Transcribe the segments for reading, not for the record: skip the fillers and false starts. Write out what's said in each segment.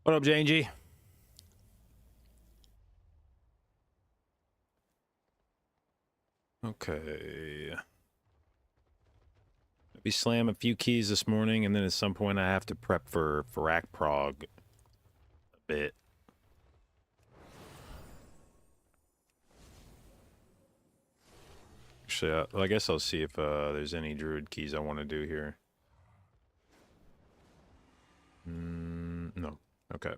What up, JNG? Okay. Maybe slam a few keys this morning, and then at some point I have to prep for fyrakk prog a bit. Actually, I guess I'll see if there's any Druid keys I want to do here. No. Okay.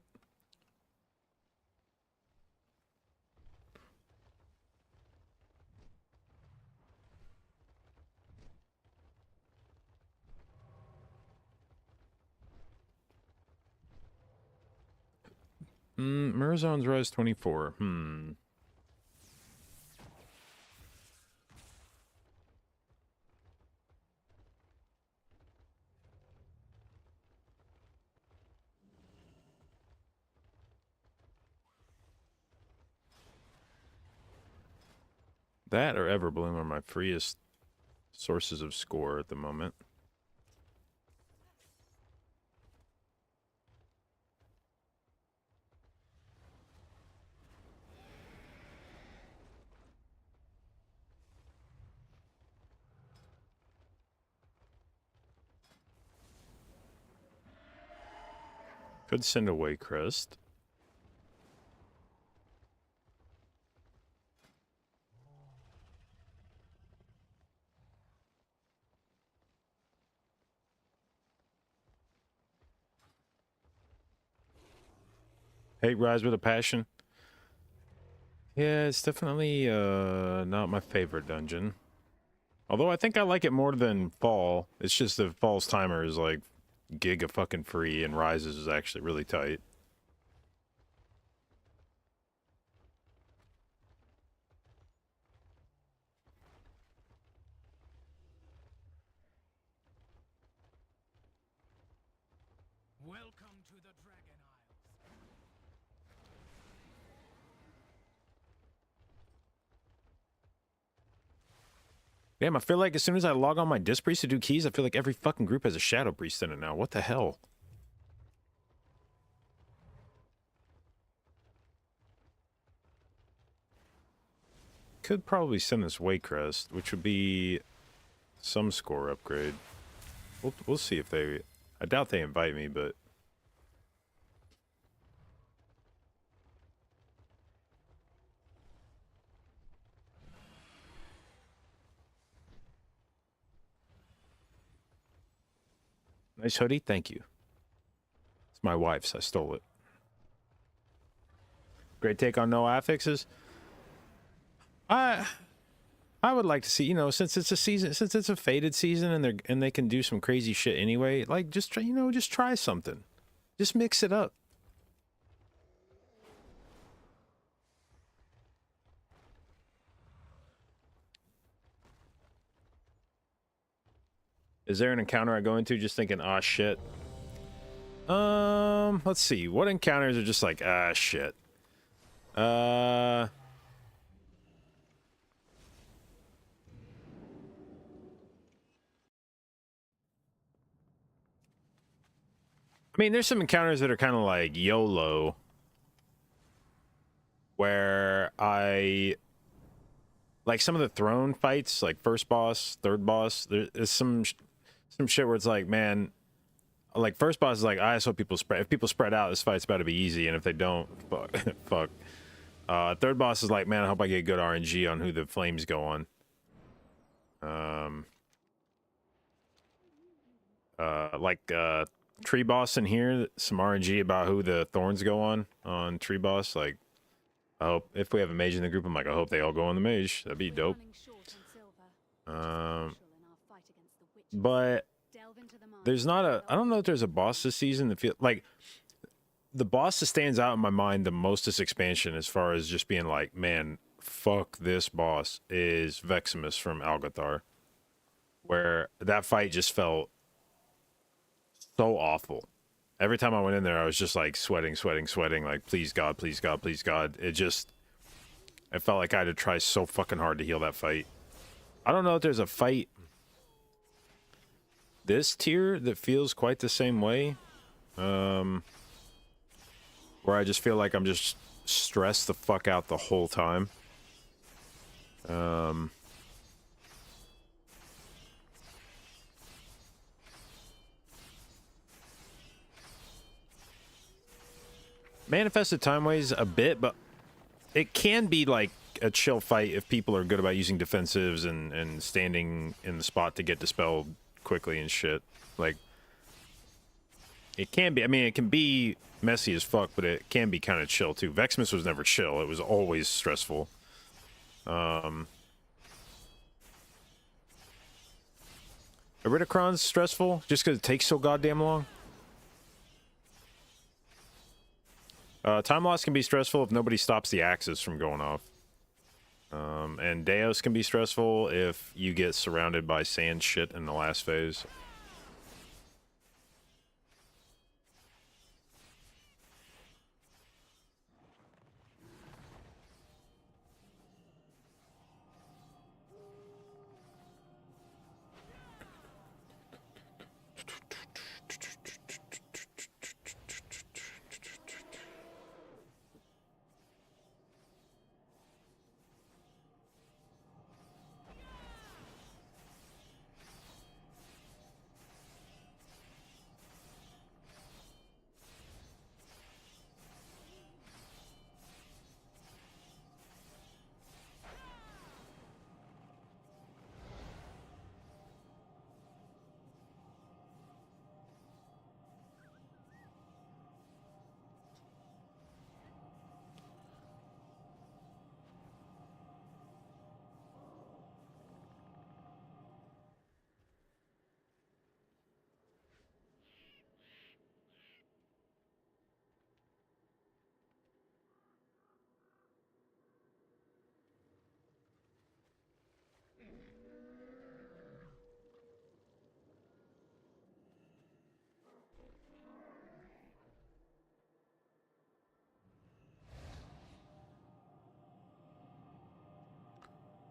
Murzone's Res 24. That or Everbloom are my freest sources of score at the moment. Could send away Crest. Hate Rise with a Passion. Yeah, it's definitely not my favorite dungeon. Although I think I like it more than Fall. It's just that Fall's timer is like giga fucking free, and Rises is actually really tight. Welcome to the Dragon Isles. Damn, I feel like as soon as I log on my Disc Priest to do keys, I feel like every fucking group has a Shadow Priest in it now. What the hell? Could probably send this Waycrest, which would be some score upgrade. We'll see if they... I doubt they invite me, but... Nice hoodie, thank you. It's my wife's, I stole it. Great take on no affixes. I would like to see, you know, since it's a season, since it's a faded season, and they can do some crazy shit anyway. Like, just try, you know, just try something, just mix it up. Is there an encounter I go into just thinking, ah, shit? Let's see. What encounters are just like, ah, shit? I mean, there's some encounters that are kind of like YOLO, where I like some of the throne fights, like first boss, third boss. There's some shit where it's like, man, like first boss is like, I just hope people spread. If people spread out, this fight's about to be easy, and if they don't, fuck, fuck. Third boss is like, man, I hope I get good RNG on who the flames go on. Tree boss in here, some RNG about who the thorns go on tree boss. Like, I hope if we have a mage in the group, I'm like, I hope they all go on the mage. That'd be dope. But there's not a, I don't know if there's a boss this season that feel like the boss that stands out in my mind the most this expansion, as far as just being like, man, fuck this boss, is Veximus from Algathar, where that fight just felt so awful. Every time I went in there, I was just like sweating, like, please God, please God, please God. It felt like I had to try so fucking hard to heal that fight. I don't know if there's a fight this tier that feels quite the same way. where I just feel like I'm just stressed the fuck out the whole time. Manifested time ways a bit, but it can be like a chill fight if people are good about using defensives and standing in the spot to get dispelled quickly and shit. Like, it can be, I mean, it can be messy as fuck, but it can be kind of chill too. Vexmas was never chill, it was always stressful. Iridicron's stressful just because it takes so goddamn long. Time loss can be stressful if nobody stops the axes from going off. And Deos can be stressful if you get surrounded by sand shit in the last phase.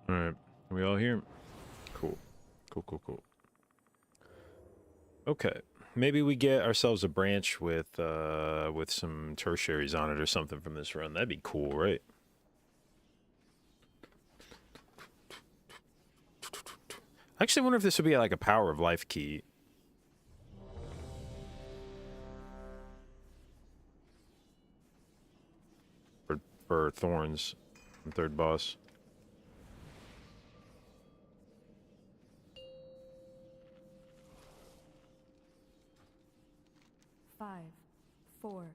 Alright, are we all here? Cool. Cool. Okay, maybe we get ourselves a branch with some tertiaries on it or something from this run. That'd be cool, right? I actually wonder if this would be like a power of life key. For Thorns, third boss. 5, 4,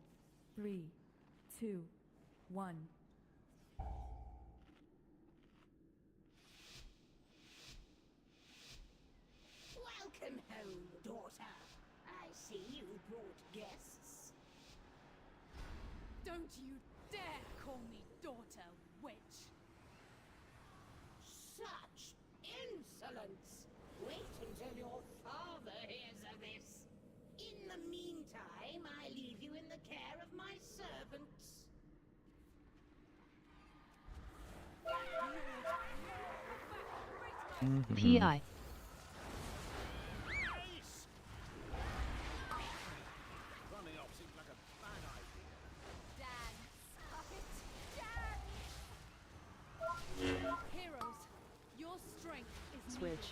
3, 2, 1. Welcome home, daughter. I see you brought guests. Don't you dare call me daughter, witch! Such insolence! Wait until your father hears of this. In the meantime, I leave you in the care of my servants. PI. Running off seems like a bad idea. Dan, stop it! Dan! Heroes, your strength is Switch. needed.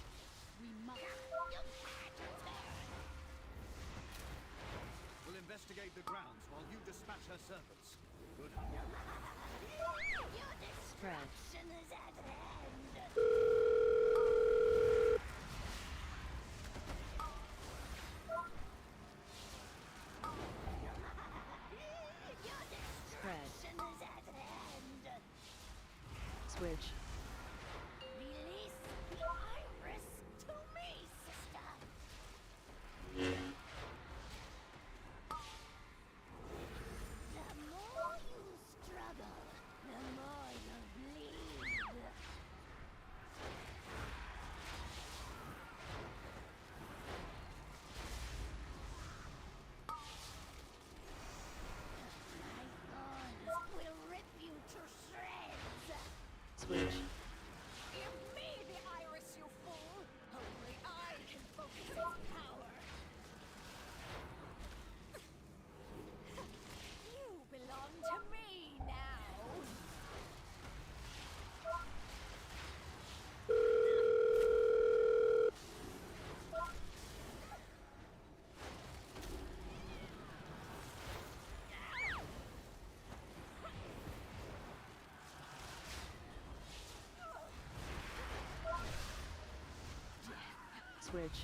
We must. We'll investigate the grounds while you dispatch her servants. Good. Spread. Is at hand. Spread. Is at hand. Switch. Release the iris to me, sister. The more you struggle, the more you bleed. Switch.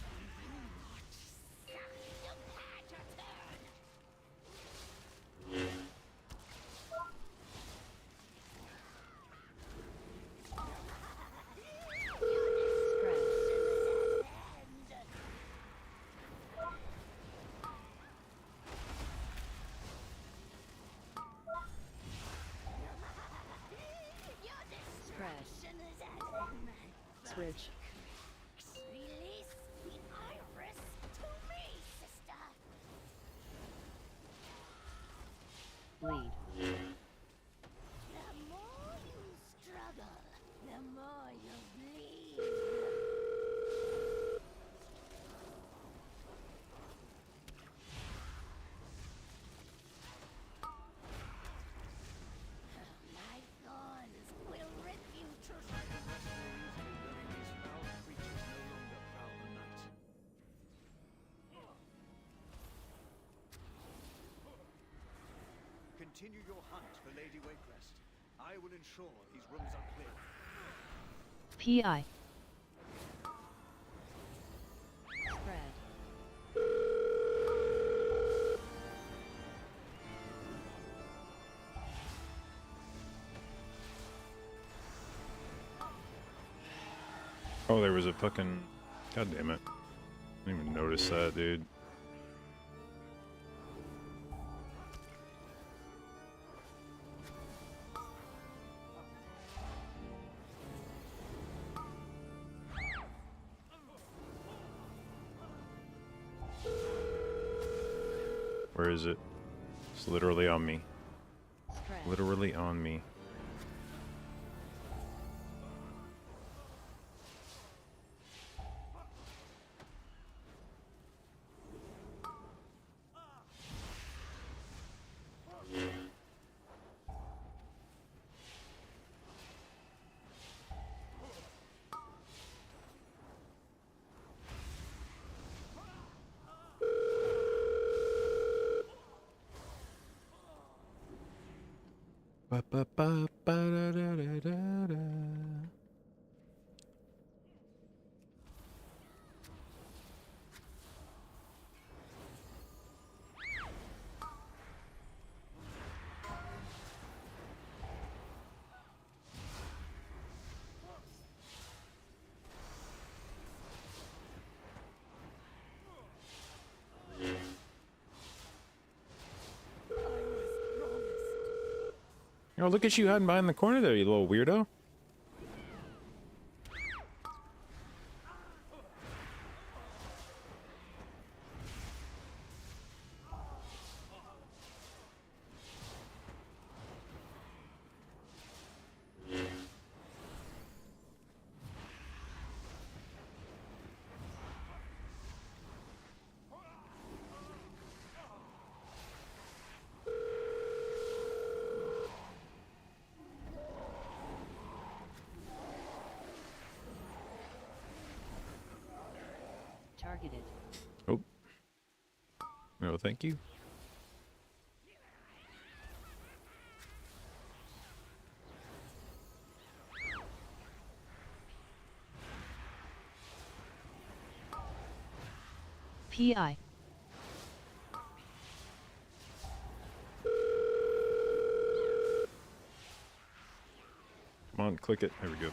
Spread. Switch. Release the iris to me, sister. Bleed. The more you struggle, the more you bleed. My thorns will rip you to Knowing these foul creatures no longer prowl the night. Continue your hunt for Lady Warcraft. I will ensure these rooms are clear. PI. Spread. Oh, there was a fucking. God damn it! I didn't even notice that, dude. Where is it? It's literally on me. Spread. Literally on me. Ba, ba, ba, ba, da, da, da, da, da. Oh, look at you hiding behind the corner there, you little weirdo. Targeted. Oh. No, thank you. PI. Come on, click it. There we go.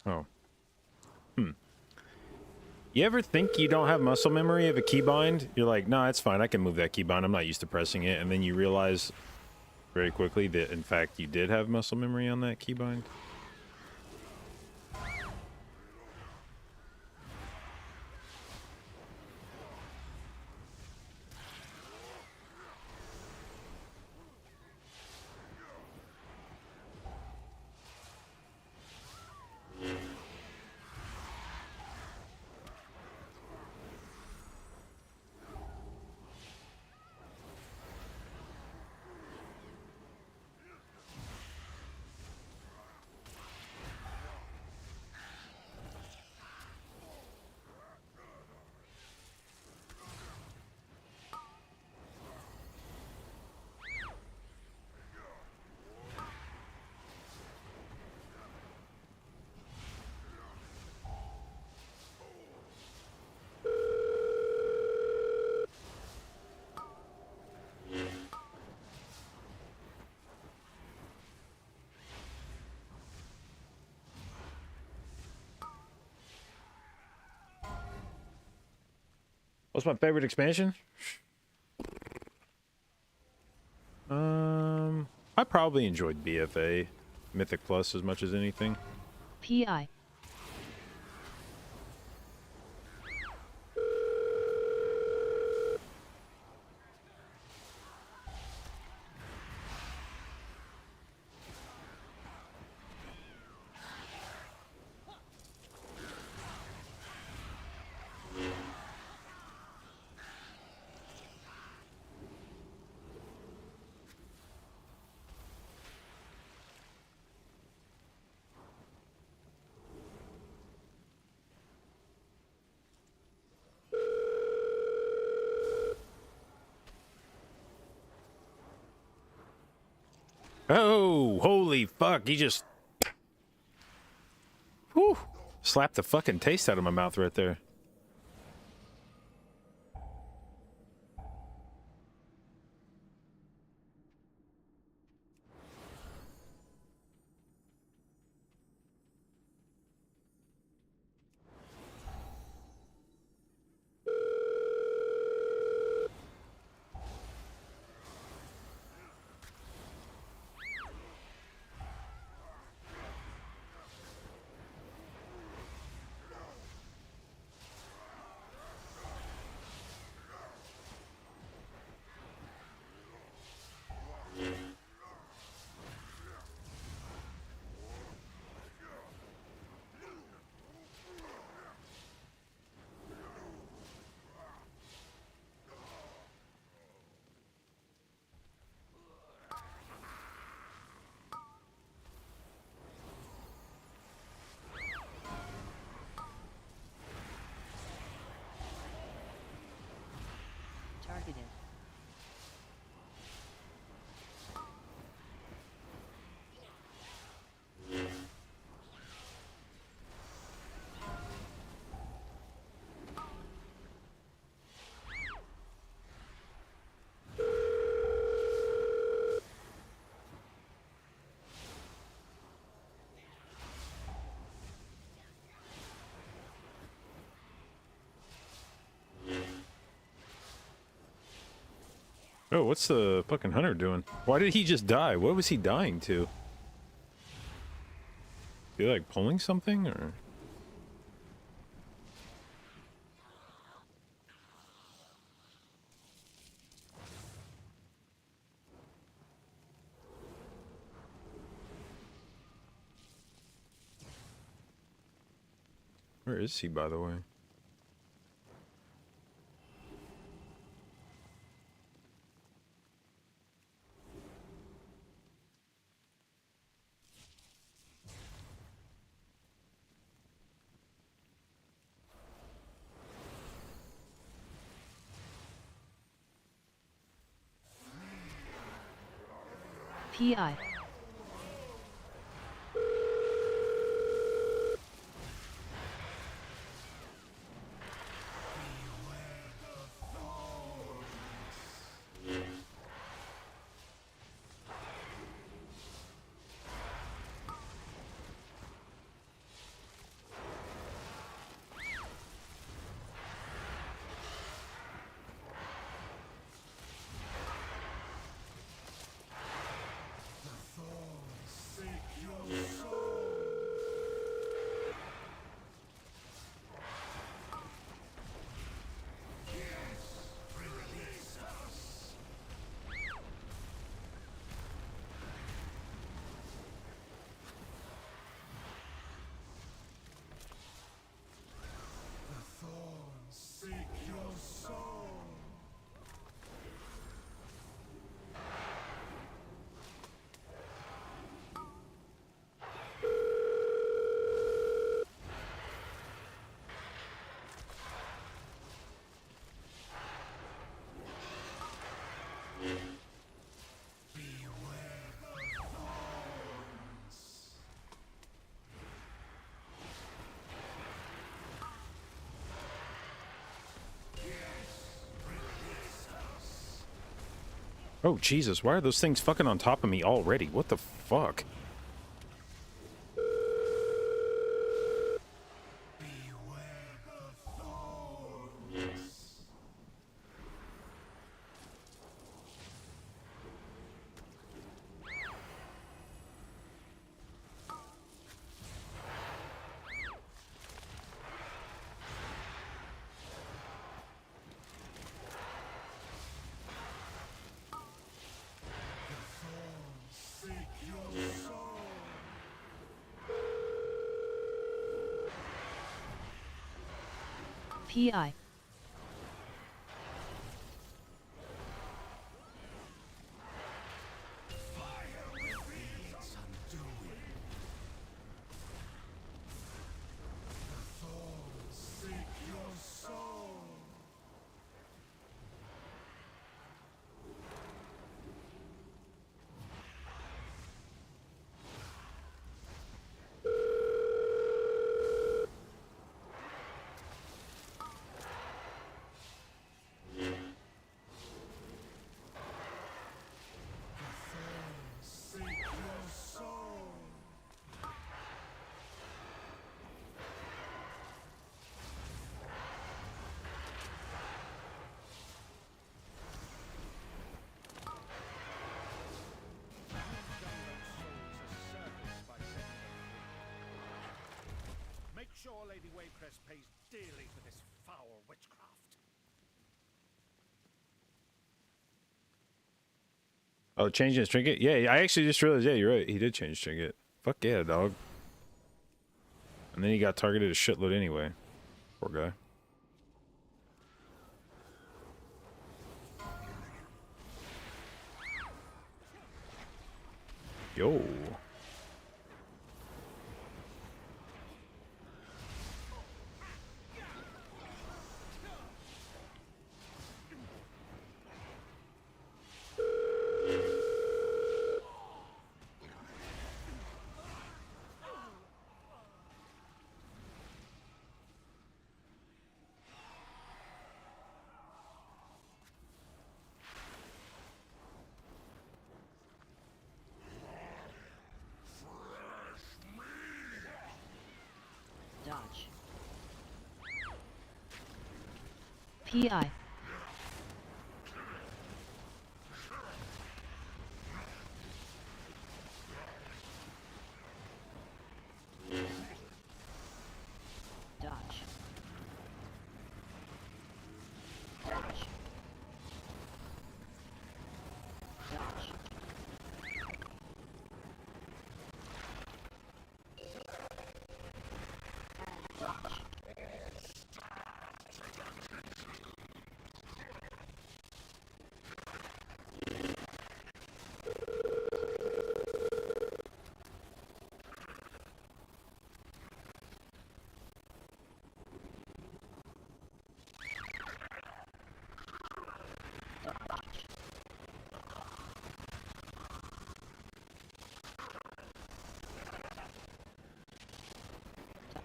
Oh. You ever think you don't have muscle memory of a keybind? You're like, nah, it's fine. I can move that keybind. I'm not used to pressing it. And then you realize very quickly that, in fact, you did have muscle memory on that keybind. What's my favorite expansion? I probably enjoyed BFA, Mythic Plus, as much as anything. PI. Oh, holy fuck. He just... Whew. Slapped the fucking taste out of my mouth right there. Targeted. Oh, what's the fucking hunter doing? Why did he just die? What was he dying to? He like pulling something or? Where is he, by the way? PI. Oh, Jesus, why are those things fucking on top of me already? What the fuck? PI. Make sure Lady Waycrest pays dearly for this foul witchcraft. Oh, changing his trinket? Yeah, I actually just realized, yeah, you're right. He did change his trinket. Fuck yeah, dog. And then he got targeted a shitload anyway. Poor guy. Yo. Dodge. PI. Dodge. Dodge. Dodge.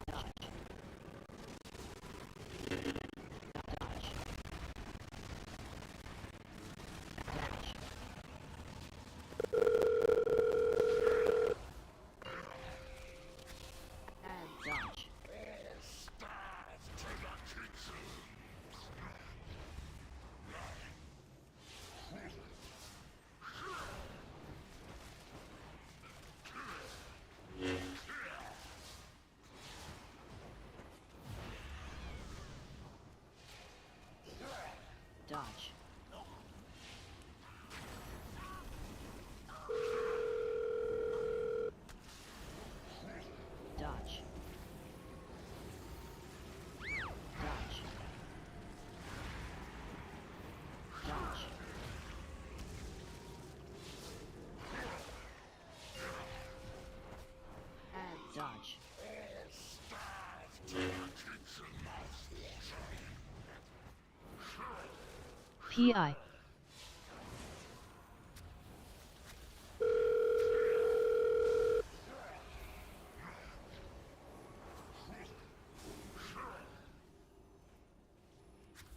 Dodge. Dodge. Dodge. Dodge. Dodge. Dodge. And dodge. PI.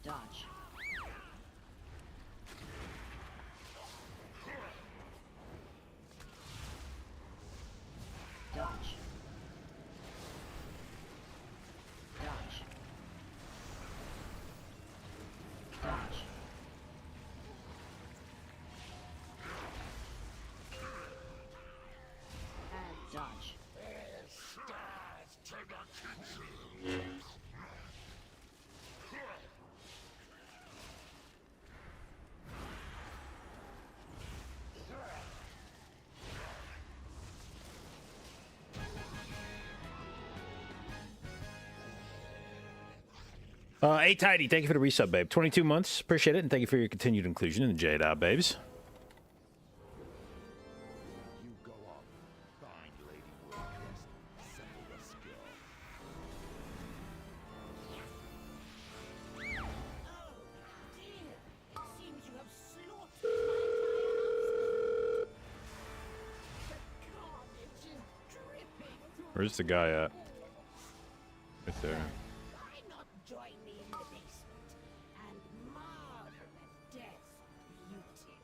Dodge. Dodge. Dodge. Dodge. Hey, Tidy, thank you for the resub, babe. 22 months, appreciate it, and thank you for your continued inclusion in the J-Dot, babes. You go on. Find Lady Warcraft. Settle the score. Oh, dear. It seems you have slaughtered my entire household. The carnage is dripping through. Where's the guy at? Right there. Why not join me in the basement and marvel at death's beauty?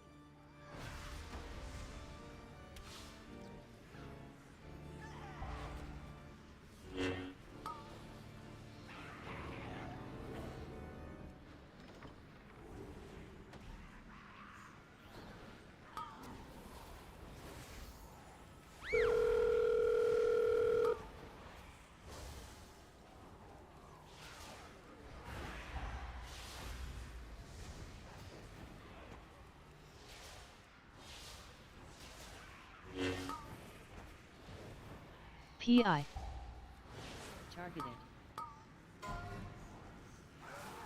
PI. Targeted.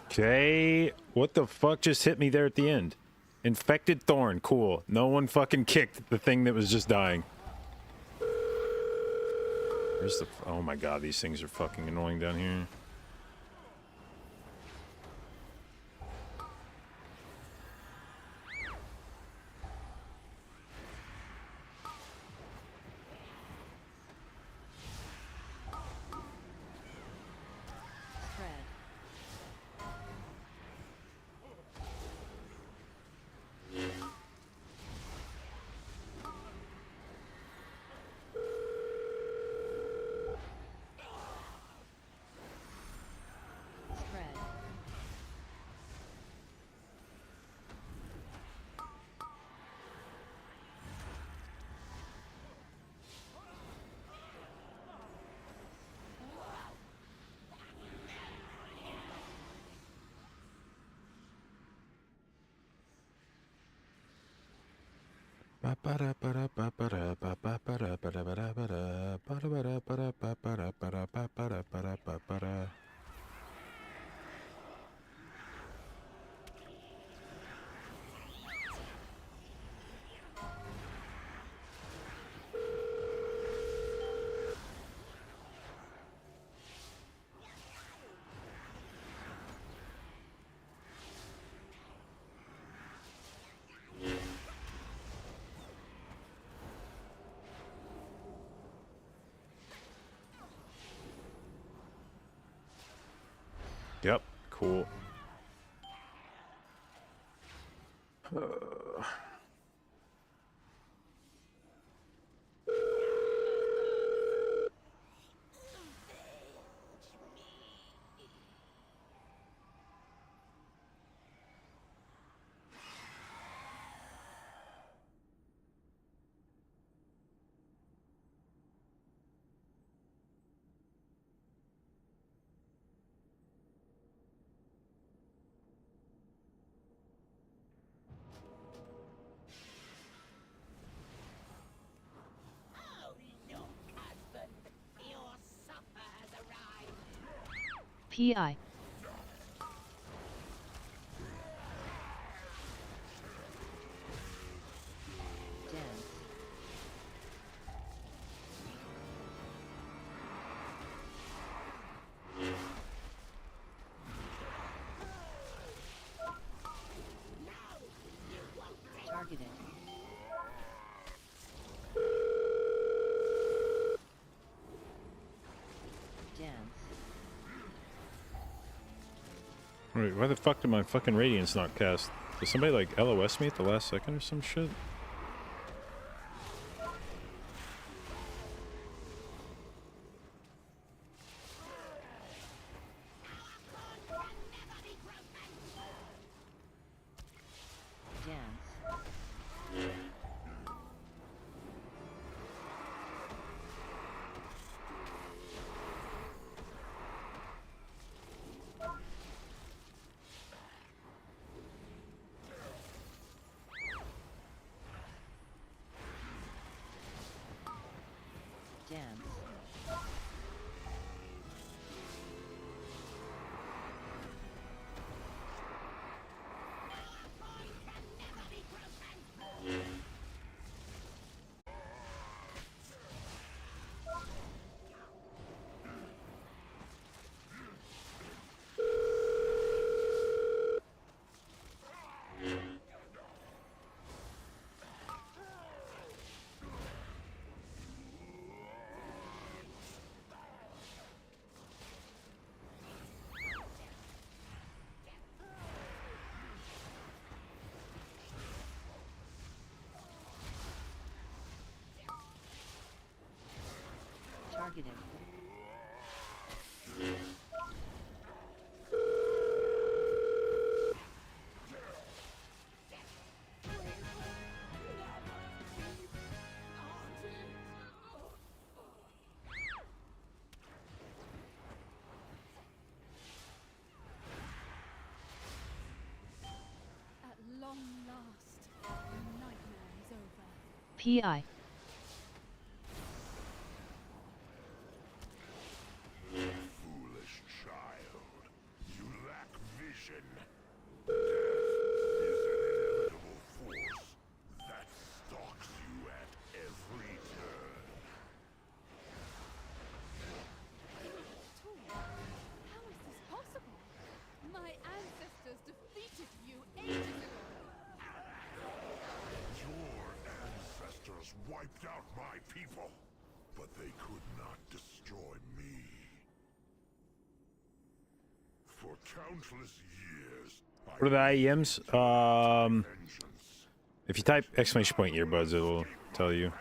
Okay, what the fuck just hit me there at the end? Infected thorn, cool. No one fucking kicked the thing that was just dying. Where's the... Oh my god, these things are fucking annoying down here. Spread. Spread. Yep, cool. Oh, look, husband. Your supper has arrived. PI. Dance. Targeted. Dance. Wait, why the fuck did my fucking radiance not cast? Did somebody like LOS me at the last second or some shit? Dance. Dance. Targeted. At long last, the nightmare is over. PI. Foolish child, you lack vision. Death is an inevitable force that stalks you at every turn. Tool, how is this possible? My ancestors defeated you ages ago. Your ancestors wiped out my people, but they could not destroy me. For countless years, What are the IEMs? vengeance. If you type exclamation point earbuds, it will tell you.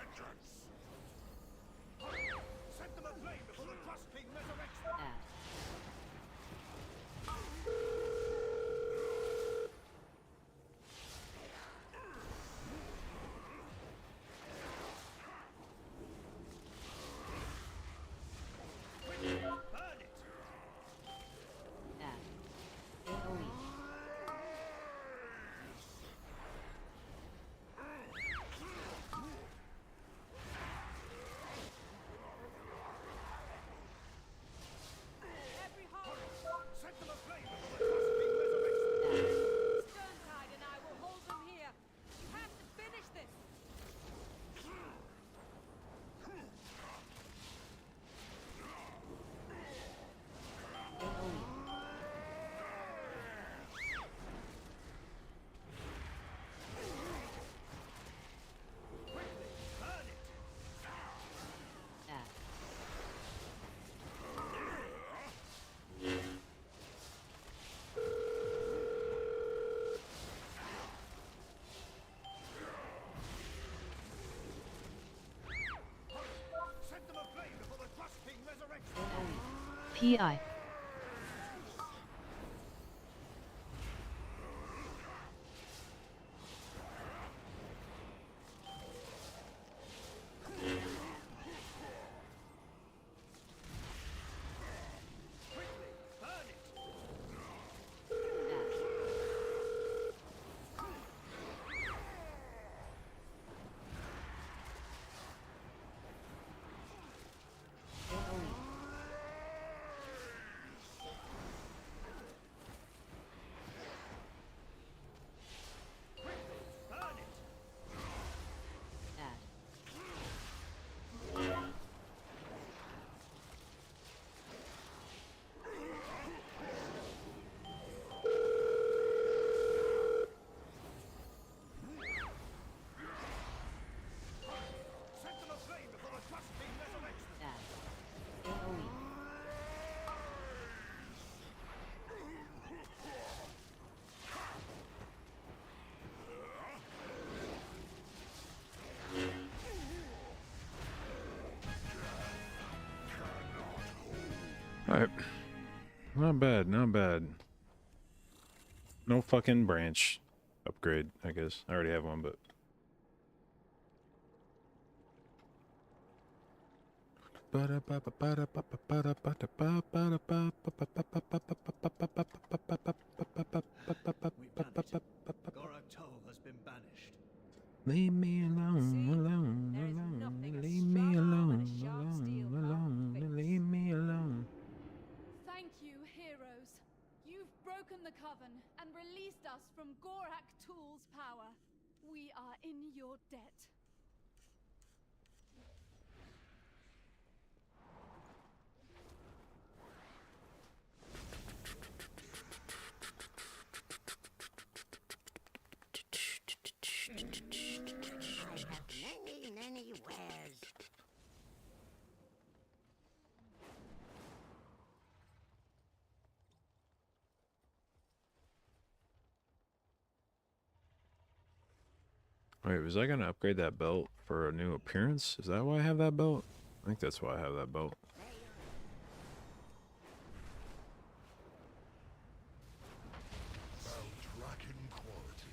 Set them aflame before the Trust King resurrects them. Add. Burn it! Add. AOE. Every heart, Set them aflame before the Trust King resurrects them. Add. Sterntide and I will hold them here. You have to finish this. AOE. Burn it! Add. Set them aflame before the Trust King resurrects them. AOE. PI. Quickly, burn it! Add. AOE. Quickly, burn it! Add. Set them aflame before the Trust King resurrects them. Add. AOE. Alright. Not bad, not bad. No fucking branch upgrade, I guess. I already have one, but. Gorak has been banished. Leave me alone, See, alone, there is alone. nothing a Leave me strong arm alone, and a sharp steel alone, alone. can't fix. Leave me alone. Thank you, heroes. You've broken the coven and released us from Gorak Tool's power. We are in your debt. Many wares. Wait, was I gonna upgrade that belt for a new appearance? Is that why I have that belt? I think that's why I have that belt. Dragon quality.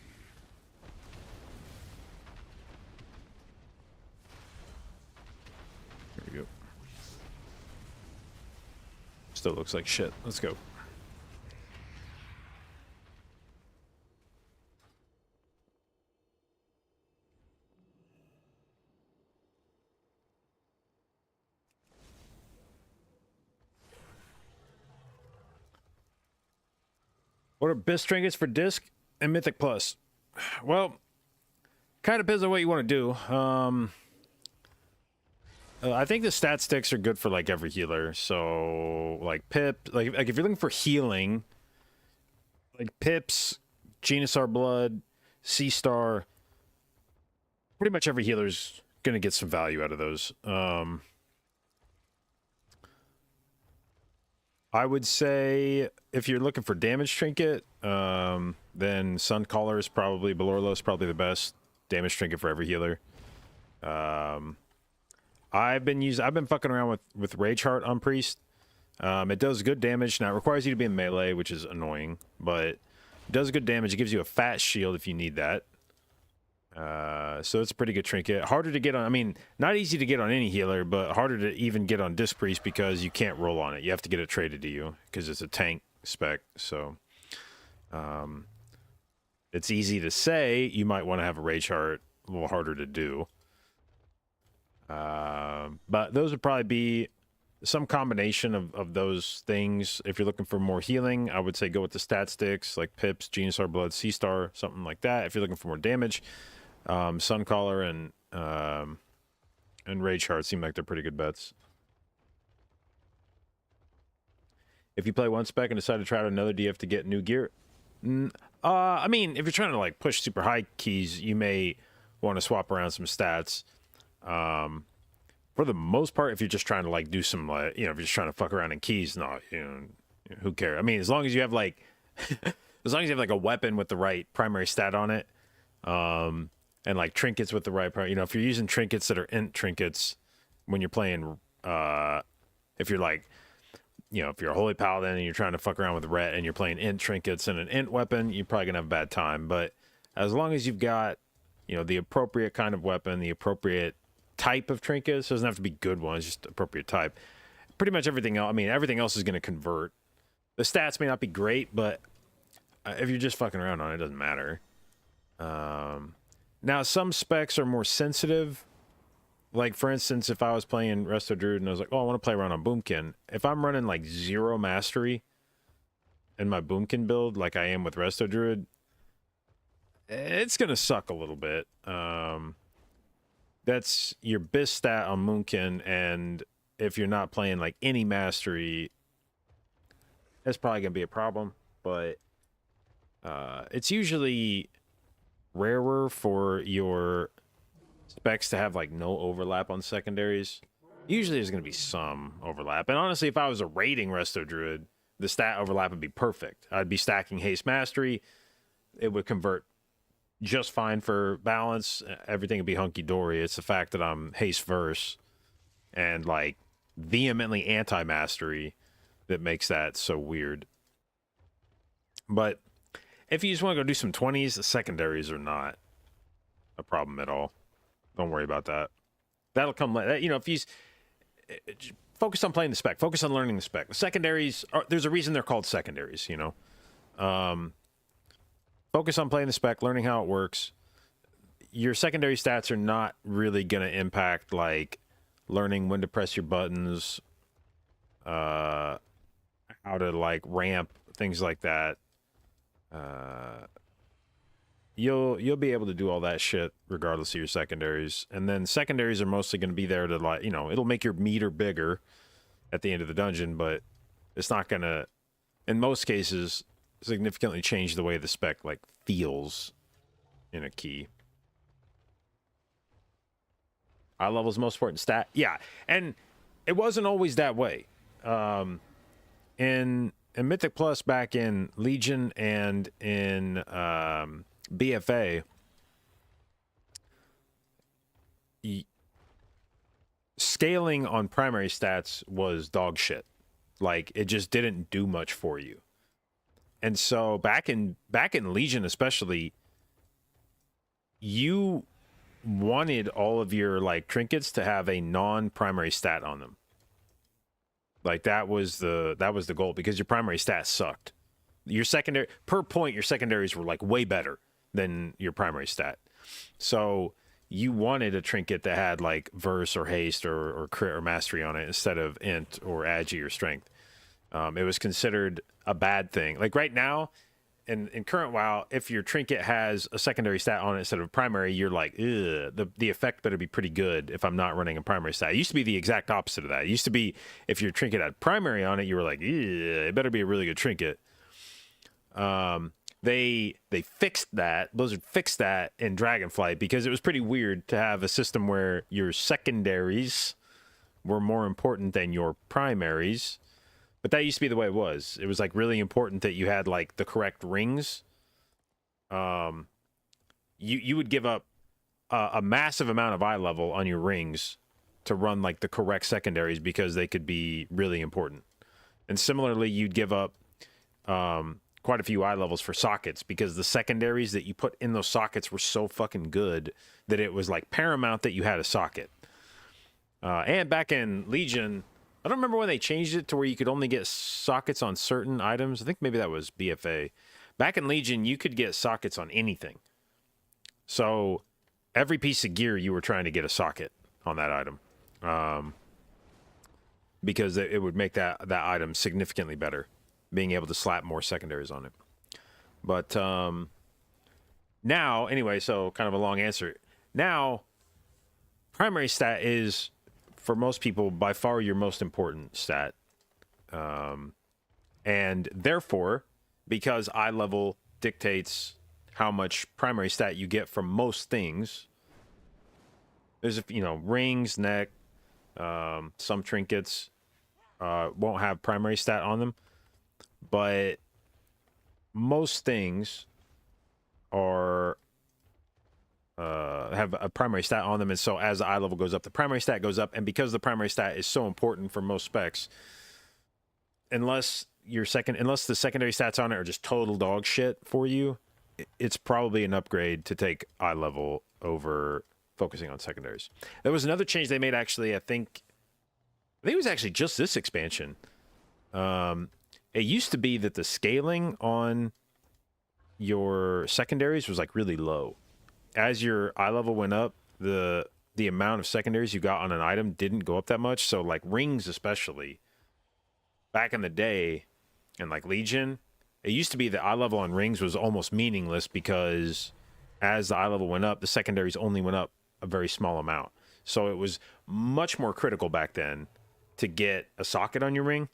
There we go. Still looks like shit. Let's go. What are best trinkets for Disc and Mythic Plus? Well, kind of depends on what you want to do. I think the stat sticks are good for like every healer. So like Pip, like if you're looking for healing, like Pips, Genusar Blood, Sea Star, pretty much every healer's gonna get some value out of those. I would say if you're looking for damage trinket, then Suncaller is probably, Belorlo is probably the best damage trinket for every healer. I've been fucking around with Rage Heart on Priest. It does good damage. Now it requires you to be in melee, which is annoying, but it does good damage. It gives you a fat shield if you need that. So it's a pretty good trinket. Harder to get on, I mean, not easy to get on any healer, but harder to even get on Disc Priest because you can't roll on it. You have to get it traded to you because it's a tank spec. So it's easy to say you might want to have a Rage Heart, a little harder to do. But those would probably be some combination of those things. If you're looking for more healing, I would say go with the stat sticks like Pips, Genusar Blood, Sea Star, something like that. If you're looking for more damage, Suncaller and Rage Heart seem like they're pretty good bets. If you play one spec and decide to try out another, do you have to get new gear? I mean, if you're trying to like push super high keys, you may want to swap around some stats. For the most part, if you're just trying to like do some like, you know, if you're just trying to fuck around in keys, no, you know, who cares? I mean, as long as you have like, as long as you have like a weapon with the right primary stat on it, and like trinkets with the right, you know, if you're using trinkets that are int trinkets when you're playing, if you're like, you know, if you're a holy paladin and you're trying to fuck around with ret and you're playing int trinkets and an int weapon, you're probably gonna have a bad time. But as long as you've got, you know, the appropriate kind of weapon, the appropriate type of trinkets, doesn't have to be good ones, just appropriate type. Pretty much everything else, I mean, everything else is going to convert. The stats may not be great, but if you're just fucking around on it, it doesn't matter. Now, some specs are more sensitive. Like, for instance, if I was playing Resto Druid and I was like, oh, I want to play around on Boomkin. If I'm running, like, 0 mastery in my Boomkin build, like I am with Resto Druid, it's going to suck a little bit. That's your best stat on Moonkin, and if you're not playing, like, any mastery, that's probably going to be a problem. But it's usually rarer for your specs to have like no overlap on secondaries. Usually there's going to be some overlap, and honestly, if I was a raiding Resto Druid, the stat overlap would be perfect. I'd be stacking haste mastery, it would convert just fine for balance, everything would be hunky-dory. It's the fact that I'm haste verse and like vehemently anti-mastery that makes that so weird. But if you just want to go do some 20s, the secondaries are not a problem at all. Don't worry about that. That'll come later. You know, if he's focus on playing the spec, focus on learning the spec. The secondaries are, there's a reason they're called secondaries, you know. Focus on playing the spec, learning how it works. Your secondary stats are not really going to impact like learning when to press your buttons, how to like ramp, things like that. You'll be able to do all that shit regardless of your secondaries. And then secondaries are mostly going to be there to, like, you know, it'll make your meter bigger at the end of the dungeon, but it's not going to, in most cases, significantly change the way the spec like feels in a key. Eye level is most important stat. Yeah, and it wasn't always that way. In Mythic Plus back in Legion and in BFA, scaling on primary stats was dog shit. Like, it just didn't do much for you. And so back in Legion especially, you wanted all of your like trinkets to have a non-primary stat on them. Like that was the goal, because your primary stats sucked. Your secondary per point, your secondaries were like way better than your primary stat. So you wanted a trinket that had like verse or haste or crit or mastery on it instead of int or agi or strength. It was considered a bad thing. Like right now, in current WoW, if your trinket has a secondary stat on it instead of a primary, you're like, ugh, the effect better be pretty good if I'm not running a primary stat. It used to be the exact opposite of that. It used to be if your trinket had primary on it, you were like, it better be a really good trinket. They fixed that. Blizzard fixed that in Dragonflight because it was pretty weird to have a system where your secondaries were more important than your primaries. But that used to be the way it was. It was like really important that you had like the correct rings. You would give up a massive amount of eye level on your rings to run like the correct secondaries because they could be really important. And similarly, you'd give up quite a few eye levels for sockets because the secondaries that you put in those sockets were so fucking good that it was like paramount that you had a socket. And back in Legion, I don't remember when they changed it to where you could only get sockets on certain items. I think maybe that was BFA. Back in Legion, you could get sockets on anything. So every piece of gear, you were trying to get a socket on that item. Because it would make that item significantly better, being able to slap more secondaries on it. But now, anyway, so kind of a long answer. Now, primary stat is, for most people, by far your most important stat. And therefore, because eye level dictates how much primary stat you get from most things, there's, rings, neck, some trinkets won't have primary stat on them, but most things are have a primary stat on them, and so as the eye level goes up, the primary stat goes up. And because the primary stat is so important for most specs, unless the secondary stats on it are just total dog shit for you, it's probably an upgrade to take eye level over focusing on secondaries. There was another change they made, actually. I think it was actually just this expansion. It used to be that the scaling on your secondaries was like really low. As your eye level went up, the amount of secondaries you got on an item didn't go up that much. So like rings, especially back in the day, and like Legion, it used to be that eye level on rings was almost meaningless because as the eye level went up, the secondaries only went up a very small amount. So it was much more critical back then to get a socket on your ring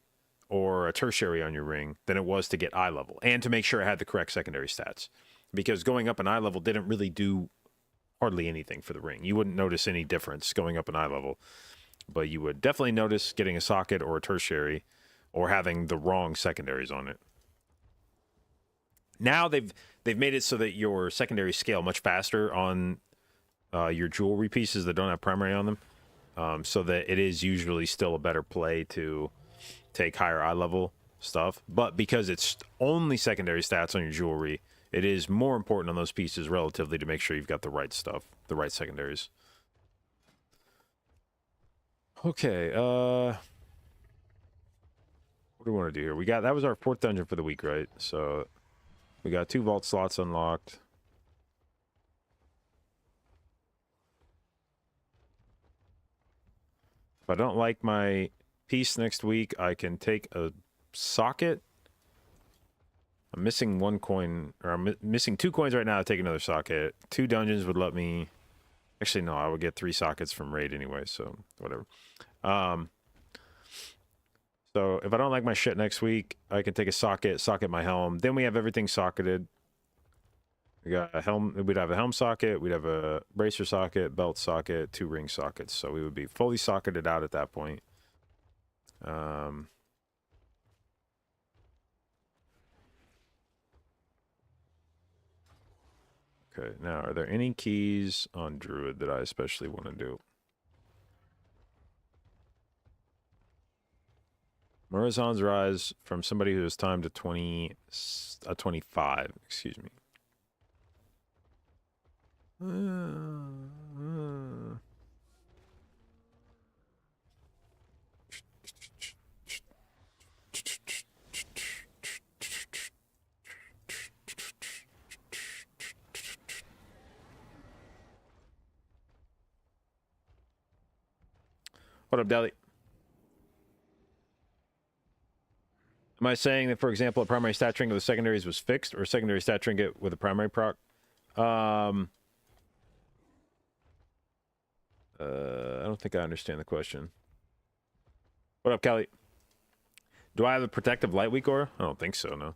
or a tertiary on your ring than it was to get eye level and to make sure it had the correct secondary stats. Because going up an eye level didn't really do hardly anything for the ring. You wouldn't notice any difference going up an eye level, but you would definitely notice getting a socket or a tertiary or having the wrong secondaries on it. Now they've made it so that your secondaries scale much faster on your jewelry pieces that don't have primary on them, so that it is usually still a better play to take higher eye level stuff. But because it's only secondary stats on your jewelry, it is more important on those pieces relatively to make sure you've got the right stuff, the right secondaries. Okay, what do we want to do here? That was our 4th dungeon for the week, right? So we got 2 vault slots unlocked. If I don't like my piece next week, I can take a socket. I'm missing 1 coin, or I'm missing 2 coins right now to take another socket. 2 dungeons would let me... Actually, no, I would get 3 sockets from raid anyway, so whatever. So if I don't like my shit next week, I can take a socket my helm. Then we have everything socketed. We got a helm. We'd have a helm socket. We'd have a bracer socket, belt socket, 2 ring sockets. So we would be fully socketed out at that point. Okay, now are there any keys on Druid that I especially want to do? Morazan's rise from somebody who is timed to 25. Excuse me. What up, Deli? Am I saying that, for example, a primary stat trinket with secondaries was fixed, or a secondary stat trinket with a primary proc? I don't think I understand the question. What up, Kelly? Do I have a protective light weak aura? I don't think so, no.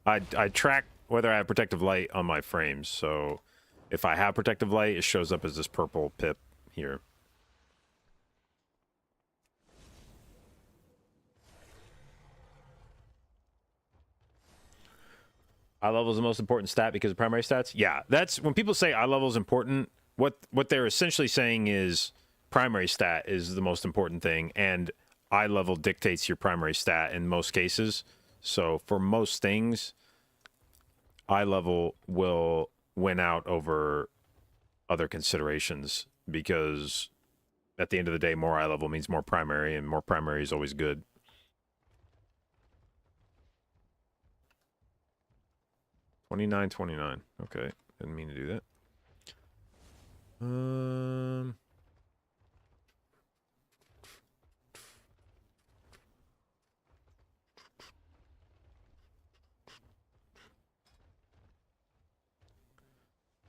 I track whether I have protective light on my frames, so if I have protective light, it shows up as this purple pip here. Eye level is the most important stat because of primary stats. Yeah, that's when people say eye level is important. What they're essentially saying is primary stat is the most important thing, and eye level dictates your primary stat in most cases. So for most things, eye level will win out over other considerations because at the end of the day, more eye level means more primary, and more primary is always good. 29. Okay, didn't mean to do that.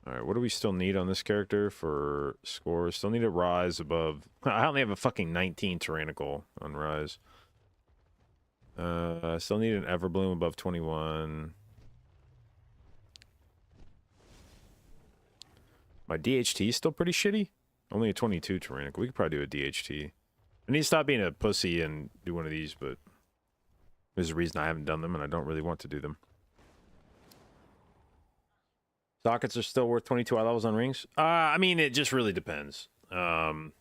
All right, what do we still need on this character for scores? Still need a rise above. I only have a fucking 19 tyrannical on rise. Still need an Everbloom above 21. My DHT is still pretty shitty. Only a 22 tyrannical. We could probably do a DHT. I need to stop being a pussy and do one of these, but there's a reason I haven't done them, and I don't really want to do them. Sockets are still worth 22 eye levels on rings? I mean, it just really depends. There's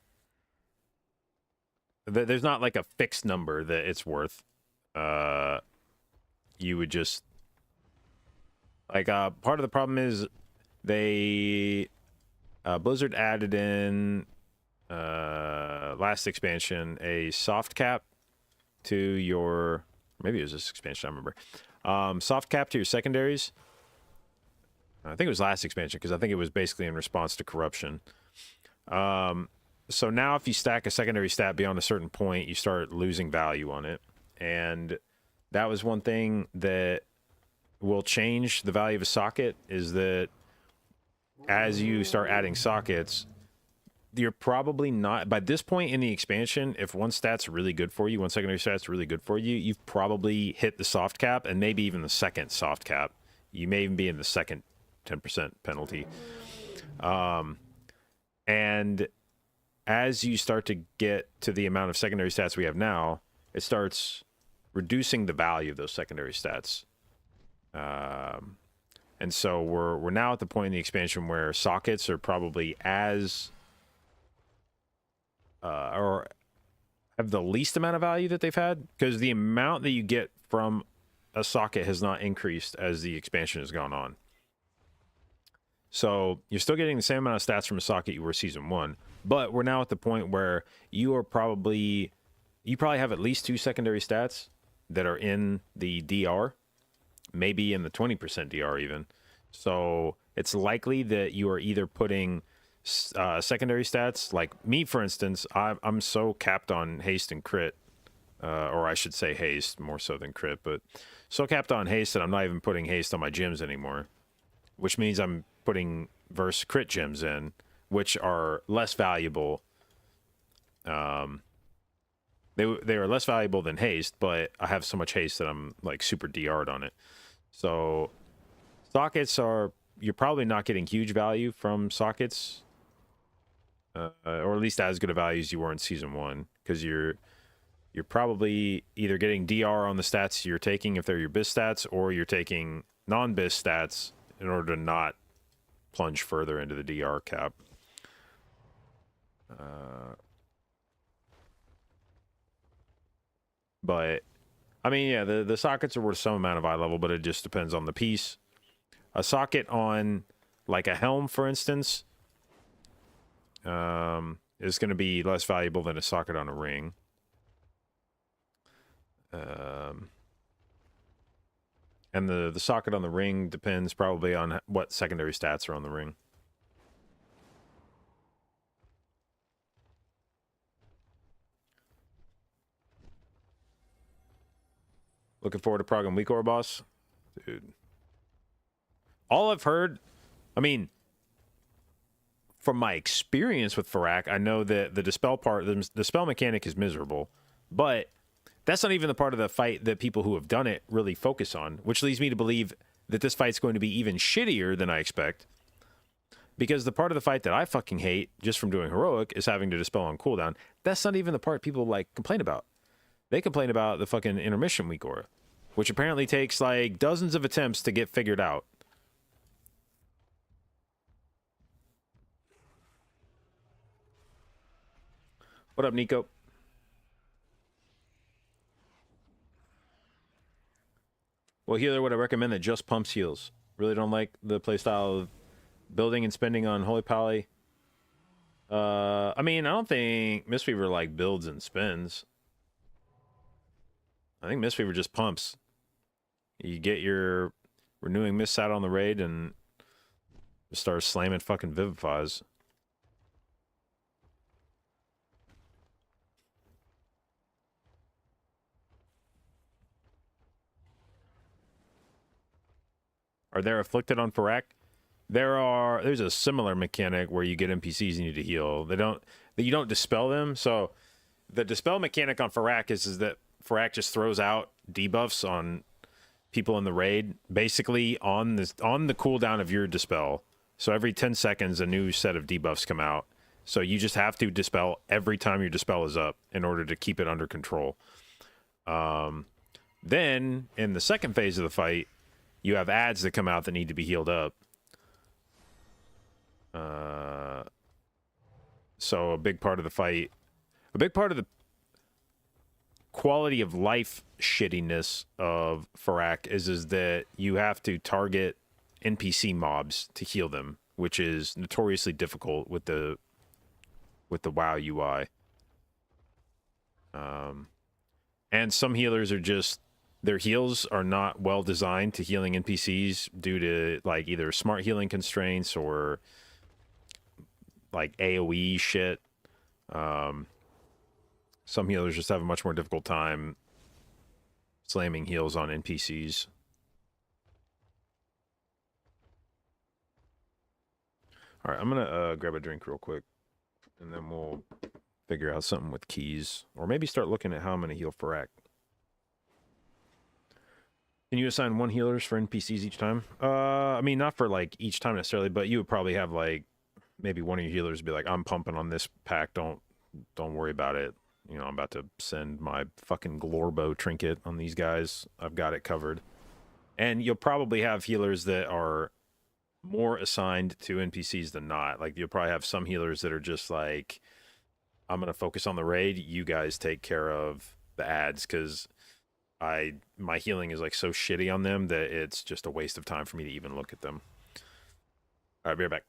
not like a fixed number that it's worth. You would just... Like, part of the problem is they... Blizzard added in last expansion a soft cap to your... Maybe it was this expansion, I remember. Soft cap to your secondaries. I think it was last expansion because I think it was basically in response to corruption. So now if you stack a secondary stat beyond a certain point, you start losing value on it. And that was one thing that will change the value of a socket, is that as you start adding sockets, you're probably not... By this point in the expansion, if one stat's really good for you, one secondary stat's really good for you, you've probably hit the soft cap and maybe even the second soft cap. You may even be in the second 10% penalty. And as you start to get to the amount of secondary stats we have now, it starts reducing the value of those secondary stats. And so we're now at the point in the expansion where sockets are probably as or have the least amount of value that they've had, because the amount that you get from a socket has not increased as the expansion has gone on. So you're still getting the same amount of stats from a socket you were season 1, but we're now at the point where you probably have at least 2 secondary stats that are in the DR, maybe in the 20% DR even. So it's likely that you are either putting secondary stats, like me, for instance. I'm so capped on haste and crit, or I should say haste more so than crit, but so capped on haste that I'm not even putting haste on my gems anymore, which means I'm putting verse crit gems in, which are less valuable. They are less valuable than haste, but I have so much haste that I'm like super DR'd on it. So sockets you're probably not getting huge value from sockets, or at least as good a value as you were in season 1, because you're probably either getting DR on the stats you're taking if they're your BIS stats, or you're taking non-BIS stats in order to not plunge further into the DR cap. But I mean, yeah, the sockets are worth some amount of eye level, but it just depends on the piece. A socket on like a helm, for instance, is going to be less valuable than a socket on a ring. And the socket on the ring depends probably on what secondary stats are on the ring. Looking forward to Prog and Weakor, boss? Dude. All I've heard, I mean, from my experience with fyrakk, I know that the dispel part, the dispel mechanic is miserable, but that's not even the part of the fight that people who have done it really focus on, which leads me to believe that this fight's going to be even shittier than I expect. Because the part of the fight that I fucking hate, just from doing heroic, is having to dispel on cooldown. That's not even the part people, like, complain about. They complain about the fucking intermission Weakor, which apparently takes, like, dozens of attempts to get figured out. What up, Nico? Well, healer would I recommend that just pumps heals. Really don't like the playstyle of building and spending on Holy Pally. I mean, I don't think Mistweaver like builds and spends. I think Mistweaver just pumps. You get your renewing mist out on the raid and just start slamming fucking Vivifies. Are there afflicted on fyrakk? There's a similar mechanic where you get NPCs you need to heal. You don't dispel them. So the dispel mechanic on fyrakk is that fyrakk just throws out debuffs on people in the raid, basically on the cooldown of your dispel. So every 10 seconds a new set of debuffs come out. So you just have to dispel every time your dispel is up in order to keep it under control. Then in the second phase of the fight, you have ads that come out that need to be healed up. So a big part of the fight, a big part of the quality of life shittiness of fyrakk is that you have to target NPC mobs to heal them, which is notoriously difficult with the WoW UI. And some healers are just, their heals are not well designed to healing NPCs due to like either smart healing constraints or like AoE shit. Some healers just have a much more difficult time slamming heals on NPCs. All right, I'm gonna grab a drink real quick, and then we'll figure out something with keys, or maybe start looking at how I'm gonna heal fyrakk. Can you assign one healers for NPCs each time? I mean, not for like each time necessarily, but you would probably have like maybe one of your healers be like, "I'm pumping on this pack. Don't worry about it. You know, I'm about to send my fucking Glorbo trinket on these guys. I've got it covered." And you'll probably have healers that are more assigned to NPCs than not. Like you'll probably have some healers that are just like, "I'm gonna focus on the raid. You guys take care of the ads," because my healing is like so shitty on them that it's just a waste of time for me to even look at them. All right, be right back.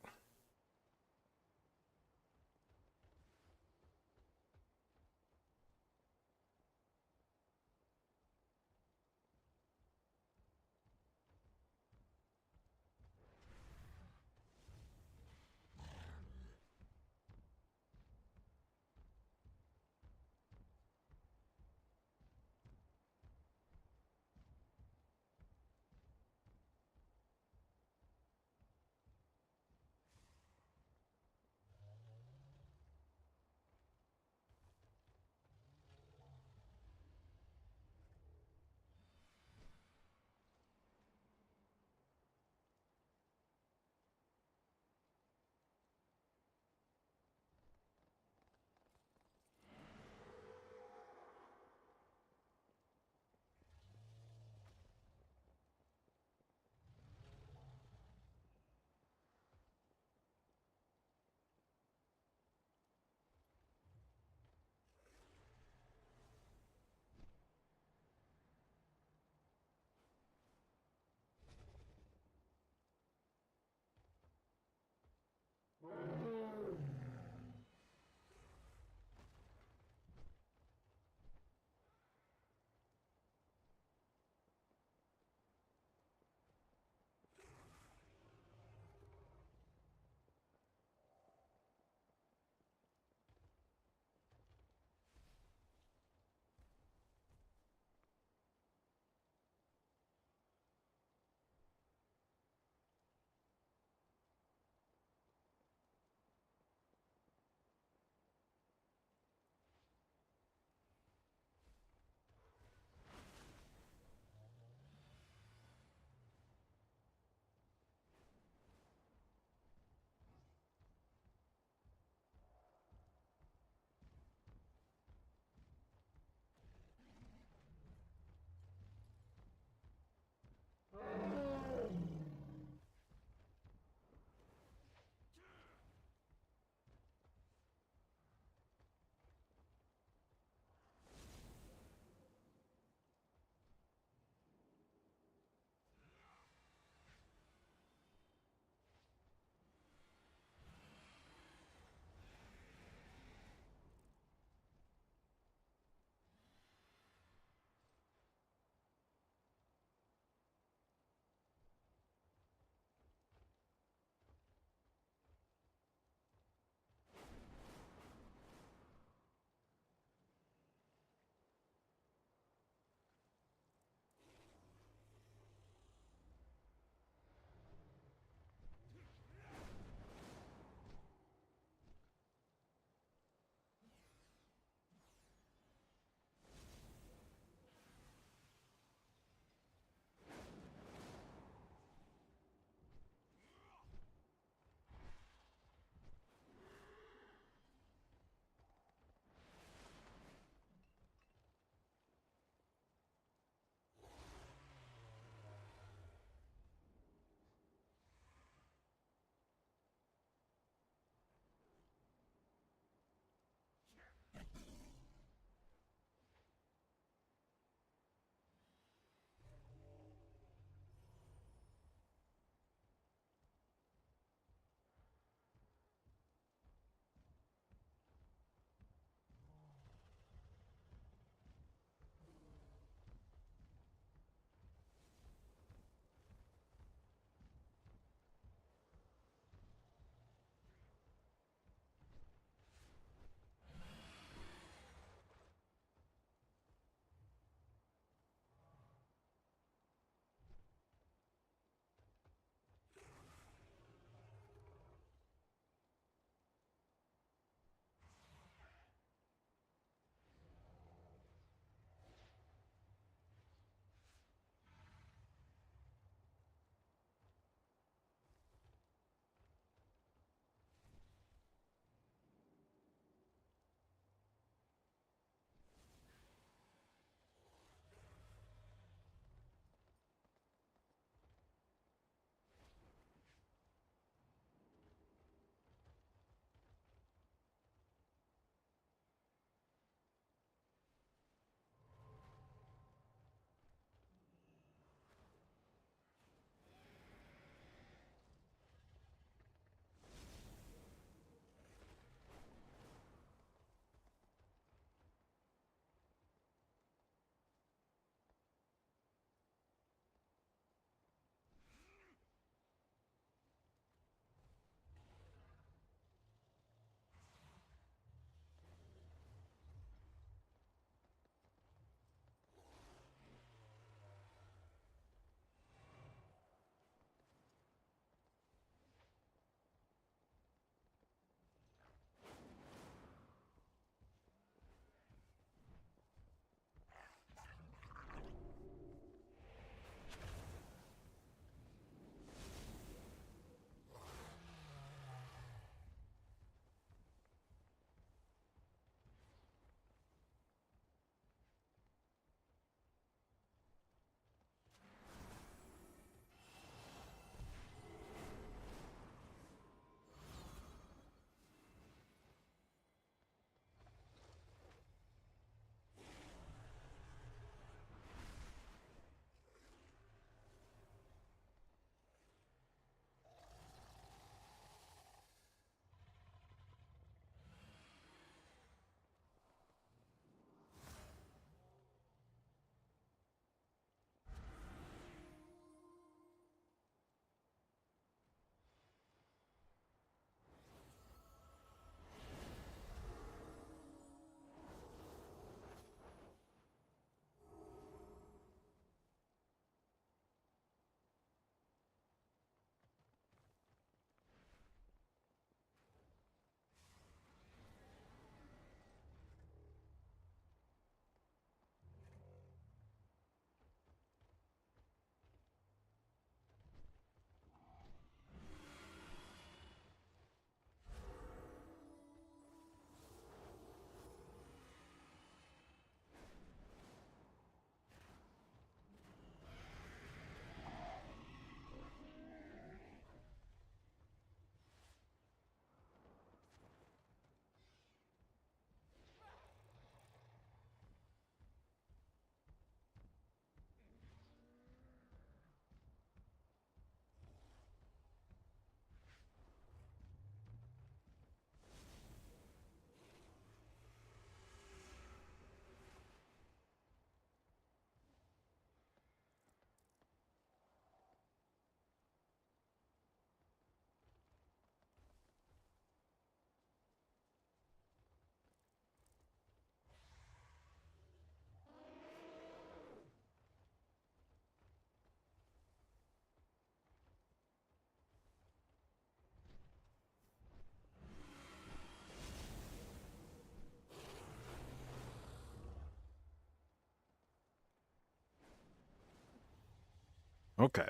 Okay.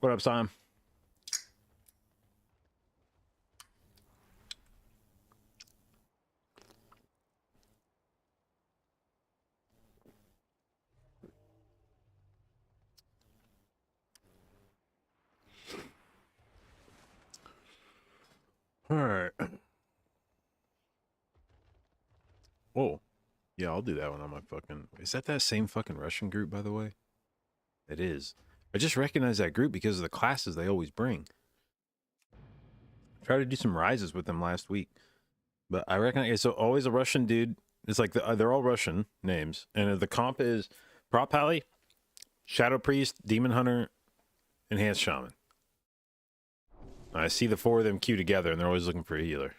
What up, Sam? All right. Oh, yeah, I'll do that one on my fucking. Is that same fucking Russian group, by the way? It is. I just recognize that group because of the classes they always bring. I tried to do some rises with them last week, but I reckon it's always a Russian dude. It's like they're all Russian names, and the comp is Prop Pally, Shadow Priest, Demon Hunter, Enhanced Shaman. I see the four of them queue together, and they're always looking for a healer.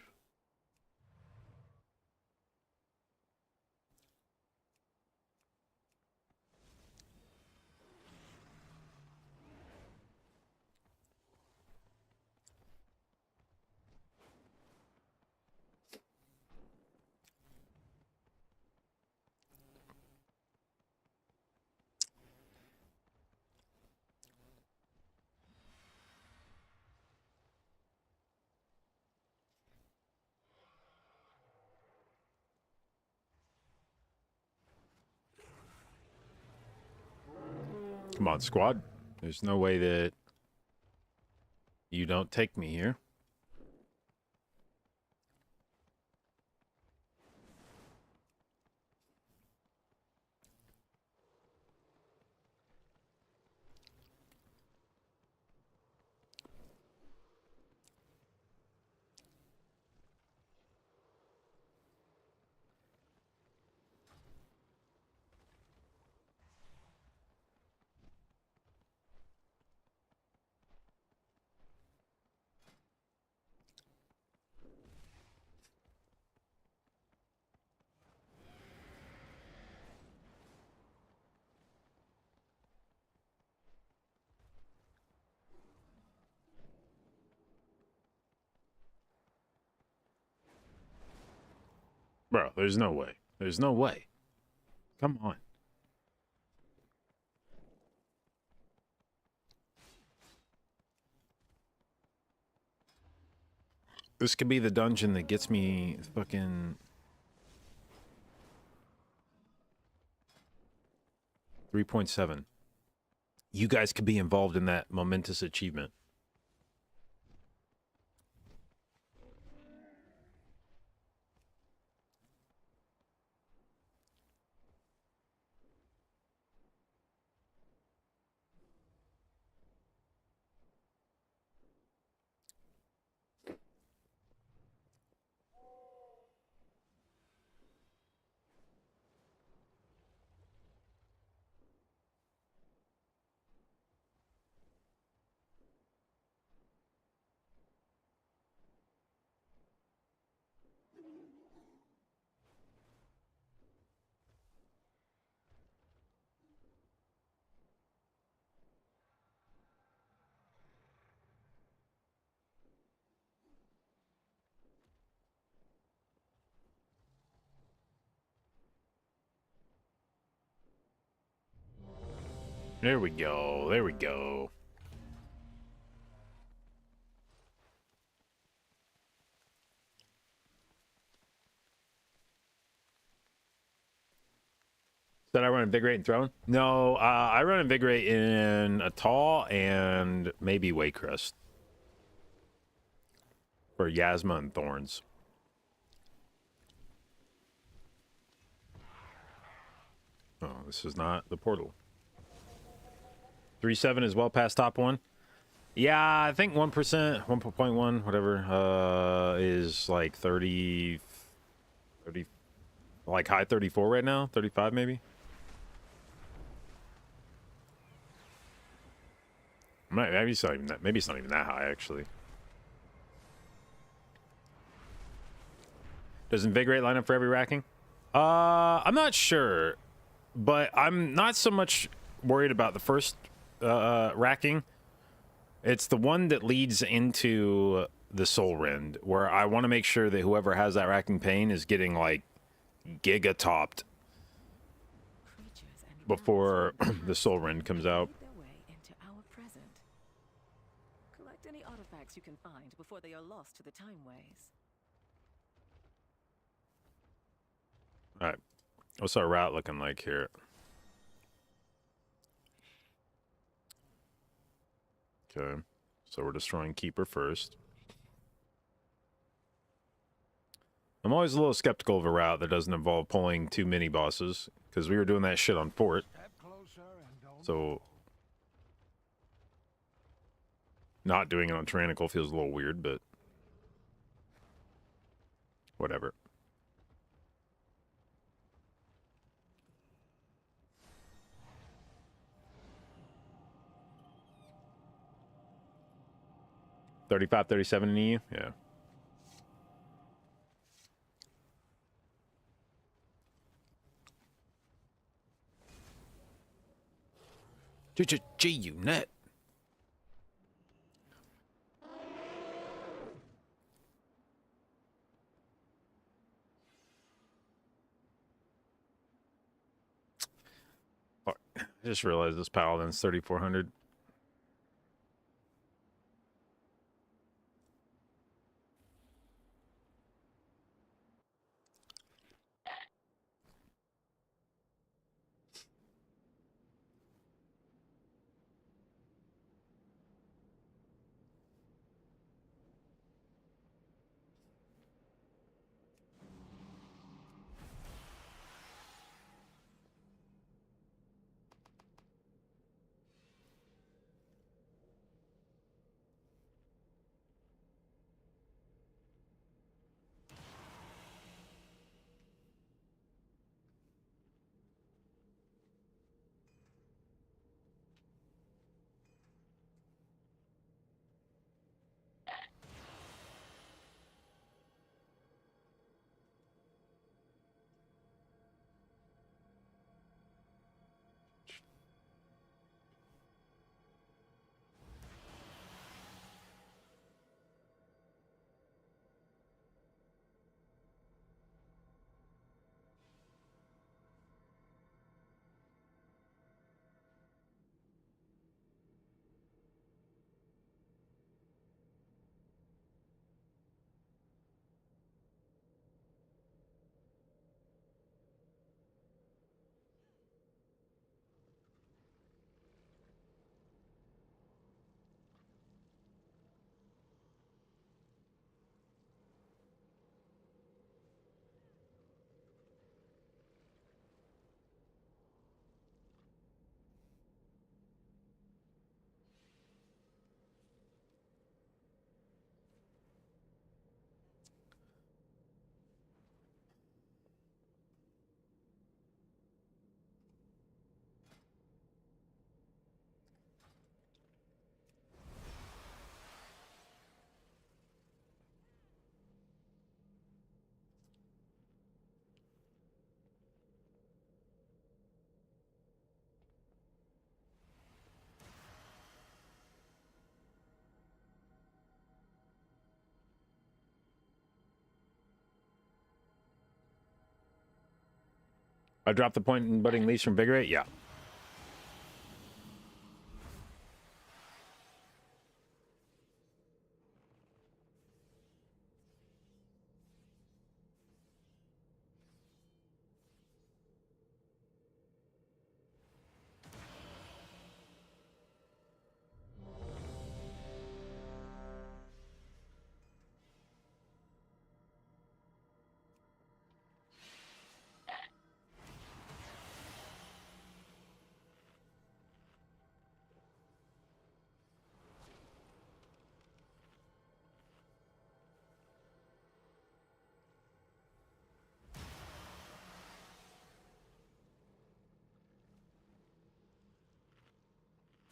Come on, squad. There's no way that you don't take me here. Bro, there's no way. There's no way. Come on. This could be the dungeon that gets me fucking 3.7. You guys could be involved in that momentous achievement. There we go. There we go. Did I run Invigorate and Throne? No, I run Invigorate in a Tall and maybe Waycrest. For Yasma and Thorns. Oh, this is not the portal. 3.7 is well past top one. Yeah, I think 1%, 1.1, whatever, is like 30, like high 34 right now, 35 maybe. Maybe it's not even that. Maybe it's not even that high actually. Does Invigorate line up for every racking? I'm not sure, but I'm not so much worried about the first racking. It's the one that leads into the Soul Rend, where I want to make sure that whoever has that racking pain is getting like giga topped. Creatures and before the Soul Rend comes out. Make their way into our present. Collect any artifacts you can find before they are lost to the time ways. All right, what's our route looking like here? Okay, so we're destroying Keeper first. I'm always a little skeptical of a route that doesn't involve pulling too many bosses, because we were doing that shit on Fort. So not doing it on Tyrannical feels a little weird, but whatever. $35, $37 in EU? Yeah. G, you nut. Fuck. I just realized this Paladin's 3,400. I dropped the point in budding leaves from Vigorate? Yeah.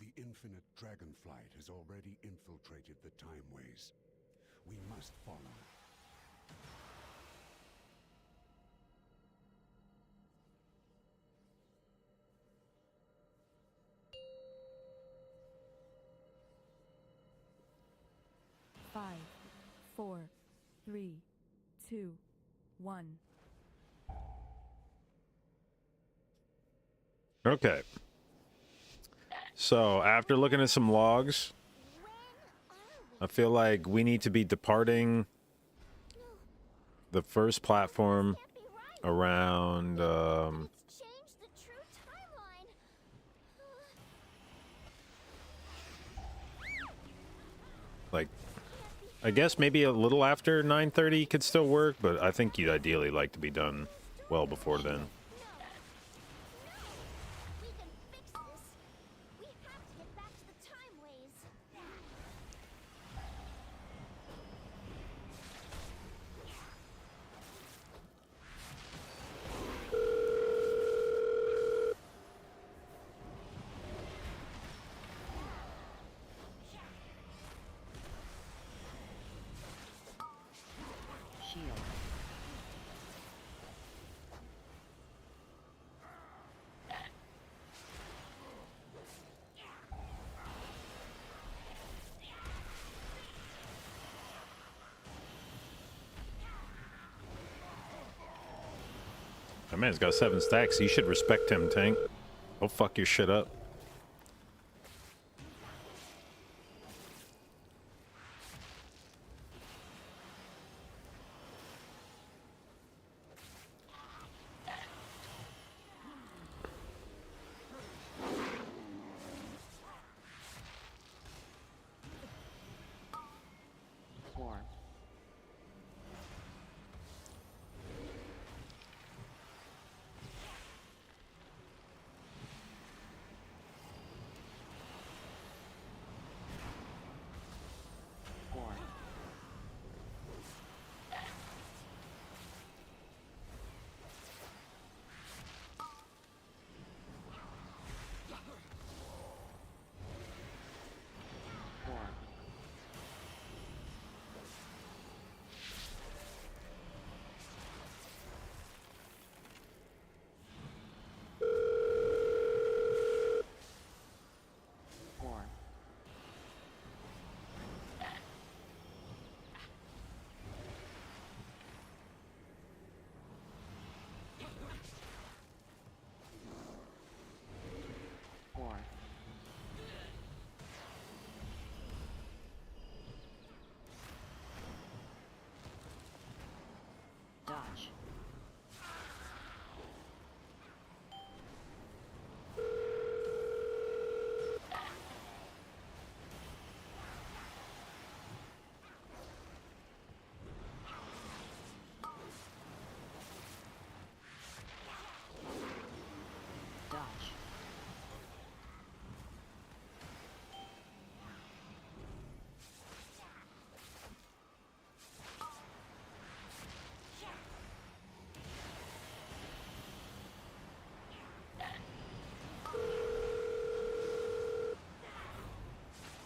The infinite Dragonflight has already infiltrated the Timeways. We must follow. Five, 4, 3, 2, 1. Okay. So, after looking at some logs, I feel like we need to be departing the first platform around, Change the true timeline. like, I guess maybe a little after 9:30 could still work, but I think you'd ideally like to be done well before then. We can fix this. We have to get back to the time ways. Shield. That man's got 7 stacks. You should respect him, Tank. He'll fuck your shit up. Form. Form. Form. Form. Form. Dodge. Dodge.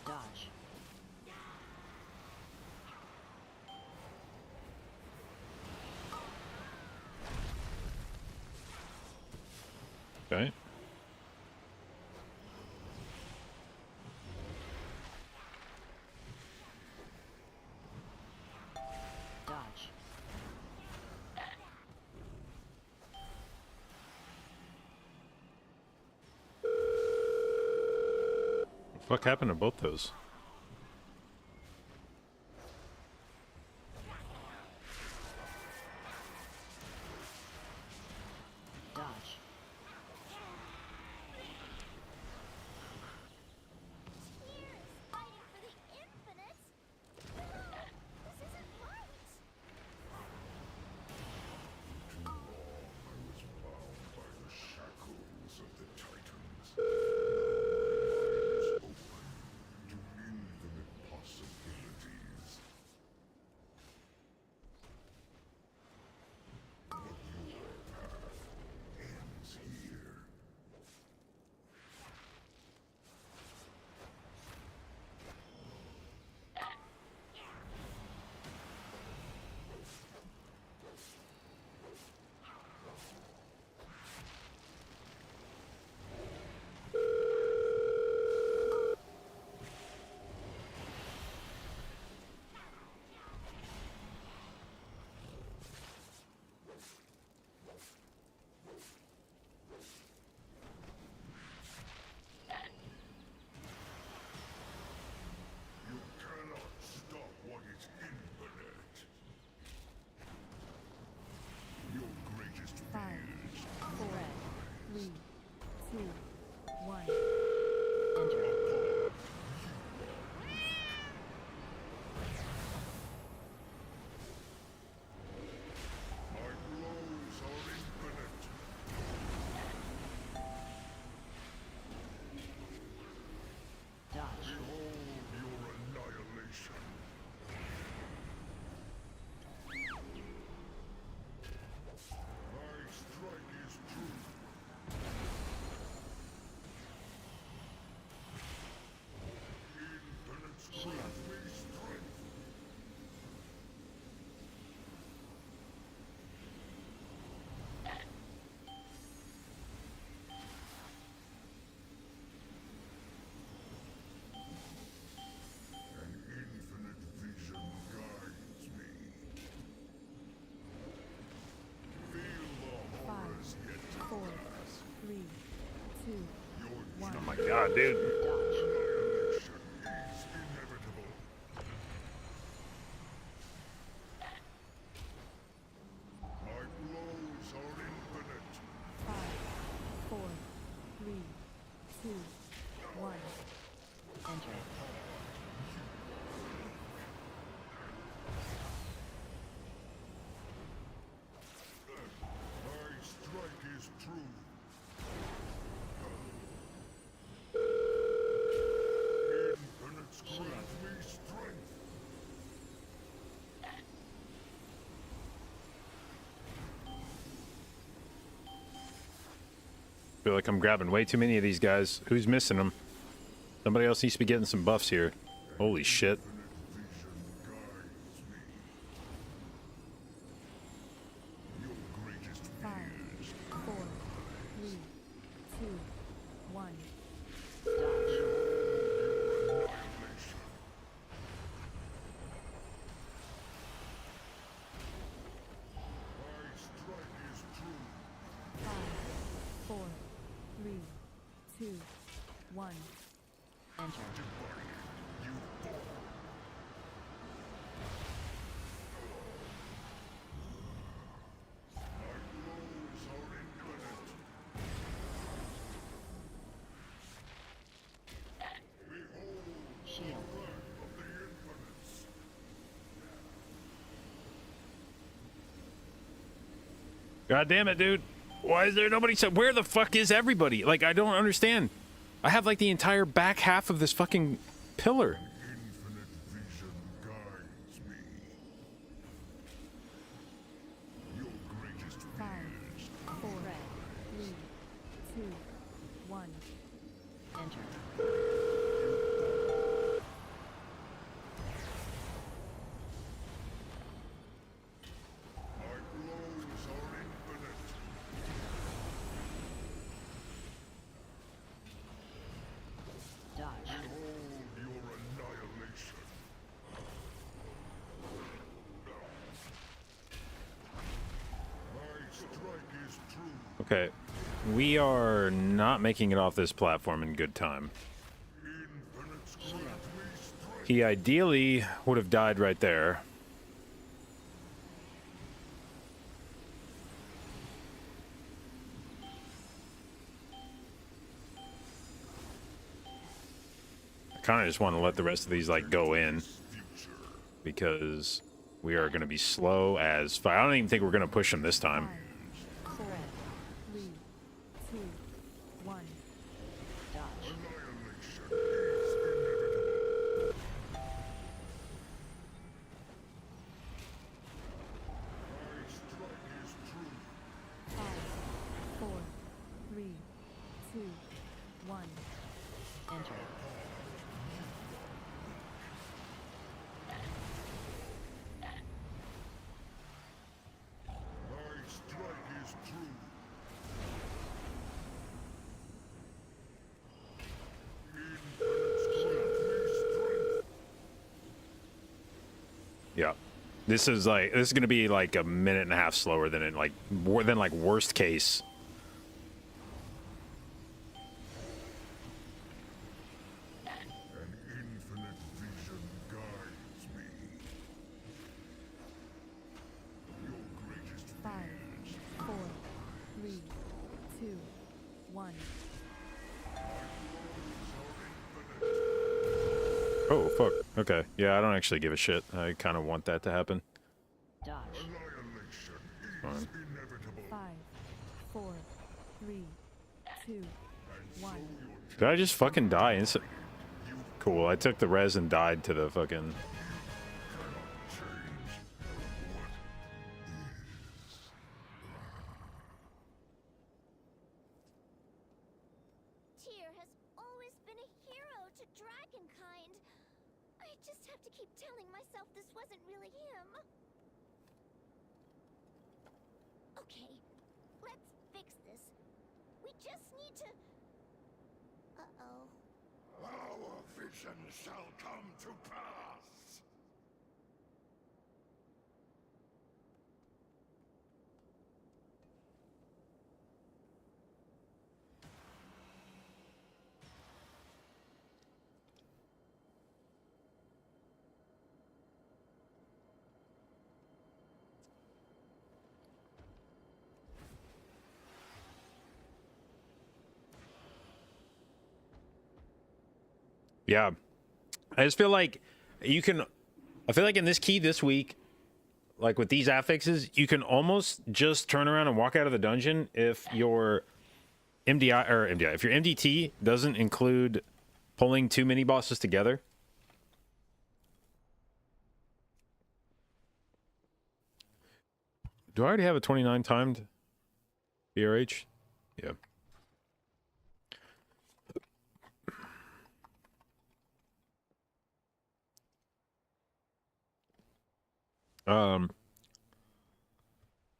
Dodge. Okay. Dodge. What happened to both those? Dodge. Fighting for the infinite. This isn't right. Too long I was bound by the shackles of the Titans. Now my mind is open to Oh my god, dude. Dodge. Annihilation is inevitable. My blows are infinite. 5, 4, 3, 2, 1. Enter. My strike is true. Infinites grant me strength. Feel like I'm grabbing way too many of these guys. Who's missing them? Somebody else needs to be getting some buffs here. Holy shit. Vision guides me. Your greatest 5, 4, 3, 2, 1. Dodge. annihilation. My strike is true. 5, 4, 3, 2, 1. Enter. You fall. My blows are infinite. Behold Shield. of the infinites. God damn it, dude. Why is there nobody? Where the fuck is everybody? Like, I don't understand. I have like the entire back half of this fucking pillar. Infinite vision guides me. Your greatest 5, 4, 3, 2, 1. Enter. My blows are infinite. Dodge. Behold your annihilation. My strike is true. Okay. We are not making it off this platform in good time. Infinites grant me strength. He ideally would have died right there. I kind of just want to let the rest of these like go in Future. because we are going to be slow as I don't even think we're going to push him this time. 5, 4, 3, 2, 1. Dodge. Annihilation is inevitable. My strike is true. 5, 4, 3, 2, 1. Enter. My strike is true. Infinites grant me strength. Yeah. This is going to be like a minute and a half slower than worst case. An infinite vision guides me. Your greatest 5, 4, 3, 2, 1. Oh fuck. Okay. Yeah, I don't actually give a shit. I kind of want that to happen. Dodge. annihilation Fine. is inevitable. 5, 4, 3, 2, 1. Did I just fucking die? Cool. I took the res and died to the fucking. Tyr has always been a hero to dragonkind. I just have to keep telling myself this wasn't really him. Okay, let's fix this. We just need to... Uh-oh. Our vision shall come to pass. Yeah. I just feel like you can... I feel like in this key this week, like with these affixes, you can almost just turn around and walk out of the dungeon if your if your MDT doesn't include pulling 2 mini bosses together. Do I already have a 29 timed BRH? Yeah.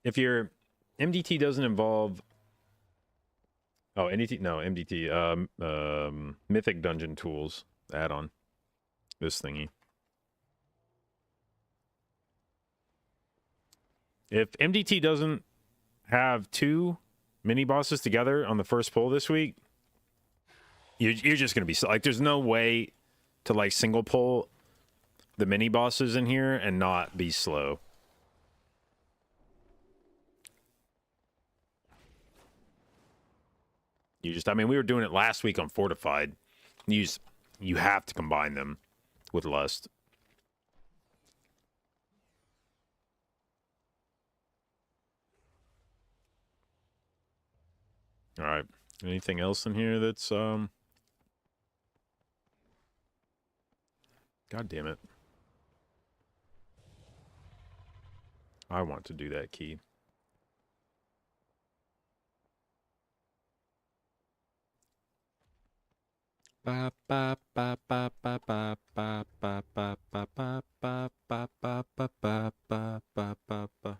If your MDT doesn't involve... Oh, MDT, no, MDT, Mythic Dungeon Tools add-on. This thingy. If MDT doesn't have 2 mini bosses together on the first pull this week, you're just going to be... Like, there's no way to, like, single pull the mini bosses in here and not be slow. You just... I mean, we were doing it last week on Fortified. You have to combine them with Lust. All right. Anything else in here that's God damn it. I want to do that key. Ba ba ba ba ba ba ba ba ba ba ba ba ba ba ba ba ba ba ba.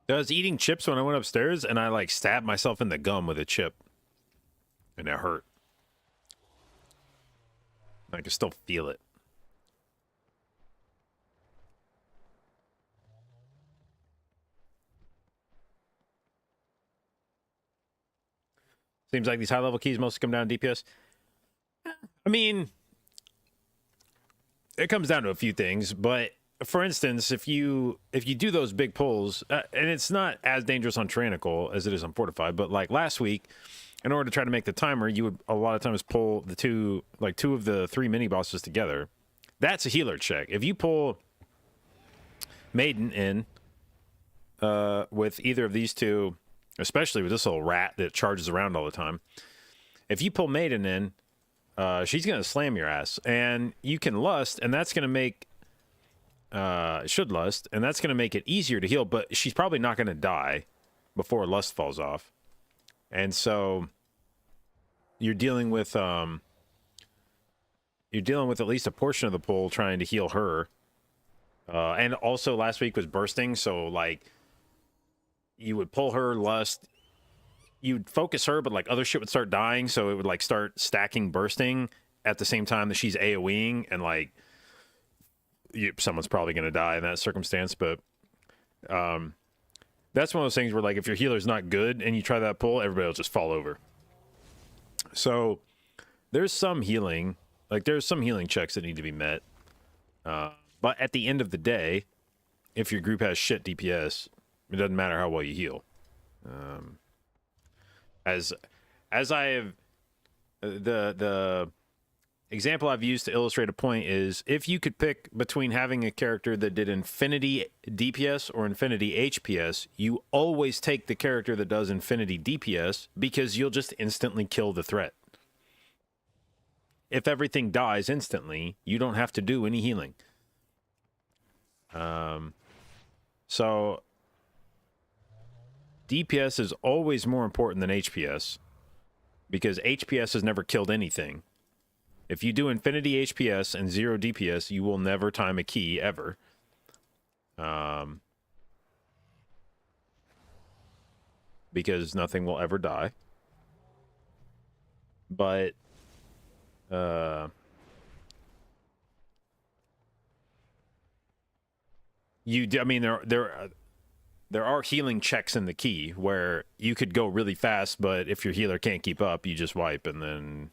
I was eating chips when I went upstairs, and I, like, stabbed myself in the gum with a chip. And it hurt. I can still feel it. Seems like these high-level keys mostly come down to DPS. I mean, it comes down to a few things, but... For instance, if you do those big pulls, and it's not as dangerous on Tyrannical as it is on Fortified, but like last week, in order to try to make the timer, you would a lot of times pull the two of the 3 mini bosses together. That's a healer check. If you pull Maiden in with either of these two, especially with this little rat that charges around all the time, if you pull Maiden in, she's going to slam your ass, and you can Lust, and that's going to make... should Lust, and that's going to make it easier to heal, but she's probably not going to die before Lust falls off. And so you're dealing with at least a portion of the pull trying to heal her. And also last week was bursting, so like you would pull her, Lust, you'd focus her, but like other shit would start dying, so it would like start stacking bursting at the same time that she's AoEing, and like someone's probably going to die in that circumstance. But that's one of those things where, like, if your healer's not good and you try that pull, everybody will just fall over. So there's some healing, like there's some healing checks that need to be met. But at the end of the day, if your group has shit DPS, it doesn't matter how well you heal. As I have, the example I've used to illustrate a point is, if you could pick between having a character that did infinity DPS or infinity HPS, you always take the character that does infinity DPS because you'll just instantly kill the threat. If everything dies instantly, you don't have to do any healing. So DPS is always more important than HPS. because HPS has never killed anything. If you do infinity HPS and 0 DPS, you will never time a key ever. Because nothing will ever die. But I mean, there are healing checks in the key where you could go really fast, but if your healer can't keep up, you just wipe and then.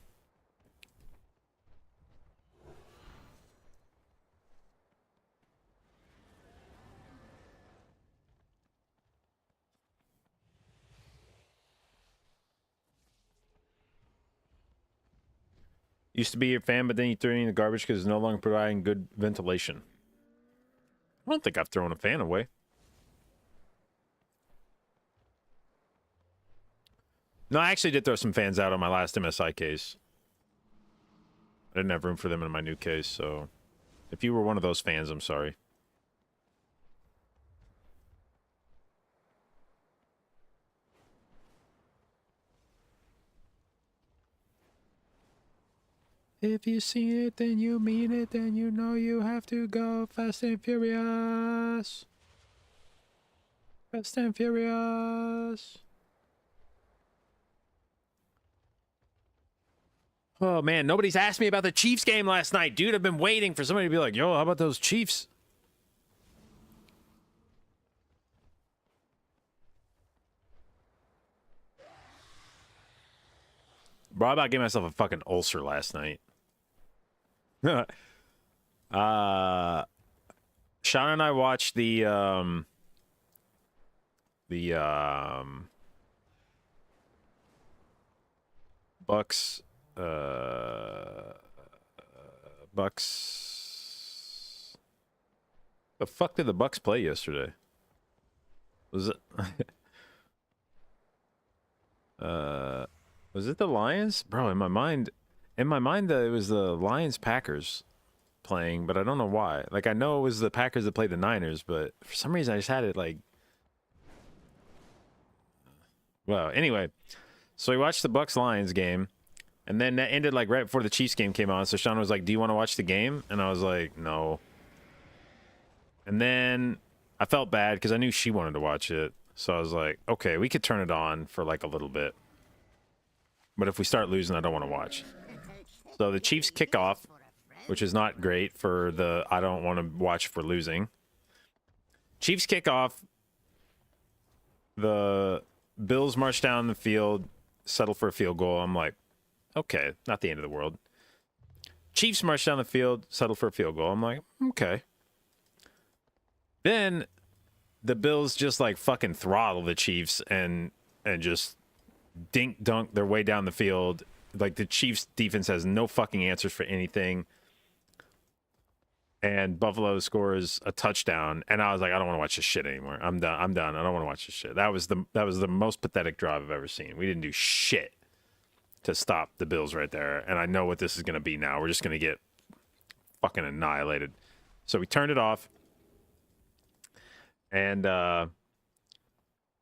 Used to be a fan, but then you threw it in the garbage because it's no longer providing good ventilation. I don't think I've thrown a fan away. No, I actually did throw some fans out on my last MSI case. I didn't have room for them in my new case, so if you were one of those fans, I'm sorry. If you see it, then you mean it, then you know you have to go fast and furious. Fast and furious. Oh man, nobody's asked me about the Chiefs game last night, dude. I've been waiting for somebody to be like, yo, how about those Chiefs? Bro, I about gave myself a fucking ulcer last night. Sean and I watched the Bucks the fuck did the Bucks play yesterday? Was it was it the Lions? Bro, in my mind it was the Lions Packers playing, but I don't know why. Like, I know it was the Packers that played the Niners, but for some reason I just had it like. Well, anyway, so we watched the Bucks Lions game, and then that ended like right before the Chiefs game came on. So Sean was like, "Do you want to watch the game?" And I was like, "No." And then I felt bad because I knew she wanted to watch it, so I was like, "Okay, we could turn it on for like a little bit, but if we start losing, I don't want to watch." So the Chiefs kick off, which is not great for the I don't want to watch for losing. Chiefs kick off. The Bills march down the field, settle for a field goal. I'm like, okay, not the end of the world. Chiefs march down the field, settle for a field goal. I'm like, okay. Then the Bills just like fucking throttle the Chiefs and just dink dunk their way down the field. Like, the Chiefs defense has no fucking answers for anything. And Buffalo scores a touchdown, and I was like, I don't want to watch this shit anymore. I'm done. I don't want to watch this shit. That was the most pathetic drive I've ever seen. We didn't do shit to stop the Bills right there, and I know what this is going to be now. We're just going to get fucking annihilated. So we turned it off, and I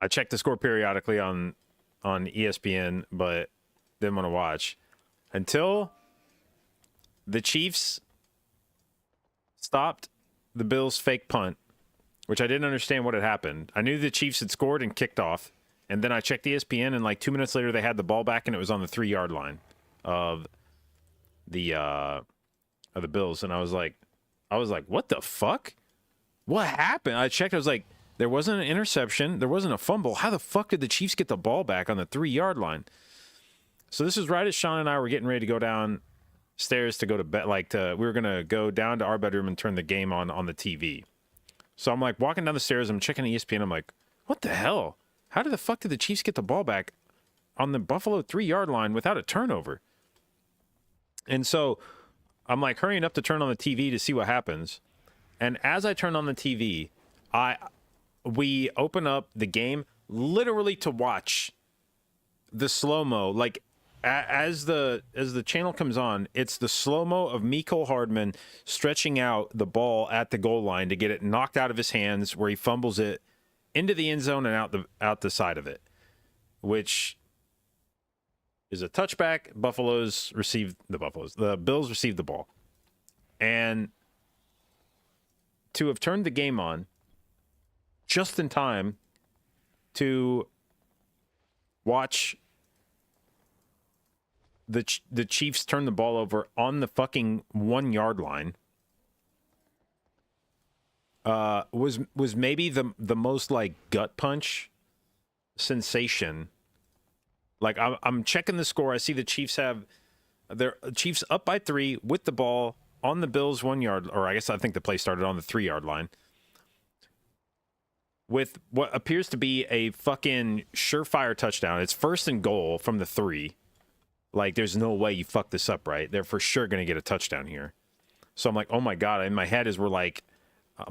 checked the score periodically on ESPN, but didn't want to watch until the Chiefs stopped the Bills' fake punt, which I didn't understand what had happened. I knew the Chiefs had scored and kicked off, and then I checked ESPN, and like 2 minutes later they had the ball back, and it was on the 3-yard line of the Bills, and I was like, what the fuck? What happened? I checked. I was like, there wasn't an interception, there wasn't a fumble. How the fuck did the Chiefs get the ball back on the 3-yard line? So this is right as Sean and I were getting ready to go downstairs to go to bed. We were gonna go down to our bedroom and turn the game on the TV. So I'm like walking down the stairs. I'm checking ESPN. I'm like, what the hell? How the fuck did the Chiefs get the ball back on the Buffalo 3-yard line without a turnover? And so I'm like hurrying up to turn on the TV to see what happens. And as I turn on the TV, we open up the game literally to watch the slow-mo. Like, as the channel comes on, it's the slow-mo of Mecole Hardman stretching out the ball at the goal line to get it knocked out of his hands, where he fumbles it into the end zone and out the side of it, which is a touchback. The Bills received the ball. And to have turned the game on just in time to watch the Chiefs turn the ball over on the fucking 1 yard line was maybe the most like gut punch sensation. Like I'm checking the score. I see the Chiefs have their Chiefs up by 3 with the ball on the Bills 1 yard, or I think the play started on the 3 yard line, with what appears to be a fucking surefire touchdown. It's 1st and goal from the 3. Like, there's no way you fuck this up, right? They're for sure going to get a touchdown here. So I'm like, oh my God. In my head as I'm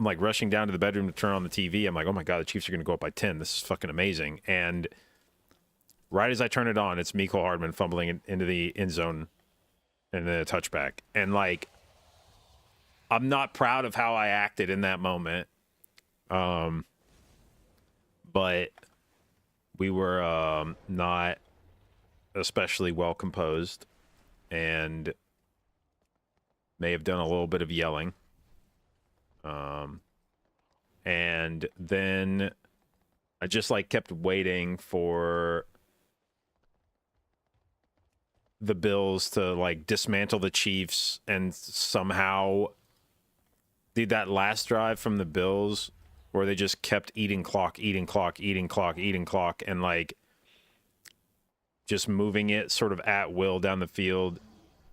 like rushing down to the bedroom to turn on the TV. I'm like, oh my God, the Chiefs are going to go up by 10. This is fucking amazing. And right as I turn it on, it's Mecole Hardman fumbling into the end zone and then a touchback. And like, I'm not proud of how I acted in that moment. But we were not especially well composed and may have done a little bit of yelling. And then I just like kept waiting for the Bills to like dismantle the Chiefs and somehow did that last drive from the Bills where they just kept eating clock, and like just moving it sort of at will down the field.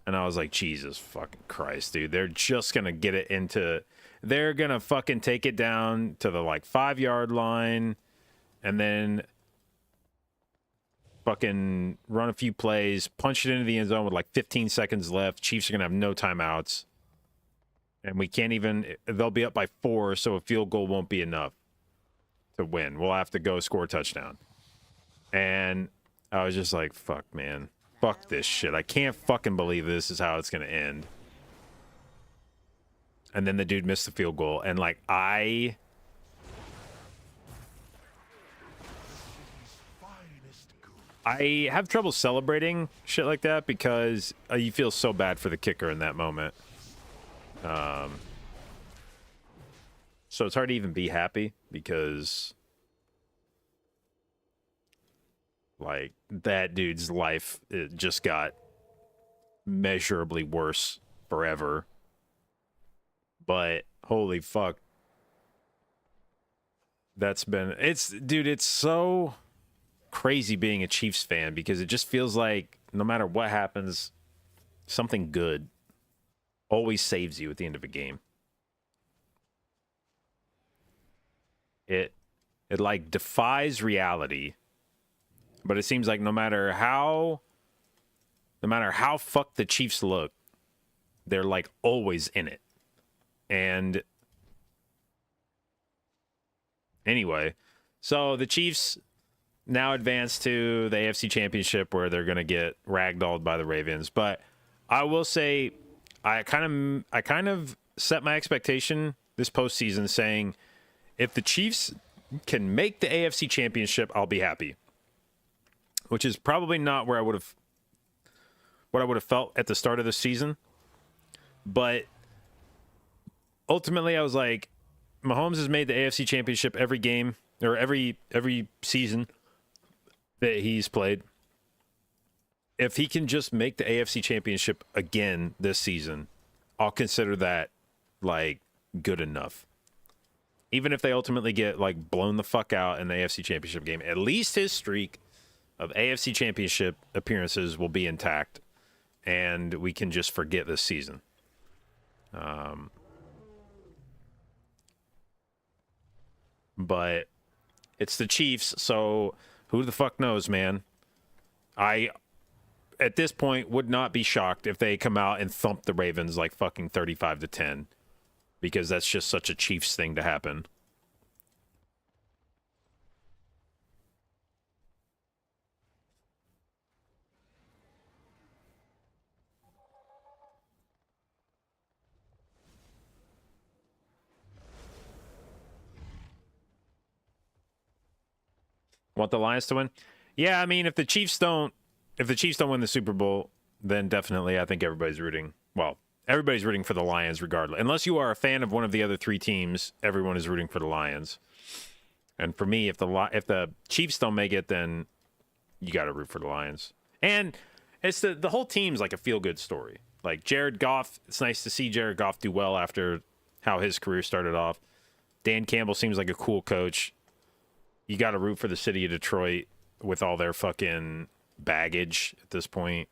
And I was like, Jesus fucking Christ, dude. They're just going to get it they're going to fucking take it down to the like 5 yard line and then fucking run a few plays, punch it into the end zone with like 15 seconds left. Chiefs are going to have no timeouts. And we can't even, they'll be up by 4, so a field goal won't be enough to win. We'll have to go score a touchdown. And I was just like, fuck, man. Fuck this shit. I can't fucking believe this is how it's going to end. And then the dude missed the field goal. And like, I have trouble celebrating shit like that because you feel so bad for the kicker in that moment. So it's hard to even be happy because like that dude's life, it just got measurably worse forever. But holy fuck. It's so crazy being a Chiefs fan because it just feels like no matter what happens, something good always saves you at the end of a game. It like defies reality, but it seems like no matter how fucked the Chiefs look, they're like always in it. And anyway, so the Chiefs now advance to the AFC Championship where they're going to get ragdolled by the Ravens. But I will say I kind of set my expectation this postseason saying if the Chiefs can make the AFC Championship, I'll be happy. Which is probably not what I would have felt at the start of the season. But ultimately I was like, Mahomes has made the AFC Championship every game or every season that he's played. If he can just make the AFC Championship again this season, I'll consider that like good enough. Even if they ultimately get like blown the fuck out in the AFC Championship game, at least his streak of AFC Championship appearances will be intact and we can just forget this season. But it's the Chiefs, so who the fuck knows, man? I, at this point, would not be shocked if they come out and thump the Ravens like fucking 35-10, because that's just such a Chiefs thing to happen. Want the Lions to win? Yeah, I mean, if the Chiefs don't if the Chiefs don't win the Super Bowl, then definitely I think everybody's rooting. Well, everybody's rooting for the Lions regardless. Unless you are a fan of one of the other three teams, everyone is rooting for the Lions. And for me, if the Chiefs don't make it, then you got to root for the Lions. And it's the whole team's like a feel-good story. Like Jared Goff, it's nice to see Jared Goff do well after how his career started off. Dan Campbell seems like a cool coach. You got to root for the city of Detroit with all their fucking baggage at this point.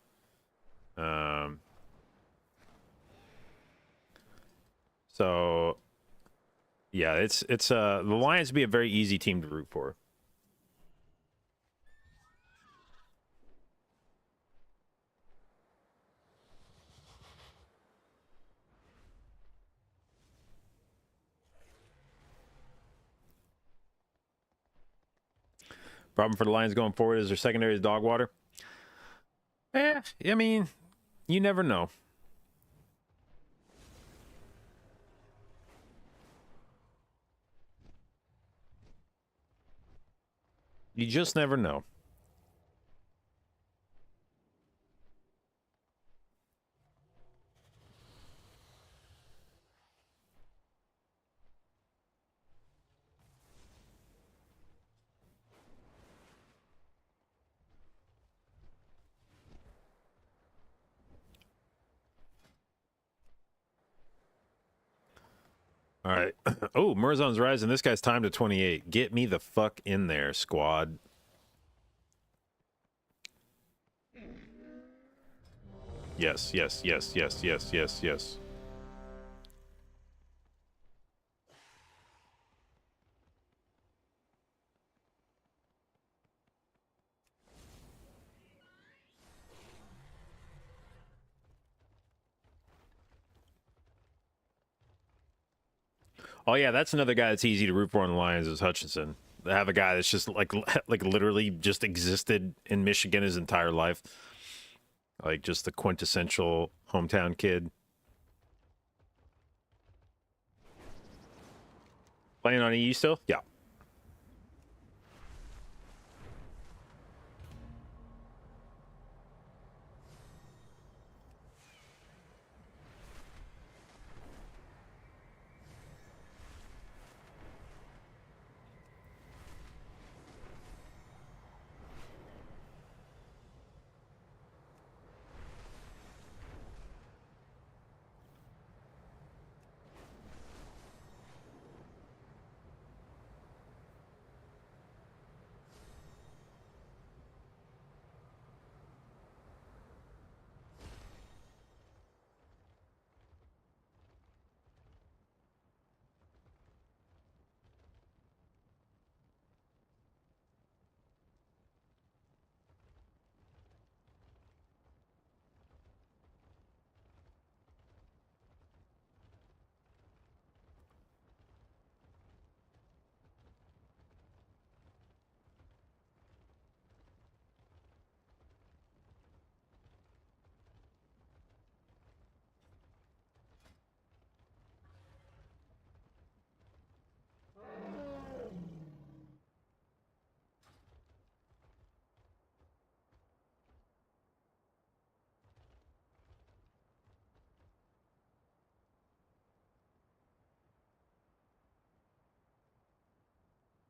So yeah, it's the Lions would be a very easy team to root for. Problem for the Lions going forward is their secondary is dog water. I mean, you never know. You just never know. All right. Oh, Murzon's rising. This guy's timed to 28. Get me the fuck in there, squad. Yes, yes, yes, yes, yes, yes, yes. Oh yeah, that's another guy that's easy to root for on the Lions is Hutchinson. They have a guy that's just like literally just existed in Michigan his entire life. Like just the quintessential hometown kid. Playing on EU still? Yeah.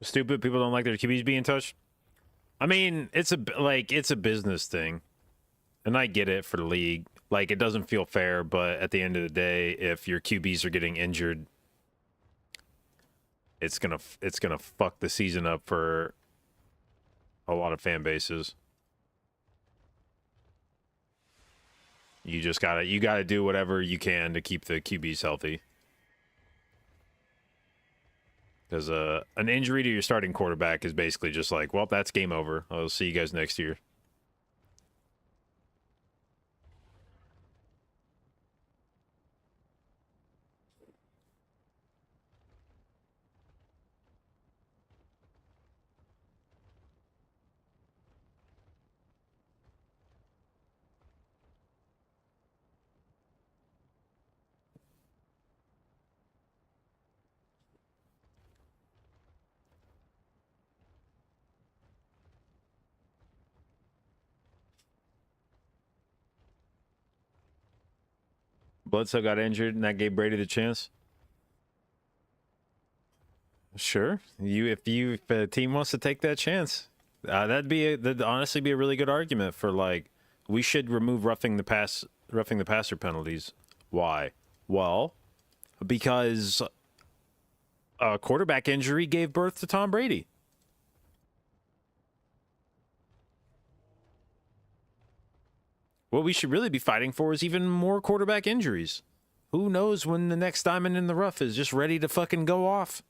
Stupid people don't like their QBs being touched. I mean, it's a business thing, and I get it for the league. Like it doesn't feel fair, but at the end of the day, if your QBs are getting injured, it's gonna fuck the season up for a lot of fan bases. You gotta do whatever you can to keep the QBs healthy. Because an injury to your starting quarterback is basically just like, well, that's game over. I'll see you guys next year. Bledsoe got injured and that gave Brady the chance. Sure, if a team wants to take that chance, that'd honestly be a really good argument for like we should remove roughing the passer penalties. Why? Well, because a quarterback injury gave birth to Tom Brady. What we should really be fighting for is even more quarterback injuries. Who knows when the next diamond in the rough is just ready to fucking go off?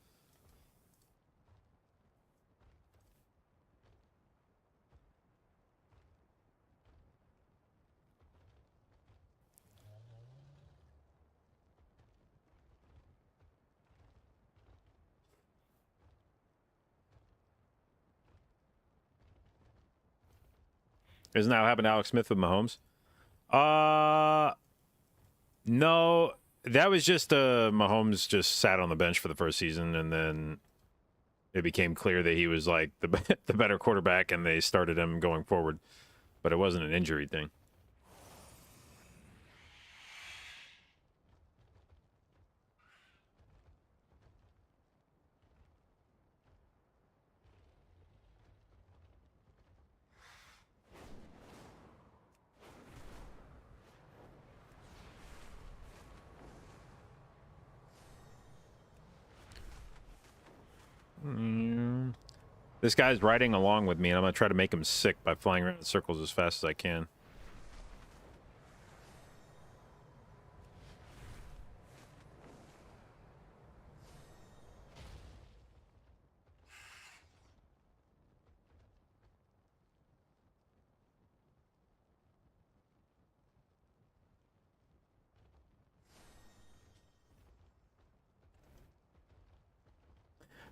Isn't that what happened to Alex Smith with Mahomes? No, that was just Mahomes just sat on the bench for the first season, and then it became clear that he was like the better quarterback, and they started him going forward. But it wasn't an injury thing. This guy's riding along with me, and I'm going to try to make him sick by flying around in circles as fast as I can.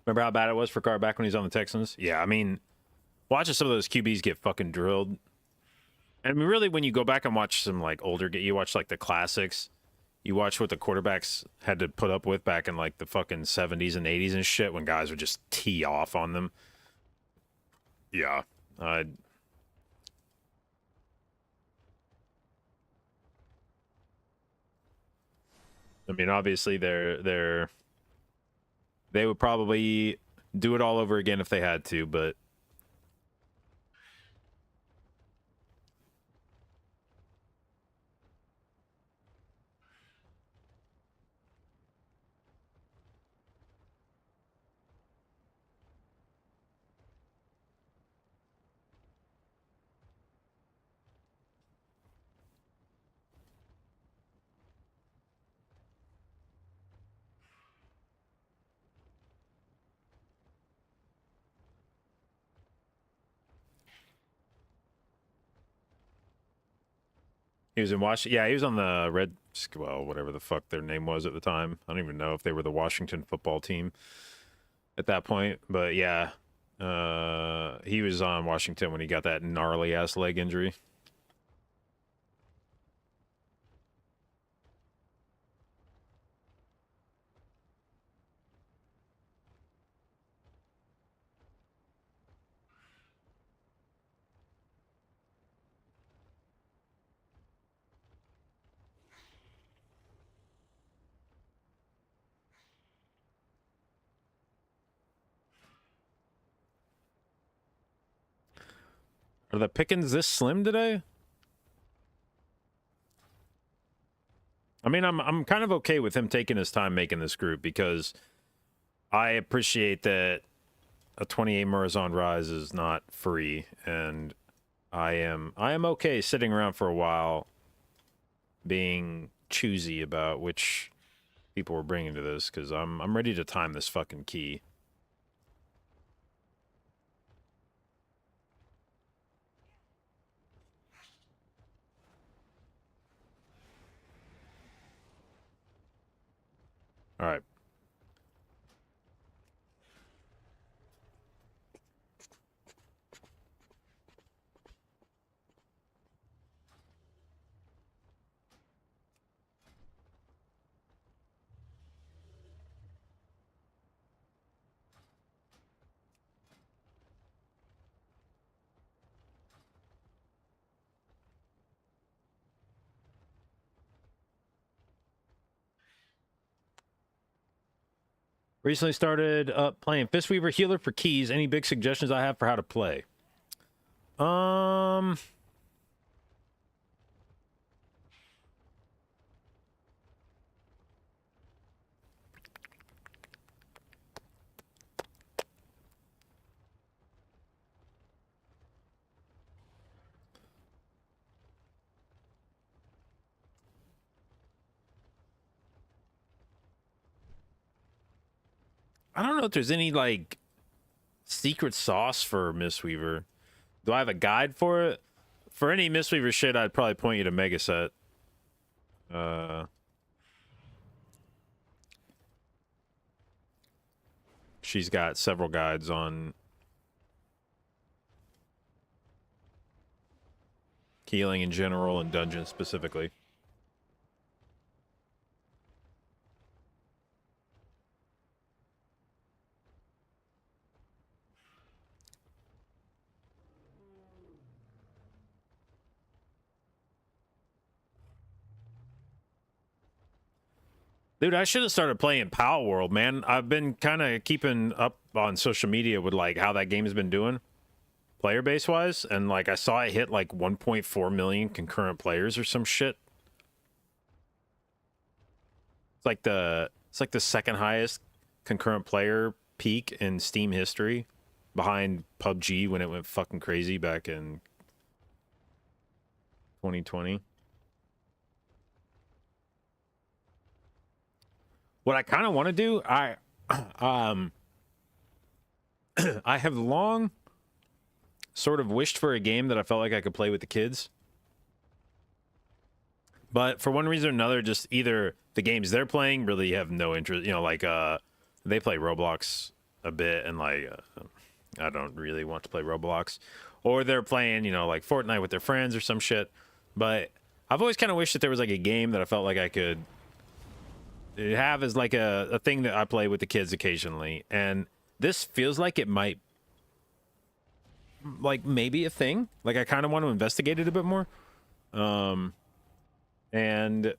Remember how bad it was for Carr back when he was on the Texans? Yeah, I mean, watching some of those QBs get fucking drilled. I mean, really, when you go back and watch some, like, older... You watch, like, the classics. You watch what the quarterbacks had to put up with back in, like, the fucking 70s and 80s and shit when guys would just tee off on them. Yeah. I mean, obviously, they would probably do it all over again if they had to, but... He was in Washington. Yeah, he was on the Red... Well, whatever the fuck their name was at the time. I don't even know if they were the Washington football team at that point. But yeah, he was on Washington when he got that gnarly-ass leg injury. Are the pickings this slim today? I mean, I'm kind of okay with him taking his time making this group because I appreciate that a 28 Murazon Rise is not free, and I am okay sitting around for a while being choosy about which people we're bringing to this because I'm ready to time this fucking key. All right. Recently started up playing Fistweaver Healer for keys. Any big suggestions I have for how to play? I don't know if there's any like secret sauce for Mistweaver. Do I have a guide for it? For any Mistweaver shit, I'd probably point you to Megaset. She's got several guides on healing in general and dungeons specifically. Dude, I should have started playing Power World, man. I've been kind of keeping up on social media with like how that game has been doing, player base wise, and like I saw it hit like 1.4 million concurrent players or some shit. It's like the second highest concurrent player peak in Steam history, behind PUBG when it went fucking crazy back in 2020. What I kind of want to do, I have long sort of wished for a game that I felt like I could play with the kids. But for one reason or another, just either the games they're playing really have no interest, you know, like they play Roblox a bit and like I don't really want to play Roblox, or they're playing, you know, like Fortnite with their friends or some shit. But I've always kind of wished that there was like a game that I felt like I could have as like a thing that I play with the kids occasionally, and this feels like it might like maybe a thing. Like I kind of want to investigate it a bit more, and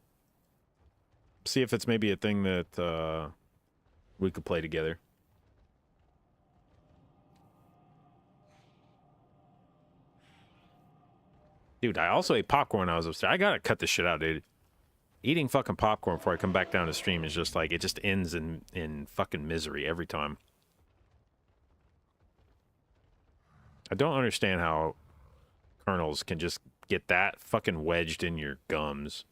see if it's maybe a thing that we could play together. Dude, I also ate popcorn when I was upstairs. I gotta cut this shit out, dude. Eating fucking popcorn before I come back down to stream is just like, it just ends in fucking misery every time. I don't understand how kernels can just get that fucking wedged in your gums.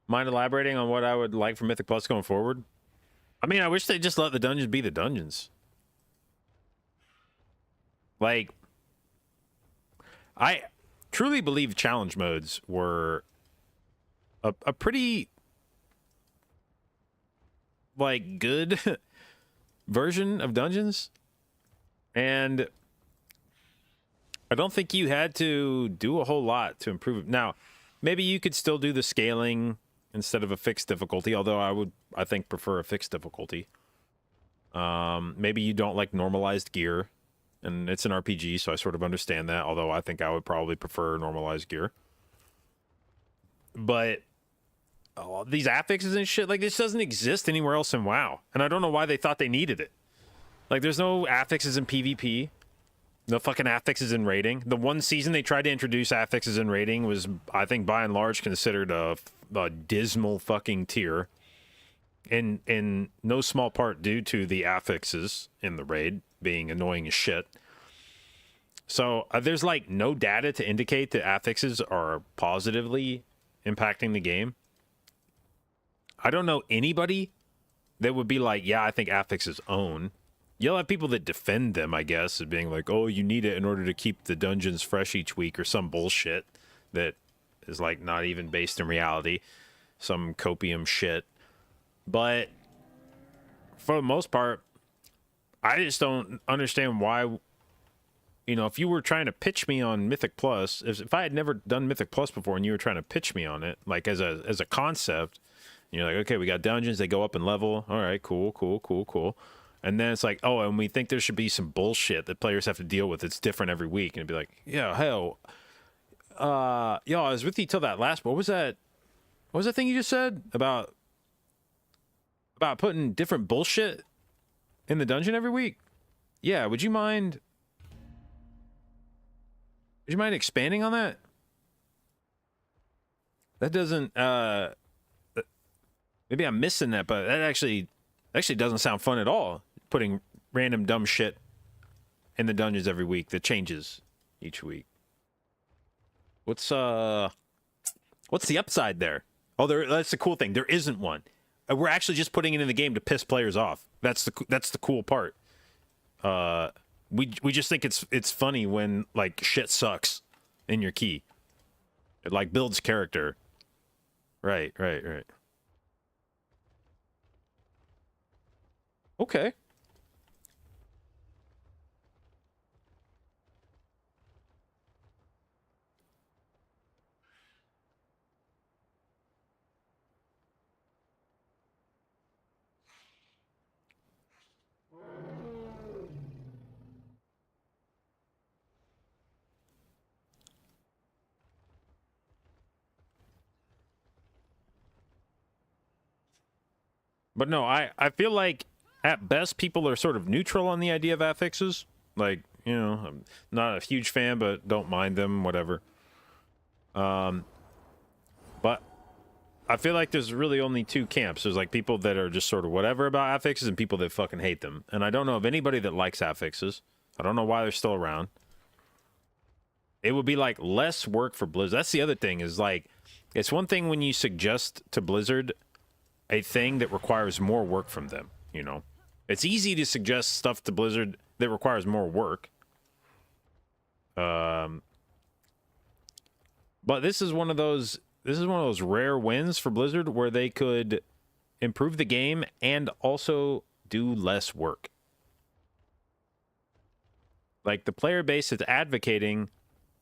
Mind elaborating on what I would like for Mythic Plus going forward? I mean, I wish they just let the dungeons be the dungeons. Like, I truly believe challenge modes were a pretty, like, good version of dungeons. And I don't think you had to do a whole lot to improve it. Now, maybe you could still do the scaling instead of a fixed difficulty, although I think, prefer a fixed difficulty. Maybe you don't like normalized gear. And it's an RPG, so I sort of understand that, although I think I would probably prefer normalized gear. But these affixes and shit, like, this doesn't exist anywhere else in WoW. And I don't know why they thought they needed it. Like, there's no affixes in PvP. No fucking affixes in raiding. The one season they tried to introduce affixes in raiding was, I think, by and large, considered a dismal fucking tier. In no small part due to the affixes in the raid being annoying as shit. So there's like no data to indicate that affixes are positively impacting the game. I don't know anybody that would be like, yeah, I think affixes own. You'll have people that defend them, I guess, as being like, oh, you need it in order to keep the dungeons fresh each week, or some bullshit that is like not even based in reality. Some copium shit. But for the most part, I just don't understand why, you know, if you were trying to pitch me on Mythic Plus, if I had never done Mythic Plus before and you were trying to pitch me on it, like as a concept, you're like, okay, we got dungeons, they go up in level. All right, cool. And then it's like, oh, and we think there should be some bullshit that players have to deal with. It's different every week. And it'd be like, yeah, hell, yo, I was with you till that last. What was that? What was that thing you just said about putting different bullshit in the dungeon every week? Yeah, would you mind expanding on that? That doesn't maybe I'm missing that, but that actually doesn't sound fun at all. Putting random dumb shit in the dungeons every week that changes each week. What's the upside there? Oh, that's the cool thing. There isn't one. We're actually just putting it in the game to piss players off. That's the cool part. We just think it's funny when like shit sucks in your key. It like builds character. Right. Okay. But no, I feel like at best people are sort of neutral on the idea of affixes. Like, you know, I'm not a huge fan, but don't mind them, whatever. But I feel like there's really only two camps. There's like people that are just sort of whatever about affixes and people that fucking hate them. And I don't know of anybody that likes affixes. I don't know why they're still around. It would be like less work for Blizzard. That's the other thing is like, it's one thing when you suggest to Blizzard a thing that requires more work from them, you know? It's easy to suggest stuff to Blizzard that requires more work. But this is one of those rare wins for Blizzard where they could improve the game and also do less work. Like the player base is advocating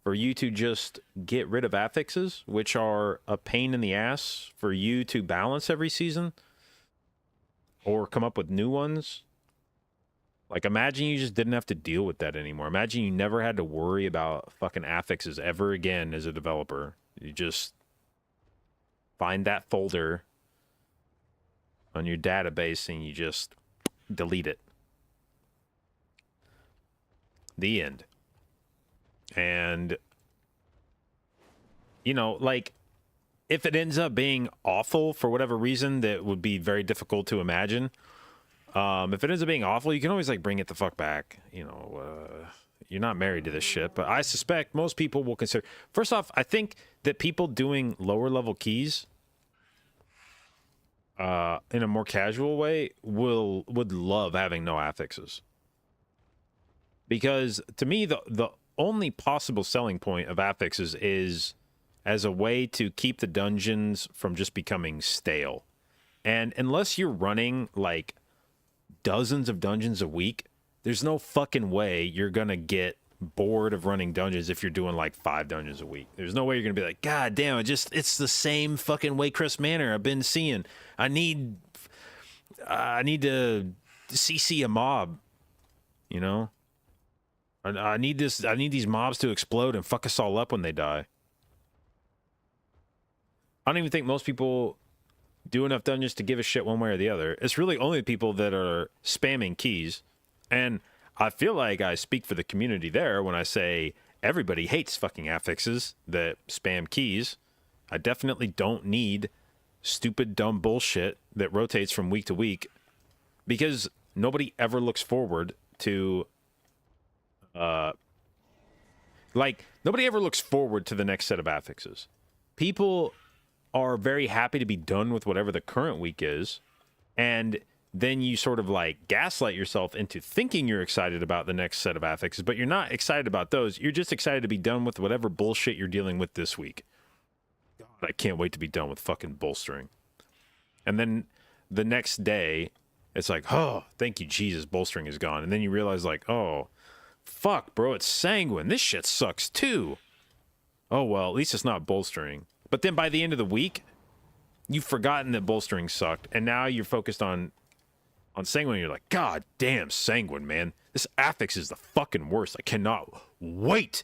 for you to just get rid of affixes, which are a pain in the ass for you to balance every season or come up with new ones. Like, imagine you just didn't have to deal with that anymore. Imagine you never had to worry about fucking affixes ever again as a developer. You just find that folder on your database and you just delete it. The end. And, you know, like, if it ends up being awful for whatever reason that would be very difficult to imagine, if it ends up being awful, you can always, like, bring it the fuck back. You know, you're not married to this shit. But I suspect most people will consider... First off, I think that people doing lower-level keys in a more casual way would love having no affixes. Because, to me, the only possible selling point of affixes is as a way to keep the dungeons from just becoming stale. And unless you're running like dozens of dungeons a week, there's no fucking way you're gonna get bored of running dungeons if you're doing like 5 dungeons a week. There's no way you're gonna be like, God damn, it's the same fucking Waycrest Manor I've been seeing. I need to CC a mob, you know? I need these mobs to explode and fuck us all up when they die. I don't even think most people do enough dungeons to give a shit one way or the other. It's really only people that are spamming keys. And I feel like I speak for the community there when I say everybody hates fucking affixes that spam keys. I definitely don't need stupid, dumb bullshit that rotates from week to week because nobody ever looks forward to... nobody ever looks forward to the next set of affixes. People are very happy to be done with whatever the current week is, and then you sort of like gaslight yourself into thinking you're excited about the next set of affixes, but you're not excited about those. You're just excited to be done with whatever bullshit you're dealing with this week. God, I can't wait to be done with fucking bolstering. And then the next day, it's like, oh, thank you, Jesus, bolstering is gone. And then you realize like, oh, fuck, bro, it's sanguine. This shit sucks too. Oh, well, at least it's not bolstering. But then by the end of the week, you've forgotten that bolstering sucked, and now you're focused on sanguine. You're like, God damn, sanguine, man. This affix is the fucking worst. I cannot wait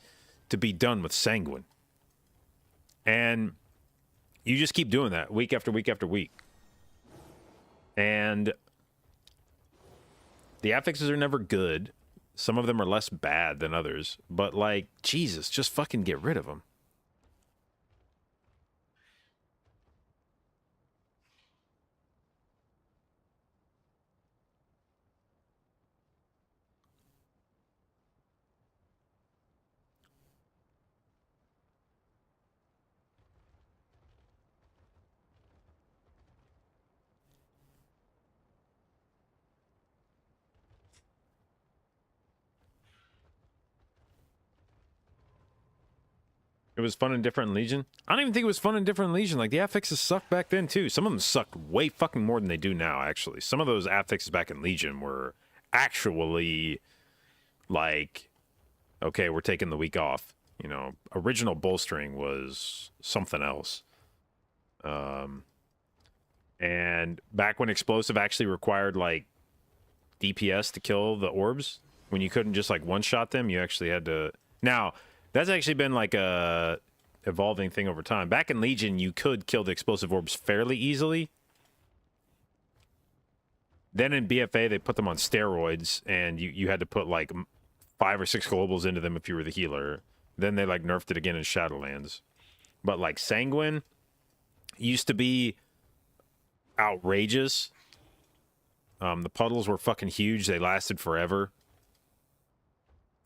to be done with sanguine. And you just keep doing that week after week after week. And the affixes are never good. Some of them are less bad than others. But, like, Jesus, just fucking get rid of them. It was fun and different in Legion. I don't even think it was fun and different in Legion. Like, the affixes sucked back then, too. Some of them sucked way fucking more than they do now, actually. Some of those affixes back in Legion were actually, like, okay, we're taking the week off. You know, original bolstering was something else. And back when explosive actually required, like, DPS to kill the orbs, when you couldn't just, like, one-shot them, you actually had to... Now... That's actually been like a evolving thing over time. Back in Legion, you could kill the explosive orbs fairly easily. Then in BFA, they put them on steroids, and you had to put like 5 or 6 globals into them if you were the healer. Then they like nerfed it again in Shadowlands. But like Sanguine used to be outrageous. The puddles were fucking huge. They lasted forever.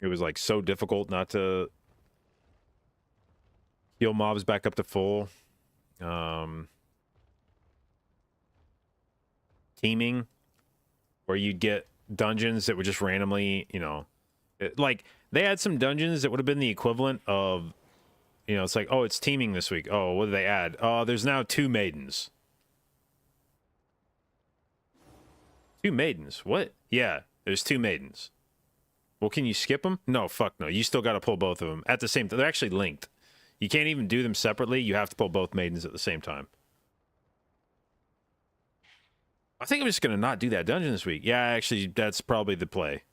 It was like so difficult not to heal mobs back up to full. Teaming, where you'd get dungeons that would just randomly, you know, like they had some dungeons that would have been the equivalent of, you know, it's like, oh, it's teaming this week. Oh, what did they add? Oh, there's now 2 maidens. 2 maidens? What? Yeah, there's 2 maidens. Well, can you skip them? No, fuck no. You still got to pull both of them at the same time. They're actually linked. You can't even do them separately. You have to pull both maidens at the same time. I think I'm just going to not do that dungeon this week. Yeah, actually, that's probably the play.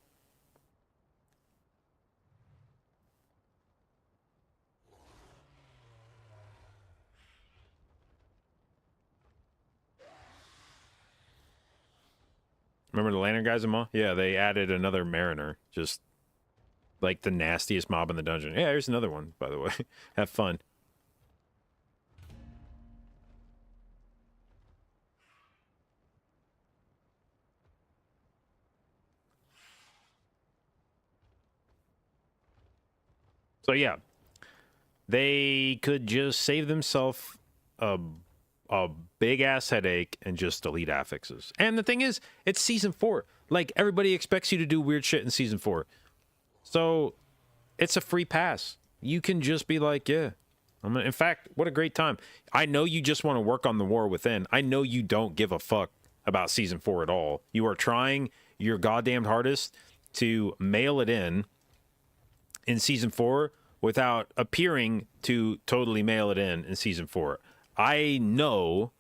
Remember the Lantern guys in Maw? Yeah, they added another Mariner. Just like the nastiest mob in the dungeon. Yeah, here's another one, by the way. Have fun. So yeah, they could just save themselves a big ass headache and just delete affixes. And the thing is, it's season 4. Like everybody expects you to do weird shit in season 4. So it's a free pass. You can just be like, yeah. In fact, what a great time. I know you just want to work on the war within. I know you don't give a fuck about season 4 at all. You are trying your goddamn hardest to mail it in season 4 without appearing to totally mail it in season 4. I know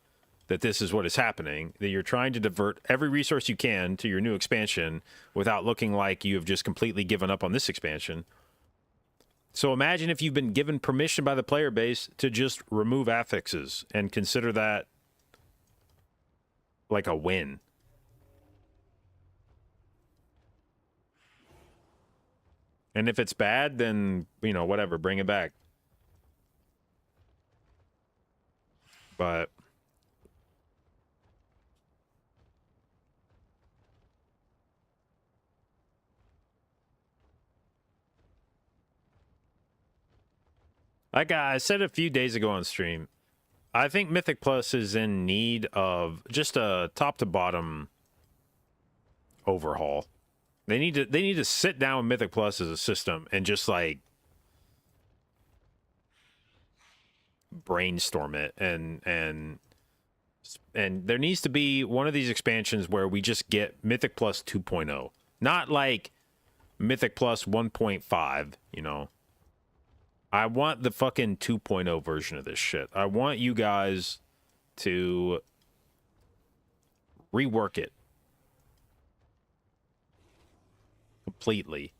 that this is what is happening, that you're trying to divert every resource you can to your new expansion without looking like you have just completely given up on this expansion. So imagine if you've been given permission by the player base to just remove affixes and consider that like a win. And if it's bad, then, you know, whatever, bring it back. But like I said a few days ago on stream, I think Mythic Plus is in need of just a top to bottom overhaul. They need to sit down with Mythic Plus as a system and just like brainstorm it, and there needs to be one of these expansions where we just get Mythic Plus 2.0, not like Mythic Plus 1.5, you know. I want the fucking 2.0 version of this shit. I want you guys to rework it completely,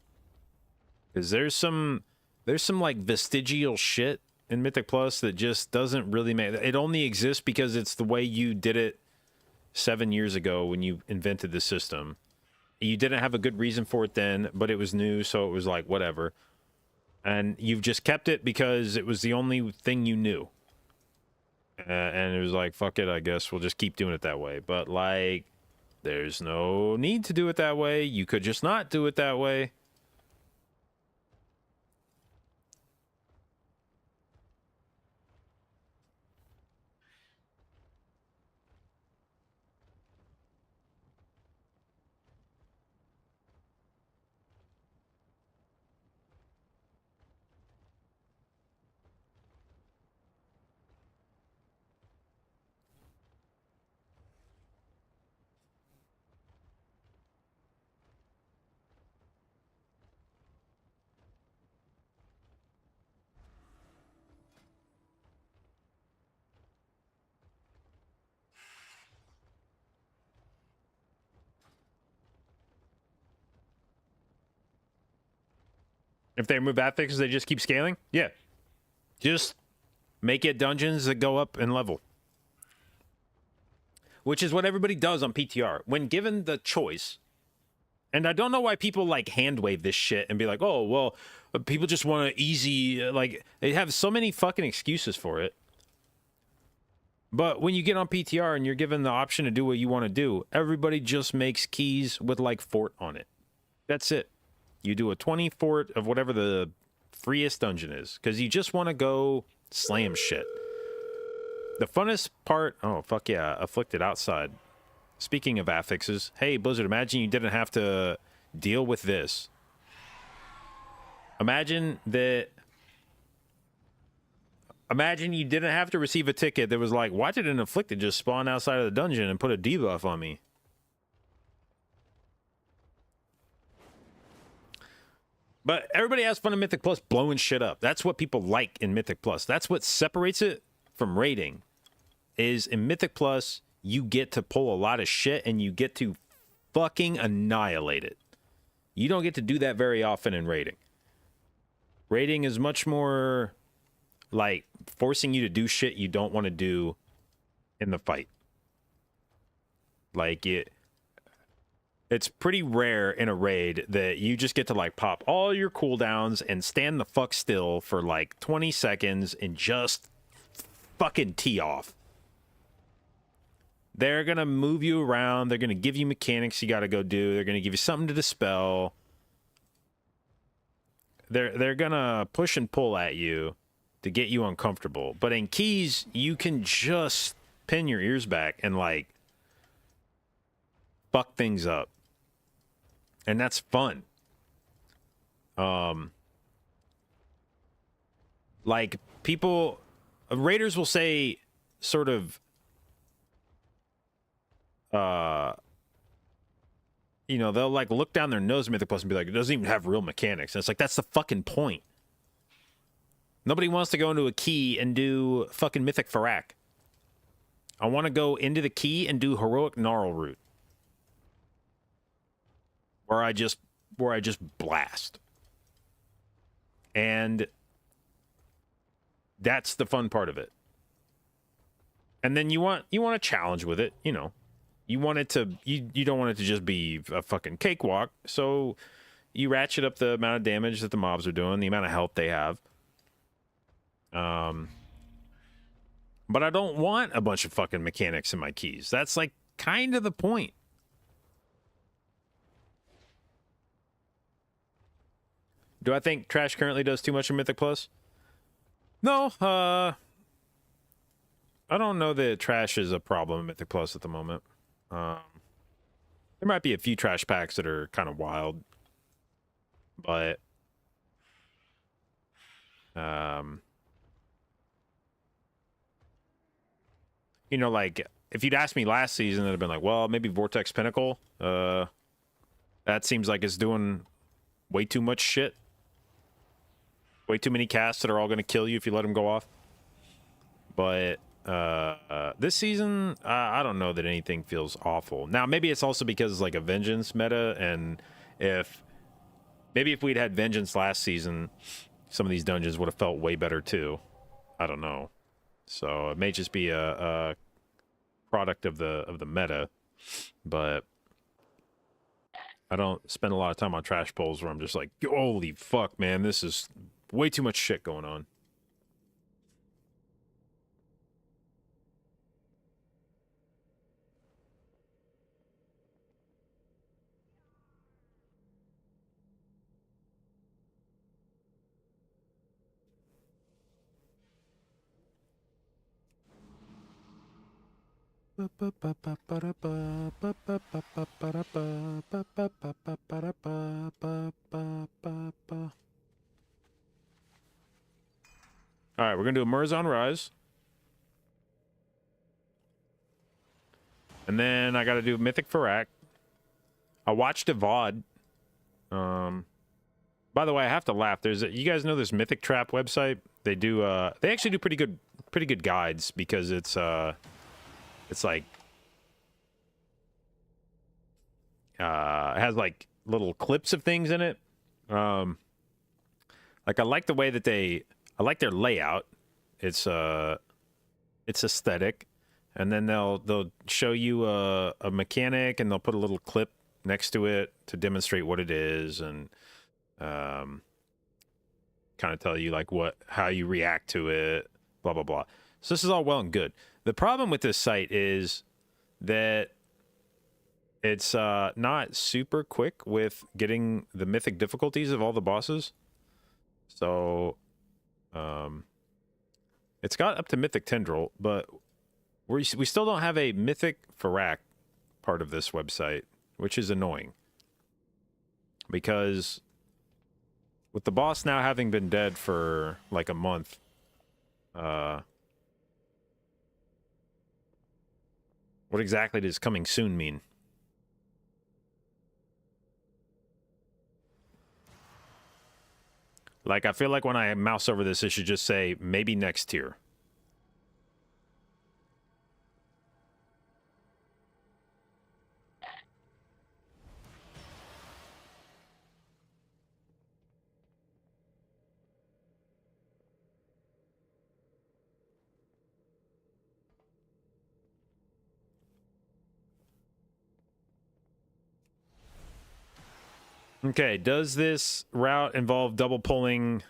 because there's some like vestigial shit in Mythic Plus that just doesn't really make it. Only exists because it's the way you did it 7 years ago when you invented the system. You didn't have a good reason for it then, but it was new, so it was like whatever. And you've just kept it because it was the only thing you knew. And it was like, fuck it, I guess we'll just keep doing it that way. But like, there's no need to do it that way. You could just not do it that way. If they remove that fixes, they just keep scaling? Yeah. Just make it dungeons that go up in level. Which is what everybody does on PTR. When given the choice, and I don't know why people like hand wave this shit and be like, oh, well, people just want to easy, like, they have so many fucking excuses for it. But when you get on PTR and you're given the option to do what you want to do, everybody just makes keys with like fort on it. That's it. You do a 20 fort of whatever the freest dungeon is, because you just want to go slam shit. The funnest part, oh, fuck yeah, Afflicted outside. Speaking of affixes, hey, Blizzard, imagine you didn't have to deal with this. Imagine you didn't have to receive a ticket that was like, why did an Afflicted just spawn outside of the dungeon and put a debuff on me? But everybody has fun in Mythic Plus blowing shit up. That's what people like in Mythic Plus. That's what separates it from raiding. Is in Mythic Plus, you get to pull a lot of shit and you get to fucking annihilate it. You don't get to do that very often in raiding. Raiding is much more like forcing you to do shit you don't want to do in the fight. Like it's pretty rare in a raid that you just get to like pop all your cooldowns and stand the fuck still for like 20 seconds and just fucking tee off. They're going to move you around. They're going to give you mechanics you got to go do. They're going to give you something to dispel. They're going to push and pull at you to get you uncomfortable. But in keys, you can just pin your ears back and like fuck things up. And that's fun. Like people, raiders will say sort of, you know, they'll like look down their nose at Mythic Plus and be like, it doesn't even have real mechanics. And it's like, that's the fucking point. Nobody wants to go into a key and do fucking Mythic Fyrakk. I want to go into the key and do Heroic Gnarl Root. Where I just blast. And that's the fun part of it. And then you want a challenge with it, you know. You want it to you don't want it to just be a fucking cakewalk, so you ratchet up the amount of damage that the mobs are doing, the amount of health they have. But I don't want a bunch of fucking mechanics in my keys. That's like kind of the point. Do I think Trash currently does too much in Mythic Plus? No, I don't know that Trash is a problem in Mythic Plus at the moment. There might be a few Trash packs that are kind of wild, but you know, like if you'd asked me last season, I'd have been like, well, maybe Vortex Pinnacle. That seems like it's doing way too much shit. Way too many casts that are all going to kill you if you let them go off. But this season, I don't know that anything feels awful. Now, maybe it's also because it's like a Vengeance meta, and if we'd had Vengeance last season, some of these dungeons would have felt way better too. I don't know. So it may just be a product of the meta, but I don't spend a lot of time on trash polls where I'm just like, holy fuck, man, this is way too much shit going on. All right, we're gonna do a Murzon Rise, and then I got to do Mythic Fyrakk. I watched a VOD. By the way, I have to laugh. You guys know this Mythic Trap website? They do they actually do pretty good guides because it's like it has like little clips of things in it. Like I like the way that I like their layout. It's aesthetic, and then they'll show you a mechanic, and they'll put a little clip next to it to demonstrate what it is, and kind of tell you like how you react to it, blah blah blah. So this is all well and good. The problem with this site is that it's not super quick with getting the mythic difficulties of all the bosses. So it's got up to Mythic Tendril, but we still don't have a Mythic Fyrakk part of this website, which is annoying. Because with the boss now having been dead for like a month, what exactly does coming soon mean? Like, I feel like when I mouse over this, it should just say, maybe next tier. Okay, does this route involve double pulling?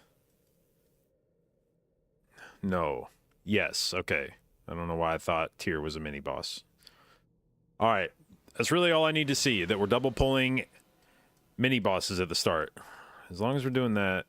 No. Yes, okay. I don't know why I thought tier was a mini boss. All right, that's really all I need to see, that we're double pulling mini bosses at the start. As long as we're doing that.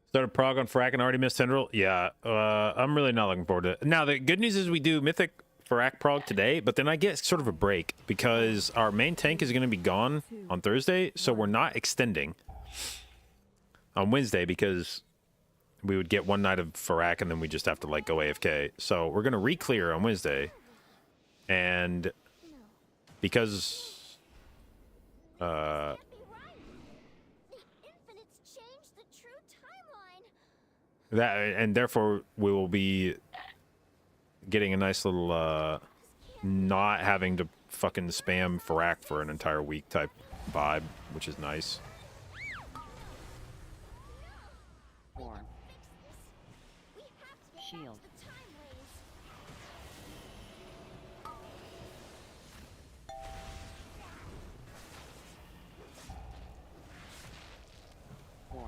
Started prog on Fyrakk and already missed Tendril. Yeah, I'm really not looking forward to it. Now, the good news is we do Mythic Fyrakk prog today, but then I get sort of a break because our main tank is going to be gone on Thursday, so we're not extending on Wednesday because we would get one night of Fyrakk and then we just have to like go AFK. So we're going to re-clear on Wednesday, and because that, and therefore we will be getting a nice little not having to fucking spam Fyrakk for an entire week type vibe, which is nice. 4. Shield. 4.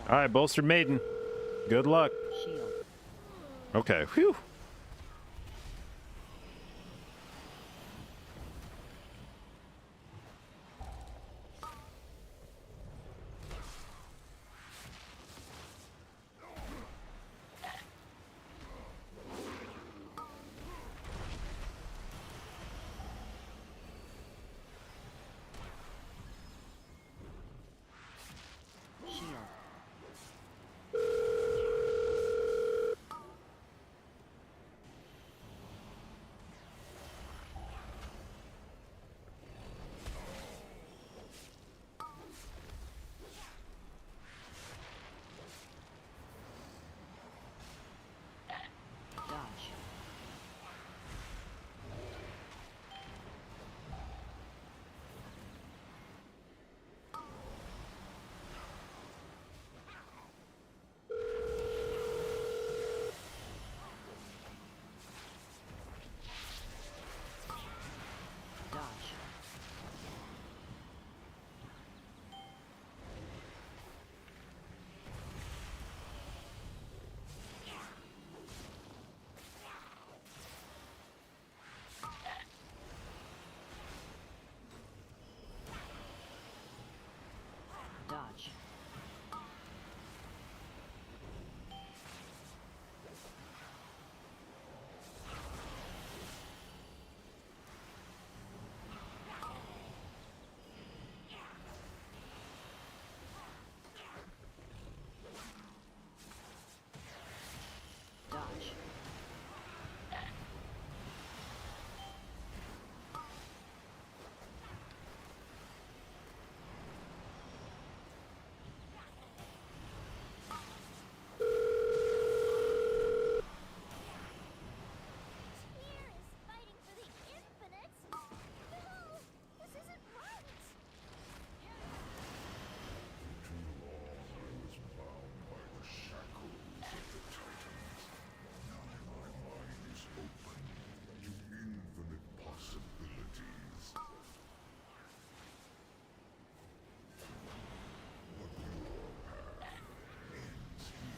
All right, bolstered maiden. Good luck. Shield. Okay. Whew. Shield. Dodge. Dodge. Dodge. Dodge. Tyr is fighting for the infinite. No, this isn't right. Too long I was bound by the shackles of the Titans. Now my mind is open to infinite possibilities. But your path ends here.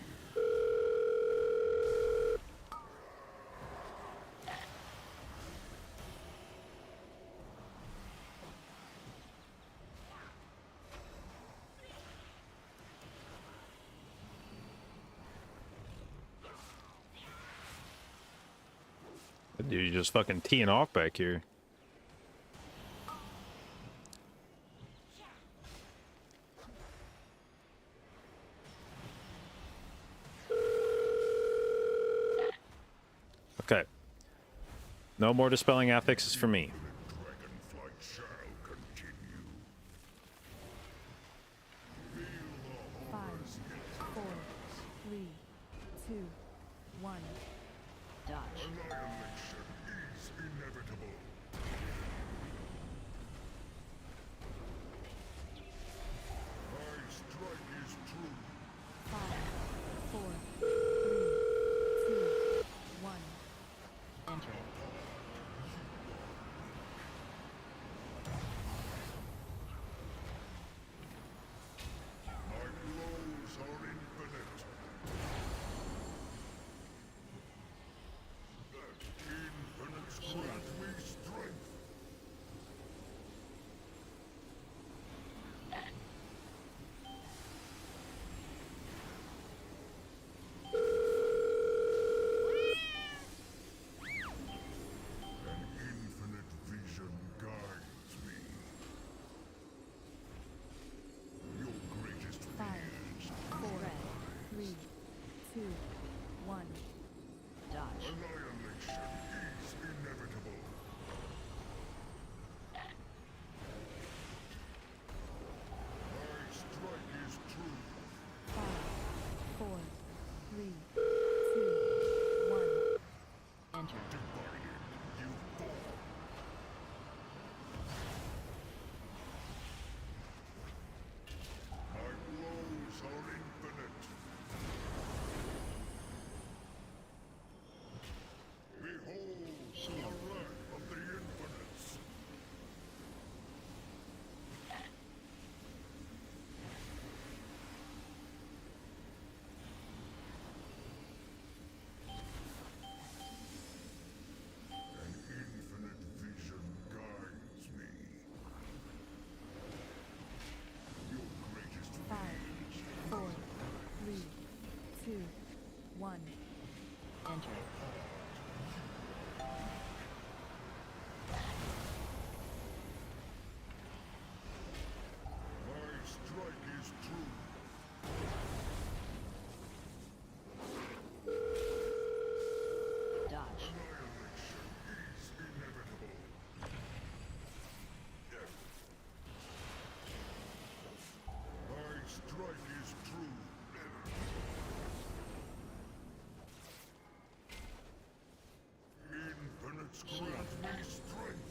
That dude just fucking teeing off back here. Okay. No more dispelling affixes for me. Dragonflight shall continue. 5, 4, 3, 2, 1. Dodge. Annihilation is inevitable. My strike is true. 5, 4, 3, 2, 1. Enter. Grant me strength.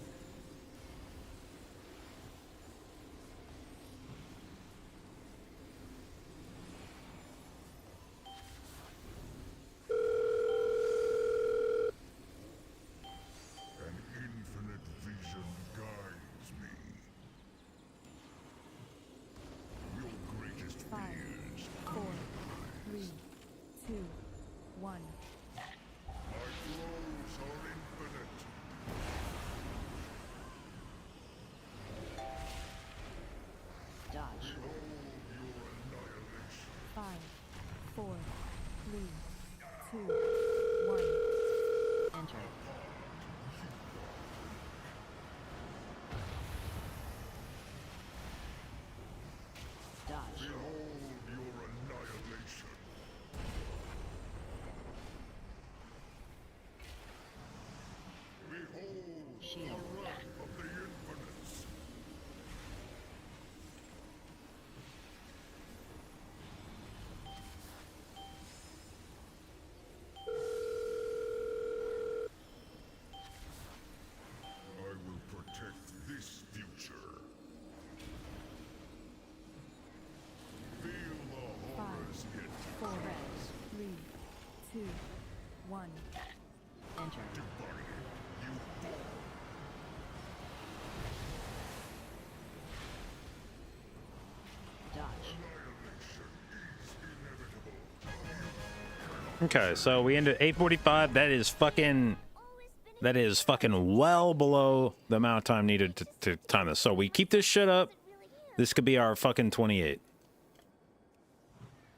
An infinite vision guides me. Your greatest 5, fears 4, 3, 2, 1. My throes are infinite. Dodge. Behold your annihilation. 5, 4, 3, 2, 1. Enter. Dodge. Behold your annihilation. Behold Shield. the wrath of the infinites. I will protect this future. Feel the horrors yet to 4, come. 3, 2, 1. Enter. Divided, you fall. Dodge. Annihilation is inevitable. Okay, so we ended at 8:45. That is fucking well below the amount of time needed to time this. So we keep this shit up. This could be our fucking 28.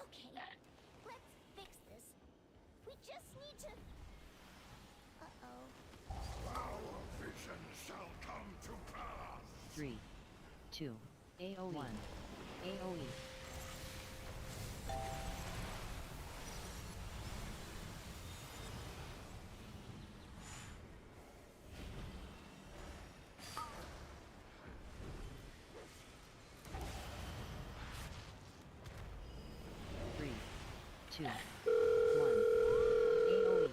Okay, let's fix this. We just need to. Uh-oh. Our vision shall come to pass. 3, 2, AOE. 1. AOE. Three, 2, 1. AOE.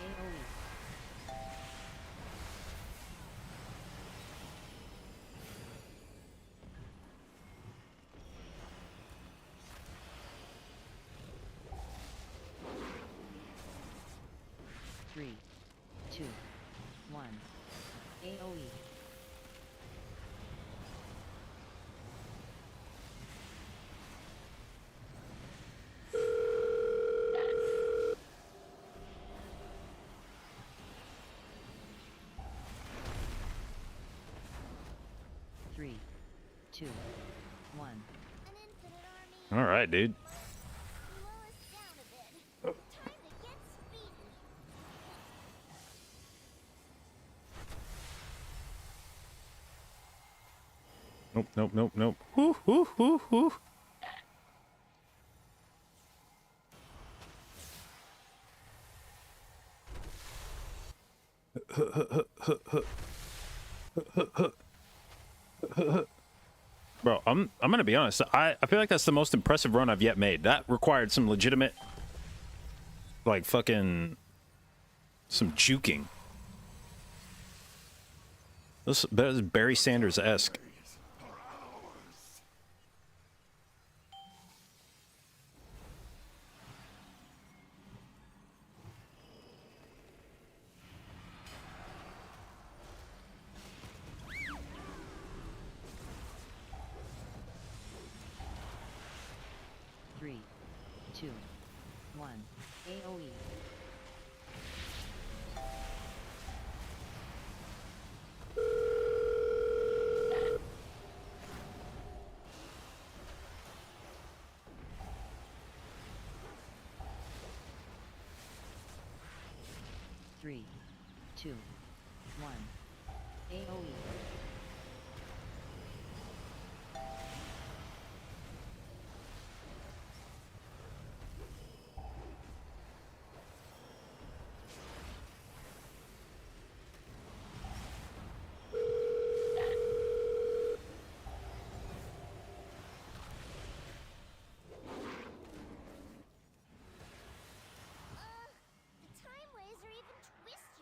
AOE. 3, 2, 1. AOE. Three, 2, 1. An infinite army. All right, dude. Slow us down a bit. Time to get speedy. Nope, nope, nope, nope. Whoo, whoo, whoo, whoo. Bro, I'm gonna be honest. I feel like that's the most impressive run I've yet made. That required some legitimate, like fucking, some juking. This is Barry Sanders-esque. Three, 2, 1. AOE. Three, 2, 1. AOE. The time laser even twists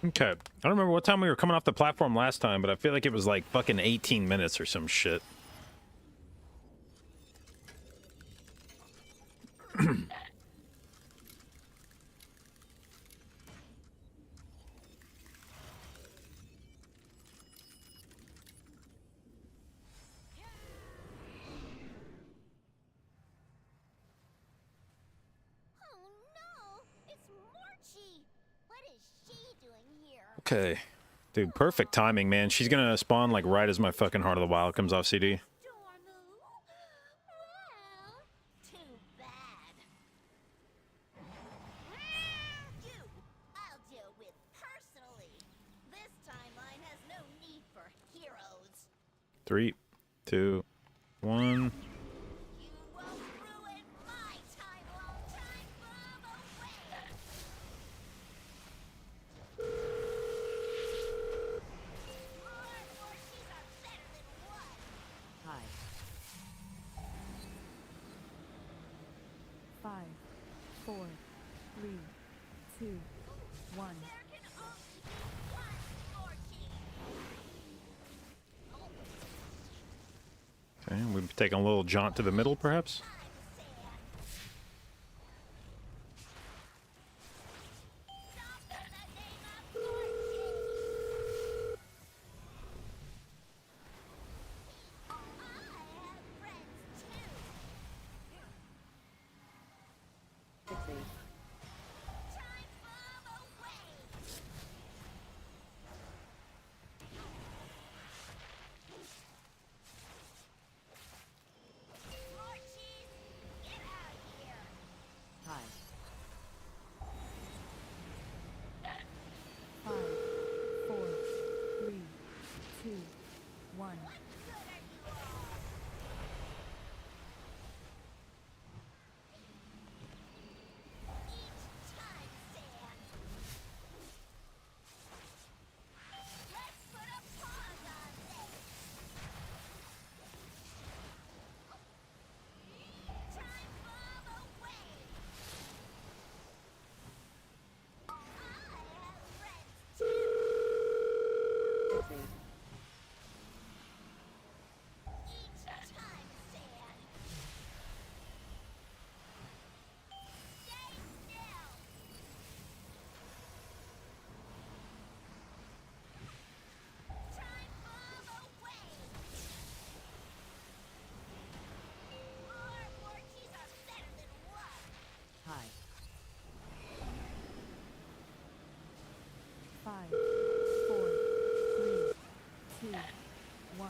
Okay. I don't remember what time we were coming off the platform last time, but I feel like it was like fucking 18 minutes or some shit. Oh no! It's Morchi! What is she doing here? Okay. Dude, perfect timing, man. She's gonna spawn like right as my fucking Heart of the Wild comes off CD. Dormu? Well, too bad. You, I'll deal with personally. This timeline has no need for heroes. 3, 2, 1. You won't ruin my time bomb away. More Morchis are better than one. Hi. 5, 4, 3, 2, 1. There can only be one Morchi. Okay, we're taking a little jaunt to the middle, perhaps. Hi. 5, 4, 3, 2, 1. Hi. 5, 4, 3, 2, 1.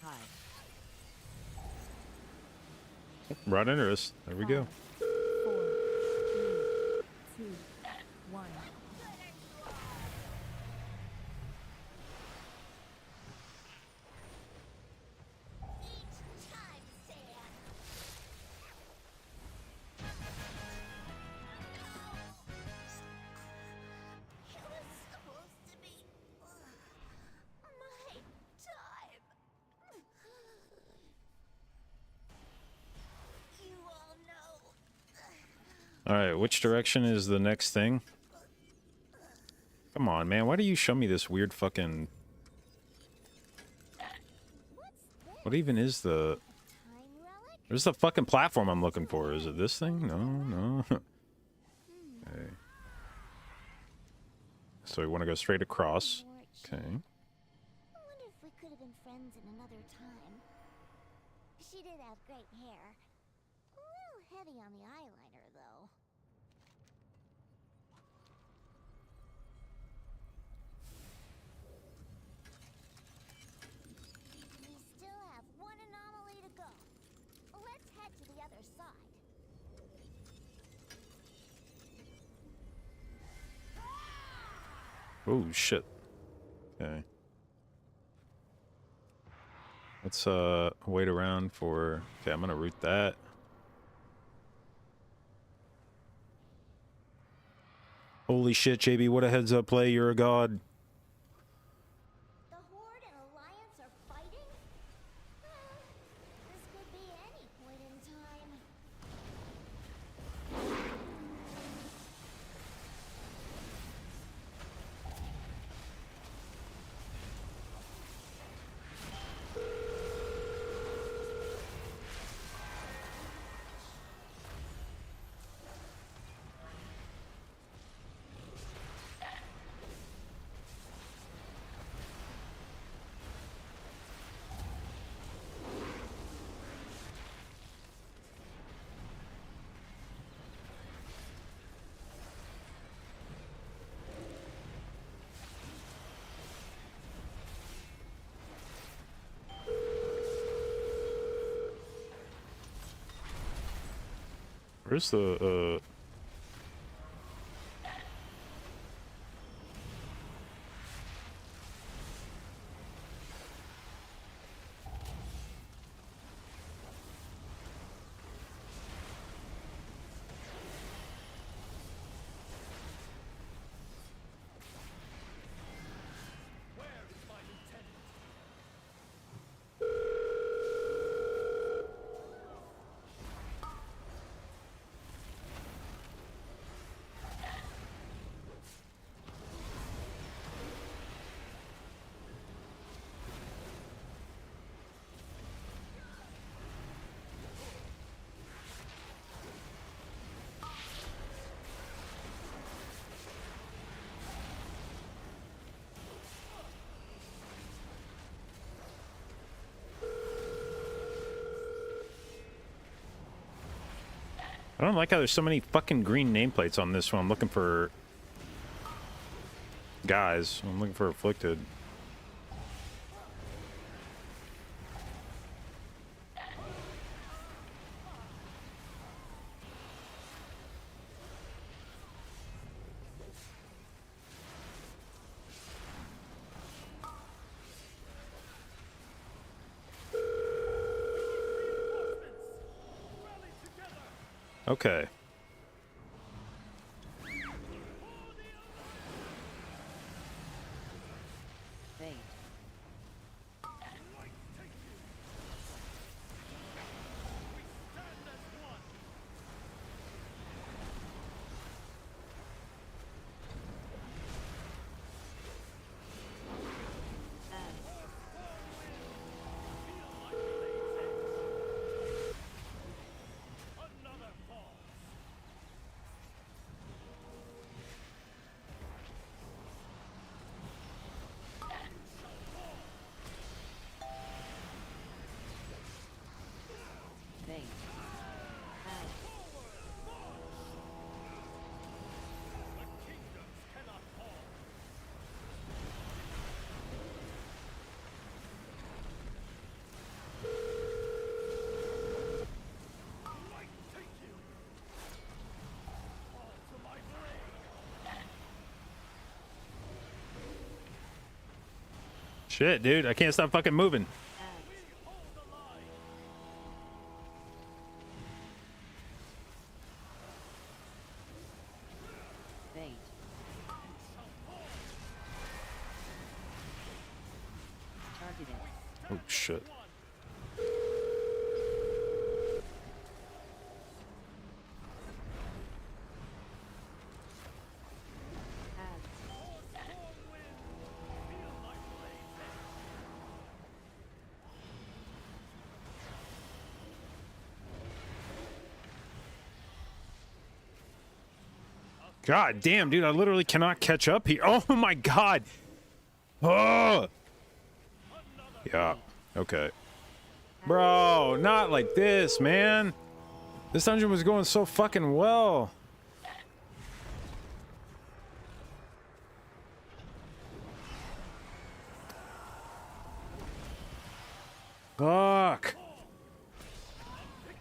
Hi. Right into us. There we go. 4, 3, 2, 1. All right, which direction is the next thing? Come on, man. Why do you show me this weird fucking... What even is the... There's the fucking platform I'm looking for. Is it this thing? No, no. Okay. So we want to go straight across. Okay. I wonder if we could have been friends in another time. She did have great hair. A little heavy on the eyeliner, though. We still have one anomaly to go. Let's head to the other side. Oh shit. Okay. Let's wait around for. Okay, I'm gonna root that. Holy shit, JB! What a heads up play! You're a god. The Horde and Alliance are fighting? This could be any point in time. Where's the I don't like how there's so many fucking green nameplates on this one. I'm looking for guys. I'm looking for afflicted. Okay. Fate. Fate. Shit, dude. I can't stop fucking moving. Fate. Targeted. Oh, shit. God damn, dude, I literally cannot catch up here. Oh my god. Oh. Yeah. Okay. Bro, not like this, man. This dungeon was going so fucking well. Fuck.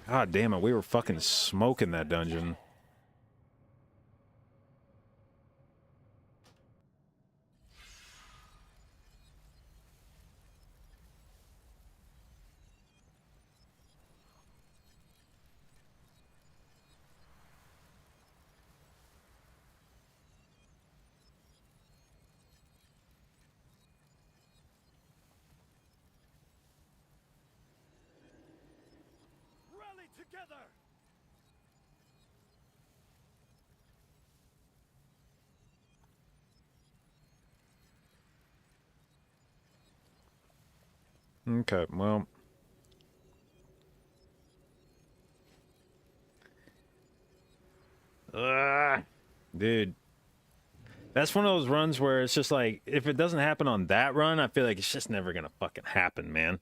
God damn it, we were fucking smoking that dungeon. Rally together! Okay, well. Dude. That's one of those runs where it's just like, if it doesn't happen on that run, I feel like it's just never gonna fucking happen, man.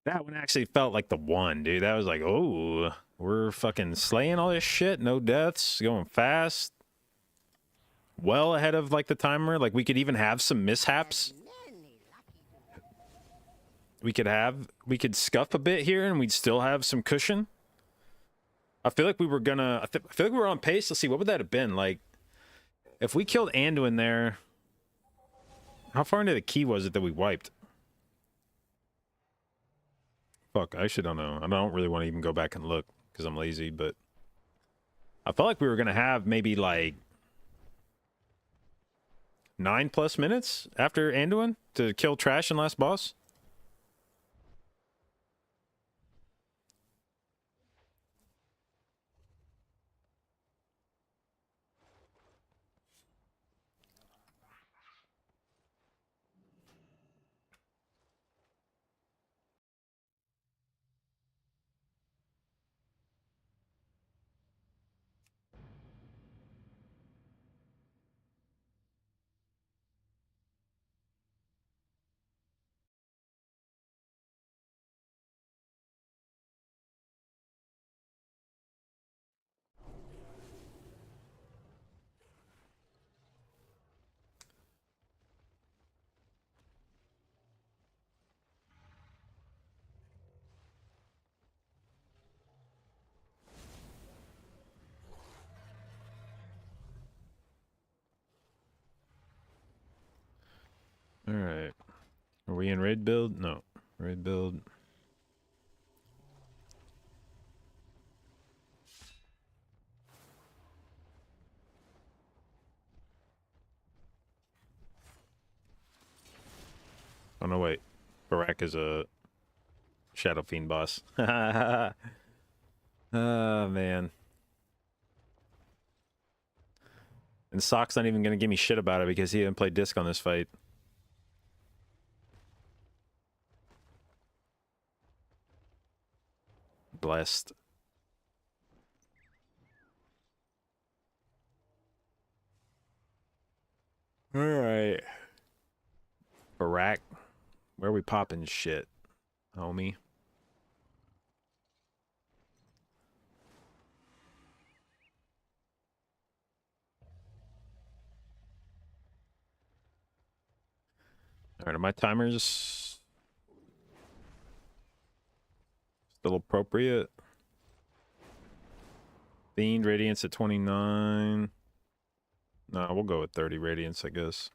That one actually felt like the one, dude. That was like, oh, we're fucking slaying all this shit. No deaths, going fast. Well ahead of like the timer. Like we could even have some mishaps. We could scuff a bit here and we'd still have some cushion. I feel like we were gonna, I feel like we were on pace. Let's see, what would that have been? Like, if we killed Anduin there, how far into the key was it that we wiped? Fuck, I actually don't know. I don't really want to even go back and look because I'm lazy, but I felt like we were gonna have maybe like 9+ minutes after Anduin to kill Trash and last boss. All right. Are we in raid build? No. Raid build. Oh, no, wait. Fyrakk is a Shadow Fiend boss. Oh, man. And Sock's not even going to give me shit about it because he didn't play disc on this fight. Blessed. All right. Fyrakk. Where are we popping shit, homie? All right, are my timers still appropriate? Fiend Radiance at 29. No, we'll go with 30 Radiance, I guess.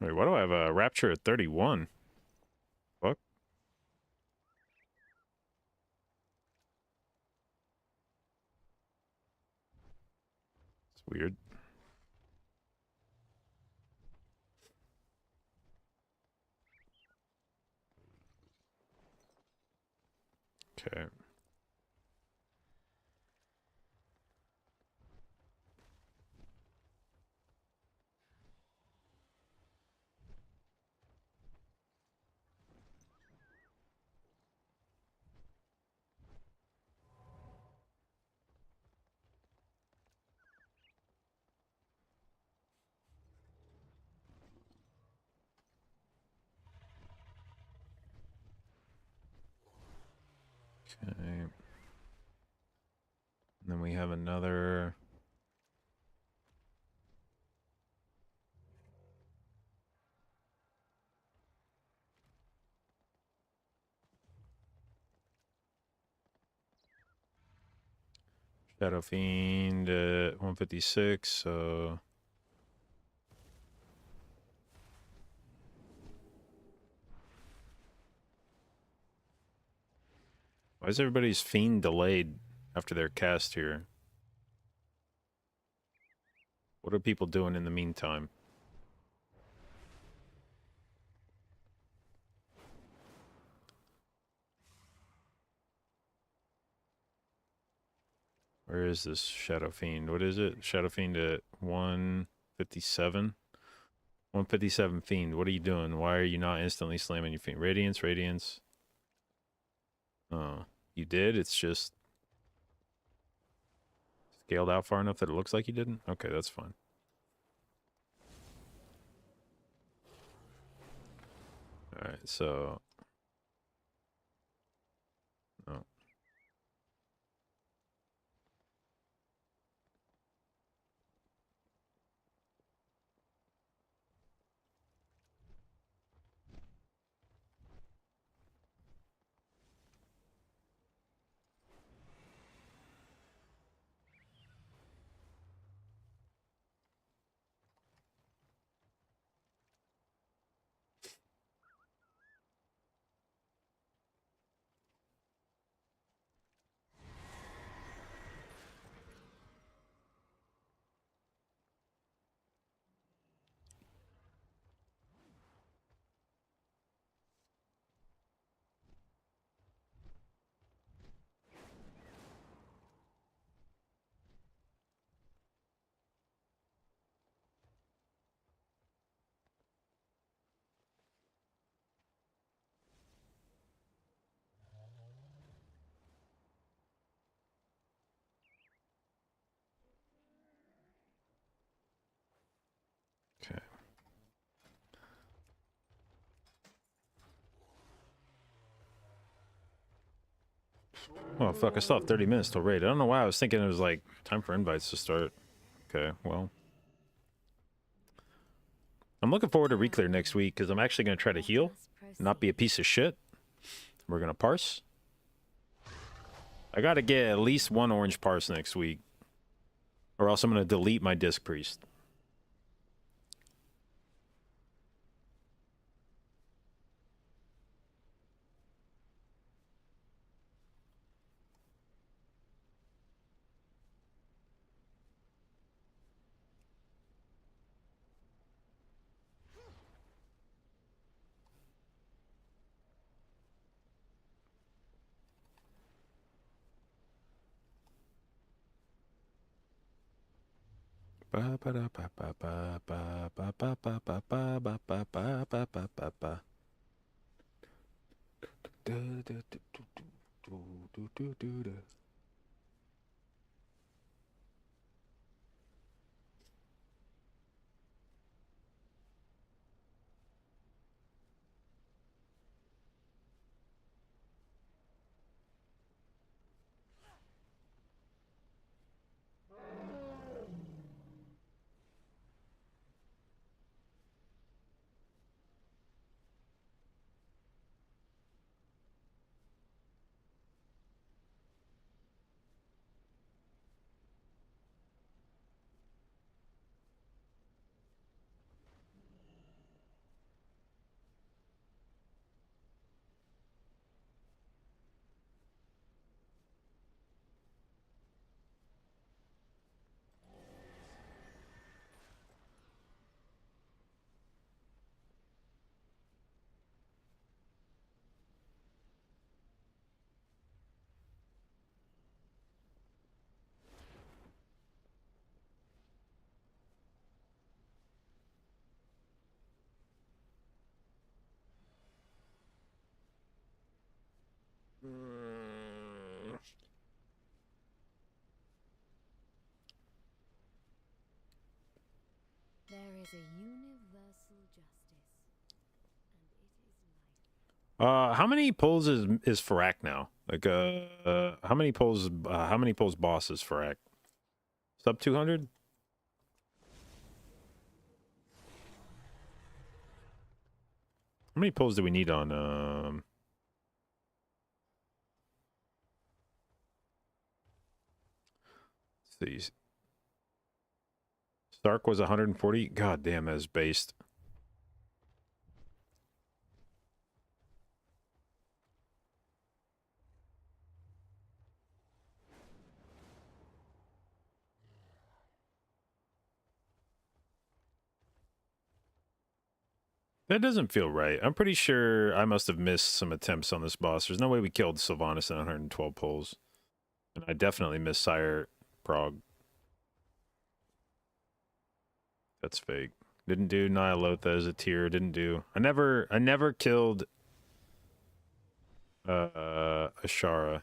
Wait, why do I have a Rapture at 31? Fuck. It's weird. Okay. Okay. And then we have another. Shadow Fiend at 156, so. Why is everybody's Fiend delayed after their cast here? What are people doing in the meantime? Where is this Shadow Fiend? What is it? Shadow Fiend at 157? 157 Fiend. What are you doing? Why are you not instantly slamming your Fiend? Radiance, Radiance. Oh, you did? It's just scaled out far enough that it looks like you didn't? Okay, that's fine. Alright, so... Oh. Okay. Oh, fuck, I still have 30 minutes till raid. I don't know why I was thinking it was, like, time for invites to start. Okay, well. I'm looking forward to Reclear next week, because I'm actually going to try to heal, not be a piece of shit. We're going to parse. I got to get at least one orange parse next week, or else I'm going to delete my Disc Priest. Ba ba da ba ba ba ba ba ba ba ba ba ba ba ba ba ba ba ba. Da da da do do do do do do. There is a universal justice, and it is life. How many pulls is fyrakk now? Like how many pulls bosses fyrakk? Sub 200? How many pulls do we need on let's see. Stark was 140. God damn, that is based. That doesn't feel right. I'm pretty sure I must have missed some attempts on this boss. There's no way we killed Sylvanas in 112 pulls. And I definitely missed Sire Prog. That's fake. Didn't do Nyalotha as a tier. Didn't do. I never killed Ashara.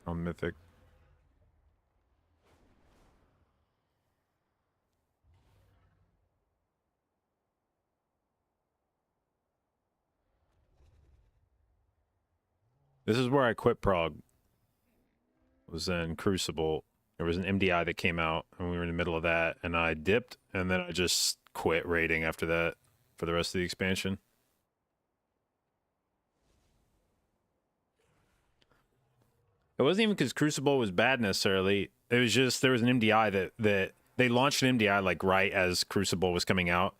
On Mythic. This is where I quit prog. It was in Crucible. There was an MDI that came out, and we were in the middle of that, and I dipped, and then I just quit raiding after that for the rest of the expansion. It wasn't even because Crucible was bad necessarily. It was just there was an MDI that they launched an MDI like right as Crucible was coming out.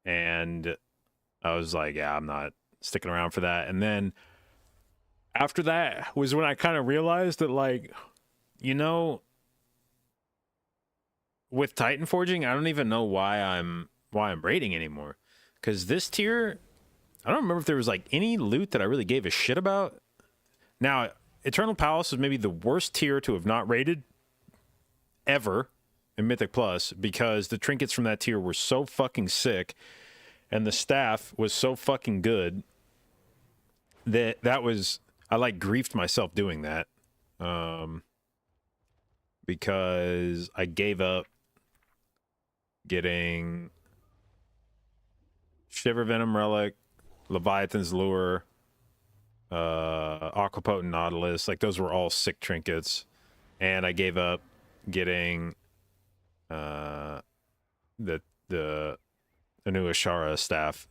And I was like, yeah, I'm not sticking around for that. And then after that was when I kind of realized that, like, you know, with Titan Forging, I don't even know why I'm raiding anymore. Because this tier, I don't remember if there was like any loot that I really gave a shit about. Now, Eternal Palace is maybe the worst tier to have not raided ever in Mythic Plus, because the trinkets from that tier were so fucking sick and the staff was so fucking good that was, I like griefed myself doing that, because I gave up getting Shiver Venom Relic, Leviathan's Lure, Aquapotent Nautilus. Like, those were all sick trinkets, and I gave up getting the new Ashara staff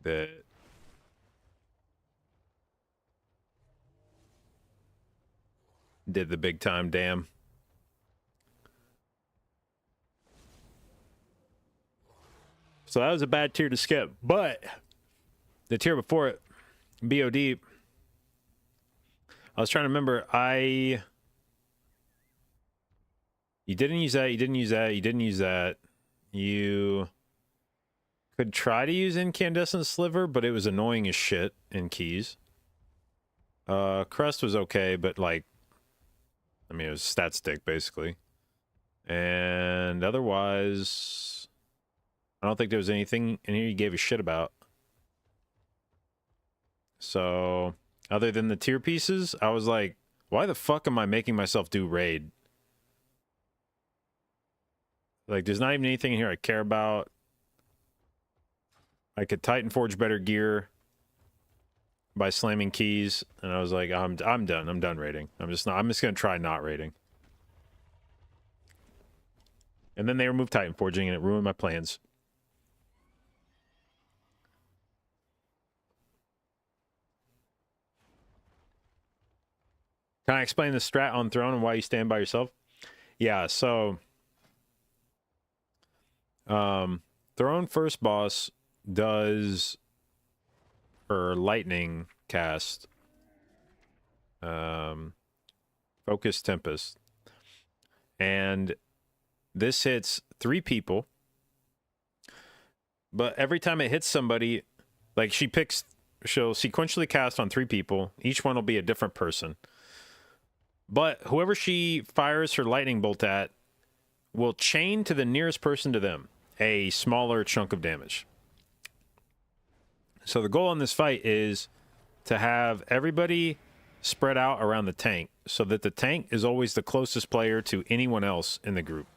that did the big time damn. So that was a bad tier to skip. But the tier before it, BOD, I was trying to remember. You didn't use that. You didn't use that. You didn't use that. You could try to use Incandescent Sliver, but it was annoying as shit in keys. Crust was okay, but like, I mean, it was stat stick basically. And otherwise, I don't think there was anything in here you gave a shit about. So, other than the tier pieces, I was like, why the fuck am I making myself do raid? Like, there's not even anything in here I care about. I could Titan Forge better gear by slamming keys, and I was like, I'm done. I'm done raiding. I'm just gonna try not raiding. And then they removed Titan Forging, and it ruined my plans. Can I explain the strat on Throne and why you stand by yourself? Yeah, so Throne first boss does her lightning cast, Focus Tempest, and this hits 3 people, but every time it hits somebody, like, she'll sequentially cast on 3 people. Each one will be a different person, but whoever she fires her lightning bolt at will chain to the nearest person to them a smaller chunk of damage. So the goal in this fight is to have everybody spread out around the tank so that the tank is always the closest player to anyone else in the group.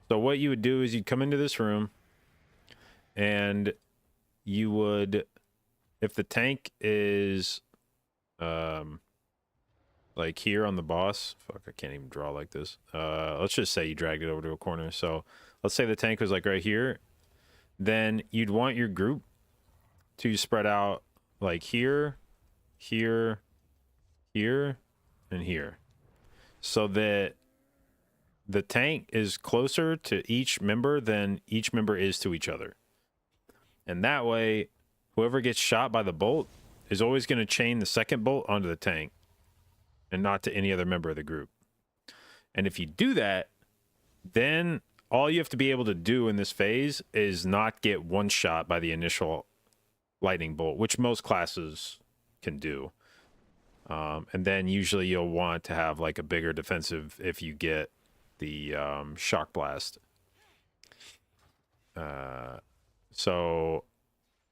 So what you would do is you'd come into this room and you would, if the tank is like here on the boss, fuck, I can't even draw like this. Let's just say you dragged it over to a corner. So let's say the tank was like right here. Then you'd want your group to spread out like here, here, here, and here. So that the tank is closer to each member than each member is to each other. And that way, whoever gets shot by the bolt is always going to chain the second bolt onto the tank and not to any other member of the group. And if you do that, then all you have to be able to do in this phase is not get one shot by the initial lightning bolt, which most classes can do. And then usually you'll want to have like a bigger defensive if you get the shock blast. So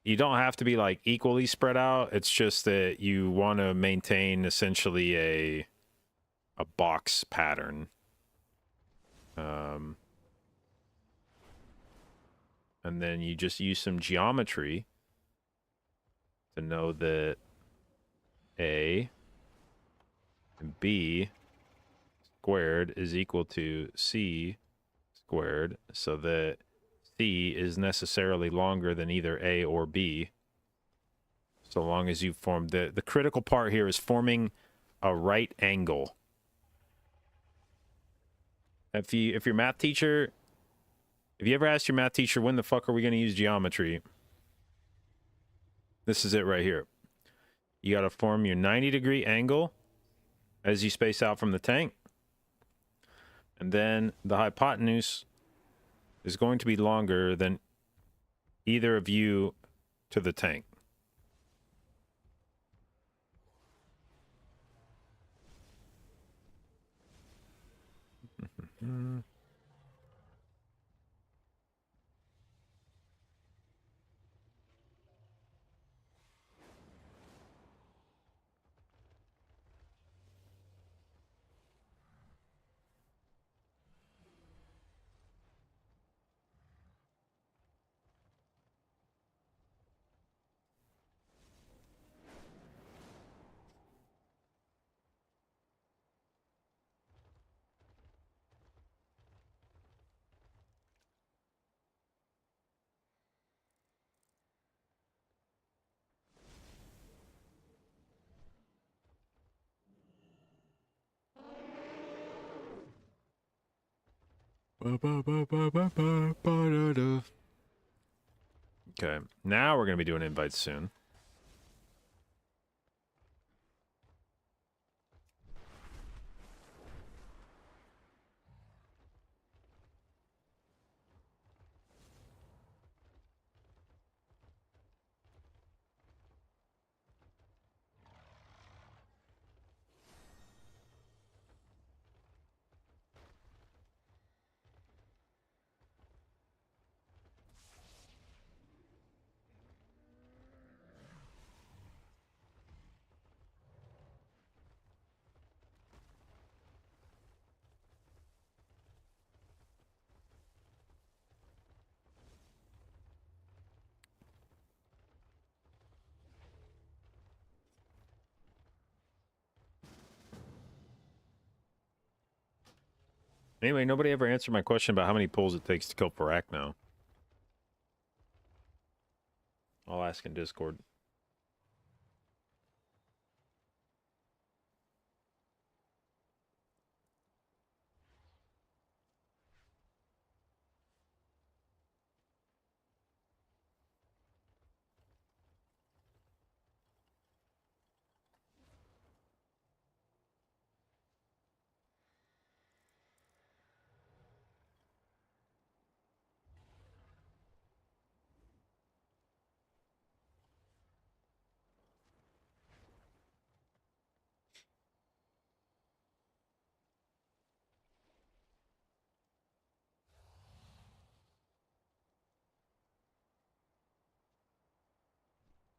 you don't have to be like equally spread out. It's just that you want to maintain essentially a box pattern. And then you just use some geometry to know that A and B squared is equal to C squared, so that C is necessarily longer than either A or B. So long as you form the critical part here is forming a right angle. If your math teacher, if you ever asked your math teacher, when the fuck are we going to use geometry? This is it right here. You got to form your 90-degree angle as you space out from the tank. And then the hypotenuse is going to be longer than either of you to the tank. Okay, now we're going to be doing invites soon. Anyway, nobody ever answered my question about how many pulls it takes to kill fyrakk now. I'll ask in Discord.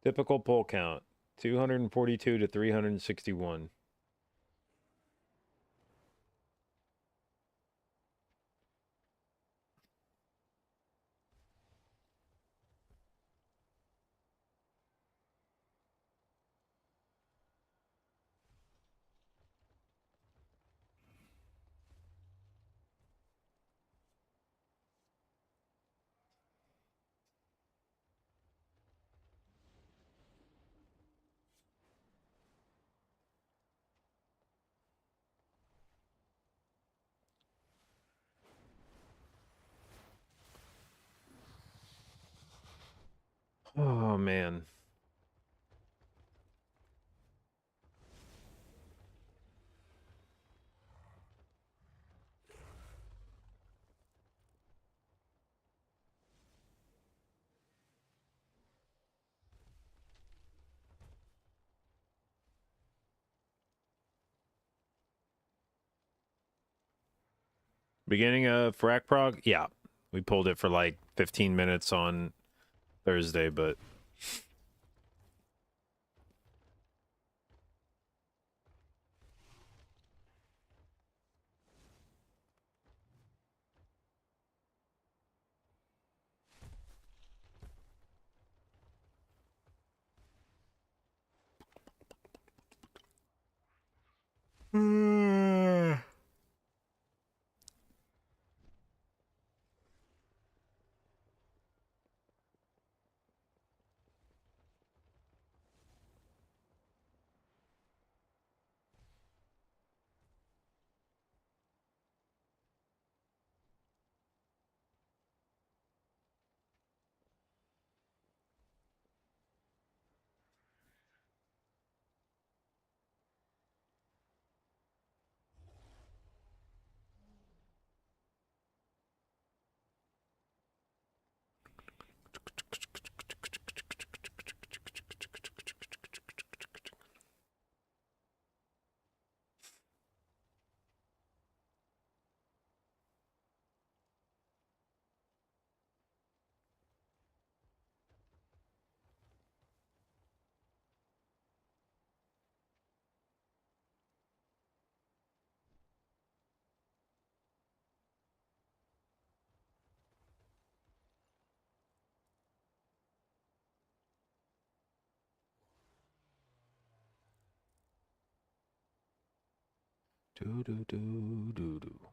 Typical pull count. 242 to 361. Oh man. Beginning of Frack Prog? Yeah. We pulled it for like 15 minutes on Thursday, but do do do do do.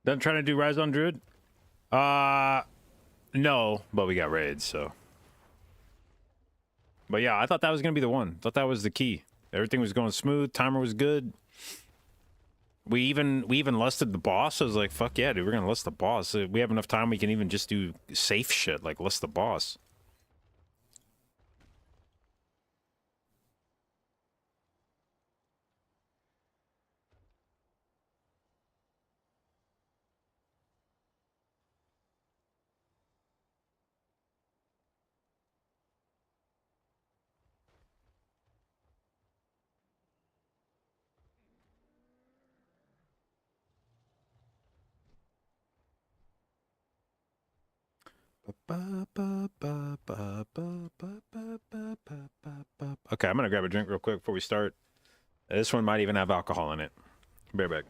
Done trying to do Rise on Druid? No, but we got raids, so. But yeah, I thought that was gonna be the one. Thought that was the key. Everything was going smooth. Timer was good. We even lusted the boss. I was like, fuck yeah, dude, we're gonna lust the boss. We have enough time. We can even just do safe shit like lust the boss. Okay, I'm gonna grab a drink real quick before we start. This one might even have alcohol in it. Be right back.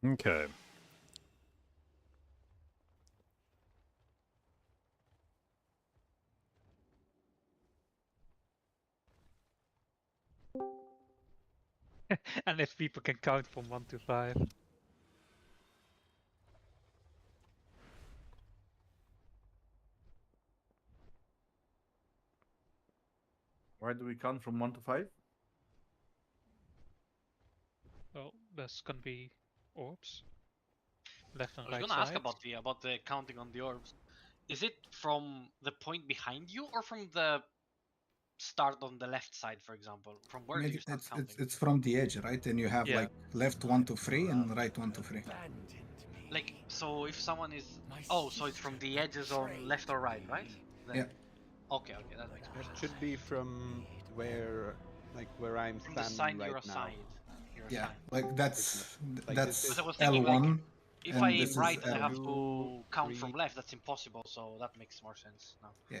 Okay. And if people can count from 1 to 5. Why do we count from 1 to 5? So there's gonna be orbs. Left and I was right gonna ask side. about the counting on the orbs. Is it from the point behind you or from the start on the left side, for example? From where do you start counting? It's from the edge, right? And you have Yeah. like left 1 to 3 and right 1 to 3. Like, so if someone is... Oh, so it's from the edges on left or right, right? Then... Yeah. Okay, that makes more It sense. should be from where I'm From the standing side right you're now. assigned. Yeah, like that's Like that's this is- Because I was thinking, L1. like, if and I this is right and I have L2. to count 3. from left, that's impossible, so that makes more sense now. Yeah.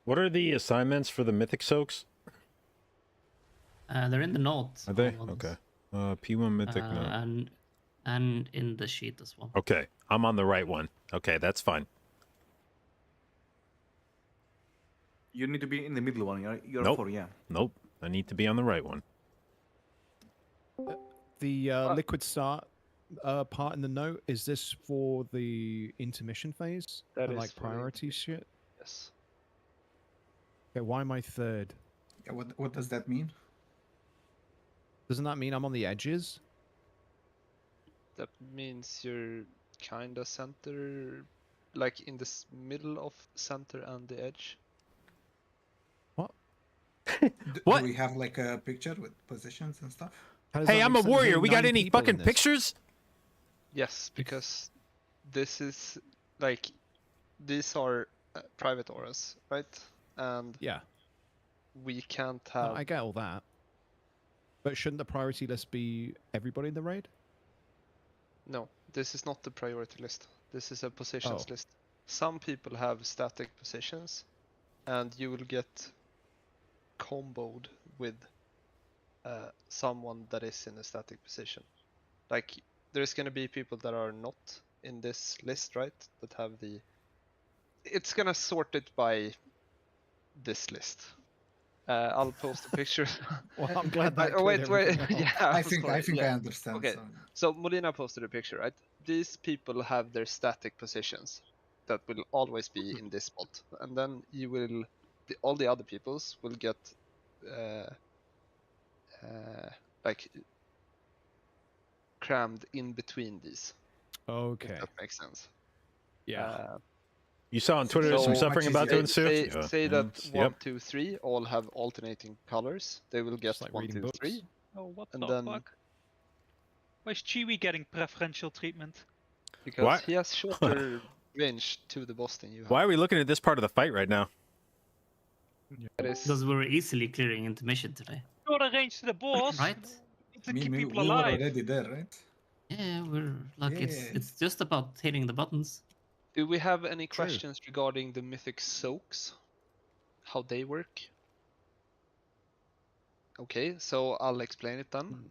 What are the assignments for the mythic soaks? They're in the notes. Are they? all ones. Okay. P1 mythic note. And in the sheet as well. Okay, I'm on the right one. Okay, that's fine. You need to be in the middle one. You're Nope. 4, yeah. Nope. I need to be on the right one. The liquid start part in the note, is this for the intermission phase? That and, is like for the priority shit? Yes. Okay, why am I third? Yeah, what does that mean? Doesn't that mean I'm on the edges? That means you're kinda center, like in the middle of center and the edge. What? What? Do we have like a picture with positions and stuff? Hey, I'm a warrior. We got any fucking pictures? Yes, because this is like these are private auras, right? And yeah, we can't No, have. I get all that. But shouldn't the priority list be everybody in the raid? No, this is not the priority list. This is a positions Oh. list. Some people have static positions, and you will get comboed with someone that is in a static position. Like, there's gonna be people that are not in this list, right? That have the... It's gonna sort it by this list. I'll post a picture. Well, I'm glad that Oh, wait. cleared everything up. Yeah, I think yeah. I understand. Okay, so Molina posted a picture, right? These people have their static positions that will always be in this spot, and then you will, all the other peoples will get, like, crammed in between these. Okay. If that makes sense. Yeah. You saw on Twitter some suffering about to ensue? Say Yeah. that Yep. 1, 2, 3 all have alternating colors. They will get like 1, reading 2, books. 3. Oh, what And the then- fuck? Why is Chiwi getting preferential treatment? Because Why- he has shorter range to the boss than you have. Why are we looking at this part of the fight right now? That is... Because we're easily clearing intermission today. Shorter range to the boss. Right? To keep we people were alive. already there, right? Yeah, we're like Yeah. it's just about hitting the buttons. Do we have any True. questions regarding the mythic soaks? How they work? Okay, so I'll explain it then.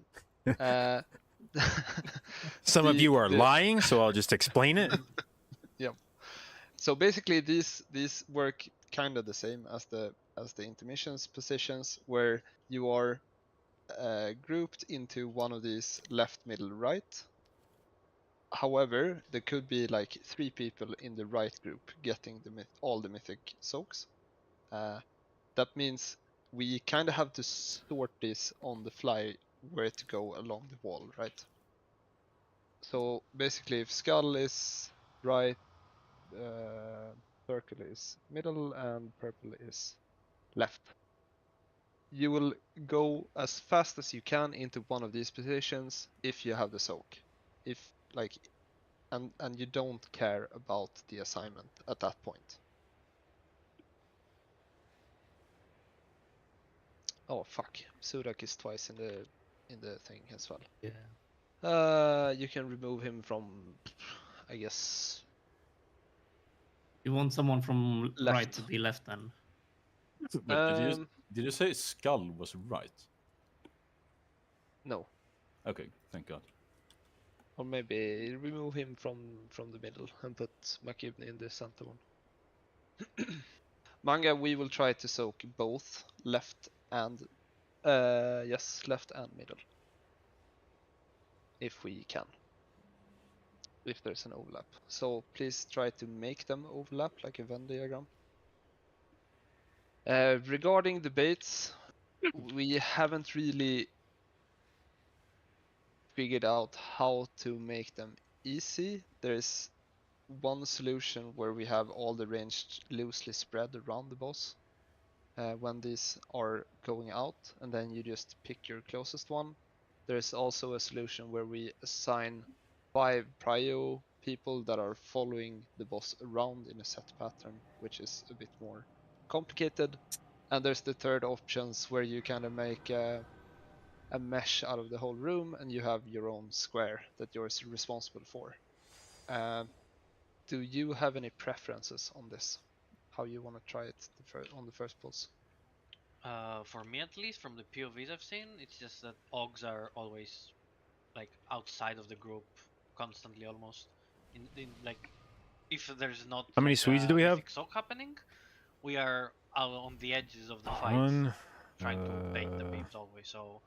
Some of The- you are the- lying, so I'll just explain it. Yeah. So basically, these work kind of the same as the intermissions positions, where you are grouped into one of these left, middle, right. However, there could be like 3 people in the right group getting all the mythic soaks. That means we kind of have to sort this on the fly where to go along the wall, right? So basically, if skull is right, circle is middle, and purple is left, you will go as fast as you can into one of these positions if you have the soak. If like, and you don't care about the assignment at that point. Oh fuck, Surak is twice in the thing as well. Yeah. You can remove him from, I guess, You want someone from Left. right to be left then? But did you say Skull was right? No. Okay, thank God. Or maybe remove him from the middle and put Makibni in the center one. Manga, we will try to soak both left and left and middle. If we can. If there's an overlap. So please try to make them overlap like a Venn diagram. Regarding the baits, we haven't really figured out how to make them easy. There's one solution where we have all the range loosely spread around the boss when these are going out, and then you just pick your closest one. There's also a solution where we assign 5 prio people that are following the boss around in a set pattern, which is a bit more complicated. And there's the third options where you kind of make a mesh out of the whole room and you have your own square that you're responsible for. Do you have any preferences on this? How you want to try it on the first pulse? For me at least, from the POVs I've seen, it's just that Ogs are always like outside of the group constantly almost. In like, if there's not How many like, Swedes do we have? soak happening, we are out on the edges of the fight, One, trying to bait the beams always. So,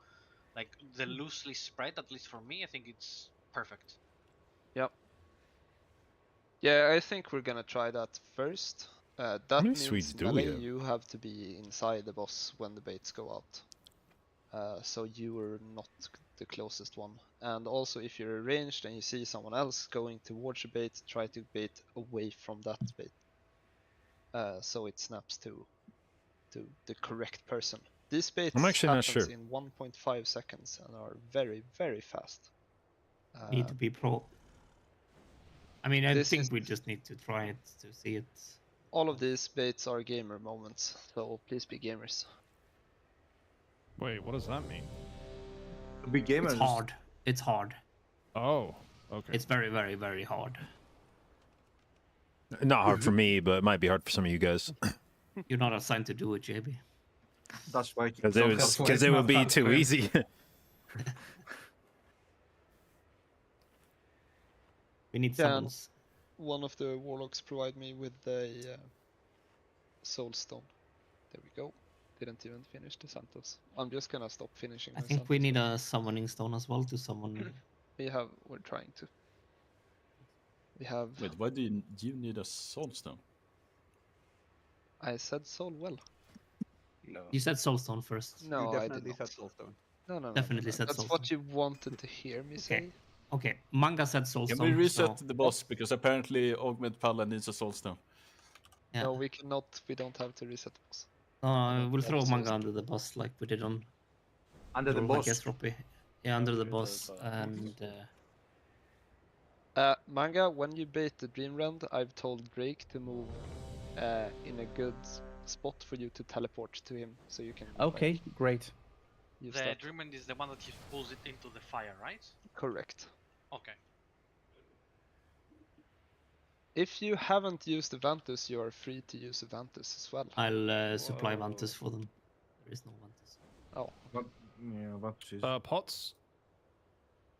like the loosely spread, at least for me, I think it's perfect. Yep. Yeah, I think we're gonna try that first. That many means Swedes do we melee, have? you have to be inside the boss when the baits go out. So you are not the closest one. And also, if you're ranged and you see someone else going towards the bait, try to bait away from that bait. So it snaps to the correct person. These baits I'm actually not happens sure. in 1.5 seconds and are very, very fast. Need to be pro. I mean, I this think is- we just need to try it to see it. All of these baits are gamer moments, so please be gamers. Wait, what does that mean? Big gamer. It's hard. It's hard. Oh, okay. It's very, very, very hard. Not hard for me, but it might be hard for some of you guys. You're not assigned to do it, JB. That's why. Because it would be too easy. We need Yeah, summons. one of the warlocks provide me with a soul stone. There we go. Didn't even finish the Santos. I'm just gonna stop finishing. I my think we Santos. need a summoning stone as well to summon. We're trying to. We have. Wait, why do you need a soul stone? I said soul well. No. You said soulstone first. No, You I definitely did said not. soulstone. No. Definitely said That's soulstone. what you wanted to hear me say. Okay. Okay, Manga said soulstone. Can we reset so... the boss? Because apparently Augment Pala needs a soul stone. Yeah. No, we cannot. We don't have to reset the boss. We'll throw That's Manga soulstone. under the bus like we did on. Under the I boss. guess Roppy. Yeah, under the bus and. Manga, when you bait the Dream Rend, I've told Drake to move in a good spot for you to teleport to him, so you can. Okay, like, great. use The that. Dreamland is the one that he pulls it into the fire, right? Correct. Okay. If you haven't used Avantus, you are free to use Avantus as well. I'll supply Vantus for them. There is no Vantus. Oh. Yeah, what? Pots?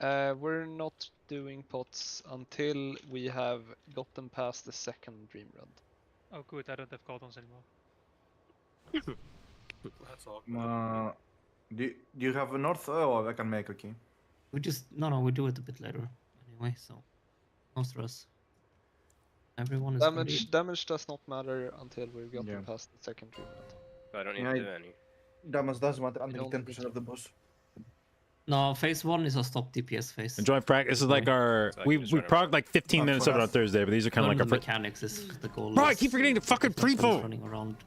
We're not doing pots until we have gotten past the second Dream Rend. Oh good, I don't have cordons anymore. Do you have a north? Oh, I can make a key. We just we do it a bit later anyway. So, no stress. Everyone is ready. Damage does not matter until we've gotten past the second Dream Rend. I don't need to do any. Damage does matter We until don't 10% of the boss. No, phase 1 is a stop DPS phase. Enjoy practice. This is like our we progged like 15 minutes of it on Thursday, but these are kind of like the our mechanics is the goal. Bro, I is keep forgetting to fucking pre-pull. running around.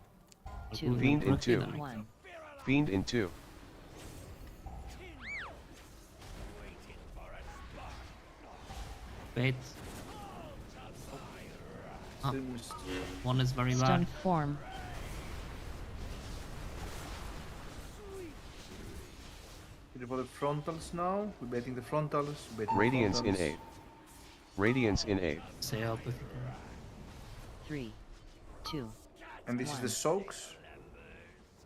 Fiend in 2. Fiend in 2. Wait. One is very bad. Stun form. For the frontals now. We're baiting the frontals. Radiance in 8. Radiance in 8. Stay up if you can. 3, 2. And this is the soaks.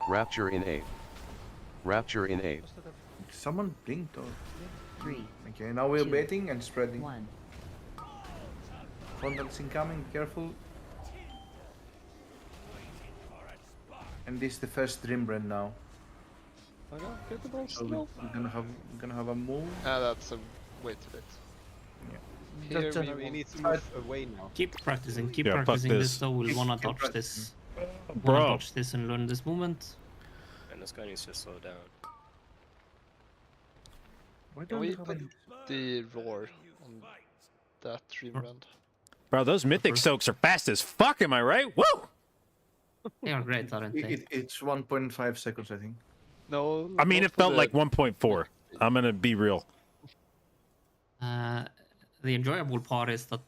Rapture in 8. Rapture in 8. Someone blinked or... 3. Okay, now we're 2, baiting and spreading. 1. Frontals incoming, be careful. And this is the first Dreambrand now. I don't get the balls. So we're gonna have a move. That's a way too late. Yeah. Here we need to move away now. Keep practicing. Keep Yeah, fuck practicing this. this. So we'll wanna Keep dodge practicing. this. Bro. Wanna dodge this and learn this movement. And this guy needs to slow down. Why Can don't we we have put a... the roar on that Dreambrand? Bro, those mythic soaks are fast as fuck, am I right? Woo! They are great, aren't they? It's 1.5 seconds, I think. No. I mean, not it for felt the- like 1.4. I'm gonna be real. The enjoyable part is that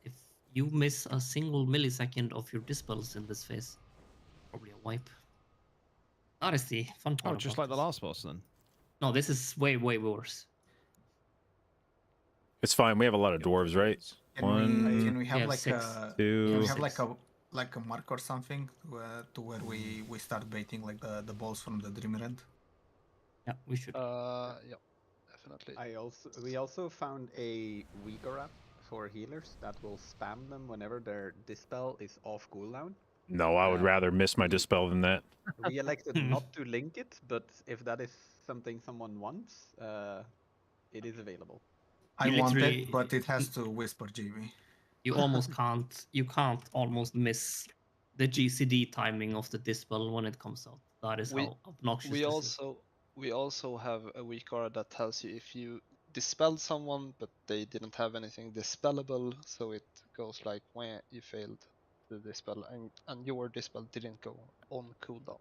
if you miss a single millisecond of your dispels in this phase, probably a wipe. That is the fun part. Oh, just about like the this. last boss then. No, this is way worse. It's fine. We have a lot of dwarves, right? Can we have Yeah, like 6. a two. can we have like a mark or something to where we start baiting like the balls from the Dreamrand? Yeah, we should. Yeah, definitely. We also found a weaker app for healers that will spam them whenever their dispel is off cooldown. No, I would rather miss my dispel than that. We elected not to link it, but if that is something someone wants, it is available. I You want literally- it, but it has to whisper GB. You almost can't. You can't almost miss the GCD timing of the dispel when it comes out. That is how obnoxious We this is. also have a weak aura that tells you if you dispelled someone but they didn't have anything dispellable, so it goes like when you failed the dispel and your dispel didn't go on cooldown.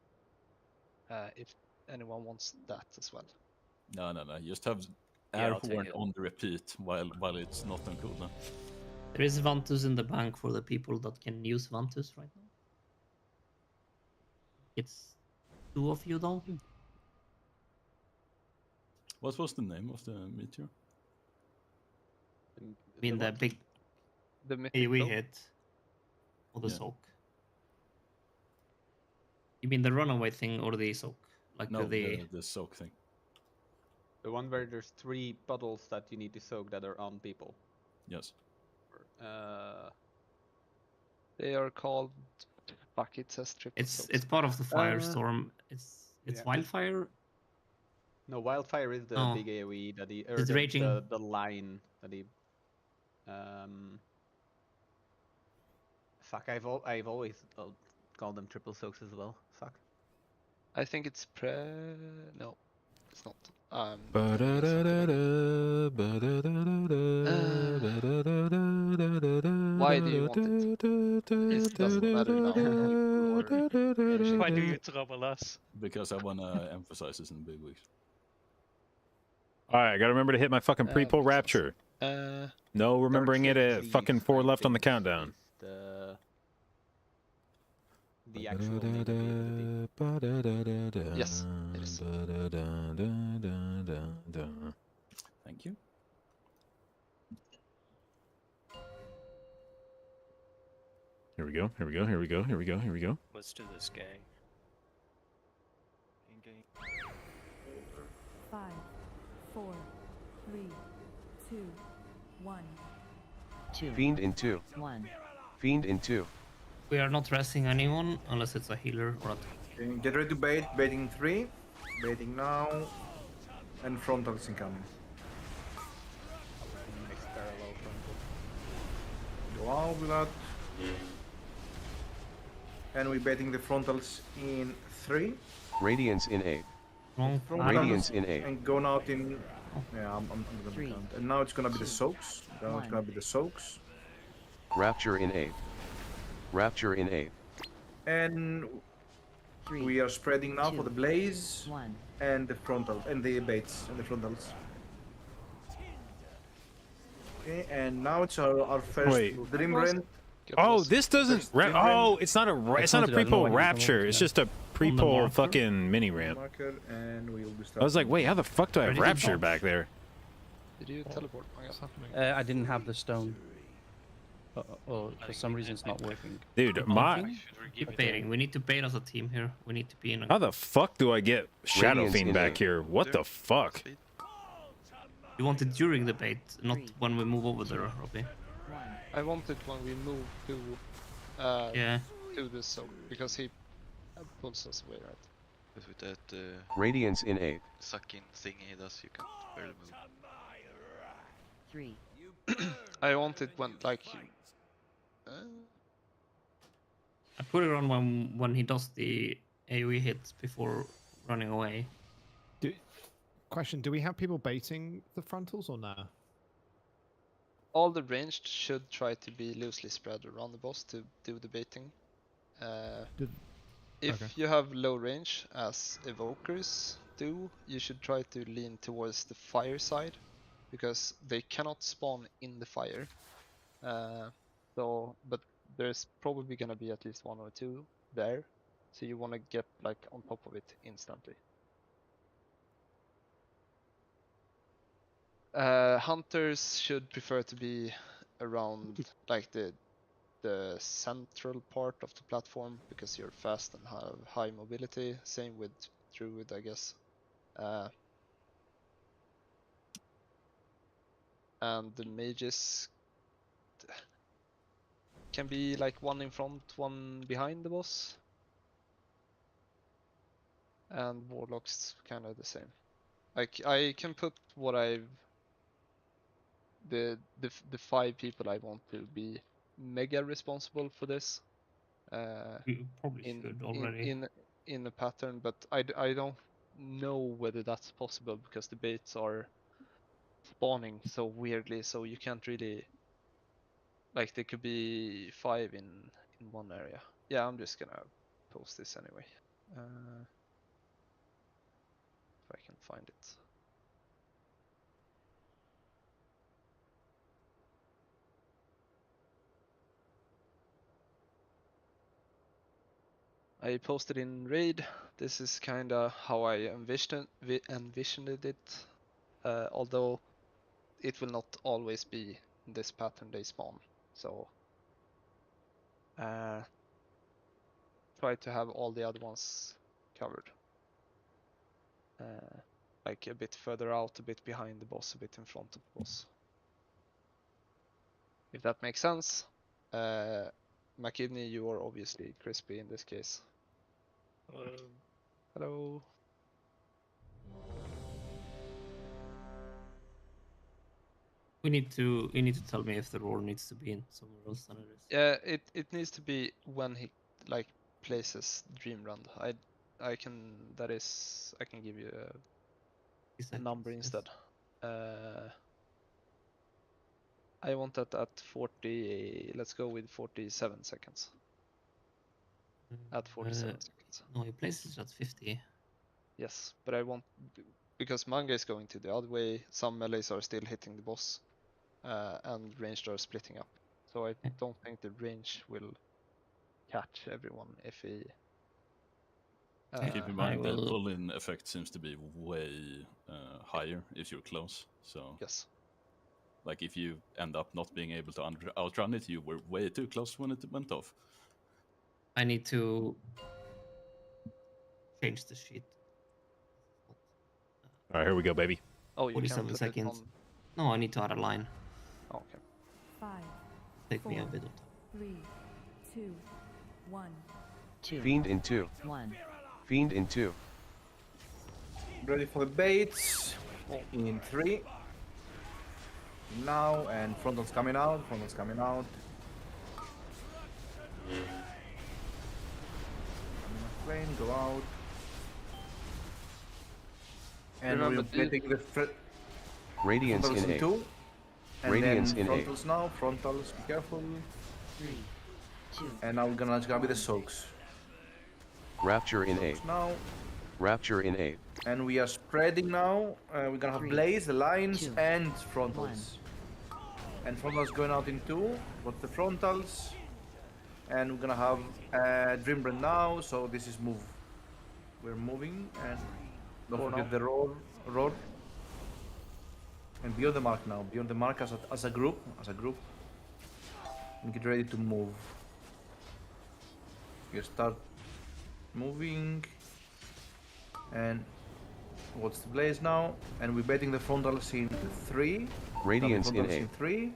If anyone wants that as well. No. Just have Yeah, air I'll take horn it. on the repeat while it's not on cooldown. There is Vantus in the bank for the people that can use Vantus right now. It's 2 of you though. What was the name of the meteor? I mean the big The mythic AoE soak? hit or the Yeah. soak. You mean the runaway thing or the soak? Like No, the the soak thing. The one where there's 3 puddles that you need to soak that are on people. Yes. They are called. Fuck, it says triple. it's part of the firestorm. It's yeah. wildfire. No, wildfire is the Oh. big AoE that he It's the, raging. the line that he. Fuck, I've always called them triple soaks as well. Fuck. I think it's No, it's not. Why do you want it? It doesn't matter now. Why do you trouble us? Because I wanna emphasize this in the big weeks. All right, I gotta remember to hit my fucking pre-pull rapture. No, remembering it at fucking 4 left on the countdown. The actual name of the Yes, it is. Thank you. Here we go. Here we go. Here we go. Here we go. Here we go. Let's do this, gang. 5, 4, 3, 2, 1. 2. Fiend in 2. 1. Fiend in 2. We are not resting anyone unless it's a healer or a Okay, get ready to bait. Baiting 3. Baiting now. And frontals incoming. next parallel frontal. Go out with that. And we're baiting the frontals in 3. Radiance in 8. wrong. Radiance in 8. And going out in... Yeah, I'm gonna 3, count. And now it's gonna be the soaks. Now it's gonna be the soaks. Rapture in 8. Rapture in 8. And 3, we are spreading now for the blaze 1. and the frontal and the baits and the frontals. Okay, and now it's our first Wait. Dreambrand. Oh, this doesn't. Oh, it's not a. It's not a pre-pull rapture. It's just a pre-pull marker. fucking mini ramp. Marker, and we'll be I was like, wait, how the fuck do I have Ready to rapture dodge. back there? Did you teleport? I didn't have the stone. For some reason it's not working. Dude, my Keep baiting. We need to bait as a team here. We need to be in a... how the fuck do I get Shadow Radiance Fiend in back it. here? What the fuck? You want it during the bait, not when we move over there, Robbie. I want it when we move to Yeah. to the soak, because he pulls us away, right? But with that Radiance in 8. sucking thing he does, you can barely move. 3. I want it when, like... I put it on when he does the AoE hits before running away. Question, do we have people baiting the frontals or nah? all the ranged should try to be loosely spread around the boss to do the baiting. If you have low range, as evokers do, you should try to lean towards the fire side, because they cannot spawn in the fire. But there's probably gonna be at least one or two there, so you want to get like on top of it instantly. Hunters should prefer to be around like the central part of the platform, because you're fast and have high mobility. Same with Druid, I guess. And the mages can be like one in front, one behind the boss. And warlocks kind of the same. Like I can put what I've the 5 people I want to be mega responsible for this. We probably should already. In a pattern, but I don't know whether that's possible, because the baits are spawning so weirdly, so you can't really, like, there could be 5 in one area. Yeah, I'm just gonna post this anyway. If I can find it. I posted in Raid. This is kinda how I envisioned it, although it will not always be in this pattern they spawn. So try to have all the other ones covered. Like a bit further out, a bit behind the boss, a bit in front of the boss. If that makes sense. McKidney, you are obviously crispy in this case. Hello. You need to tell me if the roar needs to be in somewhere else than it is. Yeah, it needs to be when he like places Dream Run. I can give you a number instead. I want that at 40. Let's go with 47 seconds. At 47 seconds. No, he places it at 50. Yes, but I want, because manga is going to the other way. Some melees are still hitting the boss, and ranged are splitting up. So I don't think the range will catch everyone if he. Keep in mind the pull-in effect seems to be way higher if you're close. So yes, like if you end up not being able to outrun it, you were way too close when it went off. I need to change the sheet. All right, here we go, baby. Oh, you 47 seconds. No, I need to add a line. Oh, okay. 5. Take me a bit of time. 3, 2, 1. 2. Fiend in 2. 1. Fiend in 2. Ready for the baits. In 3. Now, and frontal's coming out. Frontal's coming out. Flame, go out. And Remember, we're getting the Radiance in 8. 2. And Radiance then in 8. frontals now. Frontals, be careful. 3, 2. And now it's gonna be the soaks. Rapture in 8. Now. Rapture in 8. And we are spreading now. We're gonna have 3, Blaze, the lines, 2, and frontals. And frontals going out in 2. What's the frontals? And we're gonna have Dreambrand now. So this is move. We're moving, and don't forget the roar. And beyond the mark now. Beyond the mark as a group. and get ready to move. You start moving, and what's the blaze now? And we're betting the frontals in 3. Radiance in frontals 8. 3.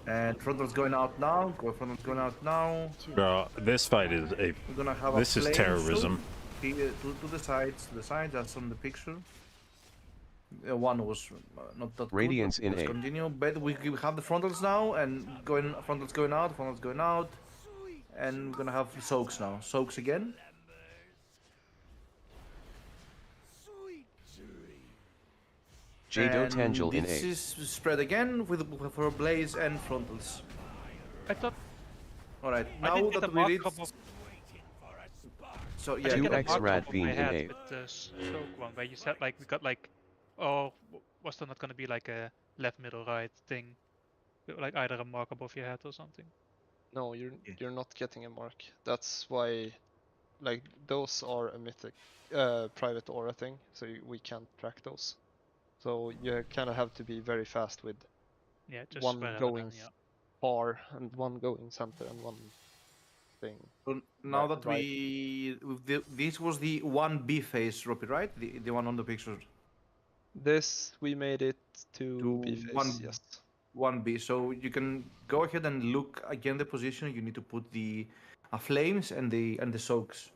And frontals going out now. Frontals going out now. Bro, this fight is a. We're gonna have This a is flame terrorism. soon. Here, to the sides. To the sides, that's on the picture. One was not that Radiance good. in Let's 8. continue. But we have the frontals now, and frontals going out, frontals going out. And we're gonna have soaks now. Soaks again. Jdotbusinessmail in This 8. is spread again for blaze and frontals. I thought. Alright, I now didn't get that a we reach. markup of. So I yeah, didn't get a 2x markup rad of fiend my in head 8. with the stroke one, where you said like we got like, oh, was there not gonna be like a left, middle, right thing, like either a mark above your head or something? No, you're not getting a mark. That's why, like, those are a mythic, private aura thing, so we can't track those. So you kind of have to be very fast with Yeah, just one wherever going then, yeah. far and one going center and one thing. So now that right. this was the 1B phase, Robbie, right? The one on the picture. This we made it to B phase, yes. 1B. So you can go ahead and look again the position. You need to put the flames and the soaks.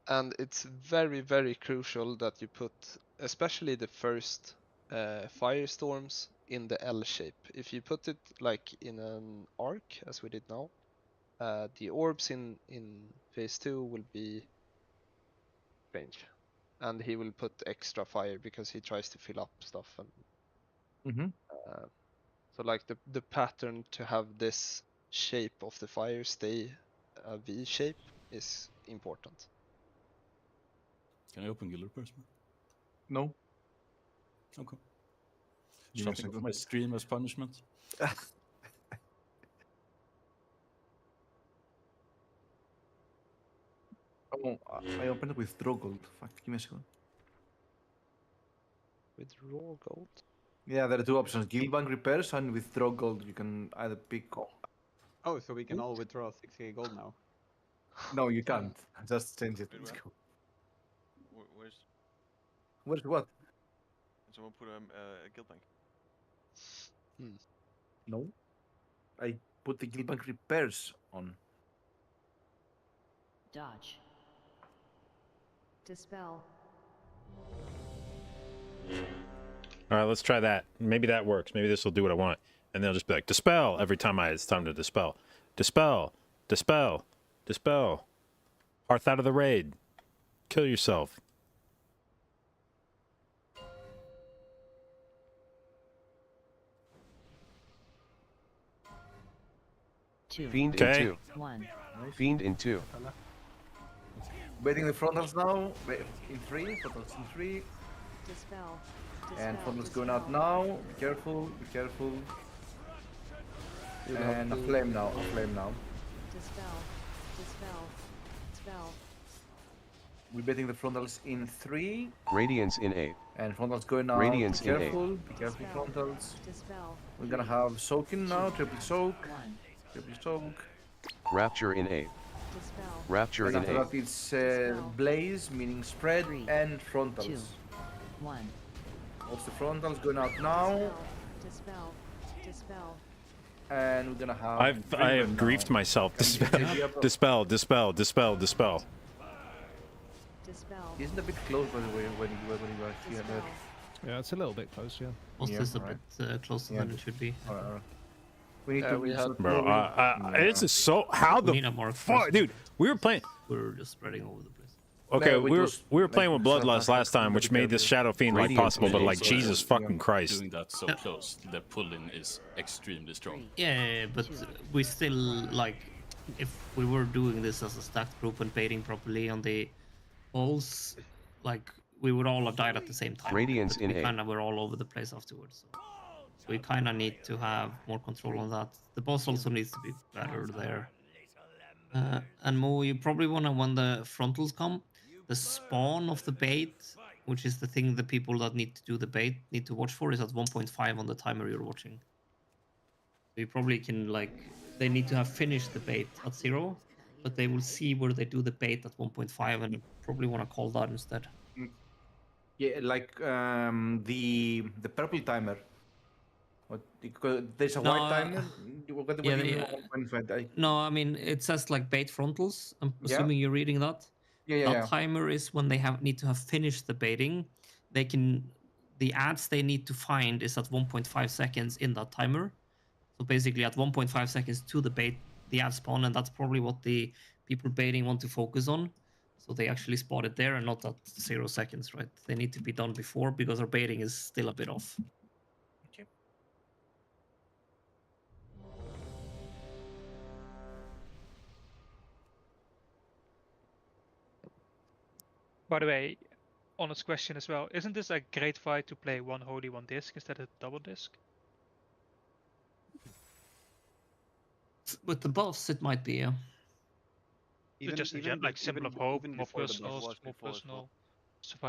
And it's very, very crucial that you put, especially the first firestorms, in the L shape. If you put it like in an arc, as we did now, the orbs in phase 2 will be strange. And he will put extra fire because he tries to fill up stuff. And so like the pattern to have this shape of the fire stay a V shape is important. Can I open Guild Person? No. Okay. Give me a Stopping second. my stream as punishment. Oh, I opened it with draw gold. Fuck, give me a second. With raw gold? Yeah, there are two options: guild bank repairs and withdraw gold. You can either pick. Oh, so we can all withdraw 6k gold now. No, you can't. Just change it. Let's go. Where's what? Someone put a guild bank. No, I put the guild bank repairs on. Dodge. Dispel. All right, let's try that. Maybe that works. Maybe this will do what I want. And they'll just be like, dispel every time it's time to dispel. Dispel. Dispel. Dispel. Hearth out of the raid. Kill yourself. Fiend in 2. 1. Fiend in 2. Waiting the frontals now. In 3. Frontals in 3. Dispel. And frontals going out now. Be careful. Be careful. And a flame now. A flame now. Dispel. Dispel. Dispel. We're betting the frontals in 3. Radiance in 8. And frontals going out. Radiance be in 8. careful. Be careful, frontals. Dispel. We're gonna have soaking now. Triple soak. Triple soak. Rapture in 8. Dispel. Rapture And in after 8. that it's blaze, meaning spread, and frontals. 2. 1. What's the frontals going out now? Dispel. Dispel. And we're gonna have. I have griefed myself. Dispel. Dispel. Dispel. Dispel. Dispel. Dispel. Isn't a bit close by the way when you are here there. Yeah, it's a little bit close, yeah. Was Yeah, this a alright. bit closer than it should be? Alright. We need to. we had- Bro, this is so. How We need the a mark fuck, first. dude? We were playing. We're just spreading over the place. Okay, No, we were like, playing with Bloodlust last time, which made this Shadow Fiend like Radiant possible, but like Also, Jesus fucking Christ. Doing that so close, the pull-in is extremely strong. Yeah, but we still, like, if we were doing this as a stacked group and baiting properly on the balls, like, we would all have died at the same time. Radiance But in we 8. kind of were all over the place afterwards. So we kind of need to have more control on that. The boss also needs to be better there. And Mo, you probably want to, when the frontals come, the spawn of the bait which is the thing the people that need to do the bait need to watch for, is at 1.5 on the timer you're watching. So you probably can like, they need to have finished the bait at 0, but they will see where they do the bait at 1.5 and you probably want to call that instead. Yeah, like the purple timer. What, because there's a No, white timer. What do you mean? yeah. 1.5? No, I mean it says like bait frontals. I'm Yeah. assuming you're reading that. Yeah. That timer is when they need to have finished the baiting. They can, the ads they need to find is at 1.5 seconds in that timer. So basically at 1.5 seconds to the bait, the ad spawn, and that's probably what the people baiting want to focus on. So they actually spot it there and not at 0 seconds, right? They need to be done before because our baiting is still a bit off. Okay. By the way, honest question as well. Isn't this a great fight to play one holy, one disc instead of double disc? With the buffs, it might be, yeah. Just like Symbol of Hope, more personal, more personal.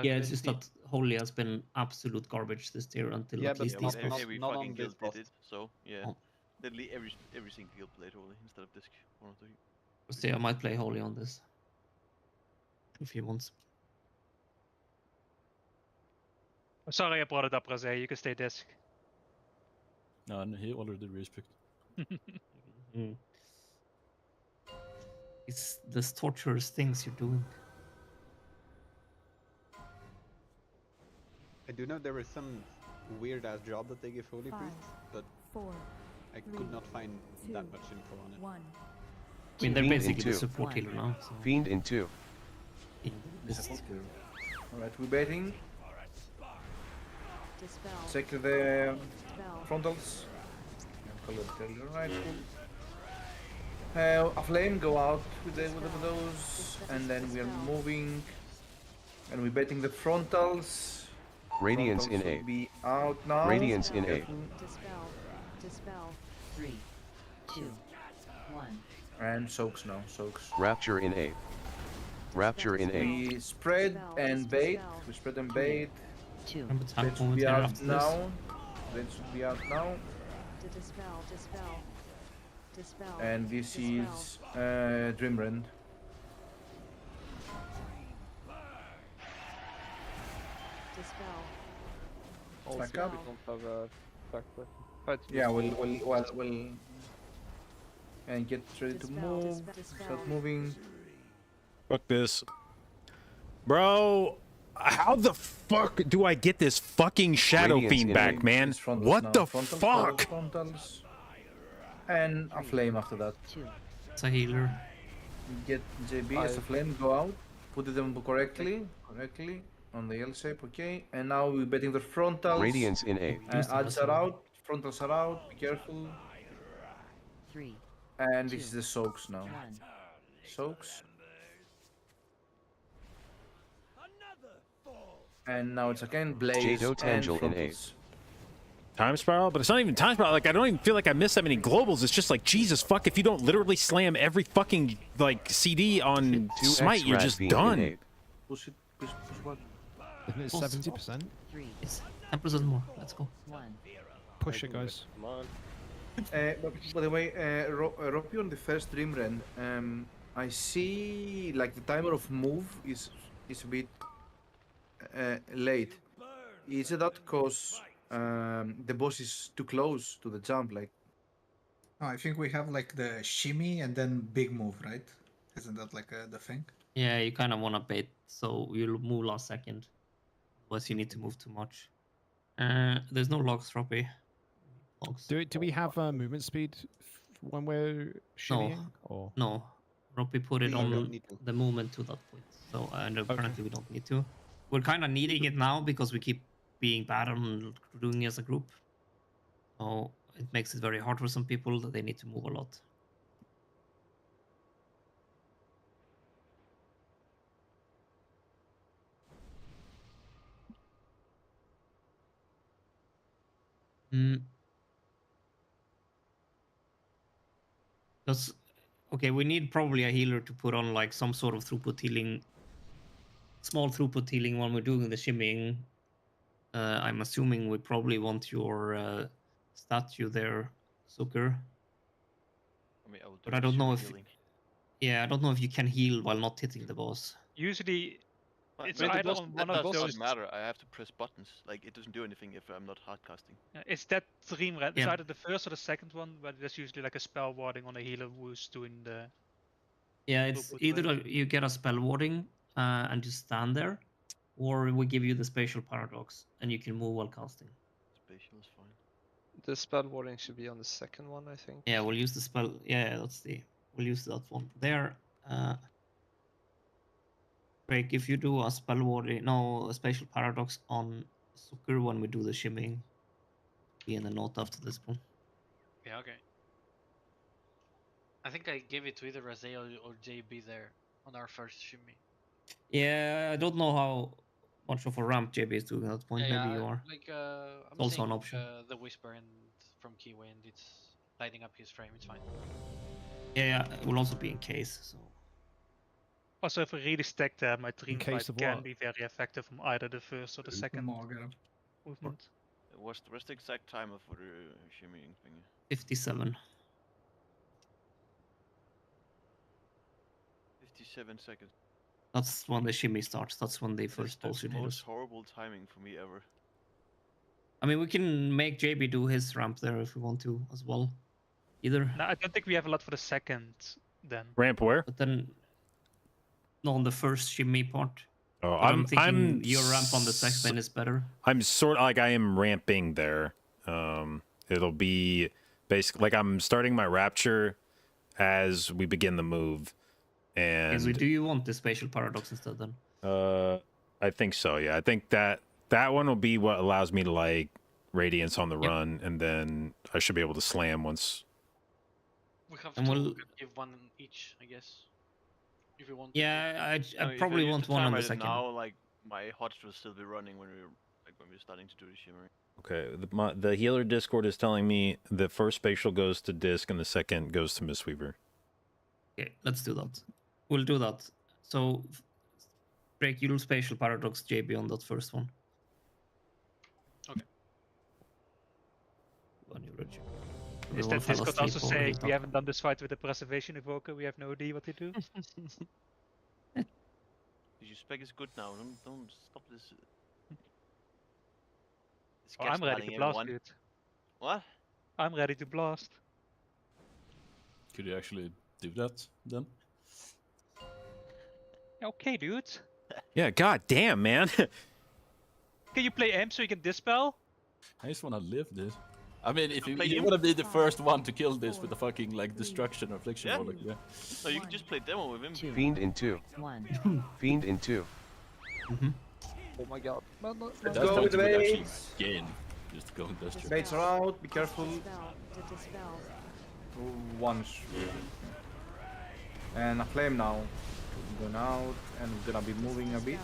Yeah, it's just that Holy has been absolute garbage this tier until at least these buffs. Every fucking guild did it, so yeah. Literally every single guild played Holy instead of disc 1 or 3. So I might play Holy on this. If he wants. Sorry I brought it up, Rosé. You can stay disc. No, and he already respect. It's this torturous things you're doing. I do know there is some weird ass job that they give Holy Priests, but I could not find that much info on it. I mean, they're basically the support healer now. So. Fiend in 2. Alright, we're baiting. Check the frontals. Right. A flame go out with those, and then we are moving, and we're baiting the frontals. Radiance in Frontals will 8. Be out now. Radiance in 8. Dispel. 3, 2, 1. And soaks now. Soaks. Rapture in 8. Rapture in 8. We spread and bait. We spread and bait. That should be out now. That should be out now. Dispel. And this is Dreamrend. Stack up. Yeah, we'll and get ready to move. Start moving. Fuck this. Bro, how the fuck do I get this fucking Shadow Fiend back, man? What the fuck? Frontals. And a flame after that. It's a healer. Get JB as a flame, go out, put them correctly on the L shape, okay. And now we're betting the frontals. Radiance in 8. Ads are out, frontals are out, be careful. 3. And this is the soaks now. Soaks. And now it's again Blaze and frontals. Time Spiral? But it's not even Time Spiral. Like, I don't even feel like I missed that many globals. It's just like, Jesus, fuck, if you don't literally slam every fucking, like, CD on Smite, you're just done. Push what? Isn't it 70%? 3. It's 10% more. Let's go. 1. Push it, guys. Come on. By the way, Roppy on the first Dreamrend, I see like the timer of move is a bit late. Is it that because the boss is too close to the jump? Like, no, I think we have like the shimmy and then big move, right? Isn't that like the thing? Yeah, you kind of want to bait, so you'll move last second. Otherwise, you need to move too much. There's no logs, Roppy. Do we have movement speed when we're shimmying? Or? No. Roppy put it on the movement to that point. So and apparently we don't need to. We're kind of needing it now because we keep being bad on doing it as a group. So it makes it very hard for some people that they need to move a lot. Because, okay, we need probably a healer to put on like some sort of throughput healing small throughput healing when we're doing the shimmying. I'm assuming we probably want your statue there, Zucker. I mean, I will do But I the don't know shimmy if healing. I don't know if you can heal while not hitting the boss. Usually, But it's I mean, the either boss, on that one of does those. not matter. I have to press buttons. Like, it doesn't do anything if I'm not hard casting. It's that dream red. It's Yeah. either the first or the second one, but there's usually like a spell warding on a healer who's doing the. Yeah, it's throughput either play. you get a spell warding and just stand there, or we give you the spatial paradox and you can move while casting. Spatial is fine. The spell warding should be on the second one, I think. Yeah, we'll use the spell. Yeah, we'll use that one there. Break, if you do a spell warding, no, a spatial paradox on Zucker when we do the shimming, be in the note after this one. Yeah, okay. I think I gave it to either Razeo or JB there on our first shimmy. Yeah, I don't know how much of a ramp JB is doing at that point. Yeah, Maybe you are. Like, It's I'm also seeing an option. the Whisper and from Keyway, and it's lighting up his frame. It's fine. Yeah, it will also be in case. So Also, if we really stack there, my dream case fight of can what? be very effective from either the first or the second movement. What's the exact timer for the shimmying thing? 57. 57 seconds. That's when the shimmy starts. That's when the first That's bullshit the hit most us. horrible timing for me ever. I mean, we can make JB do his ramp there if we want to as well. Either. No, I don't think we have a lot for the second then. Ramp where? But then, no, on the first shimmy part. Oh, But I'm thinking your ramp on the second is better. I'm sort of like I am ramping there. It'll be basically like I'm starting my rapture as we begin the move. And Okay, so do you want the spatial paradox instead then? I think so. Yeah, I think that one will be what allows me to like radiance on the run, and then I should be able to slam once. We have And to we'll- give one each, I guess. If you want. Yeah, No, I if probably use want the one on timer the second. Now, like my hots will still be running when we're starting to do the shimmering. Okay, the healer Discord is telling me the first spatial goes to Disc and the second goes to Mistweaver. Okay, let's do that. We'll do that. So, break your spatial paradox, JB, on that first one. Okay. When you're ready. Is Everyone that fell Discord asleep also already saying we talking. haven't done this fight with the preservation evoker? We have no idea what to do. Your spec is good now. Don't stop this. This Oh, I'm ready to gaslighting blast, everyone. dude. What? I'm ready to blast. Could you actually do that then? Okay, dude. Yeah, god damn, man. Can you play M so you can dispel? I just wanna live this. I mean, if you, play you him? wanna be the first one to kill this with the fucking like destruction or affliction Yeah. rolling, yeah. So you can just play demo with him. Fiend in 2. 1. Fiend in 2. Oh my god. That's go going with to the actually baits. gain. Just go industrial. Baits are out, be careful. Dispel. Once. And a flame now. Going out, and we're gonna be moving a bit.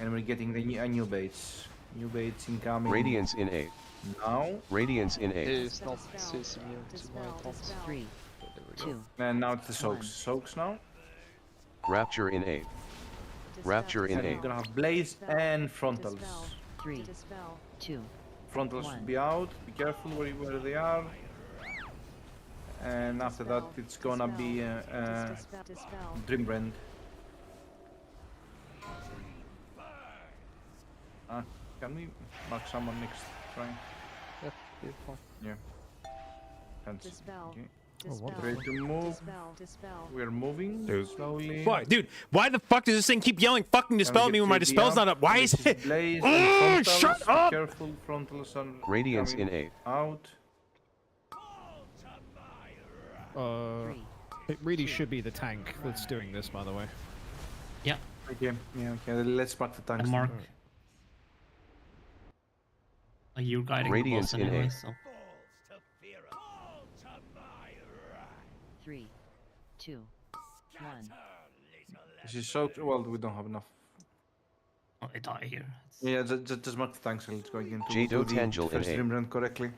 And we're getting a new baits. New baits incoming. Radiance in 8. Now. Radiance in 8. He's not he's immune to my taunts. 3. 2. And now it's the soaks. Soaks now. Rapture in 8. Rapture in And 8. we're gonna have blaze and frontals. 3. 2. Frontals should be out. Be careful where they are. And after that, it's gonna be Dreambrand. Can we mark someone next? Try. Yeah, you're fine. Yeah. Can't see. Dispel. Okay. Dispel. Ready to move. Dispel. We're moving Dude. slowly. Fuck, dude, why the fuck does this thing keep yelling fucking dispel at me when my dispel's not up? Why is it? Blaze Oh, and frontals. shut Be up! careful, frontals are Radiance coming in 8. out. It really should be the tank that's doing this, by the way. Yeah. Okay, yeah, okay, let's mark the tanks. And mark. You're guiding Radiance the in boss anyway, 8. so. 3. 2. 1. This is so well, we don't have enough. Oh, I die here. Yeah, just mark the tanks and let's go again to J do the Tangel in first 8. Dreambrand correctly.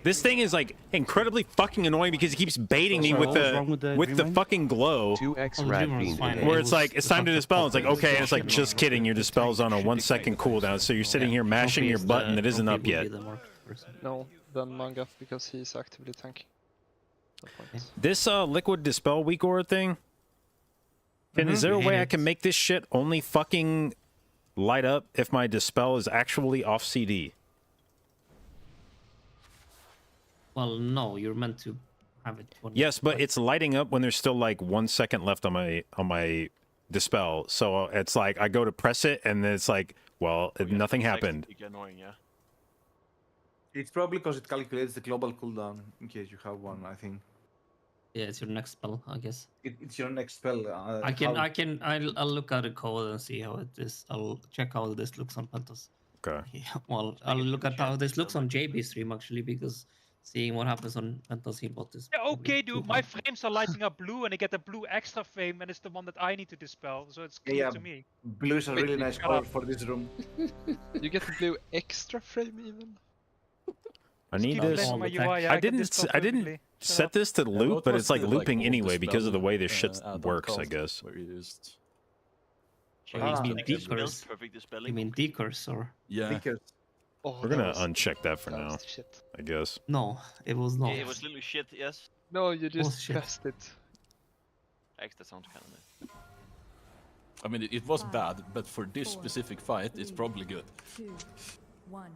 This thing is like incredibly fucking annoying because it keeps baiting me Sorry, with what was wrong with the the Dream fucking glow. 2x Oh, the rat Dream Run's fiend fine. in Where A. it's like it's time to dispel. It's like okay, and it's like Yeah. just kidding. Your dispel's on a 1 second cooldown, so you're sitting here mashing your button that isn't up yet. No, then manga because he's actively tanking. No point. This liquid dispel weak aura thing. Is there a way I can make this shit only fucking light up if my dispel is actually off CD? Well, no, you're meant to have it. Yes, but it's lighting up when there's still like 1 second left on my dispel. So it's like I go to press it and then it's like, well, nothing happened. Annoying, yeah. It's probably because it calculates the global cooldown in case you have one. I think. Yeah, it's your next spell, I guess. It's your next spell. I'll look at the code and see how it is. I'll check how this looks on Pentos. Okay. Yeah, well, I'll look at how this looks on JB stream actually, because seeing what happens on Pentos Healbot is. Yeah, okay, dude. My frames are lighting up blue, and I get a blue extra frame, and it's the one that I need to dispel. So it's clear to me. Blue is a really nice color for this room. You get the blue extra frame even. I need this. I didn't set this to loop, but it's like looping anyway because of the way this shit works, I guess. Where you used. You mean decurs? You mean decurs or? Yeah. Oh, We're gonna uncheck that for now, shit. I guess. No, it was not. Yeah, it was literally shit, yes. No, you just shit. pressed it. Actually, that sounds kind of nice. I mean, it was bad, but for this specific fight, it's probably good. 2, 1.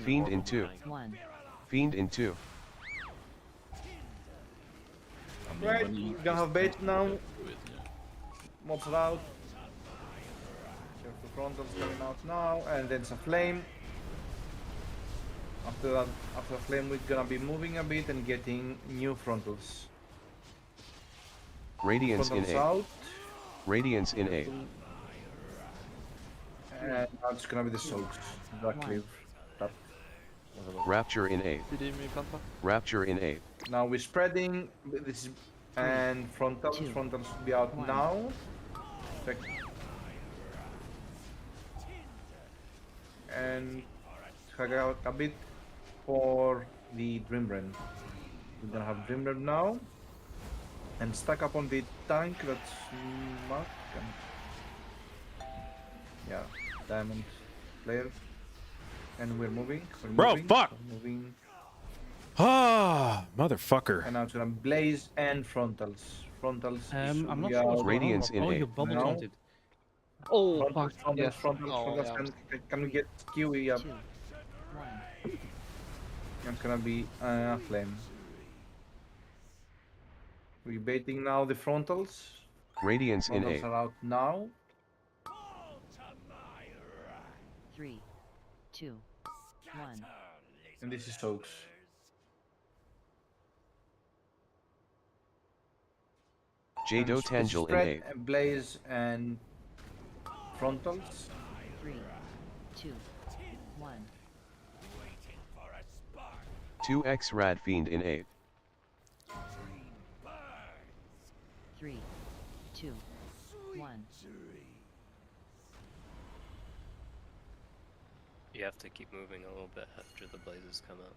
Fiend in 2. 1. Fiend in 2. Right, we're gonna have bait now. Mobs are out. Careful frontals coming out now, and then some flame. After that, after flame, we're gonna be moving a bit and getting new frontals. Radiance in Frontals A. out, Radiance in A. and now it's gonna be the soaks. That cleave. That. Rapture in A. Rapture in A. Now we're spreading. This is, and frontals. Frontals should be out now. Check. And check out a bit for the Dreamren. We're gonna have Dreamren now. And stack up on the tank. That's Mark. Yeah, diamond player. And we're moving. Bro, fuck! We're moving. Ah, motherfucker. And now it's gonna blaze and frontals. Frontals. I'm not should sure. be what's out. Radiance in Oh, A. you're bubble Now. taunted. Oh, Frontals, fuck. frontals, Yes. frontals, Oh, frontals. yeah. Can we get Kiwi up? 2. 1. It's gonna be flame. We're baiting now the frontals. Radiance in Frontals A. are out now. 3. 2. 1. And this is soaks. Jdotbusinessmail in A. And blaze and frontals. 3. 2. 1. 2x Rad Fiend in A. 3. 2. 1. You have to keep moving a little bit after the blazes come out.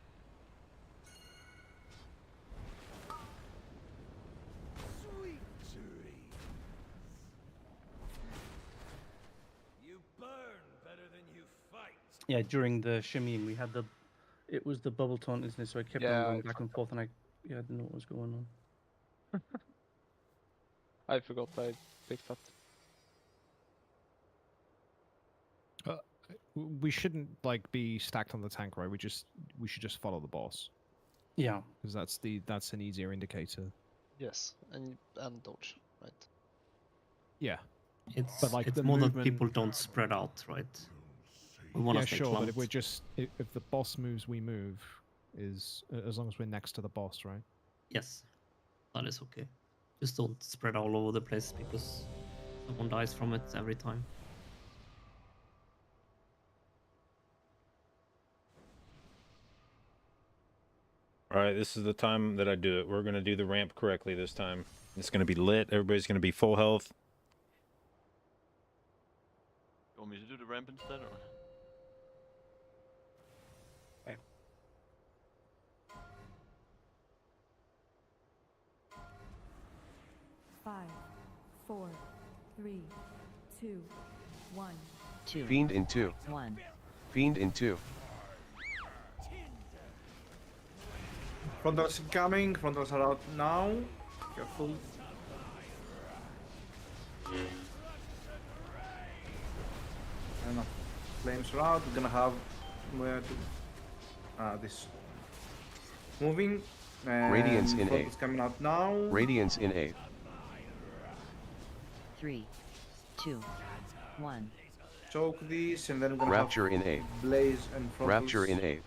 You burn better than you fight. Yeah, during the shimmying, we had it was the bubble taunt, isn't it? So I kept on going back and forth, and I didn't know what was going on. I forgot I picked that. We shouldn't like be stacked on the tank, right? We should just follow the boss. Yeah, because that's an easier indicator. Yes, and dodge, right? Yeah, It's like it's the more movement... that people don't spread out, right? We want to stay sure, clumped. but if we're just if the boss moves, we move. Is as long as we're next to the boss, right? Yes, that is okay. Just don't spread all over the place because someone dies from it every time. All right, this is the time that I do it. We're going to do the ramp correctly this time. It's going to be lit. Everybody's going to be full health. You want me to do the ramp instead, or? 4, 3, 2, 1. 2. Fiend in 2. 1. Fiend in 2. Frontals incoming. Frontals are out now. Careful. And flames are out. We're gonna have where to this moving. And Radiance in frontals 8. coming out now. Radiance in 8. 3, 2, 1. Choke these, and then we're gonna Rapture have in 8. Blaze and frontals. Rapture in 8.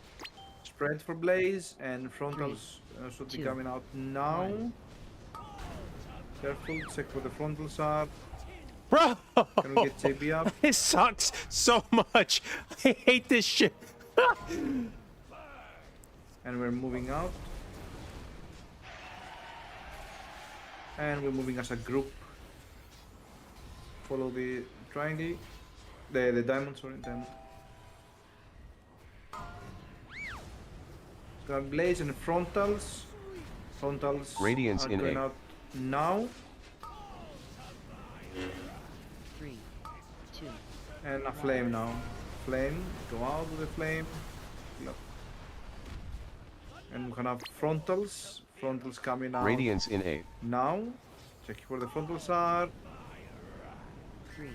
Spread for Blaze, and frontals should be 2, coming out now. 1. Careful, check where the frontals are. Bro! Can we get JB up? It sucks so much. I hate this shit. And we're moving out. And we're moving as a group. Follow the triangle. The diamond, sorry, diamond. Got Blaze and frontals. Frontals Radiance are in going 8. out now. 3, 2. And a flame now. Flame, go out with the flame. Yep. And we're gonna have frontals. Frontals coming out. Radiance in 8. Now. Check where the frontals are. 3,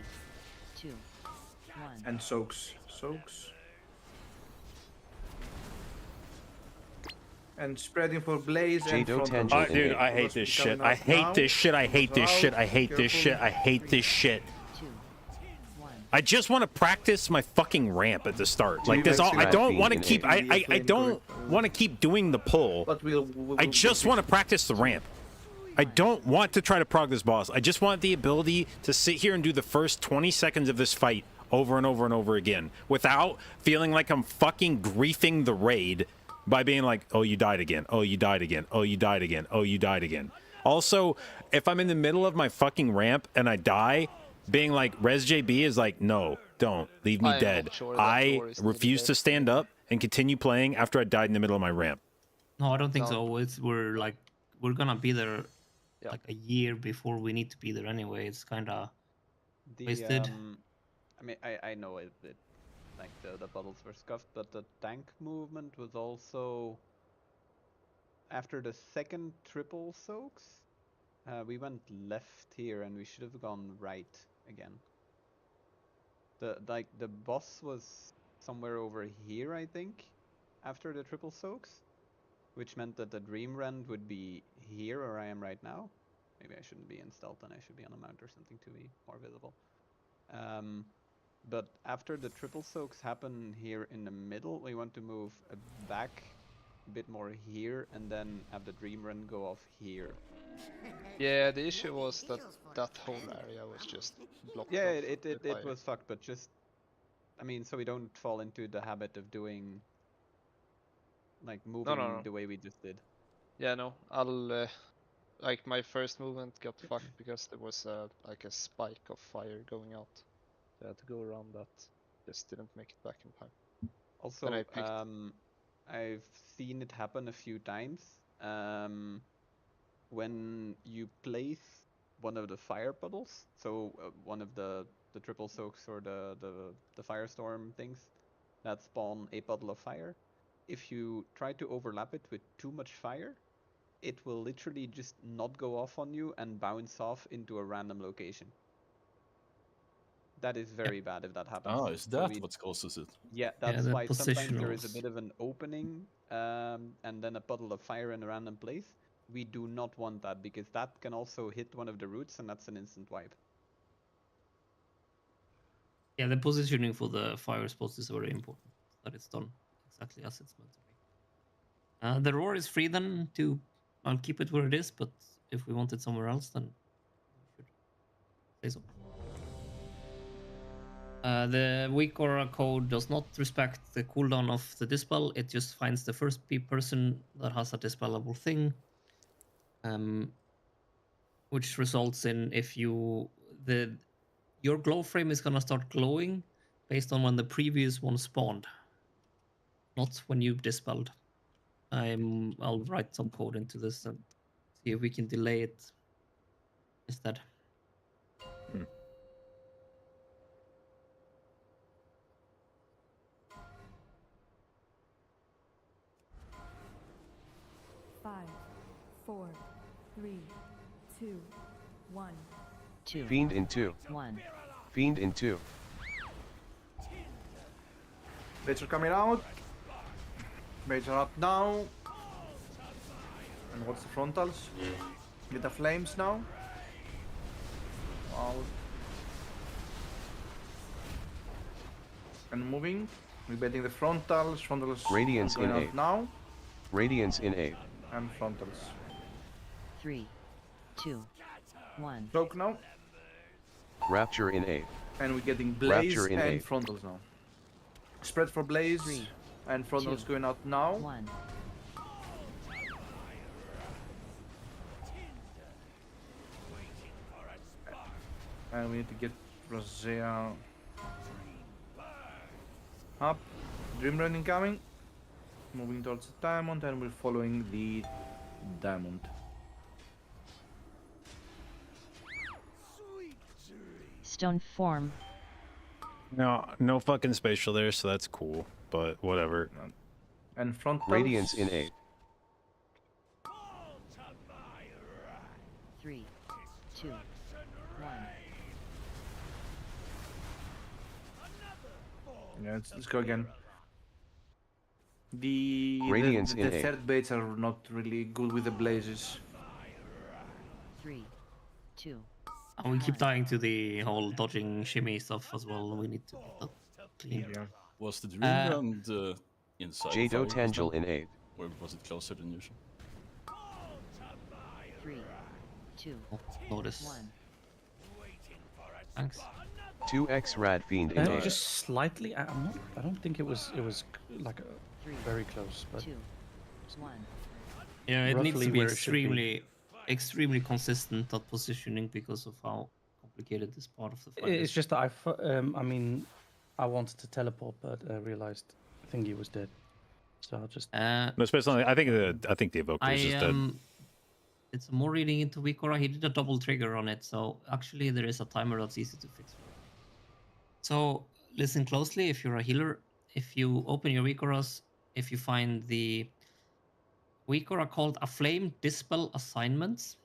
2, 1. And soaks. Soaks. And spreading for Blaze and frontals. Dude, I hate this shit. I hate this shit. I hate this shit. I hate this shit. I hate this shit. I just want to practice my fucking ramp at the start. Like this all I don't want to keep I don't want to keep doing the pull. But I just want to practice the ramp. I don't want to try to prog this boss. I just want the ability to sit here and do the first 20 seconds of this fight over and over and over again without feeling like I'm fucking griefing the raid by being like, oh, you died again. Oh, you died again. Oh, you died again. Oh, you died again. Also, if I'm in the middle of my fucking ramp and I die, being like, Res JB is like, no, don't. Leave me dead. I refuse to stand up and continue playing after I died in the middle of my ramp. No, I don't think so. We're gonna be there like a year before we need to be there anyway. It's kind of wasted. I mean, I know it like the bottles were scuffed, but the tank movement was also after the second triple soaks. We went left here, and we should have gone right again. The boss was somewhere over here, I think, after the triple soaks, which meant that the Dream Rend would be here where I am right now. Maybe I shouldn't be in stealth, and I should be on a mount or something to be more visible. But after the triple soaks happen here in the middle, we want to move back a bit more here, and then have the Dream Rend go off here. Yeah, the issue was that that whole area was just blocked. Yeah, off it was fucked, but just, I mean, so we don't fall into the habit of doing, like, moving the way we just did. Yeah, no, I'll like my first movement got fucked because there was like a spike of fire going out. So I had to go around that. Just didn't make it back in time. Also, I've seen it happen a few times. When you place one of the fire puddles, so one of the triple soaks or the firestorm things that spawn a puddle of fire, if you try to overlap it with too much fire, it will literally just not go off on you and bounce off into a random location. That is very bad if that happens. Oh, is that what causes it? Yeah, that's why sometimes there is a bit of an opening and then a puddle of fire in a random place. We do not want that, because that can also hit one of the roots, and that's an instant wipe. Yeah, the positioning for the fire spots is very important. That it's done exactly as it's meant to be. The roar is free then to... I'll keep it where it is, but if we want it somewhere else, then we should say so. The weak aura code does not respect the cooldown of the dispel. It just finds the first person that has a dispellable thing. Which results in if your glow frame is gonna start glowing based on when the previous one spawned, not when you dispelled. I'll write some code into this and see if we can delay it instead. 4, 3, 2, 1. 2. Fiend in 2. 1. Fiend in 2. Blades are coming out. Blades are up now. And what's the frontals? Get the flames now. Out. And moving. We're betting the frontals. Frontals Radiance going in out 8. now. Radiance in 8. And frontals. 3, 2, 1. Cloak now. Rapture in 8. And we're getting blaze Rapture in and 8. frontals now. Spread for blaze. 3, and frontals 2, going out now. 1. And we need to get Rosea up. Dream Run incoming. Moving towards the diamond, and we're following the diamond. Stone form. No fucking spatial there, so that's cool. But whatever. And front Radiance in 8. 3, 2, 1. Yeah, let's go again. The Radiance the in 8. third baits are not really good with the blazes. 3, 2. And we keep dying to the whole dodging shimmy stuff as well. We need to get that clean. Was the Druid and inside? Jdotbusinessmail in 8. Or was it closer than usual? 3, 2, Notice. 1. Thanks. 2x Rad Fiend in 8. Just slightly. I don't think it was like very close, but 2, 1. Yeah, it needs to roughly be where it should be. extremely consistent at positioning because of how complicated this part of the fight It's is. just that I mean, I wanted to teleport, but I realized I think he was dead. So I'll just. No, especially I think the evoker is just dead. It's more reading into Wikora. He did a double trigger on it, so actually there is a timer that's easy to fix. So listen closely. If you're a healer, if you open your Wikoras, if you find the Wikora called a flame dispel assignments.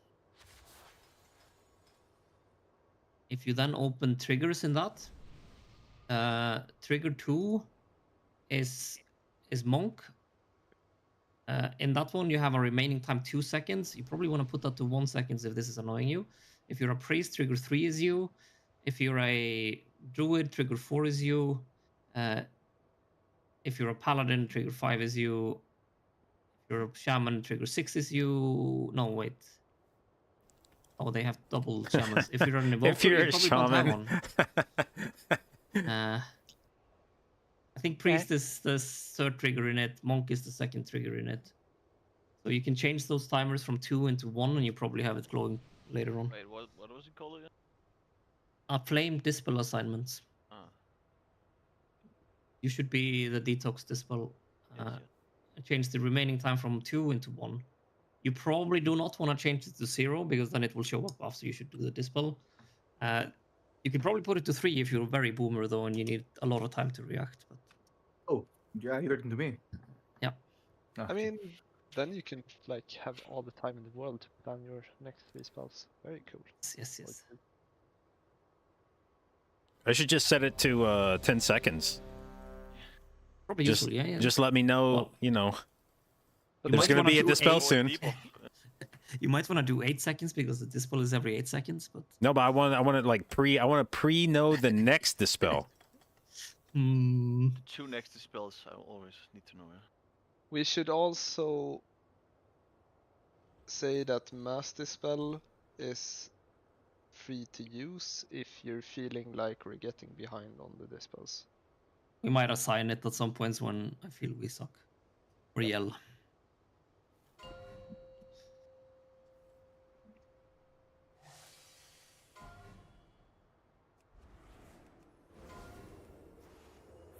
If you then open triggers in that, trigger 2 is monk. In that one, you have a remaining time 2 seconds. You probably want to put that to 1 second if this is annoying you. If you're a priest, trigger 3 is you. If you're a druid, trigger 4 is you. If you're a paladin, trigger 5 is you. If you're a shaman, trigger 6 is you. No, wait. Oh, they have double shamans. If you're an evoker, If you're you a probably don't shaman. have one. I think priest is the third trigger in it. Monk is the second trigger in it. So you can change those timers from 2 into 1, and you probably have it glowing later on. Wait, what was it called again? Flame dispel assignments. You should be the detox dispel. Change the remaining time from 2 into 1. You probably do not want to change it to 0 because then it will show up after you should do the dispel. You can probably put it to 3 if you're very boomer though, and you need a lot of time to react. But Oh, yeah, you're talking to me. yeah. I mean, then you can like have all the time in the world to plan your next 3 spells. Very cool. Yes. I should just set it to 10 seconds. Probably just, useful, yeah. Just let me know, Well, you know. you There's might going to wanna be a do dispel 8 soon. You might want to do 8 seconds because the dispel is every 8 seconds, but No, but I want to like pre-know the next dispel. The 2 next spells I always need to know. Yeah. We should also say that Mass Dispel is free to use if you're feeling like we're getting behind on the dispels. we might assign it at some points when I feel we suck. Or yell.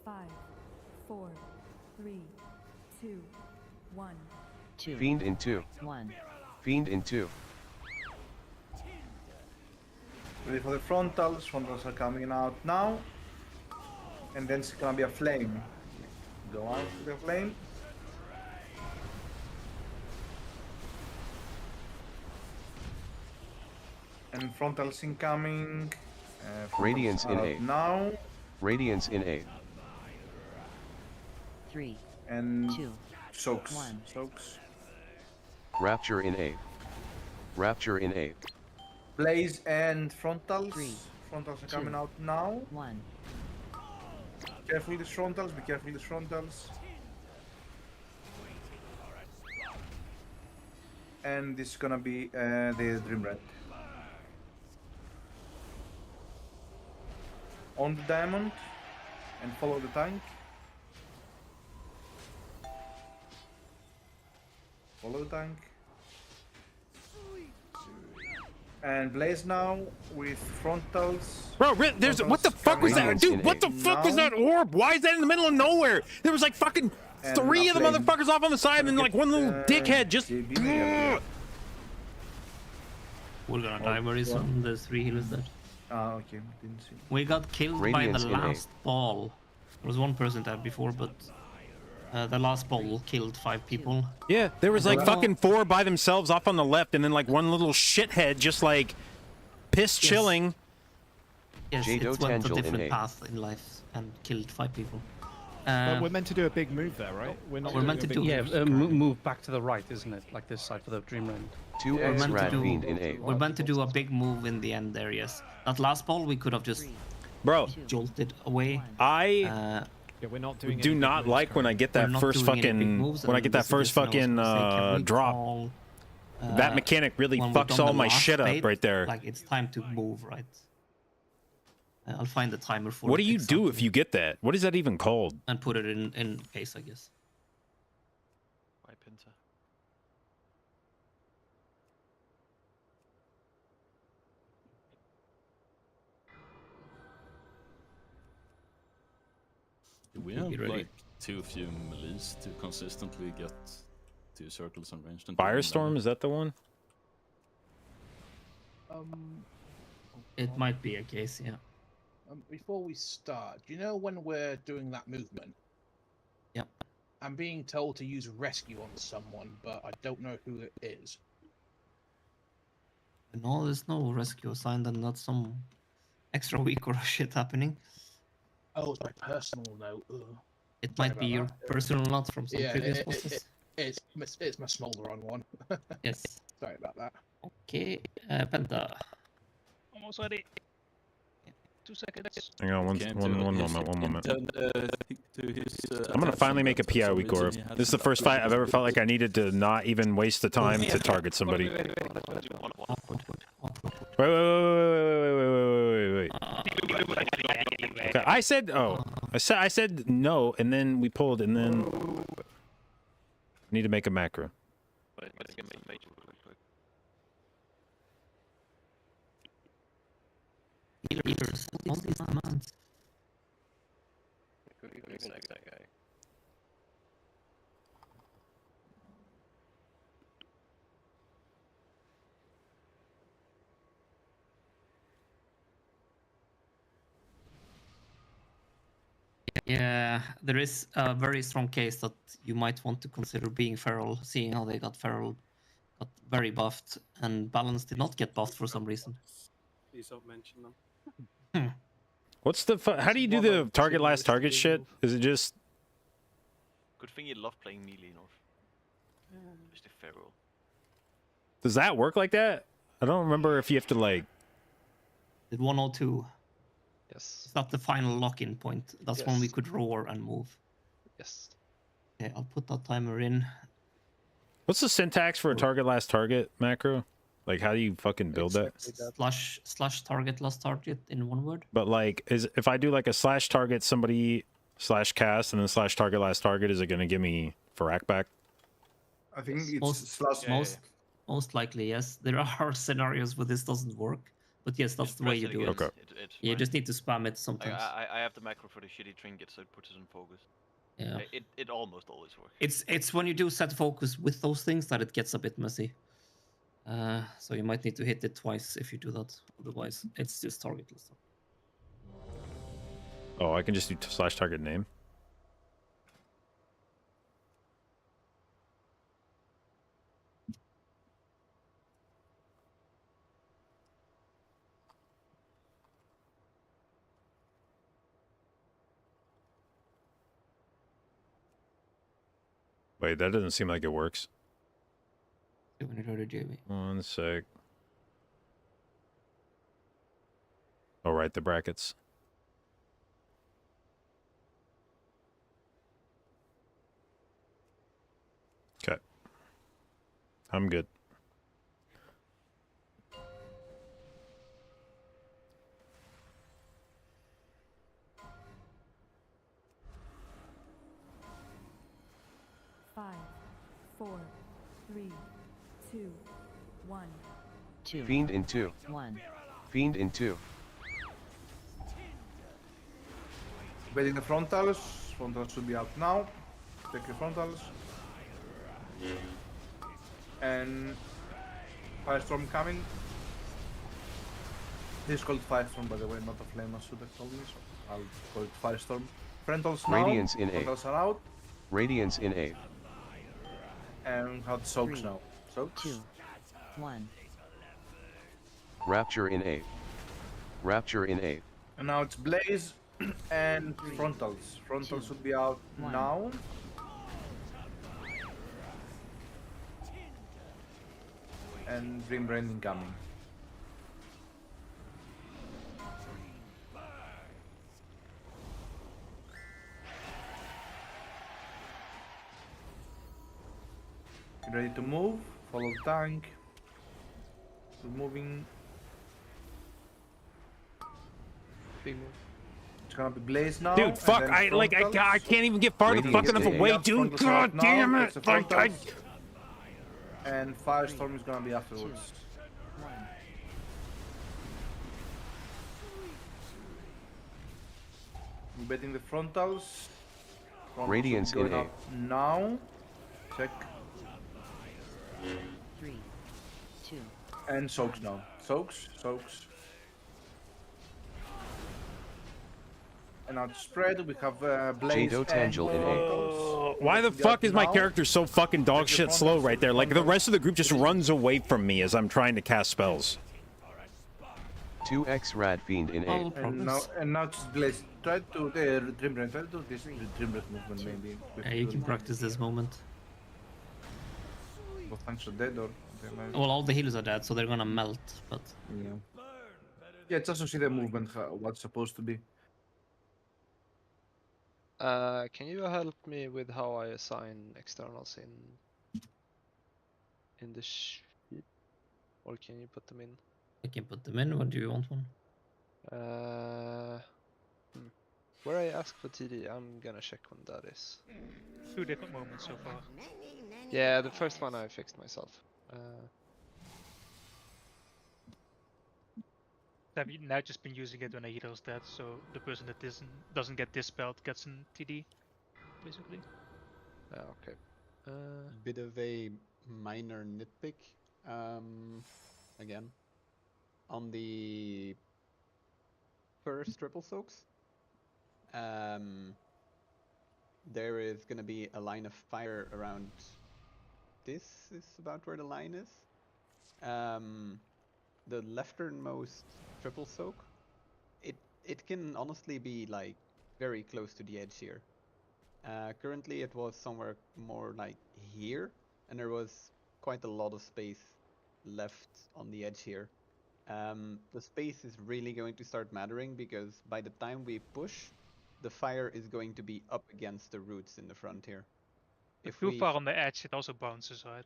Five, 4, 3, 2, 1. 2. Fiend in 2. 1. Fiend in 2. Ready for the frontals. Frontals are coming out now. And then it's gonna be a flame. Go out with the flame. And frontals incoming. Radiance in out A. now. Radiance in A. 3, And 2, soaks. 1. Soaks. Rapture in A. Rapture in A. Blaze and frontals. 3, Frontals are 2, coming out now. 1. Careful these frontals, be careful these frontals. And this is gonna be the Dream Red. On the diamond and follow the tank. Follow the tank. And Blaze now with frontals. Bro, there's what the fuck was that, dude? What the fuck was that orb? Why is that in the middle of nowhere? There was like fucking And 3 of the flame. motherfuckers off on the side, and then like one little dickhead just. We're gonna die very soon. There's 3 healers dead. Ah, okay, didn't see. We got killed Radiance by in the A. last ball. There was 1 person dead before, but the last ball killed 5 people. Yeah, there was like fucking 4 by themselves off on the left, and then like one little shithead just like piss chilling. Yes, Jado it went a Tangel in different A. path in life and killed 5 people. But we're meant to do a big move there, right? We're not. We're doing meant a to big do- move. Move back to the right, isn't it? Like this side for the Dream Red. 2x meant to Rat do- Fiend in A. We're meant to do a big move in the end there, yes. That last ball we could have just Bro, jolted away. I Yeah, we're not doing. do any big not moves like when I get that We're not first doing any big fucking moves, when I and get that this is first just when I was fucking gonna say, can we drop. call, That mechanic really when we've fucks done all the my last shit up bait, right there. Like it's time to move, right? I'll find the timer for What it do you do exactly if you get that? What is that even called? and put it in case, I guess. Why Pinta? We Be have ready. like too few melees to consistently get 2 circles and ranged. Firestorm, is that the one? It might be a case, yeah. Before we start, do you know when we're doing that movement? Yep. I'm being told to use rescue on someone, but I don't know who it is. No, there's no rescue assigned and not some extra week or shit happening. Oh, it's my personal note. Ugh. It Sorry might be about your that. personal note from some Yeah, previous bosses. it's my Smolderon one. Yes. Sorry about that. Okay, Penta. Almost ready. 2 seconds. Hang on, one moment. I'm gonna attack finally from make a that, for PI some week reason orb. he had This is the some first fight I've ever felt like I upgrades. needed to not even waste the time to target somebody. Wait. Okay, I said no, and then we pulled, and then I need to make a macro. Healers, all these commands. That guy. Yeah, there is a very strong case that you might want to consider being feral, seeing how they got feral, got very buffed, and Balance did not get buffed for some reason. Please don't mention them. What's the how do you do the target last target shit? Is it just Good thing you love playing melee, North. Especially Feral. does that work like that? I don't remember if you have to like. Did 102. Yes. It's not the final lock-in point. That's when we Yes. could roar and move. Yes. Okay, I'll put that timer in. What's the syntax for a target last target macro? Like, how do you fucking build that? Slash target last target in one word. But like, is if I do like a slash target somebody slash cast and then slash target last target, is it gonna give me fyrakk back? I think it's Most likely, yes. There are scenarios where this doesn't work, but yes, that's the way you do it. Okay. You just need to spam it sometimes. I have the macro for the shitty trinket, so it puts it in focus. Yeah. It almost always works. It's when you do set focus with those things that it gets a bit messy. So you might need to hit it twice if you do that. Otherwise, it's just targetless. Oh, I can just do slash target name. Wait, that doesn't seem like it works. When you go to JB. 1 sec. Oh, right, the brackets. Okay. I'm good. Five, 4, 3, 2, 1. 2. Fiend in 2. 1. Fiend in 2. Baiting the frontals. Frontals should be out now. Take your frontals. And Firestorm coming. This is called Firestorm, by the way, not a flame as should have told me, so I'll call it Firestorm. Frontals now. Radiance in A. Frontals are out. Radiance in A. And have soaks 3, now. Soaks. 2. 1. Rapture in A. Rapture in A. And now it's Blaze and Frontals. Frontals should be out 1. now. And Dream Brain incoming. Ready to move? Follow the tank. We're moving. Big move. It's gonna be Blaze now. Dude, fuck! I can't even get far the fuck enough away, dude. God damn it! And Firestorm is gonna be afterwards. 1. I'm betting the frontals. Radiance in A. Now. Check. 3, 2. And soaks now. Soaks. And now to spread, we have Blaze Jdotangel in A. Why the fuck is my character so fucking dog shit slow right there? Like, the rest of the group just runs away from me as I'm trying to cast spells. 2x Rad Fiend in A. And now it's Blaze. Try to Dream Brain. Try to do this Dream Brain movement maybe. Yeah, you can practice this moment. Both tanks are dead or... Well, all the healers are dead, so they're gonna melt, but... Yeah, just to see the movement, what's supposed to be. Can you help me with how I assign externals in the sheet? Or can you put them in? I can put them in. What do you want one? Where I asked for TD, I'm gonna check when that is. 2 different moments so far. Yeah, the first one I fixed myself. Have you now just been using it when a healer is dead, so the person that doesn't get dispelled gets an TD, basically. Okay. Bit of a minor nitpick. Again, on the first triple soaks, there is going to be a line of fire around. This is about where the line is. The lefternmost triple soak, it can honestly be like very close to the edge here. Currently it was somewhere more like here, and there was quite a lot of space left on the edge here. The space is really going to start mattering, because by the time we push, the fire is going to be up against the roots in the front here. If too far on the edge, it also bounces, right?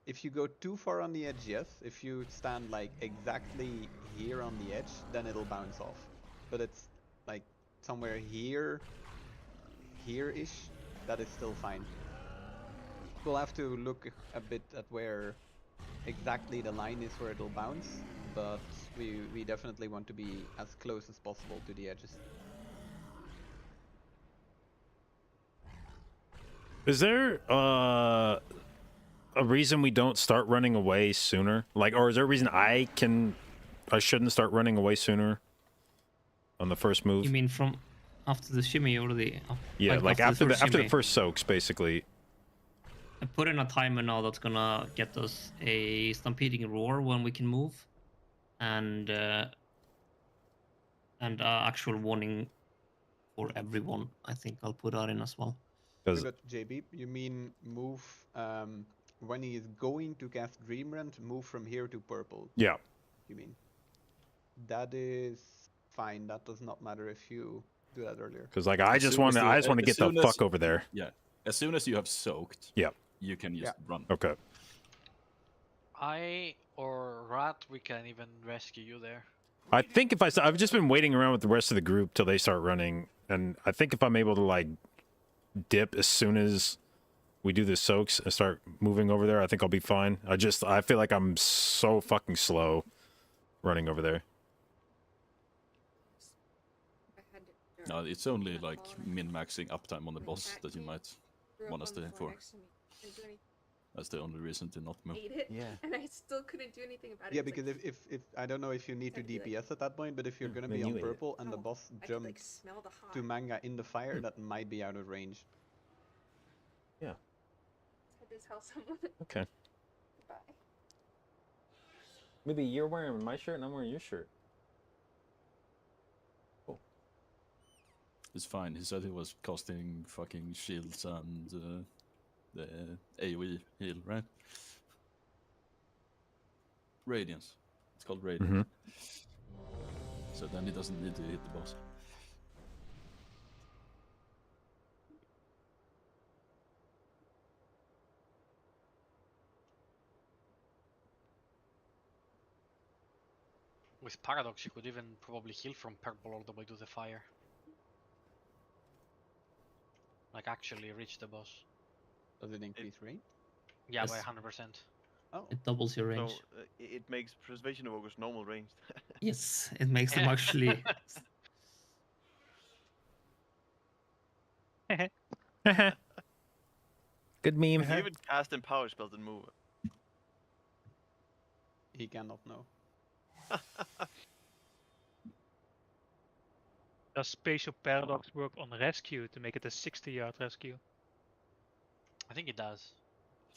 If you go too far on the edge, yes. If you stand like exactly here on the edge, then it'll bounce off. But it's like somewhere here-ish, that is still fine. We'll have to look a bit at where exactly the line is where it'll bounce, but we definitely want to be as close as possible to the edges. Is there a reason we don't start running away sooner? Like, or is there a reason I shouldn't start running away sooner on the first move? You mean from after the shimmy or the? Yeah, like after the first soaks, basically. I put in a timer now that's gonna get us a stampeding roar when we can move, and actual warning for everyone. I think I'll put that in as well. But JB, you mean move when he is going to cast Dreamrend, move from here to purple? Yeah. You mean? That is fine. That does not matter if you do that earlier. Because like I just want to get the fuck over there. Yeah. As soon as you have soaked, yeah, you can just run. Okay. I or Rat, we can even rescue you there. I think if I've just been waiting around with the rest of the group till they start running, and I think if I'm able to like dip as soon as we do the soaks and start moving over there, I think I'll be fine. I feel like I'm so fucking slow running over there. No, it's only like min-maxing uptime on the boss that you might want to stay for. That's the only reason to not move. Yeah. And I still couldn't do anything about it. Yeah, because if I don't know if you need to DPS at that point, but if you're gonna be on purple and the boss jumps to manga in the fire, that might be out of range. Yeah. I had to tell someone. Okay. Bye. Maybe you're wearing my shirt and I'm wearing your shirt. Cool. It's fine. He said he was casting fucking shields and the AoE heal, right? Radiance. It's called Radiance. So then he doesn't need to hit the boss. With Paradox, you could even probably heal from purple all the way to the fire. Like actually reach the boss. Does it increase range? Yeah, Yes. by 100%. Oh. It doubles your range. So it makes Preservation Evokers normal ranged. Yes, it makes them actually. Good meme. If you even cast in power spells and move. He cannot know. Does Spatial Paradox work on rescue to make it a 60-yard rescue? I think it does.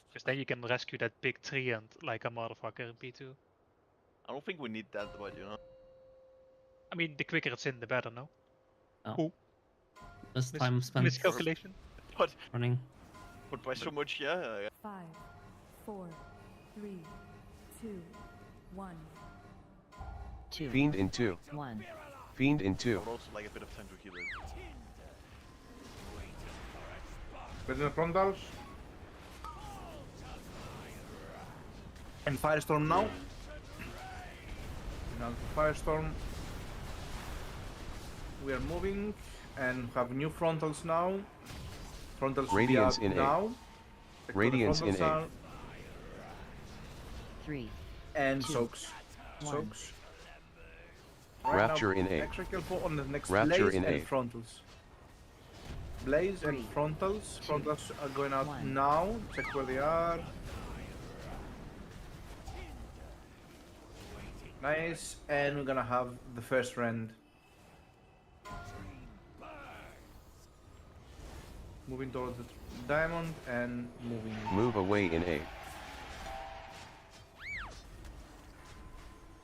Because then you can rescue that big tree and like a motherfucker in P2. I don't think we need that, but you know. I mean, the quicker it's in, the better, no? Oh. Ooh. Less time spent Miscalculation. But running. But by so much, yeah. 5, 4, 3, 2, 1. Two. Fiend in 2. 1. Fiend in 2. I would also like a bit of time to heal it. With the frontals. And Firestorm now. Now Firestorm. We are moving and have new frontals now. Frontals Radiance in now. Radiance in 8. 3. And 2, soaks. 1. Soaks. Rapture now, in 8. Extra careful on the next Rapture Blaze in and 8. frontals. Blaze and frontals. Frontals are going out now. Check where they are. Nice, and we're gonna have the first rend. Moving towards the diamond and moving. Move away in 8.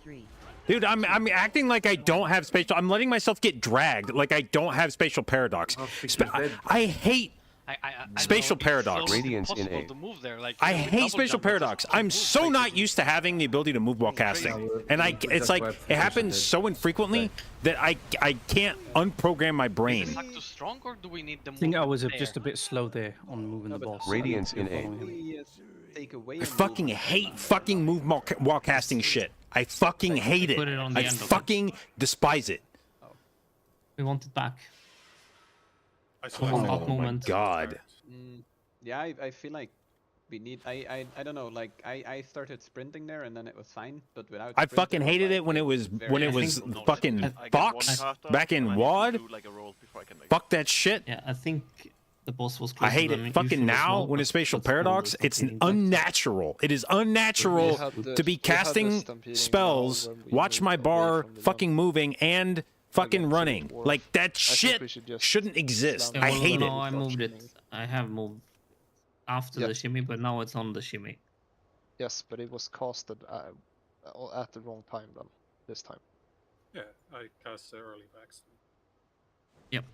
3. Dude, I'm acting like I don't have spatial. I'm letting myself get dragged like I don't have spatial paradox. I hate spatial paradox. Radiance in 8. To move there, like, I hate spatial paradox. I'm so not used to having the ability to move while casting, and it's like it happens so infrequently that I can't unprogram my brain. Is it too strong, or do we need the I think I was there? just a bit slow there on moving the boss. Radiance in 8. Take away I fucking hate fucking move while casting shit. I fucking hate it. Put it on the I end of it. fucking despise it. We want it back. Oh my god. Yeah, I feel like we need. I don't know. Like I started sprinting there and then it was fine, but without. I sprinting, fucking hated like, it when it was very- fucking Fox back in WAD. Fuck that shit. Yeah, I think the boss was. I hate it. Fucking now when it's spatial paradox, it's unnatural. It is unnatural to be casting spells, watch my bar fucking moving and fucking running. Like that shit shouldn't exist. I hate no, it. I moved it. I have moved after the shimmy, but now it's on the shimmy. Yes, but it was casted at the wrong time then, this time. Yeah, I cast early back. Yep.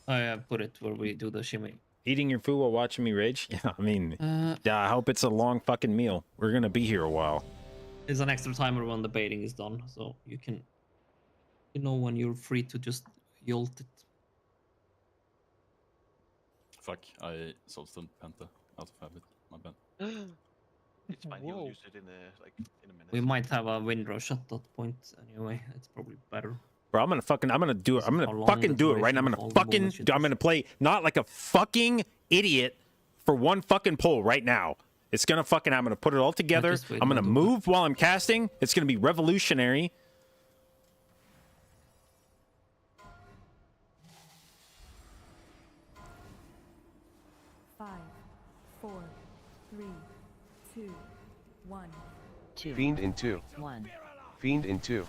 I put it where we do the shimmy. Eating your food while watching me rage? Yeah, I mean, yeah, I hope it's a long fucking meal. We're gonna be here a while. There's an extra timer when the baiting is done, so you can, you know, when you're free to just yolt it. Fuck, I soulstone Penta out of habit. My bad. It's fine. He'll use it in a minute. We might have a wind rush at that point anyway. It's probably better. Bro, I'm gonna do it. I'm gonna fucking do it right now. I'm gonna play not like a fucking idiot for one fucking pull right now. It's gonna fucking, I'm gonna put it all together. I'm gonna move while I'm casting. It's gonna be revolutionary. Five, 4, 3, 2, 1. Fiend in 2. 1. Fiend in 2.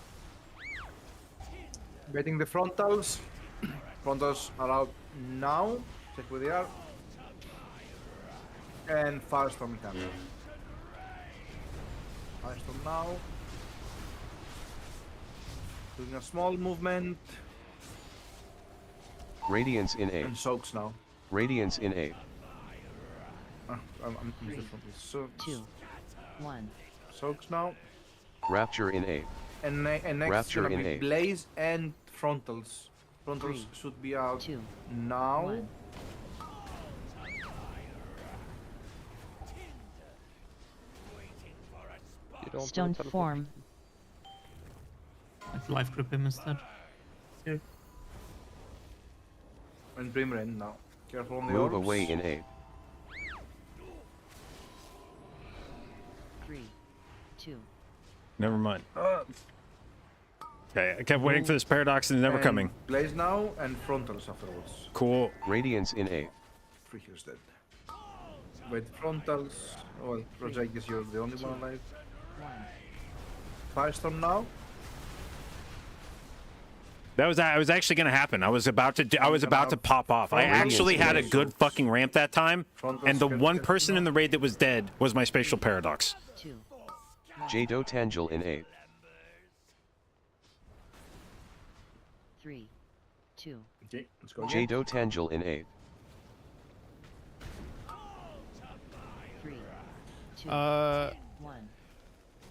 Betting the frontals. Frontals are out now. Check where they are. And Firestorm in temple. Firestorm now. Doing a small movement. Radiance in 8. And soaks now. Radiance in 8. I'm different. Soaks. 2, 1. Soaks now. Rapture in 8. And next Rapture gonna in be 8. Blaze and Frontals. Frontals should be out now. 1. Stone form. Let's life grip him instead. Here. And Brimrain now. Careful on the Move orbs. away in 8. 3, 2. Never mind. Okay, I kept waiting for this paradox and it's never coming. Blaze now and Frontals afterwards. Cool. Radiance in 8. Free here's dead. Wait, Frontals. Well, Project is you're the only one alive. 1. Firestorm now. That was actually gonna happen. I was about to pop off. I actually had a good fucking ramp that time, and the one person in the raid that was dead was my spatial paradox. 2. Jdotangel in 8. 3, 2. Okay, let's go again. Jdotangel in 8. 3, 2. 1.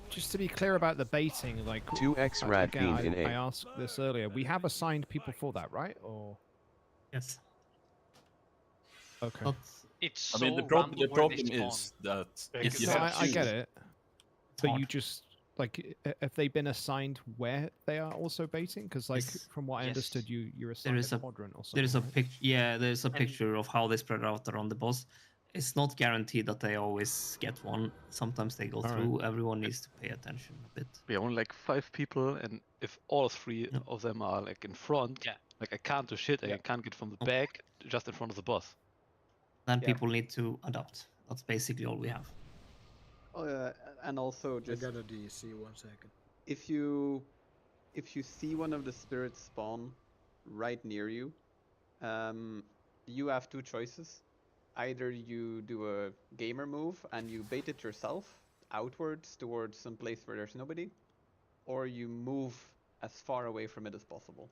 Just to be clear about the baiting, like 2x Rad again, Fiend in 8. I asked this earlier. We have assigned people for that, right? Or yes. Okay. It's I mean, the problem is that if you have I get it, but you just like, have they been assigned where they are also baiting? Because like from what I understood, you're assigned a quadrant or something. There is a picture. Yeah, there's a picture of how they spread out around the boss. It's not guaranteed that they always get one. Sometimes they go through. Everyone needs to pay attention a bit. We are only like 5 people, and if all 3 of them are like in front, like I can't do shit. I can't get from the back, just in front of the boss. Then people need to adapt. That's basically all we have. And also just I got a DC 1 second. if you see one of the spirits spawn right near you, you have 2 choices. Either you do a gamer move and you bait it yourself outwards towards some place where there's nobody, or you move as far away from it as possible.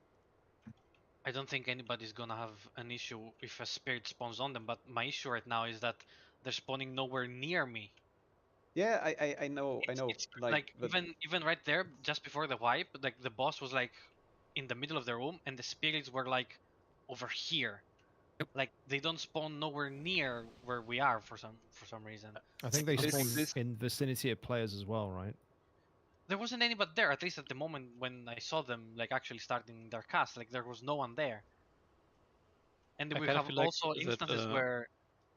I don't think anybody's gonna have an issue if a spirit spawns on them, but my issue right now is that they're spawning nowhere near me. Yeah, I know. It's like even right there, just before the wipe, like the boss was like in the middle of the room, and the spirits were like over here. Like they don't spawn nowhere near where we are for some reason. I think they spawn in vicinity of players as well, right? There wasn't anybody there, at least at the moment when I saw them like actually starting their cast. Like there was no one there. And I we kinda have feel like also that, instances where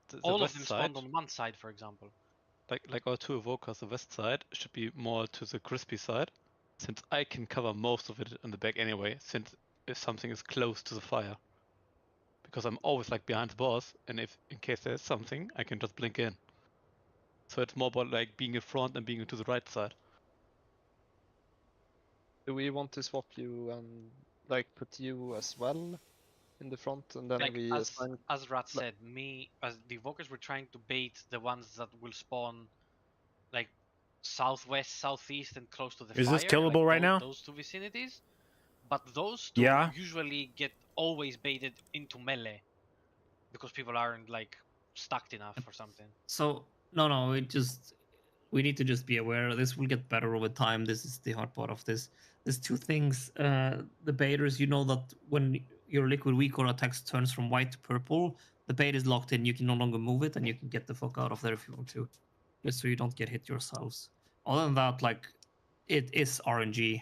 the all of west them side, spawned on one side, for example. like our 2 evokers, the west side should be more to the crispy side, since I can cover most of it in the back anyway. Since if something is close to the fire. Because I'm always like behind the boss, and if in case there's something, I can just blink in. So it's more about like being in front and being to the right side. Do we want to swap you and like put you as well in the front, and then Like we as Rat said, me as the evokers were trying to bait the ones that will spawn like southwest, southeast, and close to the Is fire. this killable right now? Those 2 vicinities, but those 2 usually get always baited into melee because people aren't like stacked enough or something. So no, we need to just be aware. This will get better over time. This is the hard part of this. There's two things. The baiters, you know that when your liquid weak or attacks turns from white to purple, the bait is locked in. You can no longer move it, and you can get the fuck out of there if you want to, just so you don't get hit yourselves. Other than that, like, it is RNG.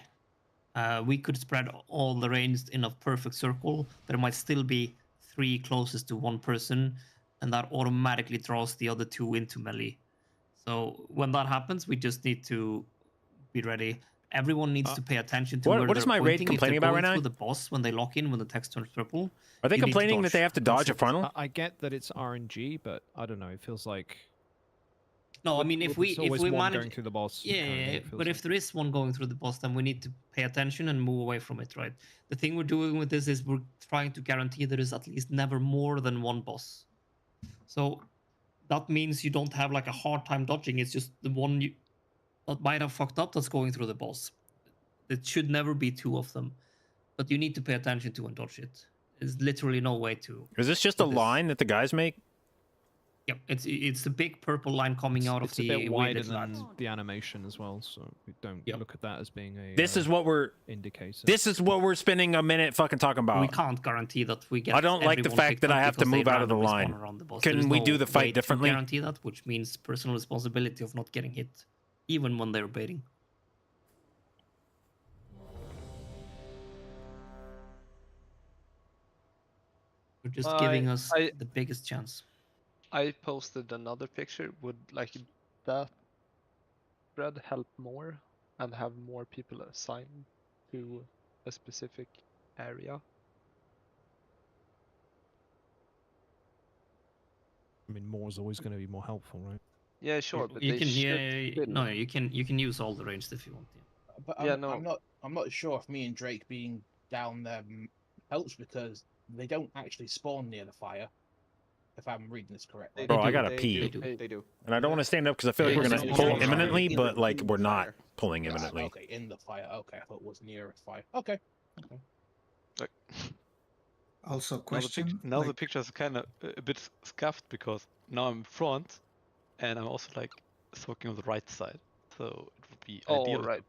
We could spread all the range in a perfect circle. There might still be 3 closest to one person, and that automatically draws the other 2 into melee. So when that happens, we just need to be ready. Everyone needs to pay attention to where what is my raid complaining about right now? The boss when they lock in, when the text turns purple. Are they complaining that they have to dodge a funnel? I get that it's RNG, but I don't know. It feels like. No, I mean if we manage going through the boss. Yeah, but if there is one going through the boss, then we need to pay attention and move away from it, right? The thing we're doing with this is we're trying to guarantee there is at least never more than one boss. So that means you don't have like a hard time dodging. It's just the one that might have fucked up that's going through the boss. It should never be 2 of them, but you need to pay attention to and dodge it. There's literally no way to. Is this just a line that the guys make? Yep, it's a big purple line coming out of the. It's a bit wider than the animation as well, so we don't look at that as being a. This is what we're indicator. This is what we're spending a minute fucking talking about. We can't guarantee that we get. I don't like the fact that I have to move out of the line. Can we do the fight differently? Guarantee that, which means personal responsibility of not getting hit, even when they're baiting. We're just giving us the biggest chance. I posted another picture. Would like that spread help more and have more people assigned to a specific area? I mean, more is always going to be more helpful, right? Yeah, sure, but you can you can use all the range if you want. Yeah. But I'm not sure if me and Drake being down there helps because they don't actually spawn near the fire. If I'm reading this correctly. Bro, I gotta pee. They do. And I don't want to stand up because I feel like we're gonna pull imminently, but like we're not pulling imminently. Okay, in the fire. Okay, I thought it was near a fire. Okay. Also, question. Now the picture is kind of a bit scuffed because now I'm in front, and I'm also like soaking on the right side. So it would be ideal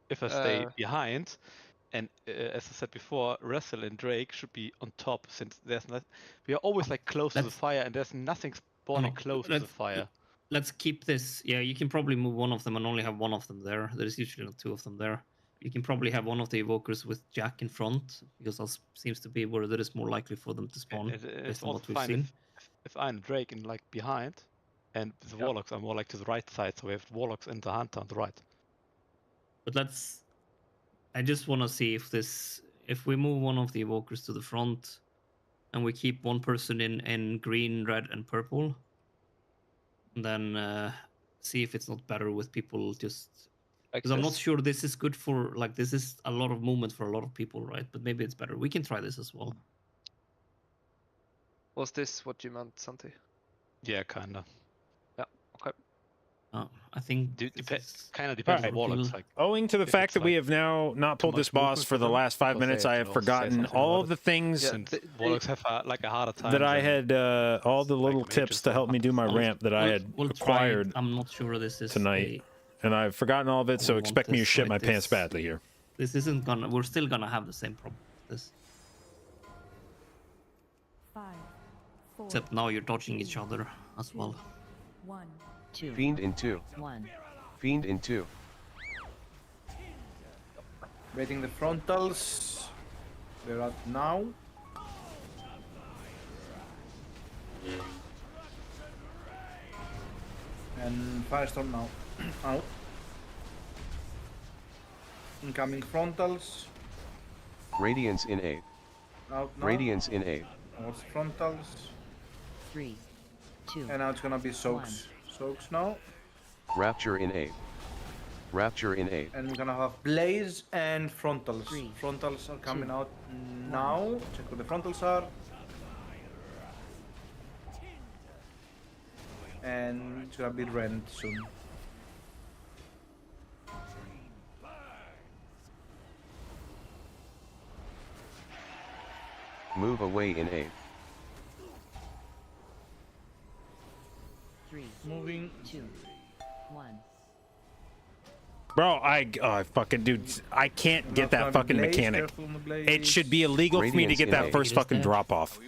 if I stay behind. And as I said before, Russell and Drake should be on top since there's not. We are always like close to the fire, and there's nothing spawning close to the fire. Let's keep this. Yeah, you can probably move one of them and only have one of them there. There's usually not 2 of them there. You can probably have one of the evokers with Jack in front because that seems to be where it is more likely for them to spawn. It's also fine if I'm Drake and like behind, and the warlocks are more like to the right side, so we have warlocks and the hunter on the right. But I just want to see if we move one of the evokers to the front and we keep one person in green, red, and purple, and then see if it's not better with people just. Because I'm not sure this is good for, like, this is a lot of movement for a lot of people, right? But maybe it's better. We can try this as well. Was this what you meant, Santi? Yeah, kinda. Yeah, okay. I think kind of depends on warlocks. Like, owing to the fact that we have now not pulled this boss for the last 5 minutes, I have forgotten all the things warlocks have like a harder time. That I had, all the little tips to help me do my ramp that I had acquired. I'm not sure this is tonight, and I've forgotten all of it. So expect me to shit my pants badly here. This isn't gonna. We're still gonna have the same problem with this. 5, 4. Except now you're dodging each other as well. 1. 2. Fiend in 2. 1. Fiend in 2. Waiting the frontals. We're at now. And firestorm now. Out. Incoming frontals. Radiance in 8. Out now. Radiance in 8. Towards frontals. 3, 2. And now it's gonna be soaks. Soaks now. Rapture in 8. Rapture in 8. And we're gonna have blaze and frontals. Frontals are coming out now. Check what the frontals are. And it's gonna be rent soon. Move away in 8. 3, Moving. 2, 1. Bro, I fucking dude, I can't get that fucking mechanic. It should be illegal for me to get that first fucking drop off.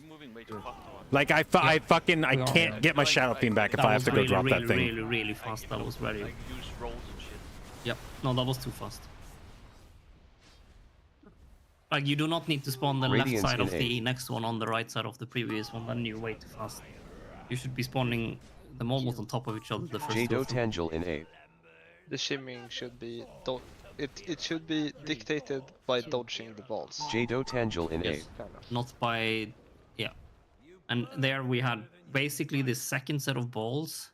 Like I can't get my Shadow Fiend back if I have to go drop that thing. Really fast. That was very. Like use rolls and shit. Yep. No, that was too fast. Like you do not need to spawn the left side of the next one on the right side of the previous one. Then you're way too fast. You should be spawning them almost on top of each other. The first two of them. Tangel in A. The shimming should be it should be dictated by dodging the balls. Tangel in Yes. Not by and there we had basically the second set of balls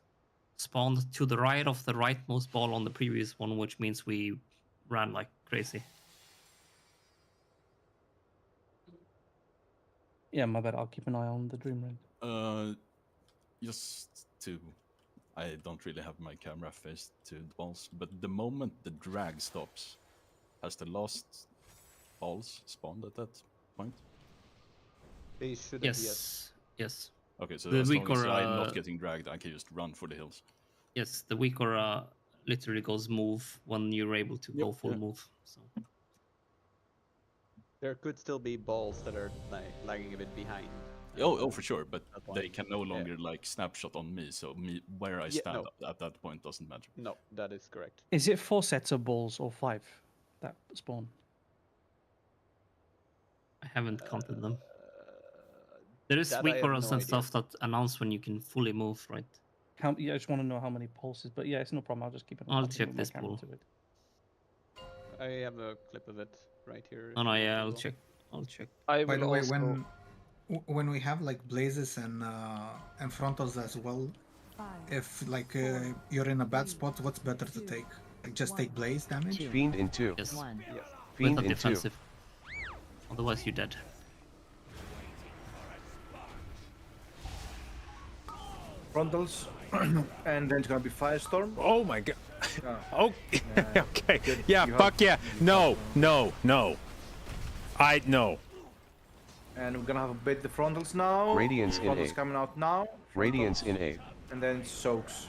spawned to the right of the rightmost ball on the previous one, which means we ran like crazy. Yeah, my bad. I'll keep an eye on the Dream Raid. Just to, I don't really have my camera faced to the balls, but the moment the drag stops, has the last balls spawned at that point? They should. Yes. Okay, so the as weak long as or, I'm not getting dragged, I can just run for the hills. Yes, the weak or literally goes move when you're able to go full move. So. There could still be balls that are like lagging a bit behind. Oh, for sure, but they can no longer like snapshot on me, so where I stand at that point doesn't matter. No, that is correct. Is it 4 sets of balls or 5 that spawn? I haven't counted them. There is that I weak have auras no and idea. stuff that announce when you can fully move, right? Yeah, I just want to know how many pulses, but yeah, it's no problem. I'll just keep it. I'll check this pool. I have a clip of it right here. Oh no, yeah, I'll check. I'll check. By the way, when we have like blazes and frontals as well, if like you're in a bad spot, what's better to take? Like just take blaze damage? Fiend in 2. Yes. Fiend With a in 2. defensive. Otherwise, you're dead. Frontals, and then it's gonna be Firestorm. Oh my god. Oh, Yeah. okay. Good. Yeah, You fuck have- yeah. No. No. And we're gonna have a bit the frontals now. Radiance in Frontals A. coming out now. Radiance in A. And then soaks.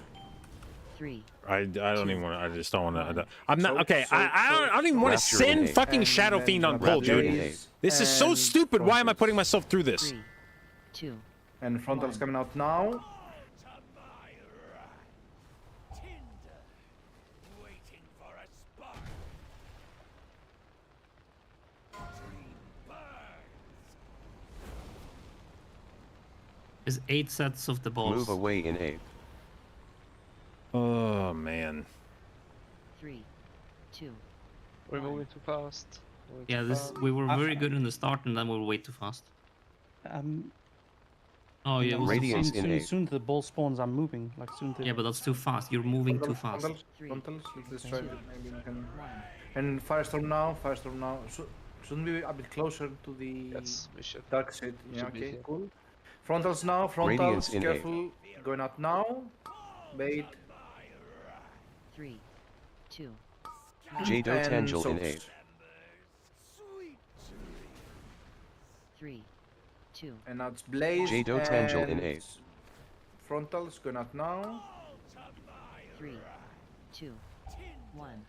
3. I don't even want to. I just don't want to. I'm not okay. So- I don't even want to Rapture in send A. fucking And Shadow then Fiend on Rapture pull, in dude. A. This is so And stupid. Why am I frontals. putting myself through this? 3, 2. And frontals coming out now. There's 8 sets of the balls. Move away in A. Oh man. 3, 2. We're moving too fast. Yeah, we were very good in the start, and then we were way too fast. Oh yeah, it was Radiance in A. Soon the ball spawns, I'm moving. Like soon. Yeah, but that's too fast. You're moving too fast. Frontals. Let's try. Maybe we can. And Firestorm now. So, shouldn't we be a bit closer to the Yes, we should. dark side? Yeah, Should be okay, here. cool. Frontals now. Radiance Frontals. in A. Careful. Going out now. Bait. 3, 2. Tangel in A. 3, 2. And now it's Blaze. Tangel in A. and Frontals going out now. 3, 2, 1.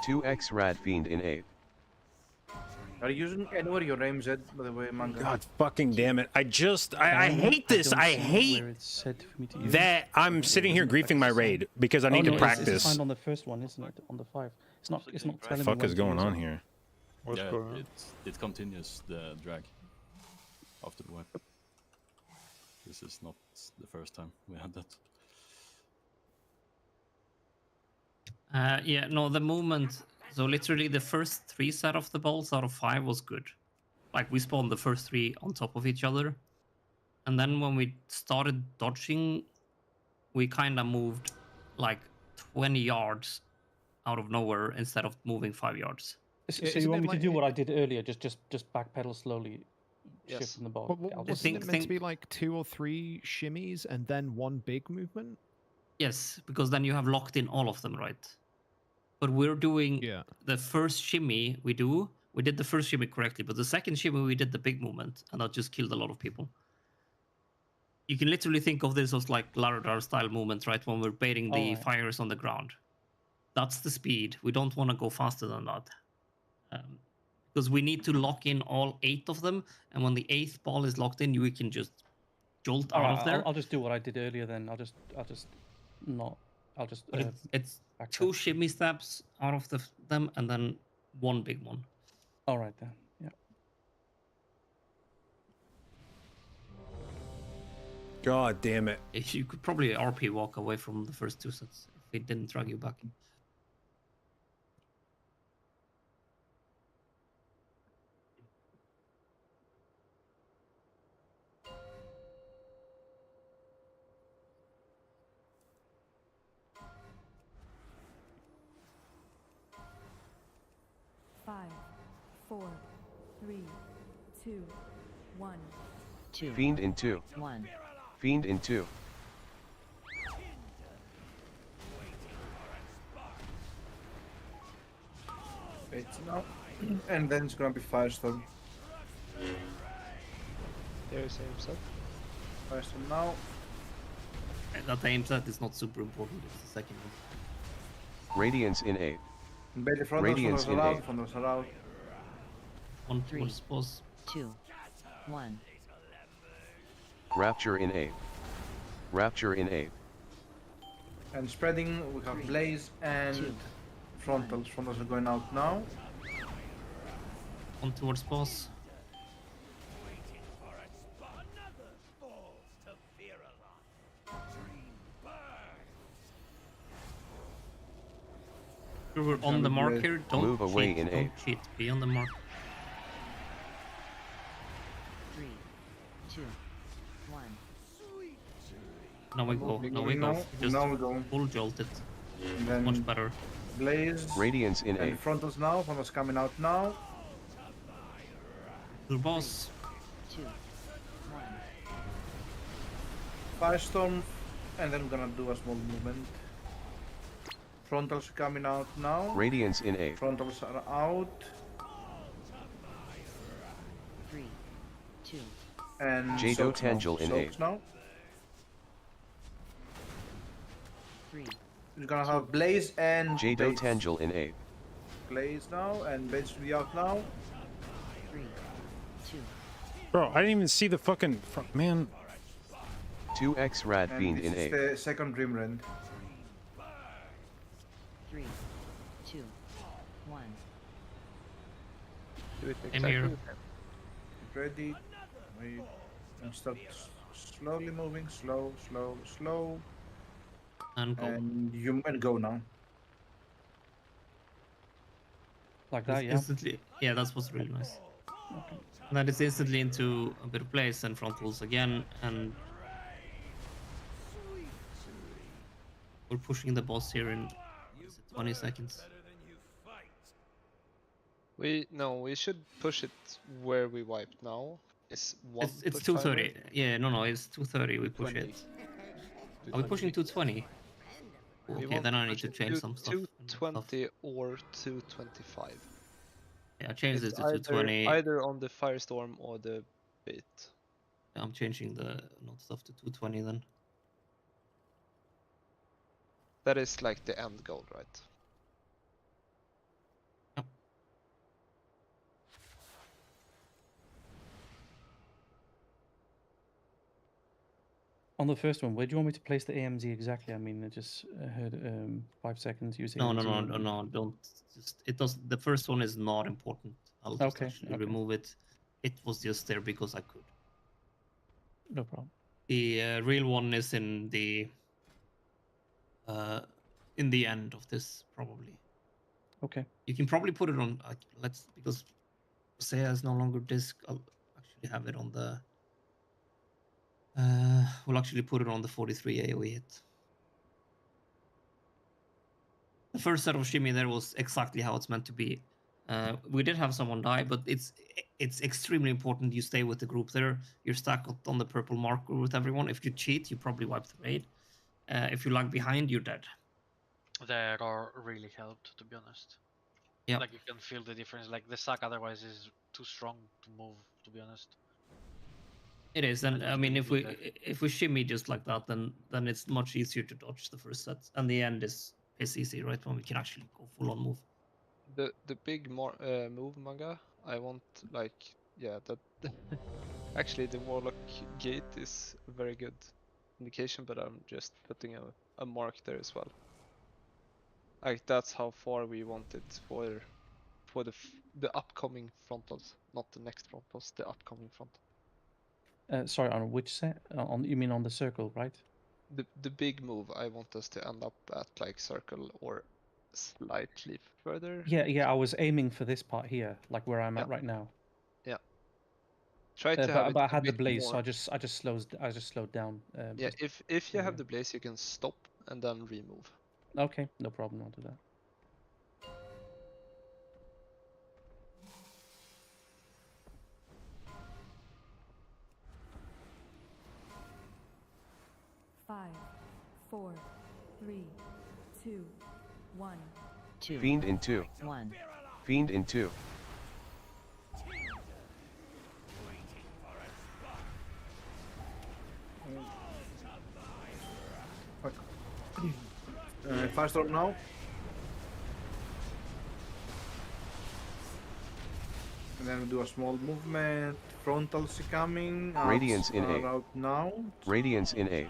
2x Rad Fiend in A. Are you using anywhere your aim Z, by the way, Manga? God fucking damn it. I hate this. I hate that I'm sitting here griefing my raid because I need to practice. It's signed on the first one, isn't it? On the 5. It's not telling What the me fuck when is to going use on it. here? Yeah, it continues the drag after the wipe. This is not the first time we had that. Yeah, no, the movement. So literally, the first 3 set of the balls out of 5 was good. Like we spawned the first 3 on top of each other, and then when we started dodging, we kind of moved like 20 yards out of nowhere instead of moving 5 yards. So you want me to do what I did earlier? Just backpedal slowly, Yes. shifting the ball. Wasn't it meant to be like 2 or 3 shimmies and then 1 big movement? Yes, because then you have locked in all of them, right? But we're doing the first shimmy we did the first shimmy correctly, but the second shimmy we did the big movement, and that just killed a lot of people. you can literally think of this as like Laradar style movement, right? When we're baiting the Alright. fires on the ground. That's the speed. We don't want to go faster than that. Because we need to lock in all 8 of them, and when the 8th ball is locked in, we can just jolt out Alright, of there. I'll just do what I did earlier then. I'll just not. I'll just. But it's backtrack. 2 shimmy steps out of them, and then 1 big one. All right then. Yeah. God damn it. You could probably RP walk away from the first 2 sets if it didn't drag you back. Five, 4, 3, 2, 1. 2. Fiend in 2. 1. Fiend in 2. Wait now. And then it's gonna be Firestorm. There's aim set. Firestorm now. That aim set is not super important. It's the second one. Radiance in 8. Belly front Radiance in 8. frontos around. 1, 3, suppose. 2, 1. Rapture in 8. Rapture in 8. And spreading, we have Blaze and 2, frontals. Frontals are going out now. 1 towards boss. We're on the mark here. Don't Move away cheat. in Don't 8. cheat. Be on the mark. 3, 2, 1. Now we go. Now we go. Just Now we go. full jolt it. And then Much better. Blaze. Radiance in 8. And frontals now. Frontals coming out now. To the boss. 2, 1. Firestorm. And then we're gonna do a small movement. Frontals coming out now. Radiance in 8. Frontals are out. 3, 2. And Jdotbusinessmail in 8. now. 3. We're gonna have Blaze and Jdotbusinessmail in 8. Blaze now and Blaze will be out now. 3, 2. Bro, I didn't even see the fucking front, man. 2x Rad And Fiend this in is 8. the second Dream Rend. 3, 2, 1. Do it I'm here. exactly. Get ready. We can start slowly moving. Slow, slow, slow. And go. And you and go now. Like that, yeah. Instantly. Yeah, that's what's really nice. And then it's instantly into a bit of place and frontals again, and we're pushing the boss here in 20 seconds. We should push it where we wiped now. It's one. It's push 230. timer. Yeah, no, it's 230. We push 20. it. Are we pushing 220? We Okay, want then I need push to it change some stuff. 220 or 225. Yeah, I changed it It's to 220. Either on the Firestorm or the bait. I'm changing the note stuff to 220 then. That is like the end goal, right? Yep. On the first one, where do you want me to place the AMZ exactly? I mean, I just heard 5 seconds using. No, AMZ. don't. Just it does. The first one is not important. I'll just actually remove it. It was just there because I could. No problem. The real one is in the end of this probably. Okay. You can probably put it on. Let's because Saya is no longer disk. I'll actually have it on the. We'll actually put it on the 43 AOE hit. The first set of shimmy there was exactly how it's meant to be. We did have someone die, but it's extremely important you stay with the group there. You're stacked on the purple marker with everyone. If you cheat, you probably wipe the raid. If you lag behind, you're dead. There are really helped, to be honest. Yeah. Like you can feel the difference. Like the sack otherwise is too strong to move, to be honest. It is, and I mean, if we shimmy just like that, then it's much easier to dodge the first set, and the end is easy, right? When we can actually go full on move. The big move manga, I want like that. Actually, the Warlock gate is a very good indication, but I'm just putting a mark there as well. Like that's how far we want it for the upcoming frontals, not the next frontals, the upcoming front. Sorry, on which set? You mean on the circle, right? The big move, I want us to end up at like circle or slightly further. Yeah. I was aiming for this part here, like where I'm at right now. Yeah. Try to have it. But I had the bit blaze, more. so I just slowed down. Yeah, if you have the blaze, you can stop and then remove. Okay, no problem. I'll do that. Five, 4, 3, 2, 1. Fiend in 2. 1. Fiend in 2. Firestorm now. And then we do a small movement. Frontals coming. Radiance in A. Out now. Radiance in A.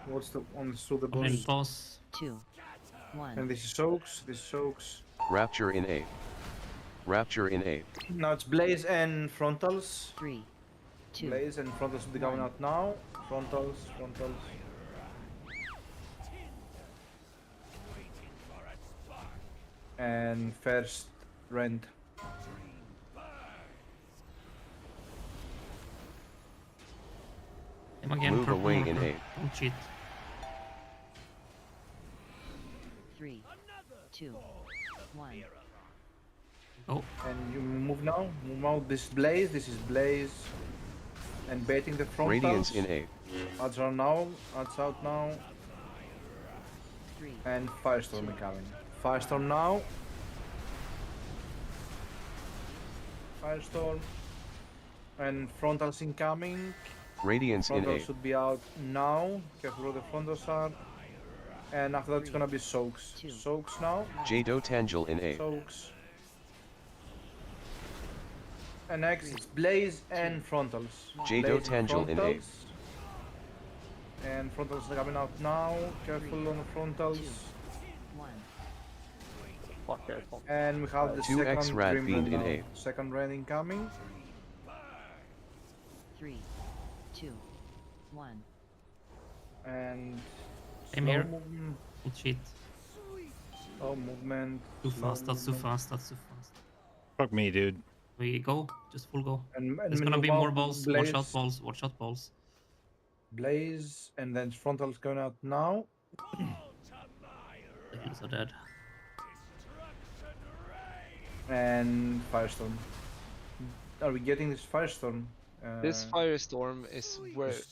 What's the one through the One in boss? boss. 2. 1. And this is soaks. This is soaks. Rapture in A. Rapture in A. Now it's blaze and frontals. 3. 2. Blaze and frontals will be coming out now. Frontals. And first rend. Move away in A. Don't cheat. 3. 2. 1. Oh. And you move now. Move out. This is blaze. And baiting the frontals. Radiance in A. Odds are now. Odds out now. 3. And firestorm coming. Firestorm now. Firestorm. And frontals incoming. Radiance in A. Frontals should be out now. Careful where the frontals are. And after that it's gonna be soaks. Soaks now. Jdotbusinessmail in A. Soaks. And next it's blaze and frontals. Jdotbusinessmail in A. And frontals are coming out now. Careful on the frontals. 1. And we have the 2x second Rad Grim Fiend Run in now. A. Second raid incoming. 3. 2. 1. And Same slow here. movement. Don't cheat. Slow movement. Too slow fast. That's too movement. fast. That's too fast. Fuck me, dude. We go. Just full go. And There's gonna be move more out, balls. blaze, Watch out balls. Watch out balls. Blaze, and then frontals going out now. The heals are dead. And Firestorm. Are we getting this Firestorm? This Firestorm is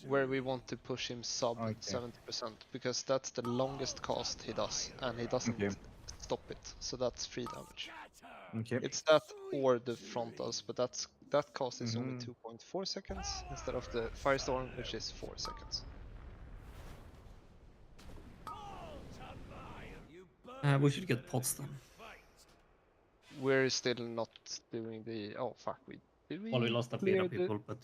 where we want to push him sub 70%, because that's the longest cast he does, and he doesn't stop it, so that's 3 damage. Okay. It's that or the frontals, but that cost is only 2.4 seconds instead of the Firestorm, which is 4 seconds. We should get pots then. We're still not doing the... Oh fuck, did we? Well, we lost a bit clear of the- people, but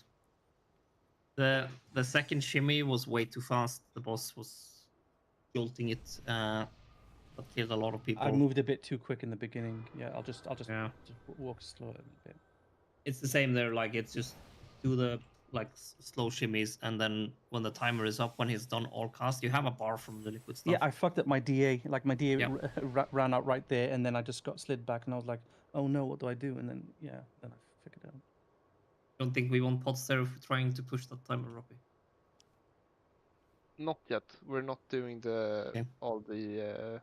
the second shimmy was way too fast. The boss was jolting it, but killed a lot of people. I moved a bit too quick in the beginning. Yeah, I'll just Yeah. walk slow a bit. It's the same there. Like it's just do the slow shimmies, and then when the timer is up, when he's done all cast, you have a bar from the liquid stuff. Yeah, I fucked up my DA. Like my DA Yeah. ran out right there, and then I just got slid back, and I was like, "Oh no, what do I do?" And then then I figured it out. Don't think we want pots there if we're trying to push that timer, Robbie. Not yet. We're not doing all the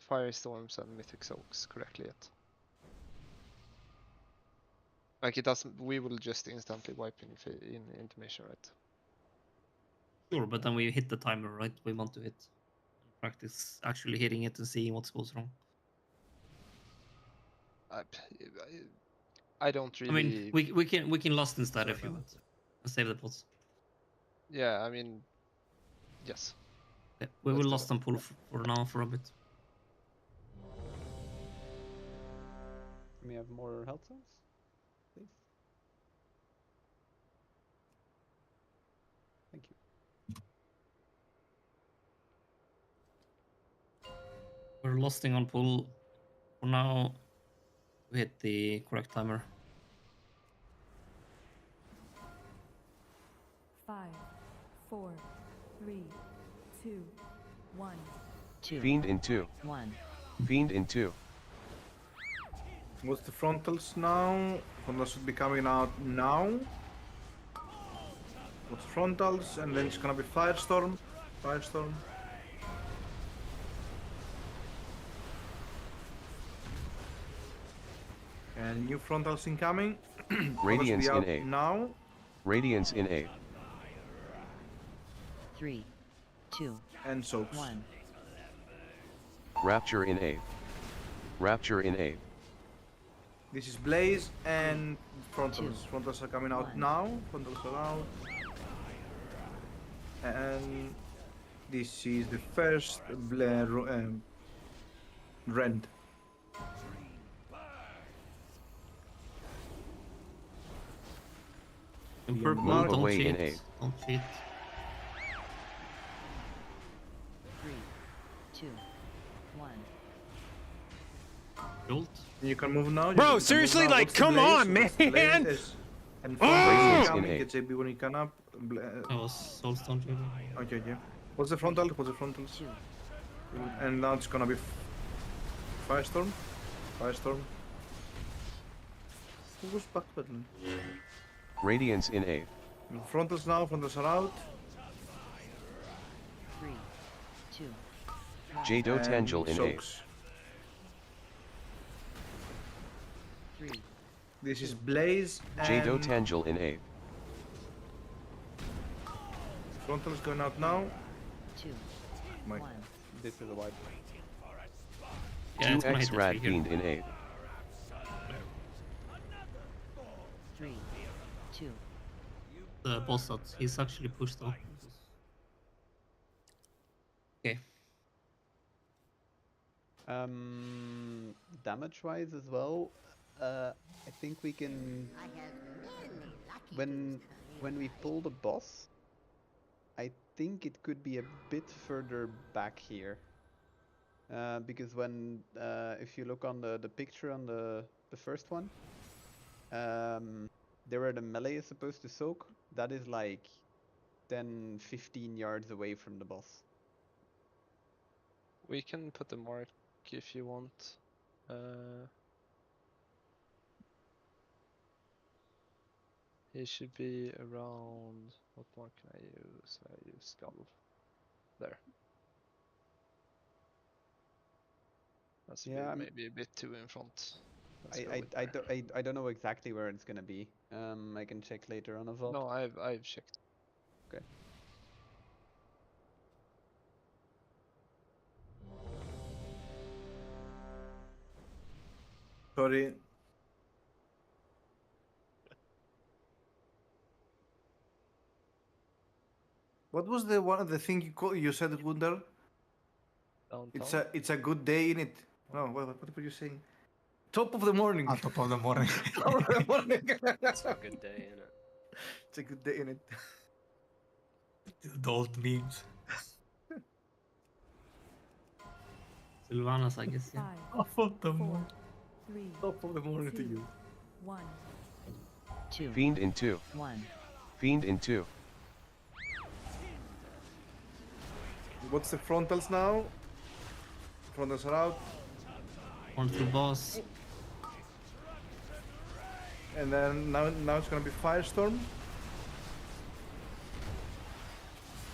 Firestorms and Mythic Soaks correctly yet. Like it doesn't. We will just instantly wipe in intermission, right? Sure, but then we hit the timer, right? We want to hit. Practice actually hitting it and seeing what goes wrong. I don't really. I mean, we can lost instead if you want. Save the pots. Yeah, I mean, yes. Yeah, we Let's will do lost on pull for now for a bit. Can we have more health zones, please? Thank you. We're losting on pull for now. We hit the correct timer. 5, 4, 3, 2, 1. Fiend in 2. 1. Fiend in 2. What's the frontals now? Frontals should be coming out now. What's frontals? And then it's gonna be Firestorm. Firestorm. And new frontals incoming. Radiance in out A. now. Radiance in A. 3, 2, and soaks. 1. Rapture in A. Rapture in A. This is Blaze and frontals. Frontals are coming out now. Frontals are out. And this is the first rend. In purple, Move don't away cheat. in A. Don't cheat. 3, 2, 1. Jolt. You can move now. Bro, seriously, like, come on, man. And Radiance coming, in A. get JB when he can up. That was Soulstone. Okay, yeah. What's the frontal? What's the frontal? And now it's gonna be Firestorm. Firestorm. Who was backpedaling? Radiance in A. Frontals now, frontals are out. 3, 2, Jdotbusinessmail in A. Soaks. 3. This is Blaze and Jdotbusinessmail in A. frontals going out now. 2, My 1. This is a wide. Yeah, it's gonna 2x hit the Rad tree here. Fiend in A. 3, 2. The boss that he's actually pushed though. Okay. Damage-wise as well, I think we can. When we pull the boss, I think it could be a bit further back here. Because when if you look on the picture on the first one, there where the melee is supposed to soak, that is like 10-15 yards away from the boss. We can put the mark if you want. He should be around. What mark can I use? I use skull. There. That's maybe a bit too in front. I don't know exactly where it's gonna be. I can check later on as well. No, I've checked. Okay. Sorry. What was the thing you said, Wunder? It's a good day in it. No, what were you saying? Top of the morning. Top of the morning. Top of the morning. It's a good day, innit? It's a good day in it. The old memes. Sylvanas, I guess. Yeah. Top of the morning. 3, Top of the morning to you. 1. 2, Fiend in 2. 1. Fiend in 2. What's the frontals now? Frontals are out. On through boss. And then now it's gonna be Firestorm.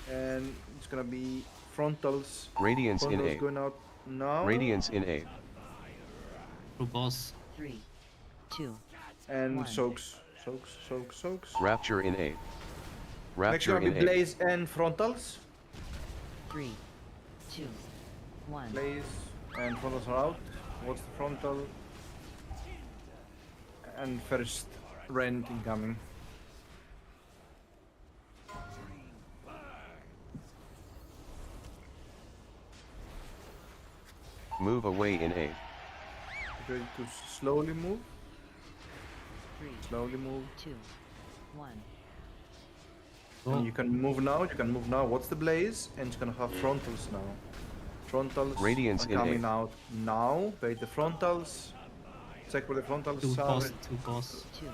And it's gonna be frontals. Radiance in Frontals A. going out now. Radiance in A. Through boss. 3, 2. And 1. soaks. Rapture in A. Next Rapture gonna in be A. Blaze and frontals. 3, 2, 1. Blaze and frontals are out. What's the frontal? And first rend incoming. Move away in 8. Ready to slowly move. 3, Slowly move. 2, 1. And you can move now. You can move now. What's the blaze? And it's gonna have frontals now. Frontals Radiance are in coming 8. out now. Wait, the frontals. Check where the frontals Two are. boss, two boss. 2.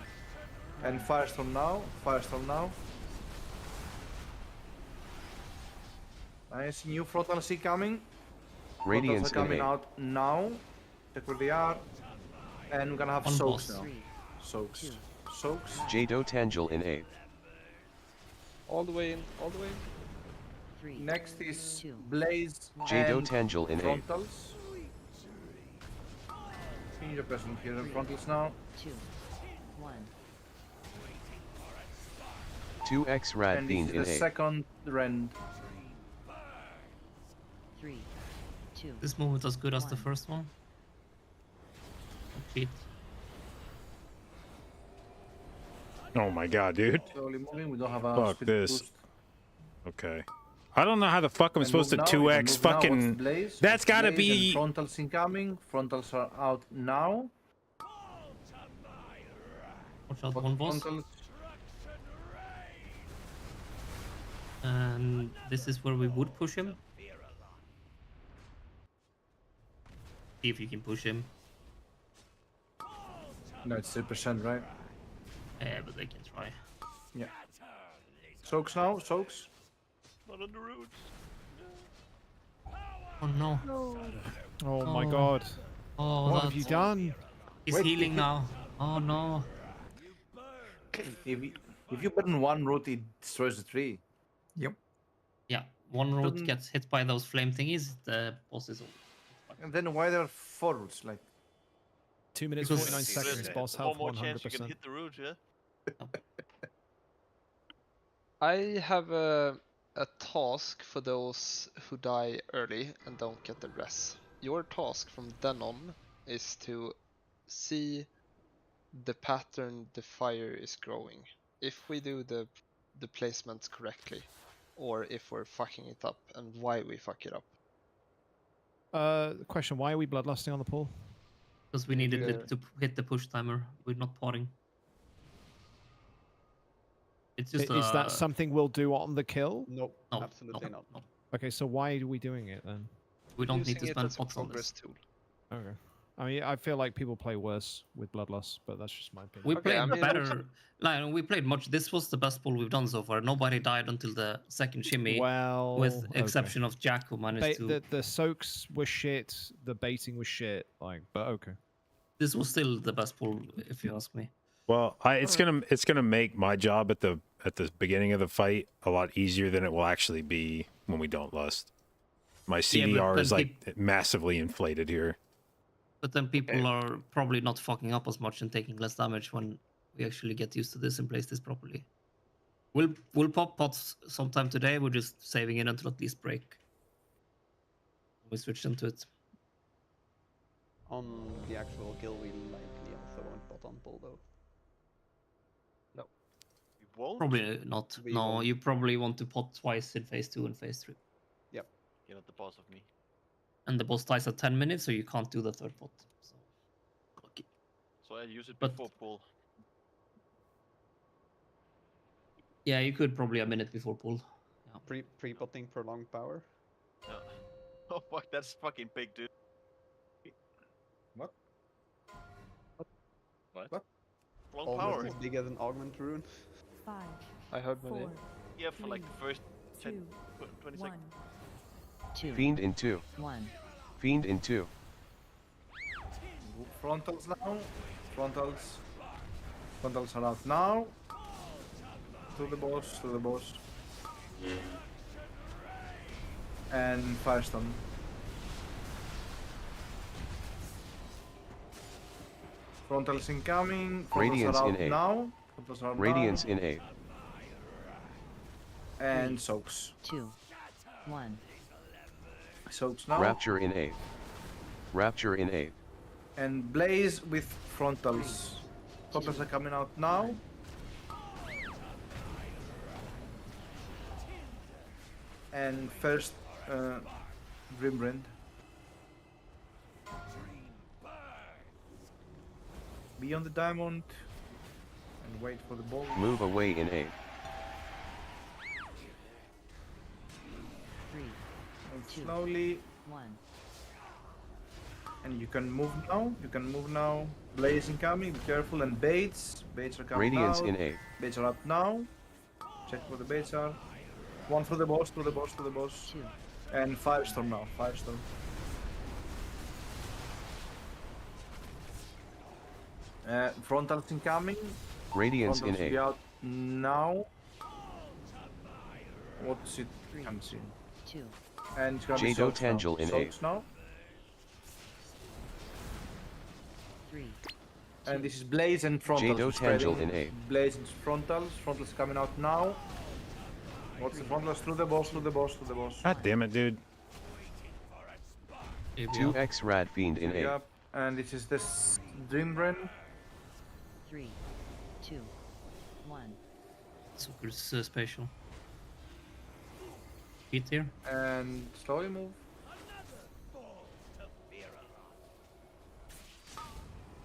And firestorm now. Firestorm now. Nice. New frontals coming. Radiance Frontals are in coming 8. out now. Check where they are. And we're gonna have One soaks boss. now. Soaks. Soaks. Jdotangel in 8. All the way in, all the way in. 3. Next is 2. blaze and Jdotangel in 8. frontals. You're pressing here in frontals now. 2, 1. 2x Rad And Fiend this in is the 8. second rend. 3, 2. This movement as good as the first one. Cheat. Oh my god, dude. Slowly moving. We don't have a Fuck speed this. boost. Okay. I don't know how the fuck I'm And supposed to move now, you can 2x move now. What's the fucking. blaze? That's gotta Blaze and be. frontals incoming. Frontals are out now. Watch out, one boss. Frontals. And this is where we would push him. See if you can push him. No, it's 3%, right? Yeah, but they can try. Yeah. Soaks now. Soaks. Not on the roots. Oh no. Oh my Oh. god. Oh, What have you done? He's Wait, healing now. Oh no. If you burn one root, it destroys the tree. Yep. Yeah, one root Shouldn't- gets hit by those flame thingies, the boss is over. And then why there are 4 roots? Like 2 minutes, Because- 49 seconds, boss One health more chance you can 100%. hit the root, yeah? I have a task for those who die early and don't get the res. Your task from then on is to see the pattern the fire is growing. If we do the placements correctly, or if we're fucking it up, and why we fuck it up. Question: why are we bloodlusting on the pool? Because we needed Yeah. it to hit the push timer. We're not potting. It's just Is that something we'll do on the kill? Nope, No, absolutely no, not. no. Okay, so why are we doing it then? We don't need Using to it spend as a pots on progress this. tool. Okay. I mean, I feel like people play worse with bloodlust, but that's just my opinion. We Okay, played I mean- better. Like, we played much. This was the best pull we've done so far. Nobody died until the second shimmy, Well, with okay. exception of Jack, who managed to. The soaks were shit. The baiting was shit. Like, but okay. This was still the best pull, if you ask me. Well, it's gonna make my job at the beginning of the fight a lot easier than it will actually be when we don't lust. My CDR then is like massively inflated here. But then people are probably not fucking up as much and taking less damage when we actually get used to this and place this properly. We'll pop pots sometime today. We're just saving it until at least break. We switch into it. On the actual kill, we likely also won't pot on pull though. You won't? Probably not. We No, won't. you probably want to pot twice in phase 2 and phase 3. Yep. You're not the boss of me. And the boss dies at 10 minutes, so you can't do the third pot. So. Okay. So I use it But- before pull. Yeah, you could probably a minute before pull. Yeah. Pre-potting prolonged power. Yeah. Oh fuck, that's fucking big, dude. What? What? Long Almost power. as big as an augment rune. 5, I heard my 4, name. Yeah, for like the first 10, 2, 20 1. seconds. 2, Fiend in 2. 1. Fiend in 2. Frontals now. Frontals. Frontals are out now. To the boss. To the boss. And Firestone. Frontals incoming. Frontals Radiance are in out 8. now. Frontals are Radiance now. in 8. And soaks. 2, 1. Soaks now. Rapture in 8. Rapture in 8. And blaze with frontals. Frontals are coming out now. And first Grimrend. Be on the diamond and wait for the ball. Move away in A. 3, And 2, slowly. 1. And you can move now. You can move now. Blaze incoming. Be careful. And baits. Baits are coming Radiance out. in A. Baits are out now. Check where the baits are. One for the boss. To the boss. To the boss. 2. And firestorm now. Firestorm. Frontals incoming. Radiance in Frontals A. be out now. What's it? Can't see. 2. And it's gonna be J-Dot soaks now. Angel in A. Soaks now. 3. And this is Blaze and Frontals. J-Dot Angel in A. Blaze and Frontals. Frontals coming out now. What's the Frontals? Through the boss, through the boss, through the boss. God damn it, dude. 2x Rad Fiend in A. Yep. And this is this Dreamren. 3, 2, 1. Super special. Hit here. And slowly move.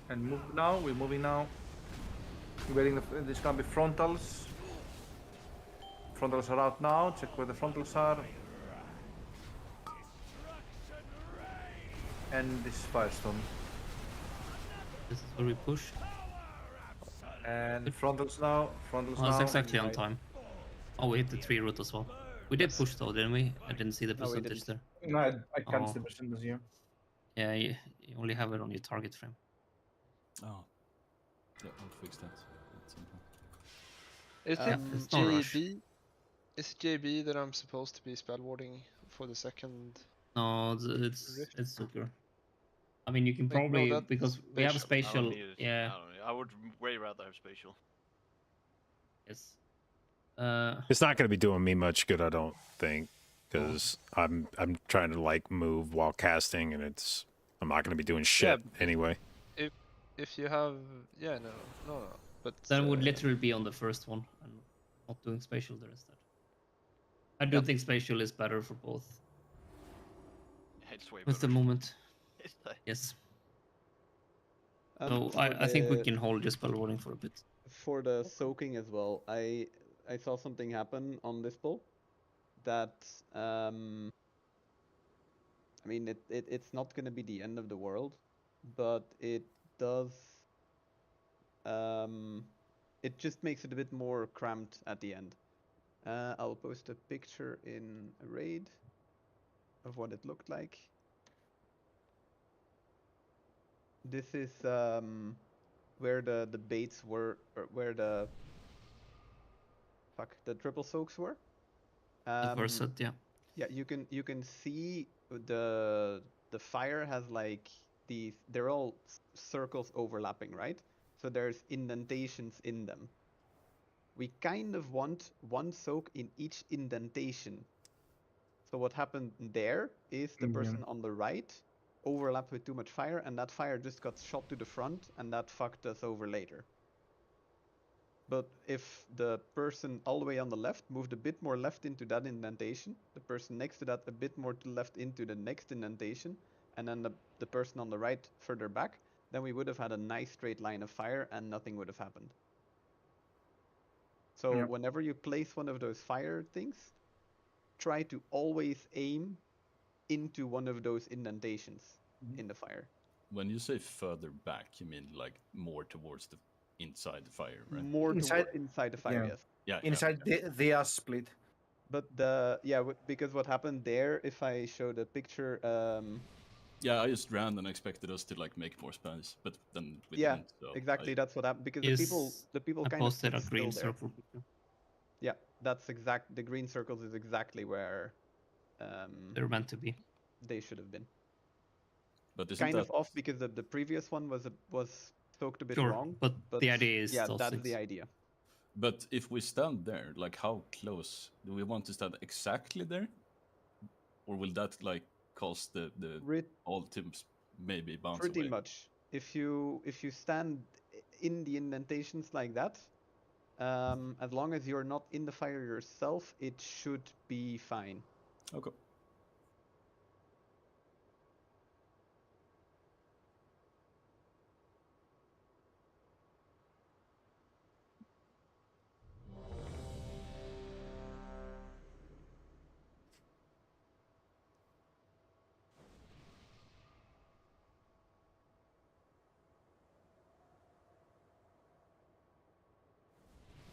And move now. We're moving now. We're waiting. This gonna be Frontals. Frontals are out now. Check where the Frontals are. And this is Firestorm. This is where we push. And Frontals now. Frontals Oh, now. that's exactly on Right. time. Oh, we hit the 3 route as well. We did push though, didn't we? I didn't see the No, we percentage there. didn't. No, I can't see the Oh. percentage here. Yeah, you only have it on your target frame. Oh. Yeah, I'll fix that. at some point. Is Yeah, it it's no rush. JB? Is it JB that I'm supposed to be spell warding for the second? No, it's super. I mean, you can Wait, no, probably that's because we have a I don't spatial. need it. Yeah. I don't need it. I would way rather have spatial. Yes. It's not going to be doing me much good, I don't think, because I'm trying to like move while casting, and I'm not going to be doing shit anyway. If you have no, but Then would literally be on the first one and not doing spatial there instead. I do think spatial is better for both. It's way With the better. moment. It's like- Yes. And So for I think we the- can hold just spell warding for a bit. For the soaking as well, I saw something happen on this pull that I mean it's not gonna be the end of the world, but it does it just makes it a bit more cramped at the end. I'll post a picture in a raid of what it looked like. This is where the baits were, or where the triple soaks were. The first set, yeah. Yeah, you can see the fire has like these. They're all circles overlapping, right? So there's indentations in them. We kind of want one soak in each indentation. So what happened there is the person on the right overlapped with too much fire, and that fire just got shot to the front, and that fucked us over later. But if the person all the way on the left moved a bit more left into that indentation, the person next to that a bit more to the left into the next indentation, and then the person on the right further back, then we would have had a nice straight line of fire and nothing would have happened. So whenever you place one of those fire things, try to always aim into one of those indentations in the fire. When you say further back, you mean like more towards the inside the fire, right? More inside the fire, yes. Yeah. Inside the split. But because what happened there, if I show the picture, yeah, I just ran and expected us to like make more space, but then we yeah, didn't. So exactly. That's what happened because the people I kind of posted a stood green still there. circle. Yeah, that's exact. The green circles is exactly where they're meant to be. They should have been. But isn't kind that... of off because the previous one was soaked a bit Sure, wrong. but the idea is those that's things. the idea. But if we stand there, like how close do we want to stand exactly there, or will that like cause the all teams maybe bounce Pretty away? much. If you stand in the indentations like that, as long as you're not in the fire yourself, it should be fine. Okay.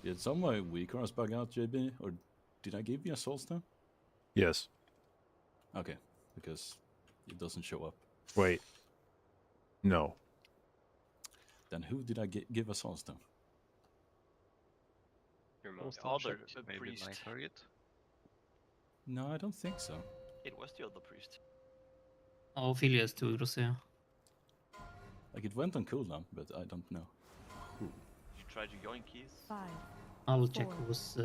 Did some of my weakers bug out, JB? Or did I give you a soulstone? Yes. Okay, because it doesn't show up. Wait. No. Then who did I give a soulstone? Your The most other Maybe priest. my target. No, I don't think so. It was the other priest. Ja, Ophelias tog Rosea. Like it went on cooldown, but I don't know who. You tried to join keys. 5, I'll check who was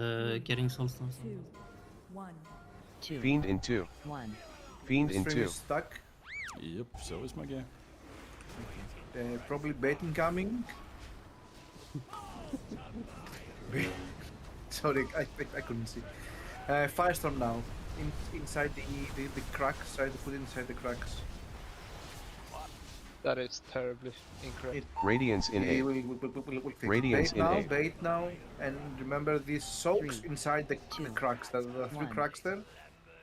getting soulstones. 2, 1. Fiend in 2. 1. Fiend The in stream 2. is stuck. Yep, so is my game. Probably bait incoming. Sorry, I couldn't see. Firestorm now. Inside the cracks. Try to put it inside the cracks. That is terribly incorrect. Radiance in 8. We'll fix it. Radiance Bait in now, 8. bait now, and remember these soaks 3, inside the 2, cracks. There are 3 1. cracks there.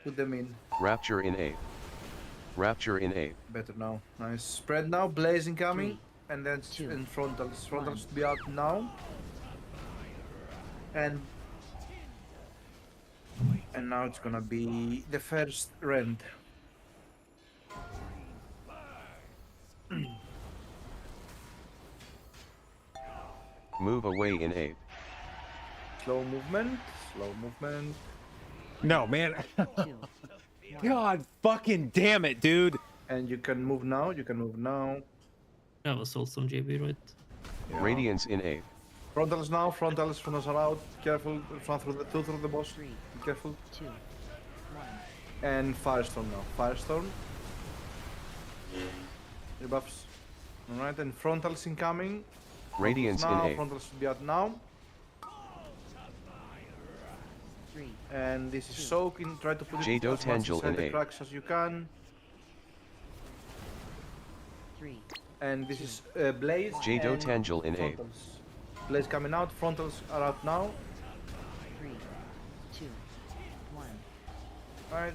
Put them in. Rapture in 8. Rapture in 8. Better now. Nice. Spread now. Blazing coming. 3, And then 2, in frontals. Frontals 1. should be out now. And now it's gonna be the first rend. Move away in 8. Slow movement. Slow movement. No, man. 2, God fucking damn it, dude. And you can move now. You can move now. That was soulstone JB, right? Yeah. Radiance in 8. Frontals now. Frontals are out. Careful. Run through the boss. 3, Be careful. 2, 1. And Firestorm now. Firestorm. Rebuffs. Alright, and frontals incoming. Radiance now. in 8. Frontals should be out now. 3, And this is soaking. Try to put it Jado as much Tangel inside in the 8. cracks as you can. 3, And this is Blaze. Jado and Tangel in 8. frontals. Blaze coming out. Frontals are out now. 3, 2, 1. Alright.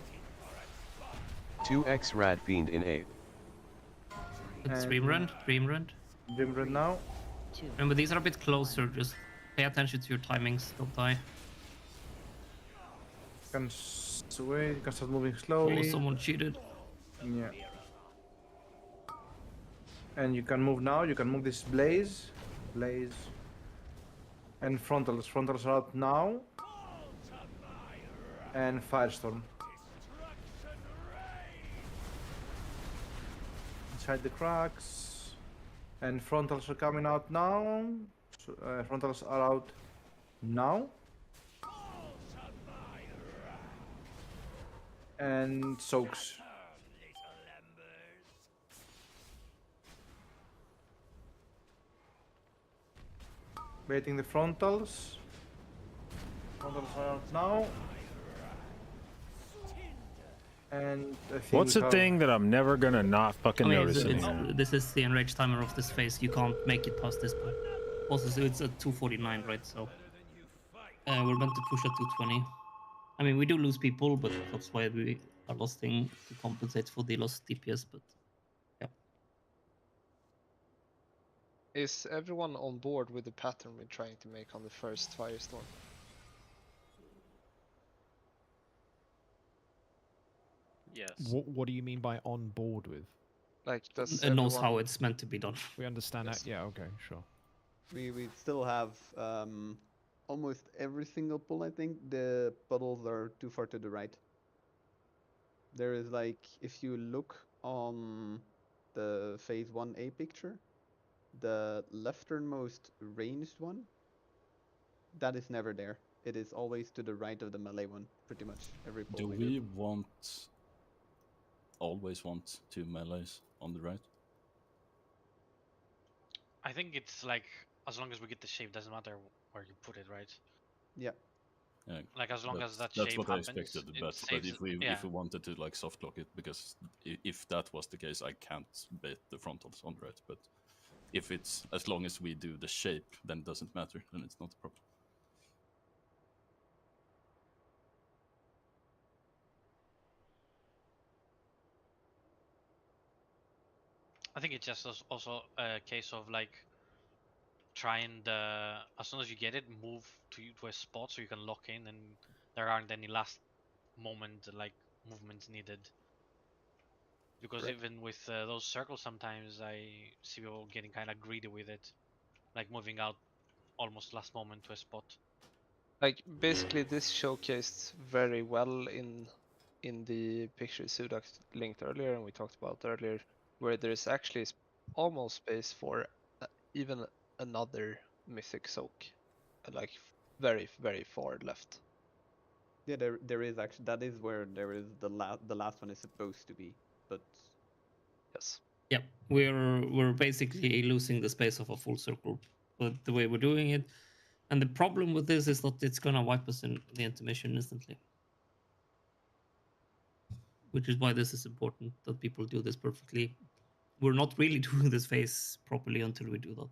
2x Rad Fiend in 8. It's Dream Rend. Dream Rend. Dream Rend now. 2, Remember, these are a bit closer. Just pay attention to your timings. Don't die. You can sway. You can start moving Oh, slowly. someone cheated. Yeah. And you can move now. You can move this Blaze. Blaze. And frontals. Frontals are out now. And Firestorm. Inside the cracks. And frontals are coming out now. So, frontals are out now. And soaks. Waiting the frontals. Frontals are out now. And I think What's we the have- thing that I'm never gonna not fucking notice anymore? This is the enrage timer of this phase. You can't make it past this point. Also, so it's at 249, right? So we're meant to push at 220. I mean, we do lose people, but that's why we are losing to compensate for the lost DPS. But yeah, Is everyone on board with the pattern we're trying to make on the first Firestorm? Yes. What do you mean by on board with? Like, does it knows everyone- how it's meant to be done. We understand Yes. that. Yeah. Okay. Sure. We still have almost every single pull. I think the puddles are too far to the right. There is like, if you look on the phase 1A picture, the lefternmost ranged one, that is never there. It is always to the right of the melee one, pretty much every pull. Do we we always want 2 melees on the right? I think it's like, as long as we get the shape, doesn't matter where you put it, right? Yeah. Yeah, Like, as long as that that's shape what happens, I expected. it But saves if we yeah. if we wanted to like soft lock it, because if that was the case, I can't bait the frontals on the right. But if it's as long as we do the shape, then it doesn't matter. Then it's not a problem. I think it's just also a case of like try and as soon as you get it, move to a spot so you can lock in, and there aren't any last moment like movements needed. Because Right. even with those circles, sometimes I see people getting kind of greedy with it, like moving out almost last moment to a spot. Like basically this showcased very well in the picture Sudak linked earlier and we talked about earlier, where there is actually almost space for even another mythic soak, like very far left. Yeah, there is actually, that is where there is the last one is supposed to be, but yes. Yep, we're basically losing the space of a full circle, but the way we're doing it, and the problem with this is that it's gonna wipe us in the intermission instantly, which is why this is important that people do this perfectly. We're not really doing this phase properly until we do that.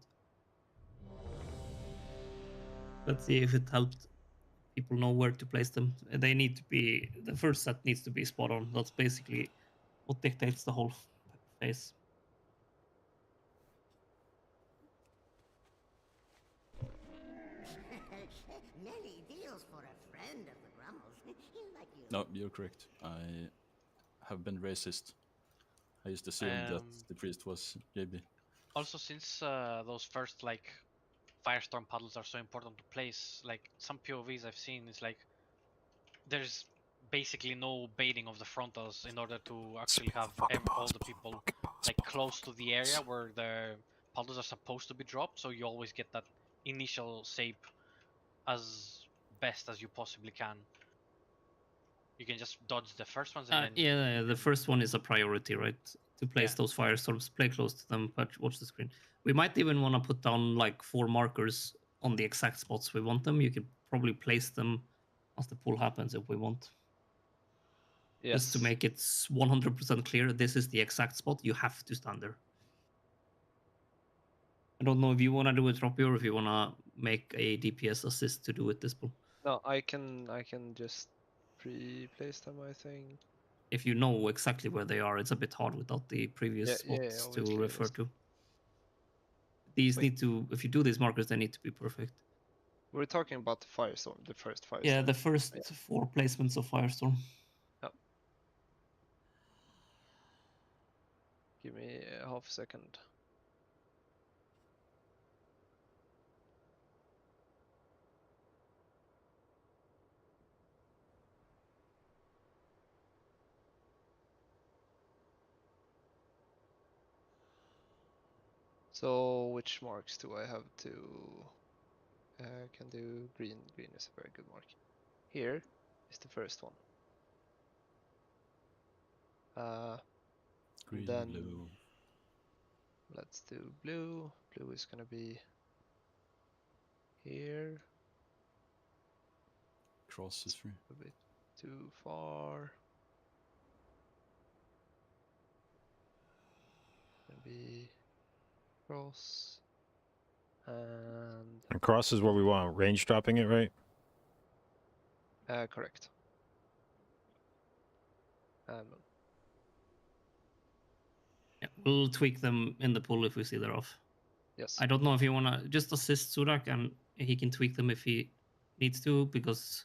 Let's see if it helped people know where to place them. They need to be, the first set needs to be spot on. That's basically what dictates the whole phase. Many deals for a friend of the Grummles. Like you. No, you're correct. I have been racist. I used to assume that the priest was JB. Also, since those first like firestorm puddles are so important to place, like some POVs I've seen is like there's basically no baiting of the frontals in order to actually have all the people like close to the area where the puddles are supposed to be dropped, so you always get that initial save as best as you possibly can. You can just dodge the first ones and then Yeah, the first one is a priority, right? To place those firestorms, play close to them, but watch the screen. We might even want to put down like 4 markers on the exact spots we want them. You could probably place them as the pull happens if we want. Yes. Just to make it 100% clear, this is the exact spot. You have to stand there. I don't know if you want to do it, Roppy, or if you want to make a DPS assist to do it this pull. No, I can just pre-place them, I think. If you know exactly where they are, it's a bit hard without the previous spots to refer to. These need to, if you do these markers, they need to be perfect. We're talking about the firestorm, the first firestorm. Yeah, the first 4 placements of firestorm. Yep. Give me a half a second. So which marks do I have to? Can do green. Green is a very good mark. Here is the first one. Green, then blue. Let's do blue. Blue is gonna be here. Cross is free. A bit too far. Maybe cross. And cross is where we want range dropping it, right? Correct. Yeah, we'll tweak them in the pull if we see they're off. Yes. I don't know if you want to just assist Surak and he can tweak them if he needs to, because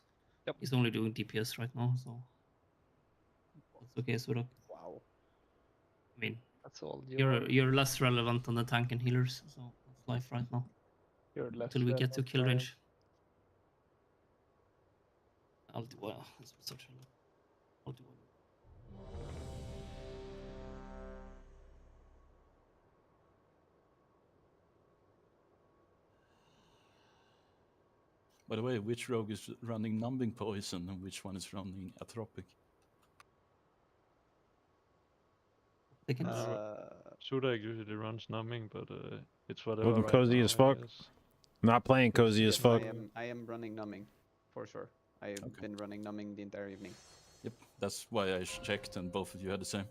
he's only doing DPS right now, so that's okay, Surak. Wow. I mean, that's all. You're less relevant on the tank and healers, so that's life right now. You're less until we get to kill relevant, range. I'll do well. This was such a I'll do well. By the way, which rogue is running numbing poison and which one is running atropic? Sudak usually runs numbing, but it's whatever. Looking right cozy now, as I fuck. guess. Not playing cozy as fuck. I am running numbing, for sure. I've been running numbing the entire evening. Yep, that's why I checked and both of you had the same.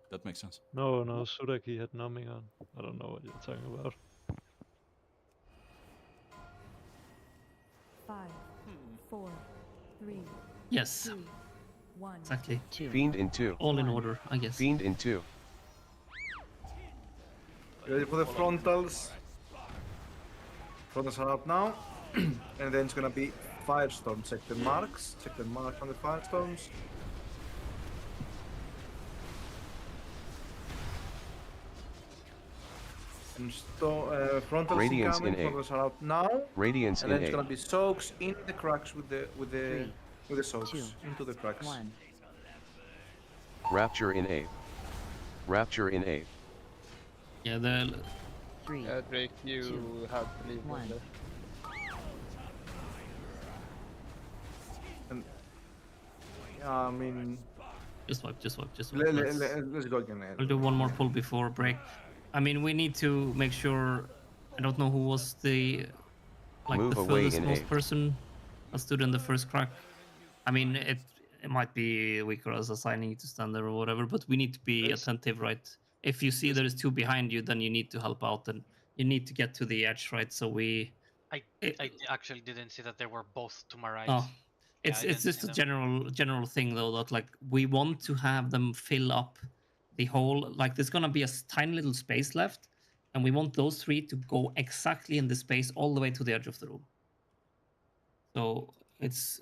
That makes sense. No, Sudak he had numbing on. I don't know what you're talking about. 5, 4, 3. Yes. 2, 1. Exactly. Fiend in 2. All in order, I guess. Fiend in 2. Ready for the frontals? Frontals are out now. And then it's gonna be Firestorm. Check the marks. Check the marks on the Firestorms. And frontals Radiance incoming. in A. Frontals are out now. Radiance and in then it's A. gonna be soaks in the cracks with the soaks 2, into the cracks. 1. Rapture in A. Rapture in A. Yeah, the 3. Yeah, Drake, you 2, have to leave 1. there. And I mean, just wipe. let's go again. I'll do one more pull before break. I mean, we need to make sure. I don't know who was the Move the away furthest in most A. person that stood in the first crack. I mean, it might be weaker as assigning to stand there or whatever, but we need to be attentive, right? If you see there is 2 behind you, then you need to help out and you need to get to the edge, right? So we. I actually didn't see that they were both to my right. Oh, Yeah, it's I didn't just see a them. general thing though, that like we want to have them fill up the whole, like there's gonna be a tiny little space left, and we want those 3 to go exactly in the space all the way to the edge of the room. So it's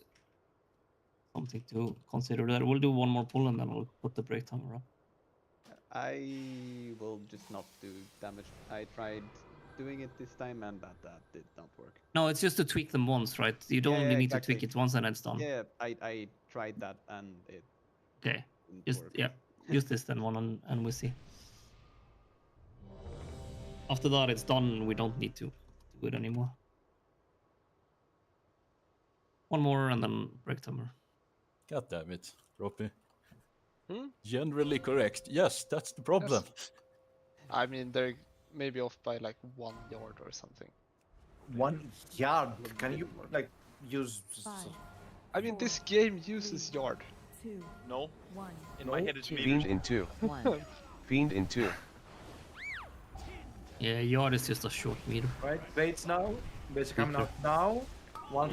something to consider there. We'll do one more pull and then we'll put the break timer up. I will just not do damage. I tried doing it this time and that did not work. No, it's just to tweak them once, right? You don't only need to tweak it once and it's done. Yeah, I tried that and it Okay. didn't Just work. yeah, use this then one and we see. After that it's done, we don't need to do it anymore. One more and then break timer. God damn it, Roppy. Hmm? Generally correct. Yes, that's the problem. Yes. I mean, they're maybe off by like 1 yard or something. 1 yard? Can you like use? I mean, this game uses yard. 2, No. 1. In my head it's Fiend meters. in 2. 1. Fiend in 2. Yeah, yard is just a short meter. Right, baits now. Baits are coming out now. One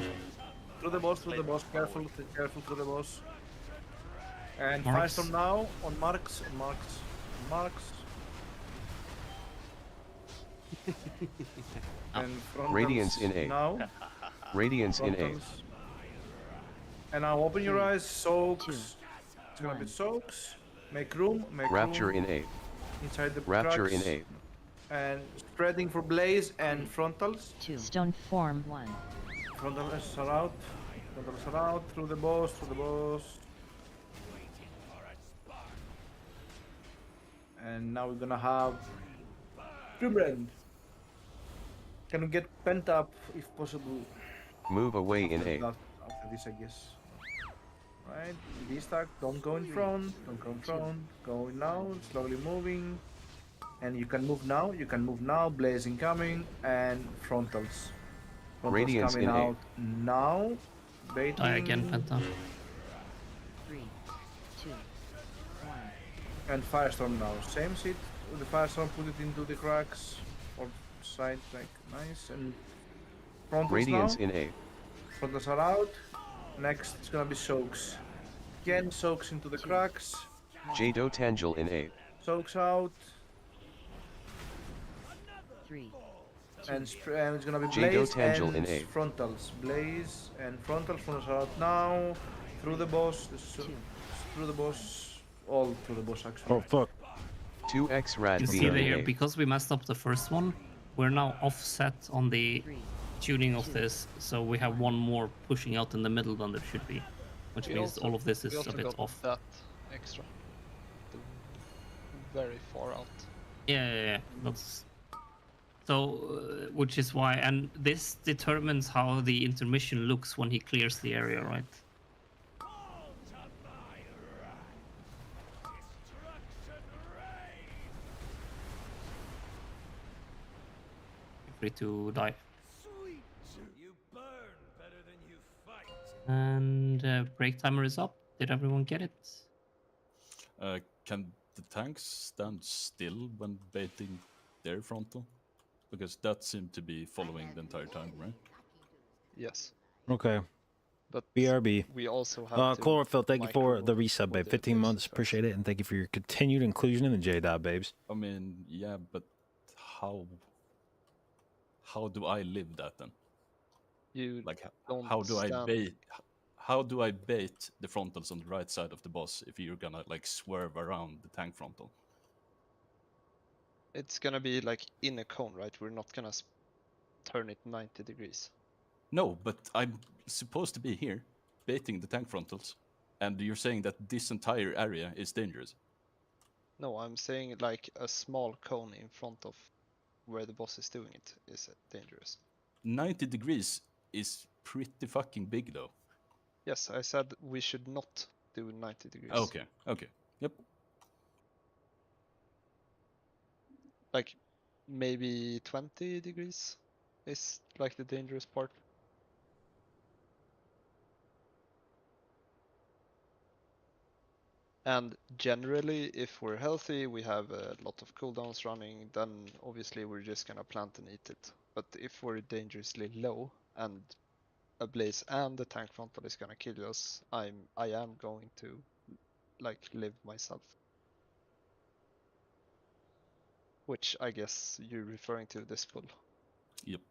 through the boss, careful through the boss. And Marks. Firestorm now on marks. And frontals Radiance in A. now. Radiance in A. Frontals. And now open your eyes, soaks. It's gonna be soaks. Make room, Rapture room. in A. Inside the Rapture cracks. in A. And spreading for blaze and frontals. 2. Stone form 1. Frontals are out. Frontals are out. Through the boss. And now we're gonna have Druid. Can we get pent up if possible? Move away in A. After this, I guess. Right, V-stack, don't go in front, go in now, slowly moving. And you can move now, blazing coming, and frontals. Radiance coming in A. out now, baiting. Die again, Penta. 3, 2, 1. And Firestorm now, same shit with the Firestorm, put it into the cracks, or side, like, nice, and frontals Radiance now. in A. Frontals are out, next it's gonna be soaks. Again, soaks into the cracks. Jdotbusinessmail in A. Soaks out. 3. And it's gonna be blaze Jdotbusinessmail and in A. frontals. Blaze and frontals are out now. Through the boss. Through the boss. All through the boss actually. Oh fuck. 2x rad You see beam there, in A. because we messed up the first one, we're now offset on the tuning of this, so we have one more pushing out in the middle than there should be, which We means also- all of this is we also a bit got off. that extra. Very far out. Yeah. That's so, which is why, and this determines how the intermission looks when he clears the area, right? Free to die. And break timer is up. Did everyone get it? Can the tanks stand still when baiting their frontal? Because that seemed to be following the entire time, right? Yes. Okay. But BRB. we also have to Chlorophyll, thank you for the micro resub, babe. what 15 the months, appreciate it, and thank you for your continued inclusion in the J-Dot, babes. I mean, yeah, but how do I live that then? You Like, don't how do I stand. bait? How do I bait the frontals on the right side of the boss if you're gonna like swerve around the tank frontal? It's gonna be like in a cone, right? We're not gonna turn it 90 degrees. No, but I'm supposed to be here, baiting the tank frontals, and you're saying that this entire area is dangerous. No, I'm saying like a small cone in front of where the boss is doing it is dangerous. 90 degrees is pretty fucking big, though. Yes, I said we should not do 90 degrees. Okay, okay, yep. Like maybe 20 degrees is like the dangerous part. And generally, if we're healthy, we have a lot of cooldowns running, then obviously we're just gonna plant and eat it. But if we're dangerously low and a blaze and the tank frontal is gonna kill us, I am going to like live myself. Which I guess you're referring to this pull. Yep.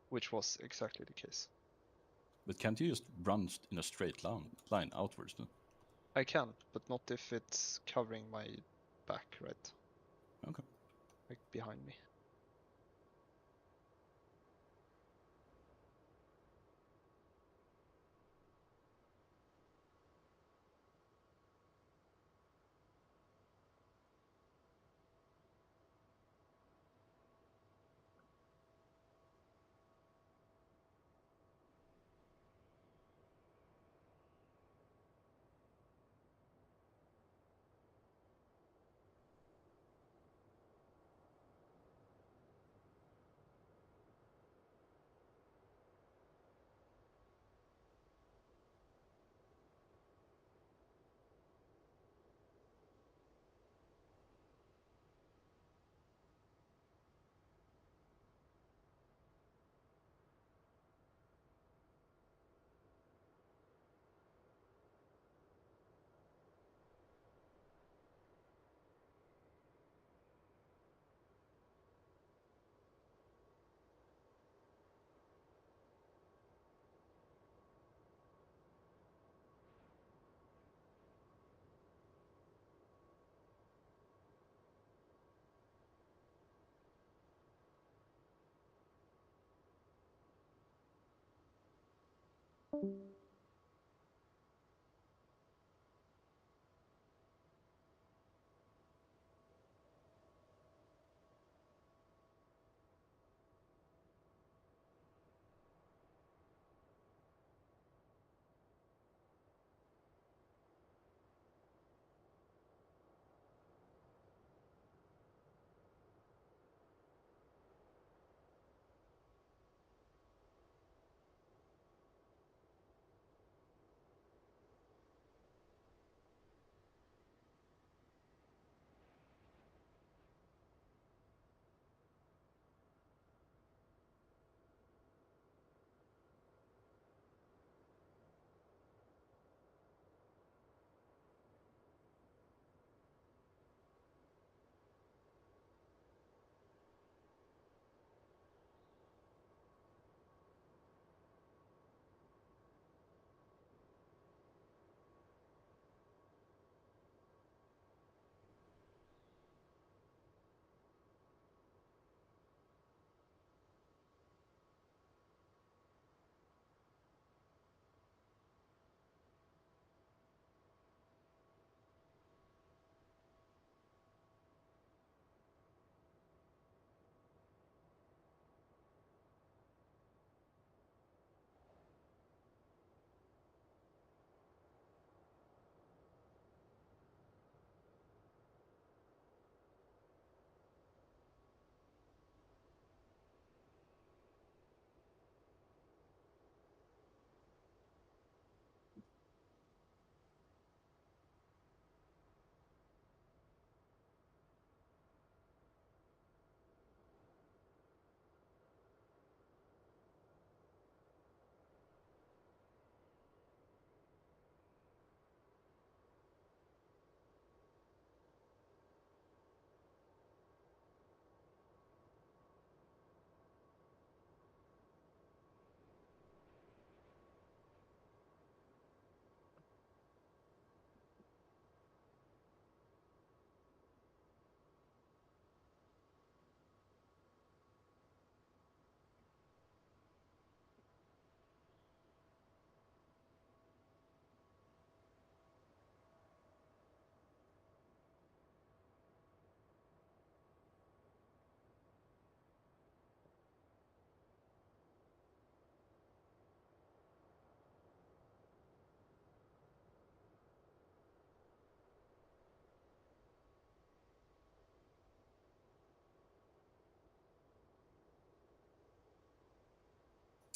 Which was exactly the case. But can't you just run in a straight line outwards then? I can, but not if it's covering my back, right? Okay. Like behind me.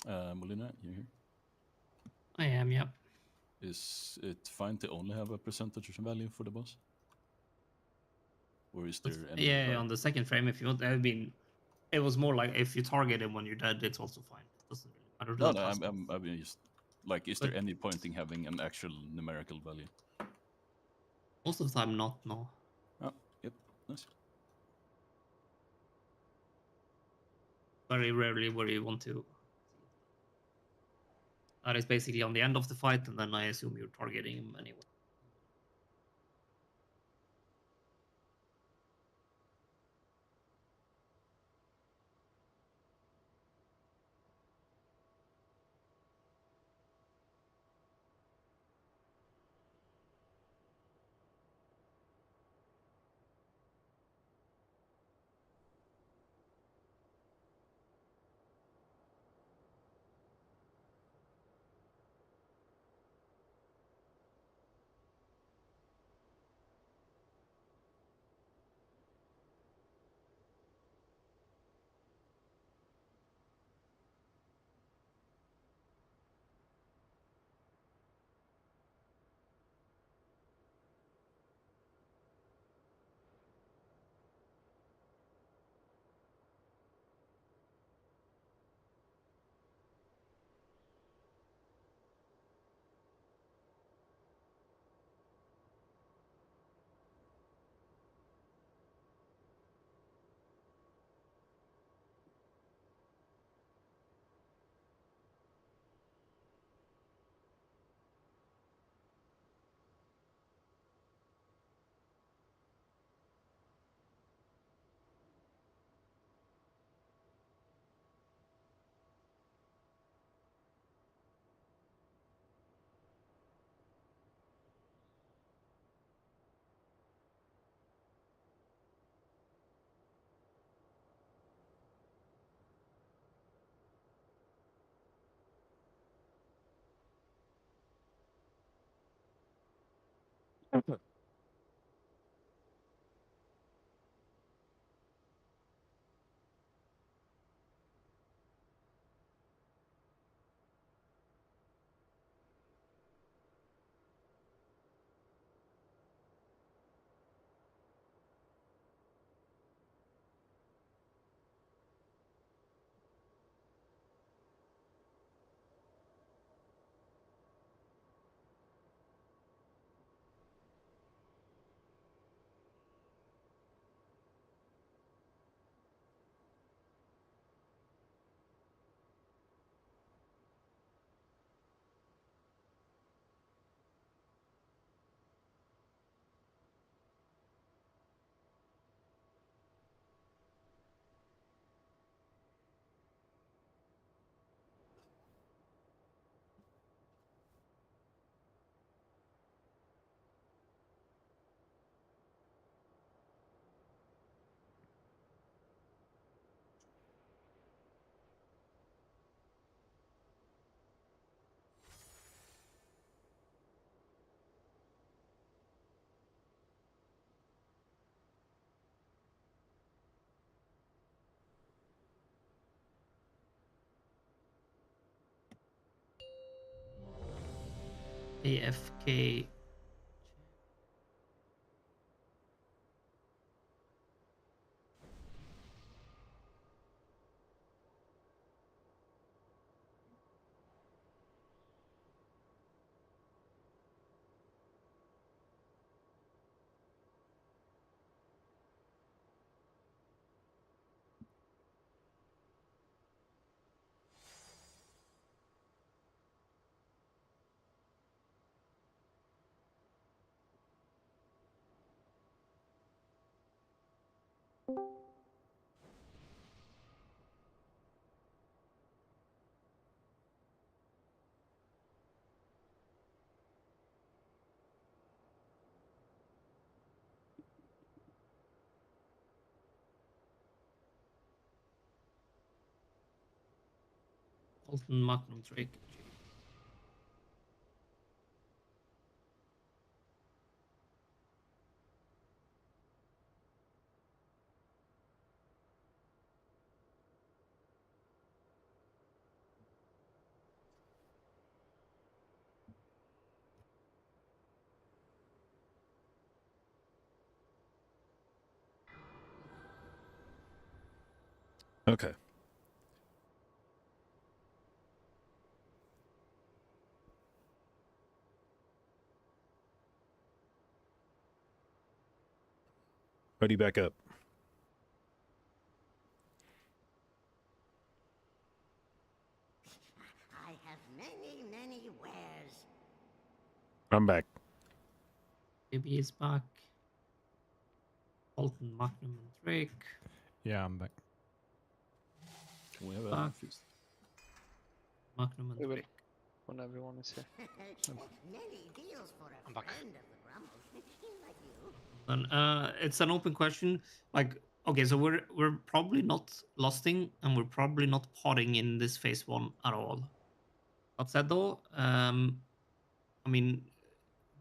Molina, you here? I am, yep. Is it fine to only have a percentage value for the boss? Or is there any... Yeah, like... on the second frame, if you want, I mean, it was more like if you target him when you're dead, it's also fine. It doesn't really matter. No, The task. I mean, just like, is there any point in having an actual numerical value? Most of the time, not, no. Oh, yep, nice. Very rarely where you want to. That is basically on the end of the fight, and then I assume you're targeting him anyway. AFK. Alton Magnum Drake. Okay. Ready, back up. I have many wares. I'm back. Maybe he's back. Alton, Magnum, and Drake. Yeah, I'm back. Can we have Back. a feast? Magnum and We will Drake. when everyone is here. Many deals for a I'm back. friend of the Grumbles. Like you. And it's an open question. Like, okay, so we're probably not losting, and we're probably not potting in this phase 1 at all. That said, though, I mean,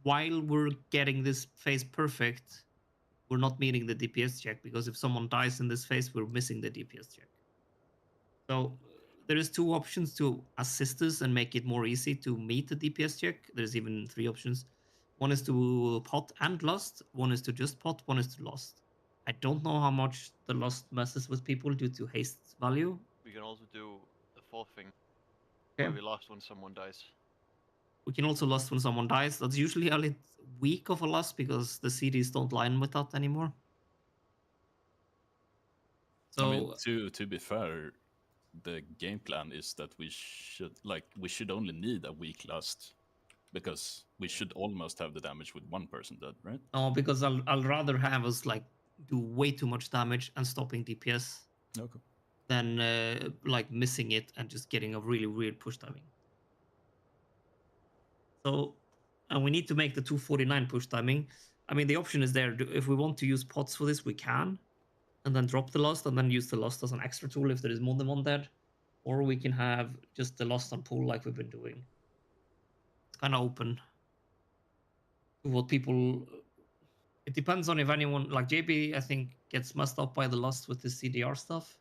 while we're getting this phase perfect, we're not meeting the DPS check, because if someone dies in this phase, we're missing the DPS check. So there is 2 options to assist us and make it more easy to meet the DPS check. There's even 3 options. One is to pot and lost. One is to just pot. One is to lost. I don't know how much the lost messes with people due to haste value. We can also do the fourth thing. Okay. Where we lost when someone dies. We can also lost when someone dies. That's usually a little weak of a loss because the CDs don't line with that anymore. So, I mean, to be fair, the game plan is that we should only need a weak lust, because we should almost have the damage with one person dead, right? no, because I'll rather have us like do way too much damage and stopping DPS Okay. than like missing it and just getting a really weird push timing. So, and we need to make the 249 push timing. I mean, the option is there. If we want to use pots for this, we can, and then drop the lost and then use the lost as an extra tool if there is more than one dead, or we can have just the lost on pull like we've been doing. It's kind of open to what people. It depends on if anyone, like JB, I think, gets messed up by the lost with the CDR stuff.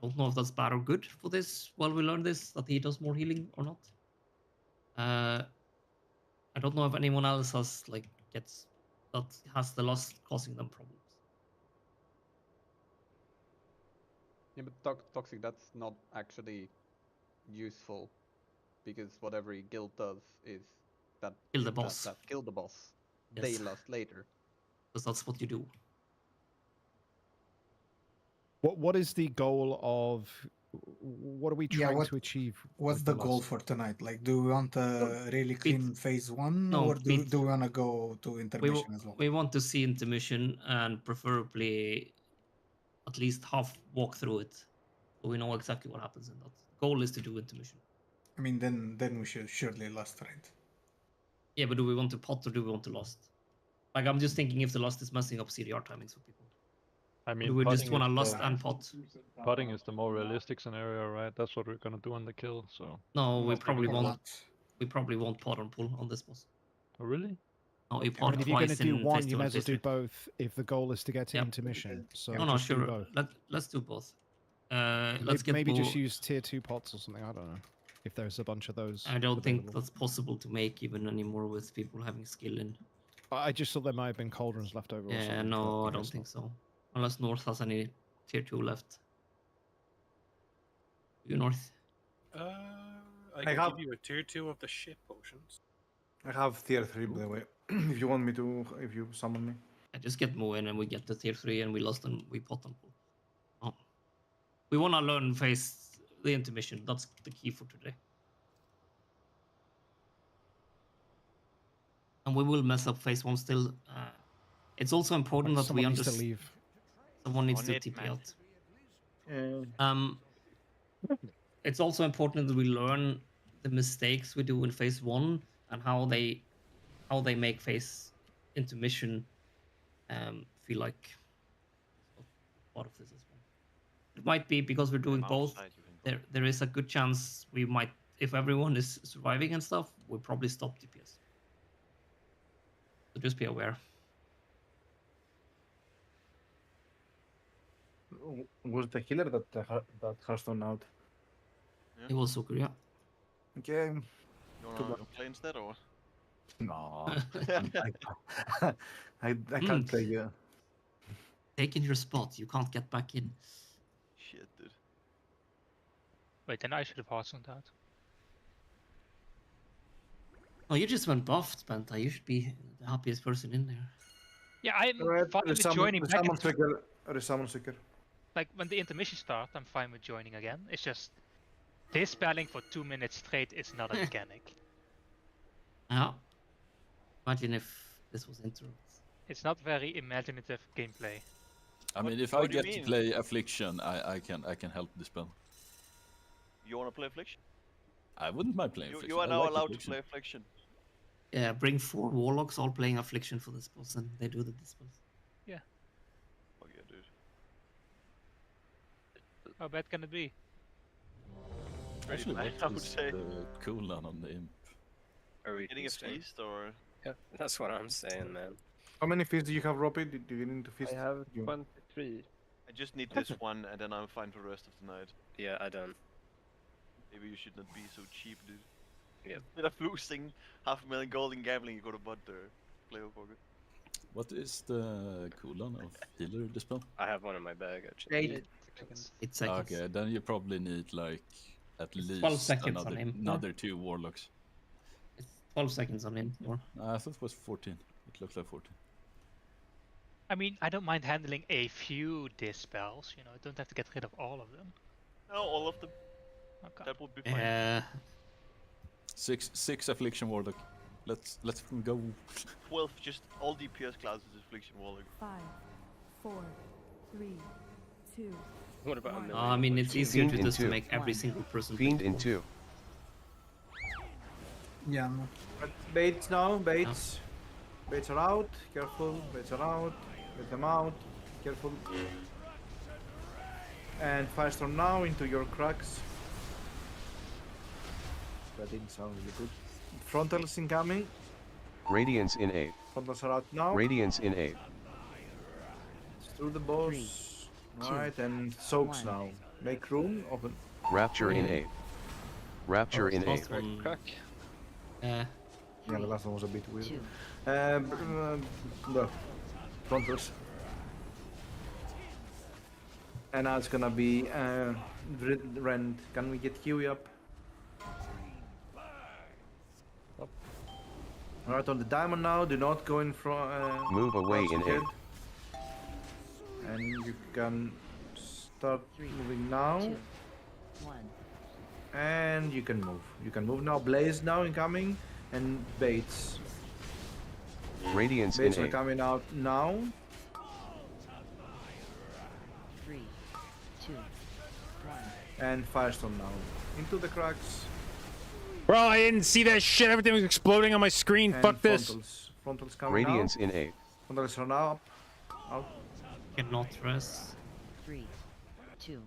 Don't know if that's bad or good for this while we learn this, that he does more healing or not. I don't know if anyone else has has the lost causing them problems. Yeah, but toxic, that's not actually useful, because what every guild does is that Kill the boss. That kill the boss. Yes. They lost later. Because that's what you do. What is the goal of? What are we trying to achieve? What's the goal for tonight? Like, do we want a really clean phase 1, or do we want to go to intermission as well? We want to see intermission and preferably at least half walk through it, so we know exactly what happens in that. Goal is to do intermission. I mean, then we should surely last, right? Yeah, but do we want to pot or do we want to lost? Like, I'm just thinking if the lost is messing up CDR timings for people. I mean, Do we just potting want to is lost the- and pot? Potting is the more realistic scenario, right? That's what we're gonna do on the kill. So No, we Most probably people won't. We probably won't pot on pull on this boss. Oh, really? No, you I pot mean, if you're going to twice do in one, phase you 2 might and as well phase do 3. both if the goal is to get to Yep. intermission. So No, just do sure. both. Let's do both. Let's get maybe just bull- use tier 2 pots or something. I don't know if there's a bunch of those. I don't think available. that's possible to make even anymore with people having skill in. I just thought there might have been cauldrons left over. Or Yeah, something, no, but I don't guess think not. so. Unless North has any tier 2 left. You North? I can have- give you a tier 2 of the ship potions. I have tier 3, by the way. If you want me to, if you summon me. I just get Mo in and we get the tier 3 and we lost and we pot on pull. Oh. We want to learn phase the intermission. That's the key for today. And we will mess up phase 1 still. It's also important that we Someone needs to understand. leave. Someone needs On to it, TP man. out. It's also important that we learn the mistakes we do in phase 1 and how they make phase intermission feel like part of this as well. It might be because we're doing both. There is a good chance we might, if everyone is surviving and stuff, we'll probably stop DPS. So just be aware. Was the healer that has gone out? It was Sukur, yeah. Okay. You wanna play instead or? No. I can't play. Taking your spot, you can't get back in. Shit, dude. Wait, then I should have passed on that. Oh, you just went buffed, Penta. You should be the happiest person in there. Yeah, I'm fine with joining back. Like when the intermission starts, I'm fine with joining again. It's just dispelling for 2 minutes straight is not a mechanic. Yeah. Imagine if this was interrupts. It's not very imaginative gameplay. I mean, if I get to play Affliction, I can help dispel. You want to play Affliction? I wouldn't mind playing Affliction. You are I now like allowed Affliction. to play Affliction. Yeah, bring 4 warlocks all playing Affliction for this boss, and they do the dispels. Yeah. Oh yeah, dude. How bad can it be? Actually, bad, what I would is say. the cooldown on the imp? Are we Getting a feast or? Yeah, that's what I'm saying, man. How many feasts do you have, Robbie? Do you need to feast? I have you? 23. I just need this one, and then I'm fine for the rest of the night. Yeah, I done. Maybe you should not be so cheap, dude. Yep. Instead of losing $500,000 gold in gambling, you go to bot there. Play Poker. What is the cooldown of healer dispel? I have one in my bag, actually. 8 seconds. 8 seconds. Okay, then you probably need like at least 12 seconds on him. another 2 warlocks. It's 12 seconds on him. Or... I thought it was 14. It looks like 14. I mean, I don't mind handling a few dispels. You know, I don't have to get rid of all of them. No, all of them. Okay. That would be fine. 6 affliction warlock. Let's go. 12, just all DPS classes affliction warlock. 5, 4, 3, 2. What about a million? I mean, it's easier Fiend to in just 2. make every single person. Fiend in 2. Yeah, no. Baits now, baits. Baits are out, careful, baits are out, get them out, careful. And Firestorm now into your cracks. That didn't sound really good. Frontals incoming. Radiance in 8. Frontals are out now. Radiance in 8. Through the boss. Right, and soaks now. Make room, open. Rapture in 8. Rapture in 8. Crack. Yeah, the last one was a bit weird. The frontals. And now it's gonna be Rend. Can we get Huey up? Alright, on the diamond now, do not go in front. Move away in 8. And you can start moving now. 2, 1. And you can move. You can move now. Blaze now incoming. And baits. Radiance Baits in are 8. coming out now. 3, 2, 1. And Firestorm now. Into the cracks. Bro, I didn't see that shit. Everything was exploding on my screen. And Fuck this. Frontals coming Radiance out. in 8. Frontals are now up. Out. Cannot rest. 3, 2.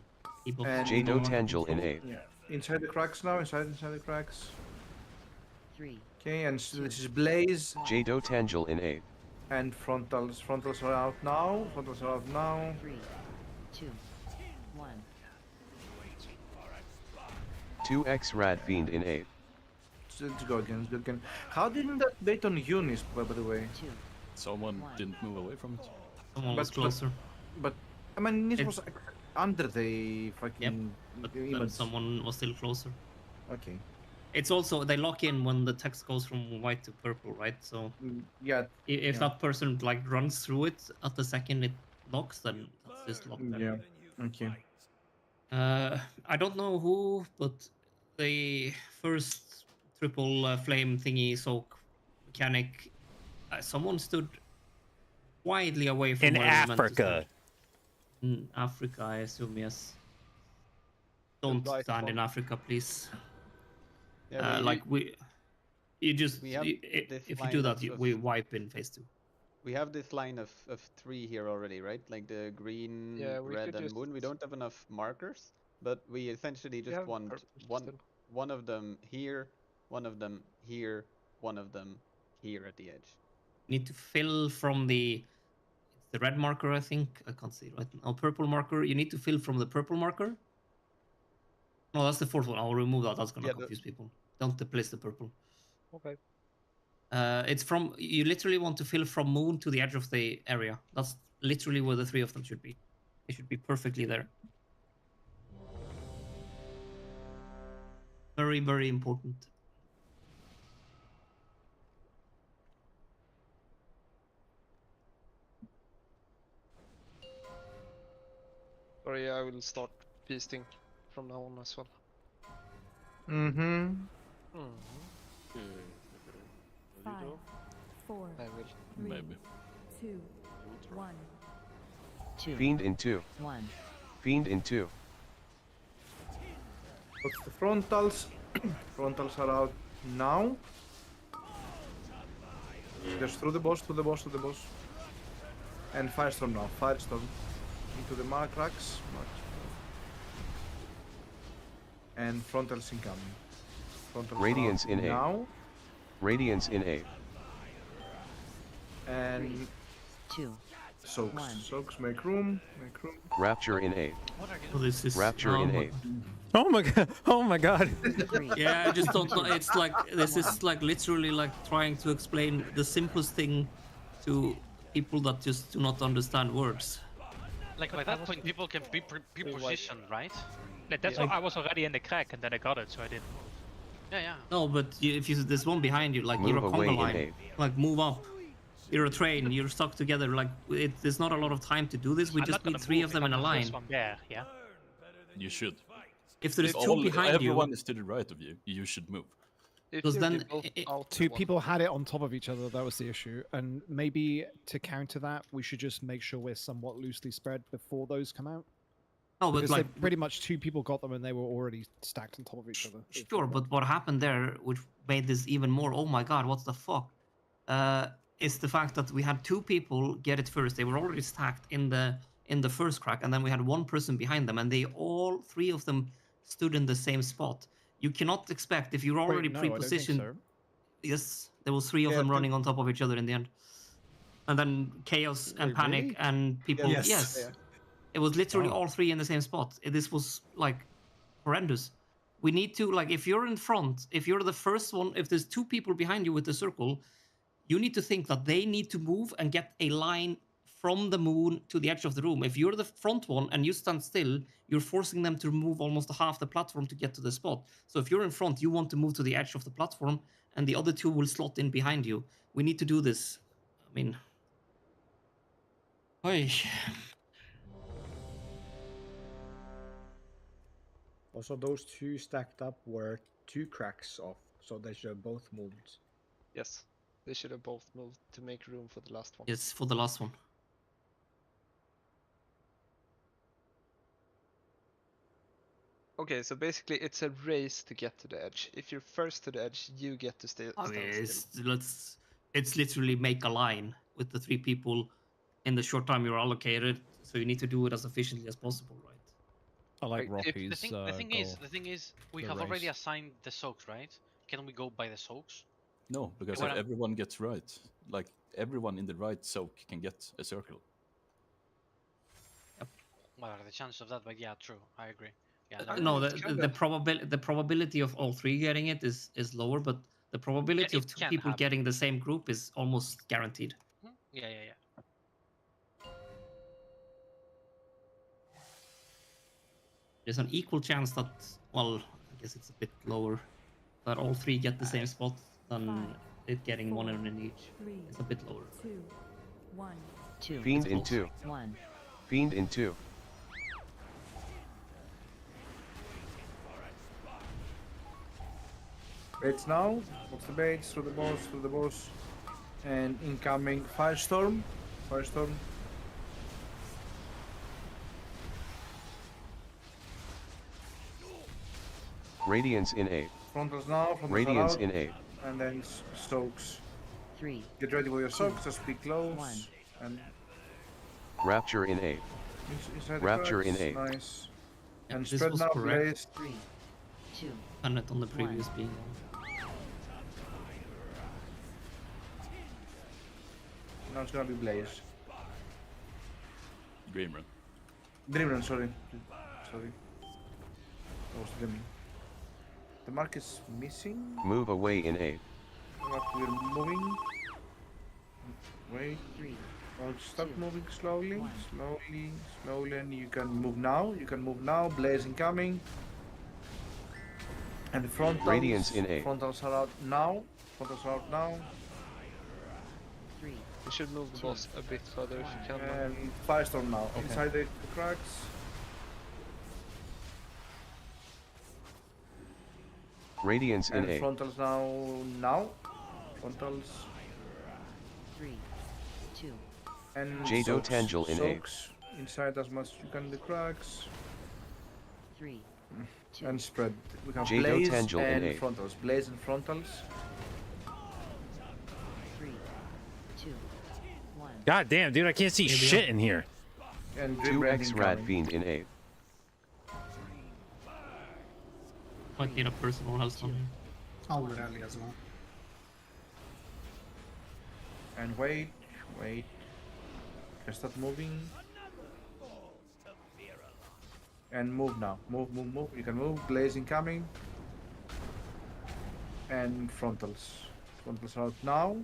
And Jdotbusinessmail in 8. Yeah. Inside the cracks now. Inside the cracks. 3. Okay, and so this is Blaze. Jdotbusinessmail in 8. And frontals. Frontals are out now. Frontals are out now. 3, 2, 1. 2x Rad Fiend in 8. Let's go again. Let's go again. How didn't that bait on Unis, by the way? 2. Someone didn't move away from it. Someone was closer. But I mean, this was under the fucking But image. someone was still closer. Okay. It's also they lock in when the text goes from white to purple, right? So yeah, if yeah. that person like runs through it at the second it locks, then that's just locked. Yeah. Okay. I don't know who, but the first triple flame thingy soak mechanic, someone stood widely away from In where it was meant to Africa. stand. In Africa, I assume, yes. Don't right stand one. in Africa, please. Yeah, you just we have this if you do line that, of- we wipe in phase 2. We have this line of 3 here already, right? Like the green, Yeah, we red, could and just- moon. We don't have enough markers, but we essentially just have want purples one still. one of them here, one of them here, one of them here at the edge. Need to fill from the red marker, I think. I can't see it right now. Purple marker. You need to fill from the purple marker. No, that's the fourth one. I'll remove that. That's gonna Yeah, confuse people. Don't place the purple. Okay. It's from you literally want to fill from moon to the edge of the area. That's literally where the 3 of them should be. They should be perfectly there. Very, very important. Sorry, I will start beasting from now on as well. Mm-hmm. 5, 4, I will. 3, Maybe. 2, 1. 2, Fiend in 2. 1. Fiend in 2. What's the frontals? Frontals are out now. Just through the boss, to the boss, to the boss. And Firestorm now. Firestorm. Into the Markracks. And frontals incoming. Frontals Radiance out in A. now. Radiance in A. And 2. Soaks. Soaks, make room. Make room. Rapture in A. Oh, this is Rapture in A. Oh my god! Oh my god! Yeah, I just don't know. It's like this is like literally like trying to explain the simplest thing to people that just do not understand words. Like by that point, people can be positioned, right? That's why I was already in the crack and then I got it, so I didn't. Yeah. No, but if you there's one behind you, like you're a Move away conga in line, like move up. You're a train. You're stuck together. Like there's not a lot of time to do this. We just need 3 of them in a line. From there, yeah. You should. If there is 2 behind you, everyone is to the right of you. You should move. because then Two people had it on top of each other. That was the issue. And maybe to counter that, we should just make sure we're somewhat loosely spread before those come out. No, but Because like pretty much 2 people got them and they were already stacked on top of each other. sure, but what happened there, which made this even more, oh my god, what the fuck, is the fact that we had 2 people get it first. They were already stacked in the first crack, and then we had 1 person behind them, and they all 3 of them stood in the same spot. You cannot expect if you're already pre-positioned. So. Yes, there was 3 of them running on top of each other in the end, and then chaos and panic really? and people. Yes. Yes, Yeah. it was literally all 3 in the same spot. This was like horrendous. We need to, like, if you're in front, if you're the first one, if there's 2 people behind you with the circle, you need to think that they need to move and get a line from the moon to the edge of the room. If you're the front one and you stand still, you're forcing them to move almost half the platform to get to the spot. So if you're in front, you want to move to the edge of the platform, and the other 2 will slot in behind you. We need to do this. I mean... Oy. Also, those 2 stacked up were 2 cracks off, so they should have both moved. Yes, they should have both moved to make room for the last one. Yes, for the last one. Okay, so basically it's a race to get to the edge. If you're first to the edge, you get to stay. Okay, it's literally make a line with the 3 people in the short time you're allocated, so you need to do it as efficiently as possible, right? I like The Rocky's thing is, we have already assigned the soaks, right? Can we go by the soaks? No, because Well, everyone gets right. Like everyone in the right soak can get a circle. What are the chances of that? But yeah, true. I agree. Yeah. No, the probability of all 3 getting it is lower, but the probability of 2 people getting the same group is almost guaranteed. Yeah. There's an equal chance that, well, I guess it's a bit lower, that all 3 get the same spot than it getting 1 in each. It's a bit lower. 2, 1. 2. Fiend in 2. 1. Fiend in 2. Baits now. What's the baits? Through the boss. And incoming Firestorm. Firestorm. Radiance in A. Frontals now. Frontals Radiance out. in A. And then soaks. 3. Get ready with your soaks. Just be close. 1. And Rapture in A. inside the Rapture in cracks. A. Nice. And this spread was now, correct. Blaze. 3, 2. And it on the previous being. Now it's gonna be Blaze. Dreamrun. Dreamrun, sorry. That was Dreamrun. The mark is missing. Move away in A. We're moving. Wait. 3. Oh, start moving slowly. 1. Slowly, and you can move now. Blaze incoming. And the frontals. Radiance in A. Frontals are out now. Frontals are out now. 3. You should move the boss a bit further if you can. And Firestorm now. Okay. Inside the cracks. Radiance in And A. frontals now. Frontals. 3. 2. And Jdotbusinessmail in A. soaks inside as much as you can the cracks. 3. And spread. We have Jdotbusinessmail Blaze in and A. frontals. Blaze and frontals. 3. 2. 1. God damn, dude, I can't see shit in here. And 2x Rat Fiend in A. Might need a personal house on here. I'll rally as well. And wait. Can start moving. And move now. Move. You can move. Blaze incoming. And frontals. Frontals are out now.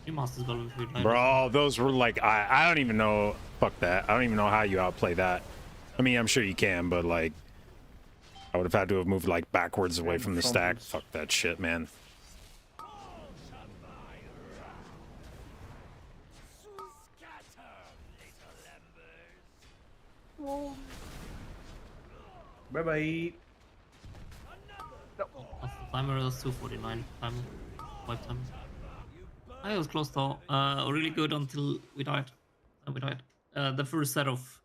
You must as well if we'd like. Bro, those were like, I don't even know. Fuck that. I don't even know how you outplay that. I mean, I'm sure you can, but like, I would have had to have moved like backwards away from the stack. Fuck that shit, man. Bye bye. That's the timer, that's 2:49 timer. 5 timer. I was close though. Really good until we died. We died. The first set of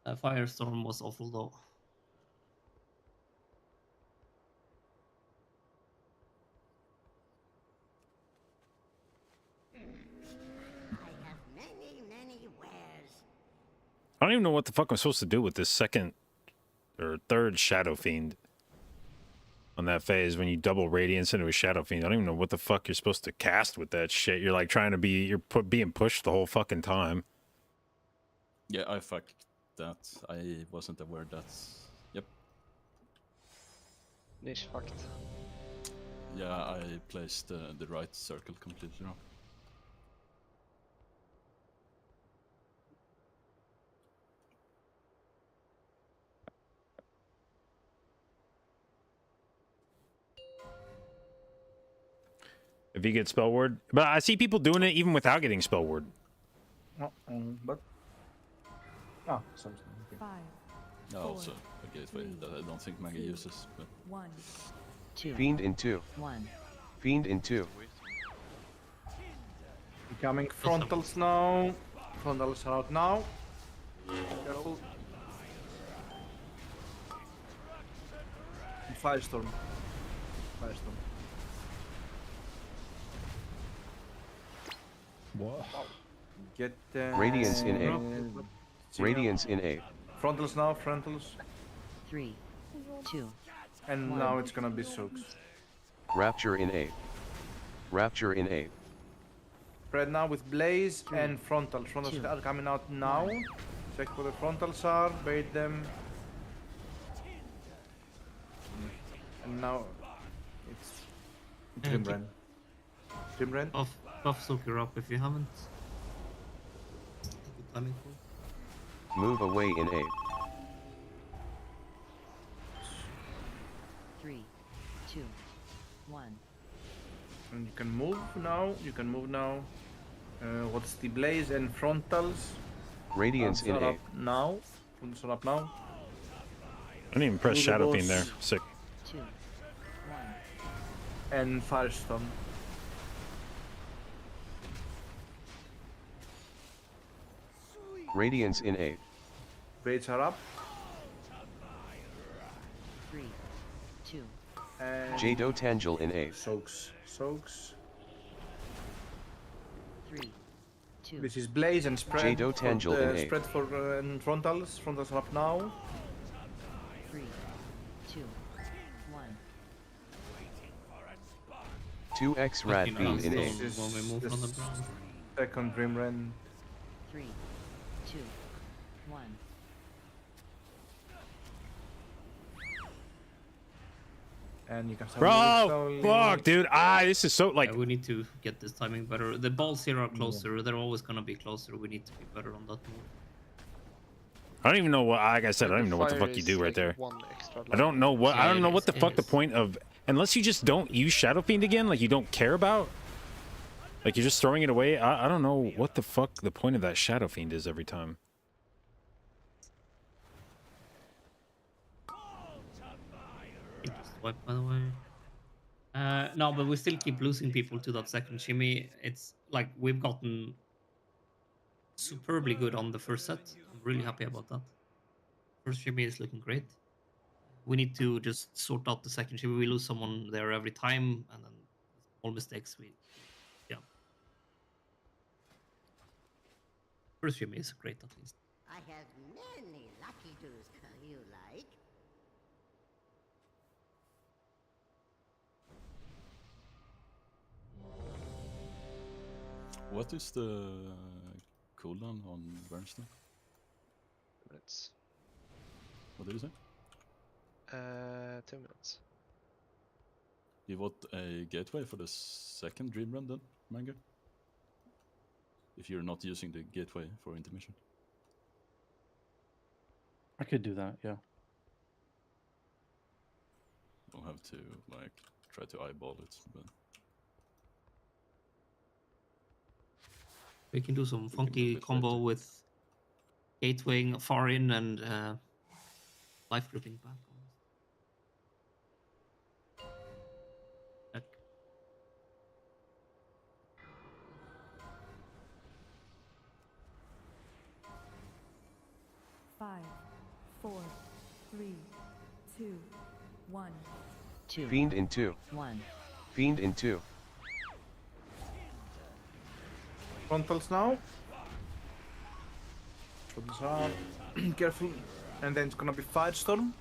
Firestorm was awful though. I don't even know what the fuck I'm supposed to do with this second or third Shadow Fiend on that phase when you double Radiance into a Shadow Fiend. I don't even know what the fuck you're supposed to cast with that shit. You're like trying to be, being pushed the whole fucking time. Yeah, I fucked that. I wasn't aware that's... Yep. Niche fucked. Yeah, I placed the right circle completely wrong. If you get spell ward, but I see people doing it even without getting spell ward. But something. Okay. 5. No, also a gateway that I don't think Maggie uses. But 1. 2. Fiend in 2. 1. Fiend in 2. Incoming frontals now. Frontals are out now. Careful. Firestorm. What? Get Radiance in A. Radiance in A. Frontals now, frontals. 3. 2. And 1. now it's gonna be soaks. Rapture in A. Rapture in A. Spread now with Blaze and frontals. Frontals are coming out now. Check where the frontals are, bait them. And now it's Grimren. Grimren? Buff Soaker up if you haven't. Good timing for. Move away in A. 3. 2. 1. And you can move now. What's the Blaze and frontals? Radiance in Frontals are A. up now. Frontals are up now. I didn't even press Move the Shadow boss. Fiend there. Sick. 2. 1. And Firestorm. Radiance in A. Baits are up. 3. 2. And Jdotbusinessmail in A. Soaks. 3. 2. This is Blaze and spread. Jdotbusinessmail in A. Spread for and frontals. Frontals are up now. 3. 2. 1. 2x Rat Fiend in A. This is when we move the on the ground. second Grimren. 3. 2. 1. And you can start Bro, moving fuck, dude. This is so like. Yeah, we need to get this timing better. The balls here are closer. They're always gonna be closer. We need to be better on that move. I don't even know what. Like I said, I don't even know what the fuck you do right there. I don't know what. I don't know what the fuck the point of. Unless you just don't use Shadow Fiend again, like you don't care about. Like you're just throwing it away. I don't know what the fuck the point of that Shadow Fiend is every time. Swipe, by the way. No, but we still keep losing people to that second shimmy. It's like we've gotten superbly good on the first set. I'm really happy about that. First shimmy is looking great. We need to just sort out the second shimmy. We lose someone there every time, and then small mistakes. Yeah. First shimmy is great at least. I have many lucky doos you like. What is the cooldown on Bernstein? 2 minutes. What did you say? 2 minutes. You want a gateway for the second dream run then, Manga? If you're not using the gateway for intermission. I could do that, yeah. Don't have to like try to eyeball it, but We can do some funky combo with gatewaying far in and life grouping back. Back. 5, 4, 3, 2, 1. 2. Fiend in 2. 1. Fiend in 2. Frontals now. Frontals up. Careful. And then it's gonna be Firestorm.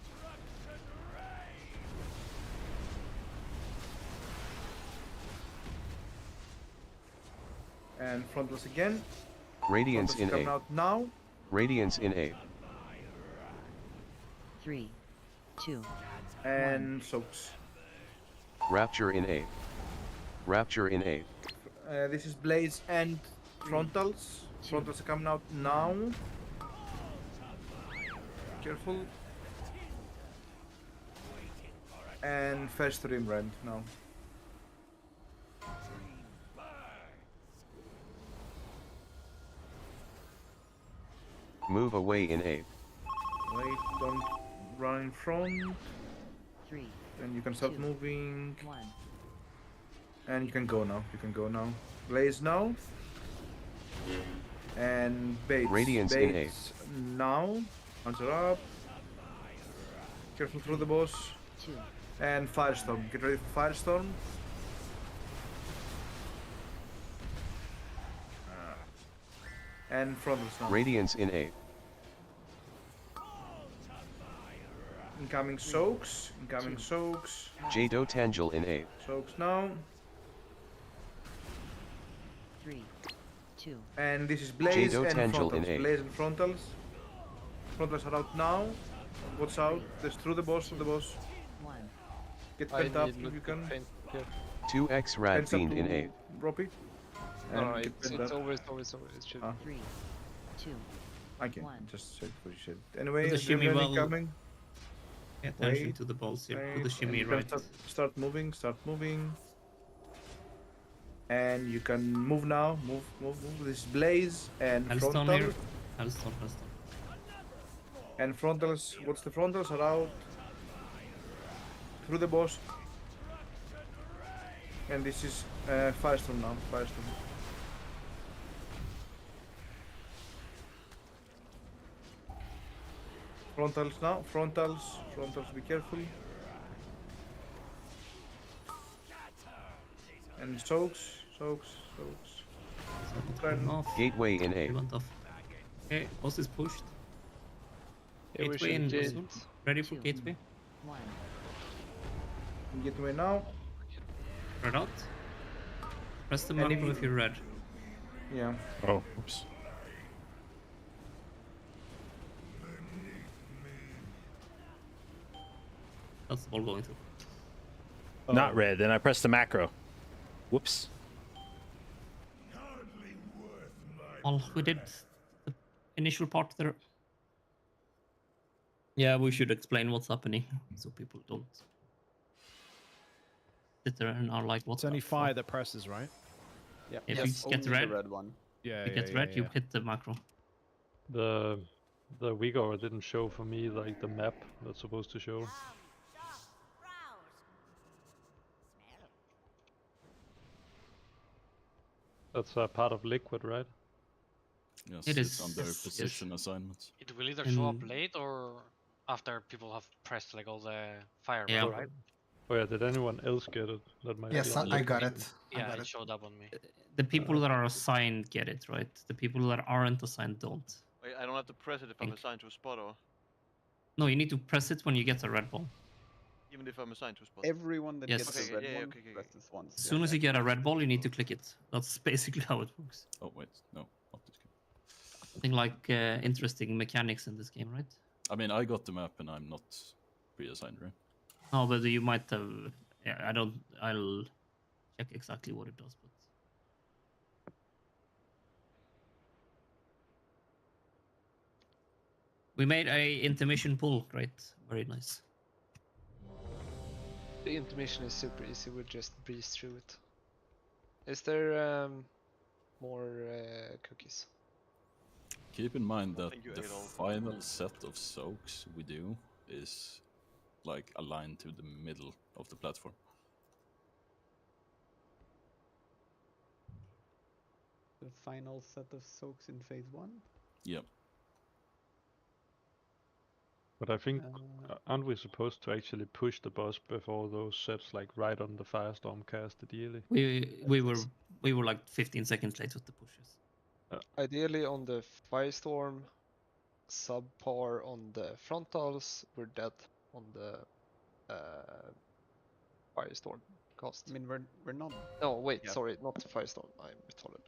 And frontals again. Radiance Frontals in coming A. out now. Radiance in A. 3, 2. And soaks. Rapture in A. Rapture in A. This is Blaze and frontals. Frontals are coming out now. Careful. And first Rim Rend now. Move away in A. Wait, don't run in front. 3. And you can start moving. 1. And you can go now. You can go now. Blaze now. And Bates. Radiance in A. Bates now. Answer up. Careful through the boss. 2. And Firestorm. Get ready for Firestorm. And frontals now. Radiance in A. Incoming soaks. Incoming soaks. Jdotbusinessmail in A. Soaks now. 3, 2. And this is Blaze and Jdotbusinessmail in frontals. A. Blaze and frontals. Frontals are out now. Watch out. There's through the boss. Through the boss. 1. Get I pent up need if you look can. paint here. 2x Rad Pent up Fiend to in A. Roppy. No, And get it's pent up. always it should. 3, 2. Okay, 1. just said for shit. Anyway, The shimmy Dreamland well- incoming. Pay attention Wait, to the balls here. Put wait, the shimmy and you can right. Start moving. Start moving. And you can move now. Move. This is Blaze and Hellstone frontal. here. Hellstone. And frontals. What's the frontals are out through the boss. And this is Firestorm now. Firestorm. Frontals now. Frontals. Be careful. And soaks. Turn. Off. Gateway in A. He went off. Okay, boss is pushed. Yeah, we Gateway should in. get- Ready for gateway? 1. Get away now. Red out. Press the And marker if you- if you're red. Yeah. Oh, oops. That's the ball going through. Not red. Then I pressed the macro. Whoops. Well, we did the initial part there. Yeah, we should explain what's happening so people don't sit there and are like, "What's It's only fire that presses, right? Yeah. If yes, you just get only red, the red one. Yeah, you get red, you hit the macro. The Vigor didn't show for me like the map that's supposed to show. That's a part of Liquid, right? Yes, It it's is, under yes, position assignments. It will either show up In- late or after people have pressed like all the fire, Yeah. right? Oh yeah, did anyone else get it? That might Yes, be I got it. I Yeah, got it it. showed up on me. The people that are assigned get it, right? The people that aren't assigned don't. Wait, I don't have to press it if I'm Think. assigned to a spot, or No, you need to press it when you get a red ball. even if I'm assigned to a spot. Everyone that Yes. gets Okay, a red yeah, one okay. presses once. As soon as you get a red ball, you need to click it. That's basically how it works. Oh wait, no, not this game. Something like interesting mechanics in this game, right? I mean, I got the map and I'm not pre-assigned, right? No, but you might have. Yeah, I don't. I'll check exactly what it does, but. We made a intermission pull, great, very nice. The intermission is super easy. We just breeze through it. Is there more cookies? Keep in mind I that think you the ate all. final set of soaks we do is like aligned to the middle of the platform. The final set of soaks in phase 1. Yep. But I think aren't we supposed to actually push the boss before those sets like right on the firestorm cast ideally? We were like 15 seconds late with the pushes. Ideally on the firestorm, subpar on the frontals, we're dead on the firestorm cost. I mean, we're not. No, wait, Yeah. sorry, not the firestorm. I'm retarded.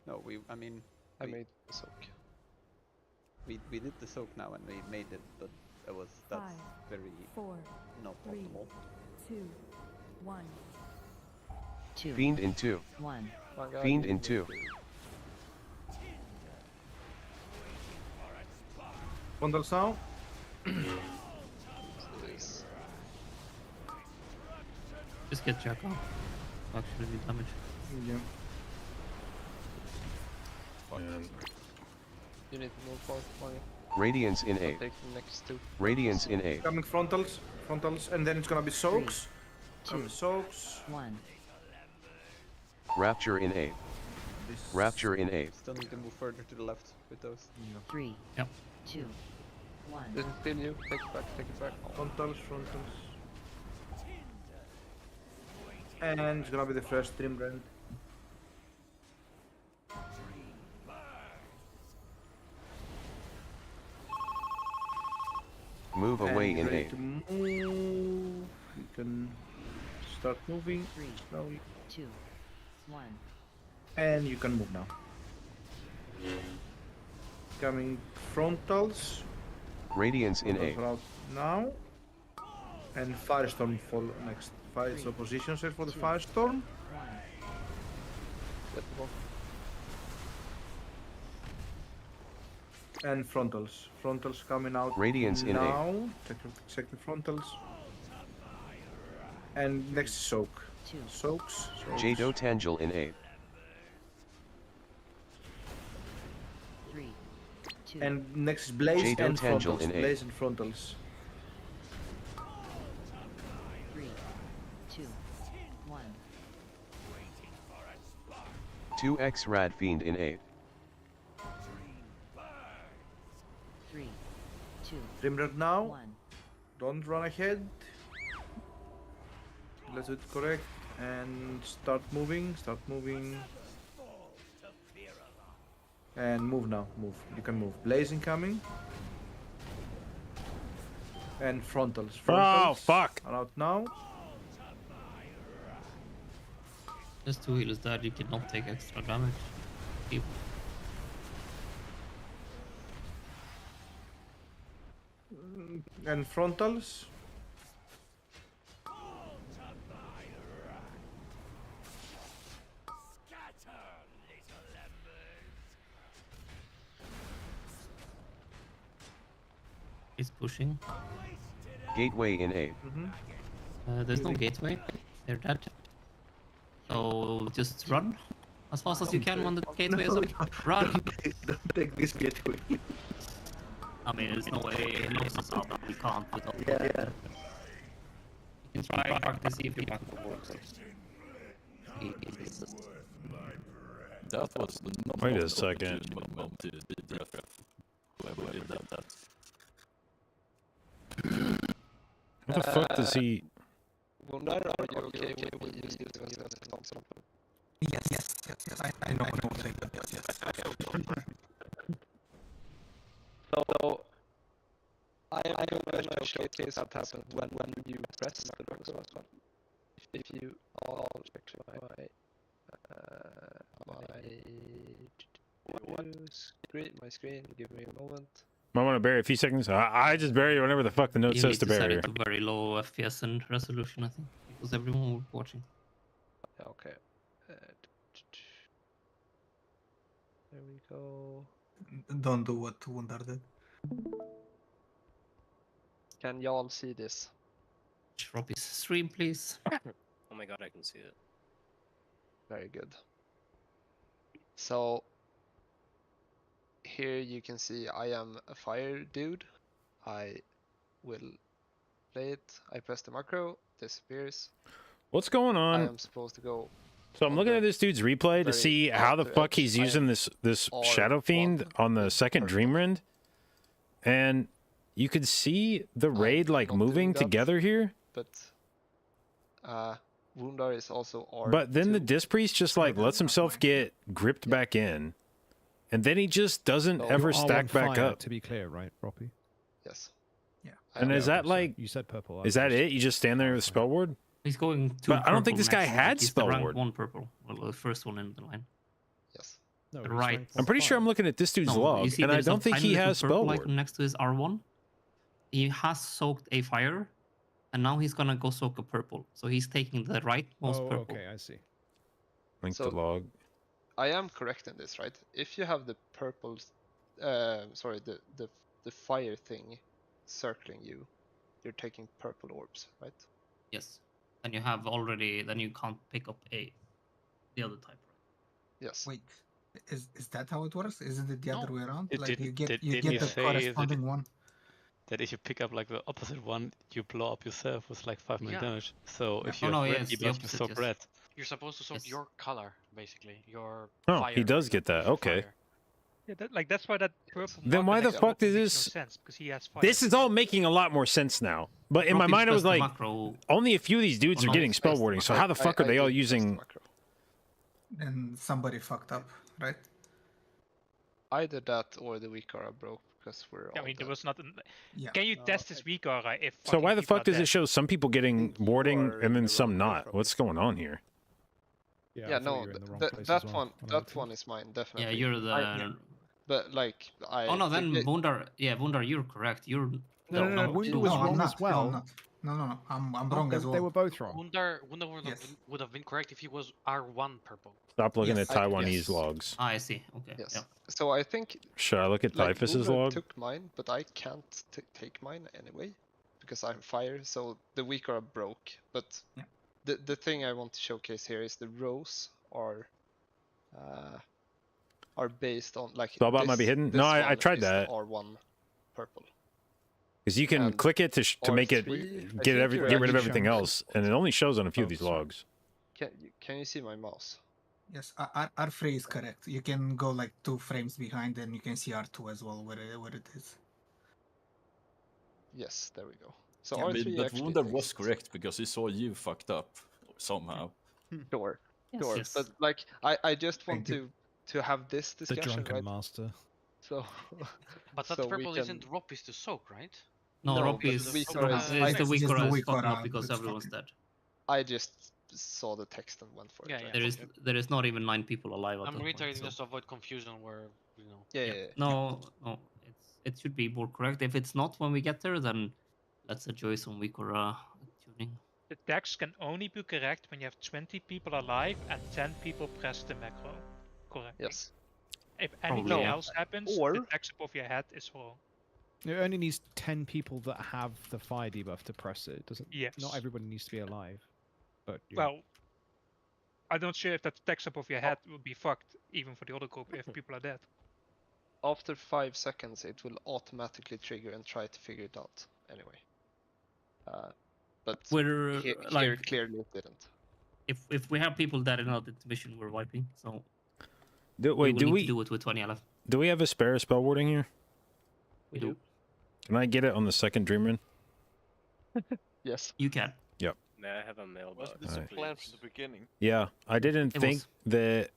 No, I mean, I we- made the soak. we did the soak now and we made it, but that's 5, very 4, not 3, optimal. 2, 1. 2. Fiend in 2. 1. Fiend in 2. Bundles now. Just get Jack off. Actually, do damage. Yeah. You need to move forward, Mario. Radiance in 8. Take the next 2. Radiance in 8. Coming frontals, and then it's gonna be soaks. 2. Soaks. 1. Rapture in 8. Rapture in 8. Still need to move further to the left with those. 3. Yep. 2. 1. This is still you. Take it back, take it back. Frontals. And it's gonna be the first trim rend. Move away in ready 8. to move. You can start moving 3. slowly. 2. 1. And you can move now. Coming frontals. Radiance in Those 8. are out now. And Firestorm fall next. So position set for the Firestorm. 1. Get the ball. And frontals. Frontals coming out Radiance in 8. now. Check the frontals. And next is soak. 2. Soaks. Jdotbusinessmail in 8. 3. 2. And next is blaze and Jdotbusinessmail frontals. in 8. Blaze and frontals. 3. 2. 1. 2x Rad Fiend in 8. 3. 2. Trim rend now. 1. Don't run ahead. Let's do it correct. And start moving. And move now. Move. You can move. Blazing coming. And frontals. Oh, fuck! Are out now. Just 2 healers dead, you cannot take extra damage. Keep. And frontals. He's pushing. Gateway in A. There's no gateway. They're dead. So just run as fast as you can when the gateway is up. Run! Don't take this gateway. I mean, there's no way it loses up. We can't put up. Yeah. You can try to see if your back works. That was the Wait a second. moment to be death. Whoever did that. What the fuck does he? Wundar, are you okay with me using this as an example? Yes. I know that. Yes. So I am going to showcase what happened when you press the drug as well. If you all check my screen, give me a moment. Might want to bury a few seconds. I just bury whatever the fuck the note says to bury. It to very low FPS and resolution, I think, because everyone was watching. Okay. There we go. Don't do what Wundar did. Can y'all see this? Drop his stream, please. Oh my god, I can see it. Very good. So here you can see I am a fire dude. I will play it. I press the macro, disappears. What's going on? I am supposed to go. So I'm looking at this dude's replay to see how the fuck he's using this Shadow Fiend on the second Dream Rend, and you could see the raid like moving together here. But Wundar is also R. But then the Disc Priest just like lets himself get gripped back in, and then he just doesn't ever stack back up. To be clear, right, Roppy? Yes. Yeah. And is that like you said purple? Is that it? You just stand there with spell ward? He's going to. But I don't think this guy had he's spell the rank ward. 1 purple. Well, the first one in the line. Yes. No, Right. I'm pretty sure I'm looking at this dude's No, log, you see and I there's a don't think tiny he little has purple spell icon ward. next to his R1. He has soaked a fire, and now he's gonna go soak a purple. So he's taking the rightmost purple. Okay, I see. Link So- the log. I am correct in this, right? If you have the purple, sorry, the fire thing circling you, you're taking purple orbs, right? Yes. And you have already. Then you can't pick up the other type. Yes. Wait, is that how it works? Isn't it the other way around? It Like didn't- you get did- you didn't get you the say corresponding one. that if you pick up like the opposite one, you blow up yourself with like 5 million Yeah. damage. So if Oh, you no, have yeah, red, it's you the block opposite, soak yes. red. You're supposed to soak Yes. your color, basically. Your Oh, fire. he does get that. Okay. fire. Yeah, that's why that purple. Then marker why the next to fuck it does makes this? No sense, because he has fire. This is all making a lot more sense now. But in my Roppy's mind, it was pressed the like macro. only a few of these dudes Oh, are no, getting it's spell pressed the warding. So macro. how the fuck are they all did press the using? macro. And somebody fucked up, right? Either that or the weak aura broke because we're all I mean, there dead. was not. Yeah. Can you test this weak aura if? So fucking why the people fuck are does dead? it show some people getting warding and then some not? What's going on here? Yeah, no, that one is mine, definitely. Yeah, you're the. But like I. Oh no, then the- Wundar. Yeah, Wundar, you're correct. You're. No, Wundar was I'm wrong not. as well. I'm not. No. I'm Oh, wrong they, as well. they were both wrong. Wundar would, Yes. would have been correct if he was R1 purple. Stop looking Yes. at Taiwanese logs. Ah, I see. Okay. Yes. Yeah. So I think Should I look at like Typhus's Wundar log? took mine, but I can't take mine anyway because I'm fire. So the weak aura broke. But Yeah. the thing I want to showcase here is the rows are based on like. Spellbot might be hidden? No, this I one tried is that. R1 purple. Because you can And click it to make it R3, I get think you're get rid of actually everything showing- else, and it only shows on a few of these logs. Can you see my mouse? Yes, R3 is correct. You can go like 2 frames behind, and you can see R2 as well where it is. Yes, there we go. So I R3 mean, but actually Wundar fixed. was correct because he saw you fucked up somehow. Sure, Yes, sure. yes. But like, I just want Thank you. to have this The discussion, drunken right? master. So, But that so we purple can- isn't Roppy's to soak, right? No, No, Roppy but is. weak It's aura the is- It's weak just aura the is weak fucking aura up because that's everyone's fucking- dead. I just saw the text and went for it. Yeah, right? yeah. There is okay. there is not even 9 people alive at I'm that point, reiterating so- just to avoid confusion where, you know. Yeah, Yeah. yeah, yeah. No, it should be more correct. If it's not when we get there, then let's enjoy some weak aura tuning. The text can only be correct when you have 20 people alive and 10 people press the macro. Correct. Yes. If anything Probably, yeah. else happens, Or- the text above your head is wrong. It only needs 10 people that have the fire debuff to press it. Doesn't. Yes. Not everybody needs to be alive. But yeah. Well, I'm not sure if that text above your head would be fucked, even for the other group, if people are dead. After 5 seconds, it will automatically trigger and try to figure it out anyway. But We're here like clearly it didn't. if we have people that are not in the mission, we're wiping. So Do we we need to do it with 20 left. do we have a spare spell warding here? We do. Can I get it on the second dream run? Yes. You can. Yep. May I have a mailbox? Was this a plan from the beginning? Yeah, I didn't It think was. that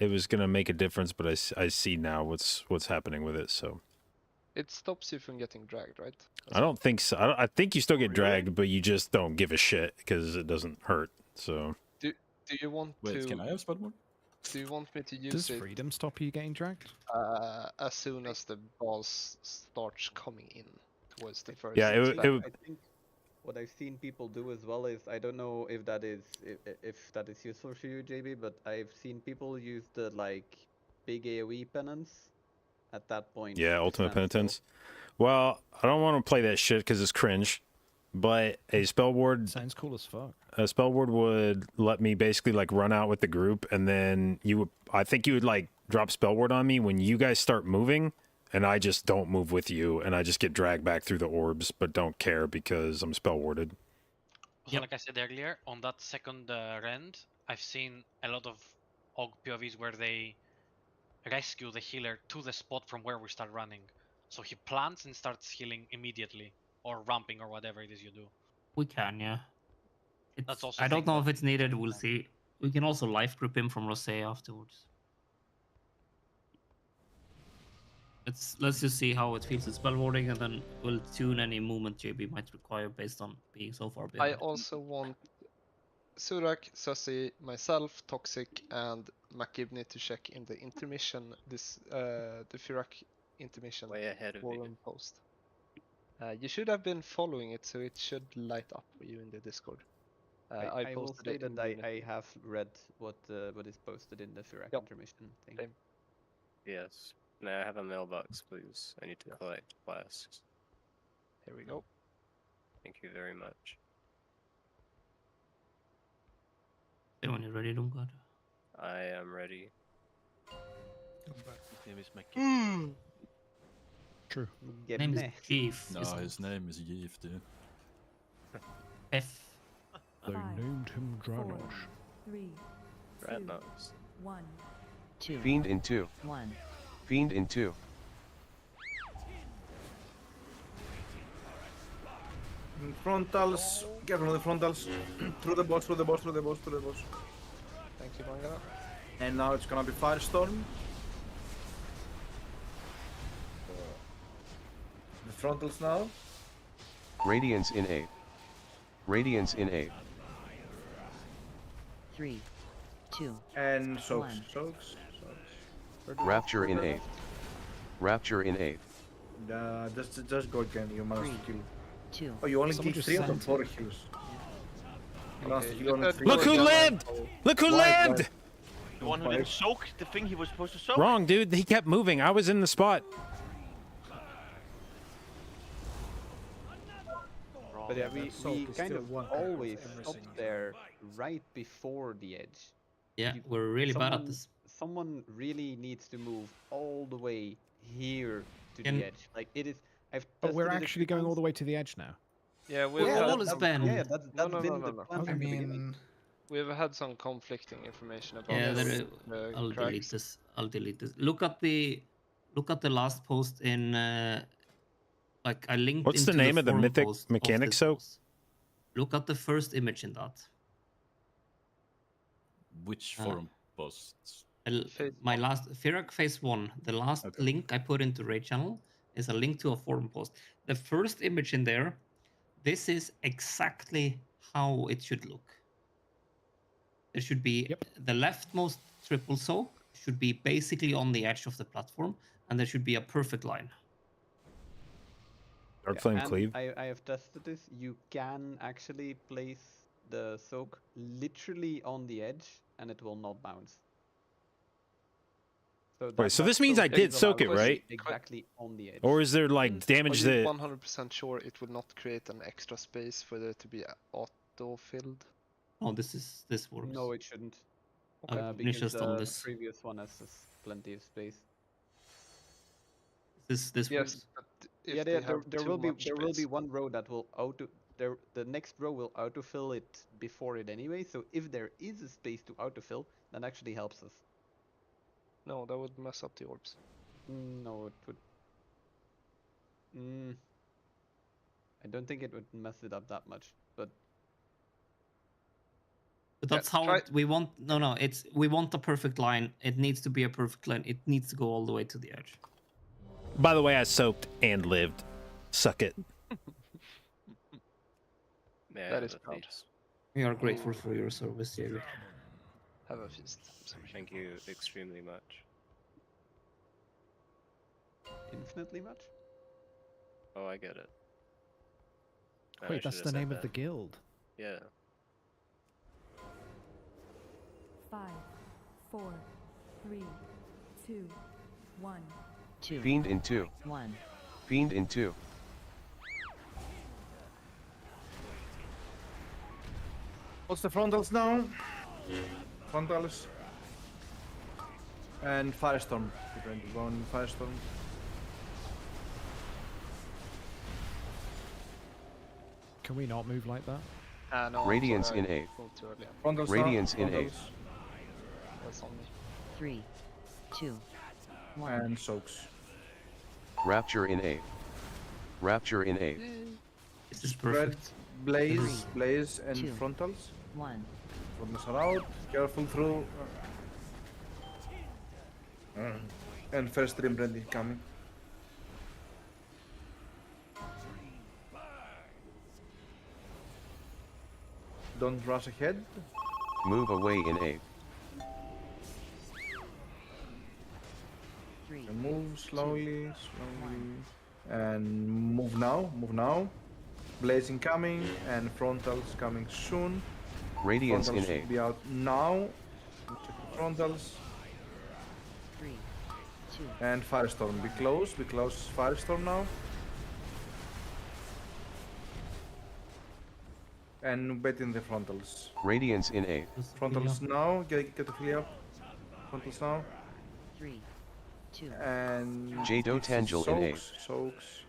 it was gonna make a difference, but I see now what's happening with it. So It stops you from getting dragged, right? I don't think so. I think you still get dragged, but you just don't give a shit because it doesn't hurt. So Do you want Wait, to? can I have spell ward? Do you want me to use Does it freedom stop you getting dragged? as soon as the boss starts coming in towards the first? Yeah, it spell? would. I think what I've seen people do as well is, I don't know if that is useful for you, JB, but I've seen people use the like big AoE penance at that point. Yeah, to ultimate stand still. penitence. Well, I don't want to play that shit because it's cringe. But a spell ward Sounds cool as fuck. a spell ward would let me basically like run out with the group, and then I think you would like drop spell ward on me when you guys start moving, and I just don't move with you, and I just get dragged back through the orbs, but don't care because I'm spell warded. So like I said earlier, on that second rend, I've seen a lot of Og POVs where they rescue the healer to the spot from where we start running. So he plants and starts healing immediately, or ramping, or whatever it is you do. We can, yeah. That's also I don't thing know that- if it's needed. We'll see. We can also live group him from Rosé afterwards. Let's just see how it feels with spell warding, and then we'll tune any movement JB might require based on being so far I behind. also want Surak, Sussy, myself, Toxic, and McGibney to check in the intermission. The fyrakk intermission Way ahead of me. forum post. You should have been following it, so it should light up for you in the Discord. I will posted say it that in I have read what is posted in the fyrakk intermission thing. Same. Yes. May I have a mailbox, please? I need to collect flasks. Here we go. Thank you very much. When you're ready, Lungard. I am ready. His name is Mackie. True. His name is Chief. No, his name is Yif, dude. F. They named him Dranosh. 3, Ratnos. 1. 2. Fiend in 2. 1. Fiend in 2. Frontals. Careful on the frontals. Through the boss, through the boss, through the boss, through the boss. Thank you, Manga. And now it's gonna be Firestorm. The frontals now. Radiance in 8. Radiance in 8. 3, 2. And soaks, One. soaks. Rapture in 8. Rapture in 8. Just go again. You must 3, kill. 2. Oh, you only Someone did just 3 out of sent 4 it. kills. You must Okay, heal only look 3. Look who lived! Look who Why, lived! The one who didn't soak the thing he was supposed to soak? Wrong, dude. He kept moving. I was in the spot. But yeah, we Soak is kind still of one character for always every stop single there right before the edge. Yeah, You- we're really bad at this. Someone really needs to move all the way here to Can- the edge. Like it is. I've But we're tested it a actually few going all times. the way to the edge now. Yeah, we've Well, had all is some, banned. Yeah, that's No, no, been no, the no, no. plan I from the beginning. mean, we've had some conflicting information about Yeah, this, then I'll delete cracks. this. I'll delete this. Look at the last post in like I linked. What's the into name of the forum mythic post of mechanic this soak? post. Look at the first image in that. Which Uh, forum posts? My last fyrakk phase 1. The last link I put into Raid channel is a link to a forum post. The first image in there. This is exactly how it should look. There should be the leftmost triple soak should be basically on the edge of the platform, and there should be a perfect line. Dark Flame and Cleave. I have tested this. You can actually place the soak literally on the edge, and it will not bounce. So Wait, so this means I did soak it, right? Exactly on the edge. Or is there like damage Are you that? 100% sure it will not create an extra space for there to be auto-filled? Oh, this works. No, it shouldn't. Okay. Because Just on the this. previous one has plenty of space. This Yes, works. But if yeah, they have there too will be much there will be space- one row that will the next row will autofill it before it anyway. So if there is a space to autofill, that actually helps us. No, that would mess up the orbs. No, it would. I don't think it would mess it up that much, but But that's how we want. No. We want a perfect line. It needs to be a perfect line. It needs to go all the way to the edge. By the way, I soaked and lived. Suck it. Yeah, That is proud. We are grateful for your service, Jerry. Have a feast. Thank you extremely much. infinitely much. Oh, I get it. I Wait, that's should've the said name of that. the guild. Yeah. 5, 4, 3, 2, 1. 2. Fiend in 2. 1. Fiend in 2. What's the frontals now? Frontals. And Firestorm. We're going to go on Firestorm. Can we not move like that? No, Radiance sorry, in I 8. moved too early. Frontals Radiance now. in 8. That's on me. 3, 2, 1. And soaks. Rapture in 8. Rapture in 8. This is Spread, perfect. blaze, blaze, and 2, frontals. 1. Frontals are out. Careful through. And first Dream Brandy coming. Don't rush ahead. Move away in 8. 3. And move slowly, and move now. Blazing coming and frontals coming soon. Radiance Frontals in should 8. be out now. Check the frontals 3, 2. and Firestorm. Be close Firestorm now. And bet in the frontals. Radiance in 8. Frontals now. Get the fill up. Frontals now. 3, 2. And Jdotbusinessmail in 8. Soaks.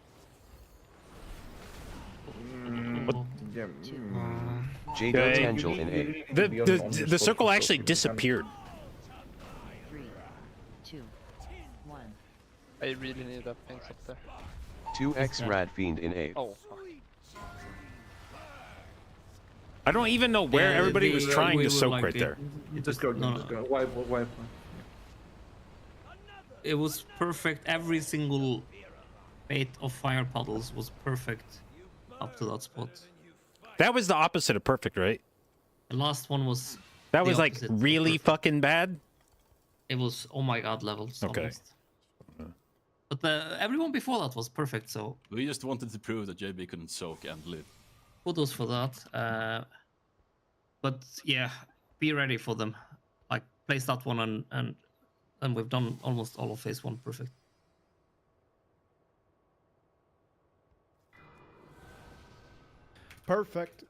Yeah. Jdotbusinessmail in 8. The circle actually disappeared. 3, 2, 1. I really need that pink up there. 2x Rad Fiend in 8. Oh, fuck. I don't even know where Yeah, everybody was trying to soak like right there. Just go. Wipe. It was perfect. Every single bait of fire puddles was perfect up to that spot. That was the opposite of perfect, right? The last one was. That the was like opposite of really perfect. fucking bad. It was oh my god levels. Okay. Almost. But everyone before that was perfect. So We just wanted to prove that JB couldn't soak and live. kudos for that. But yeah, be ready for them. Like place that one and we've done almost all of phase 1 perfect. Perfect.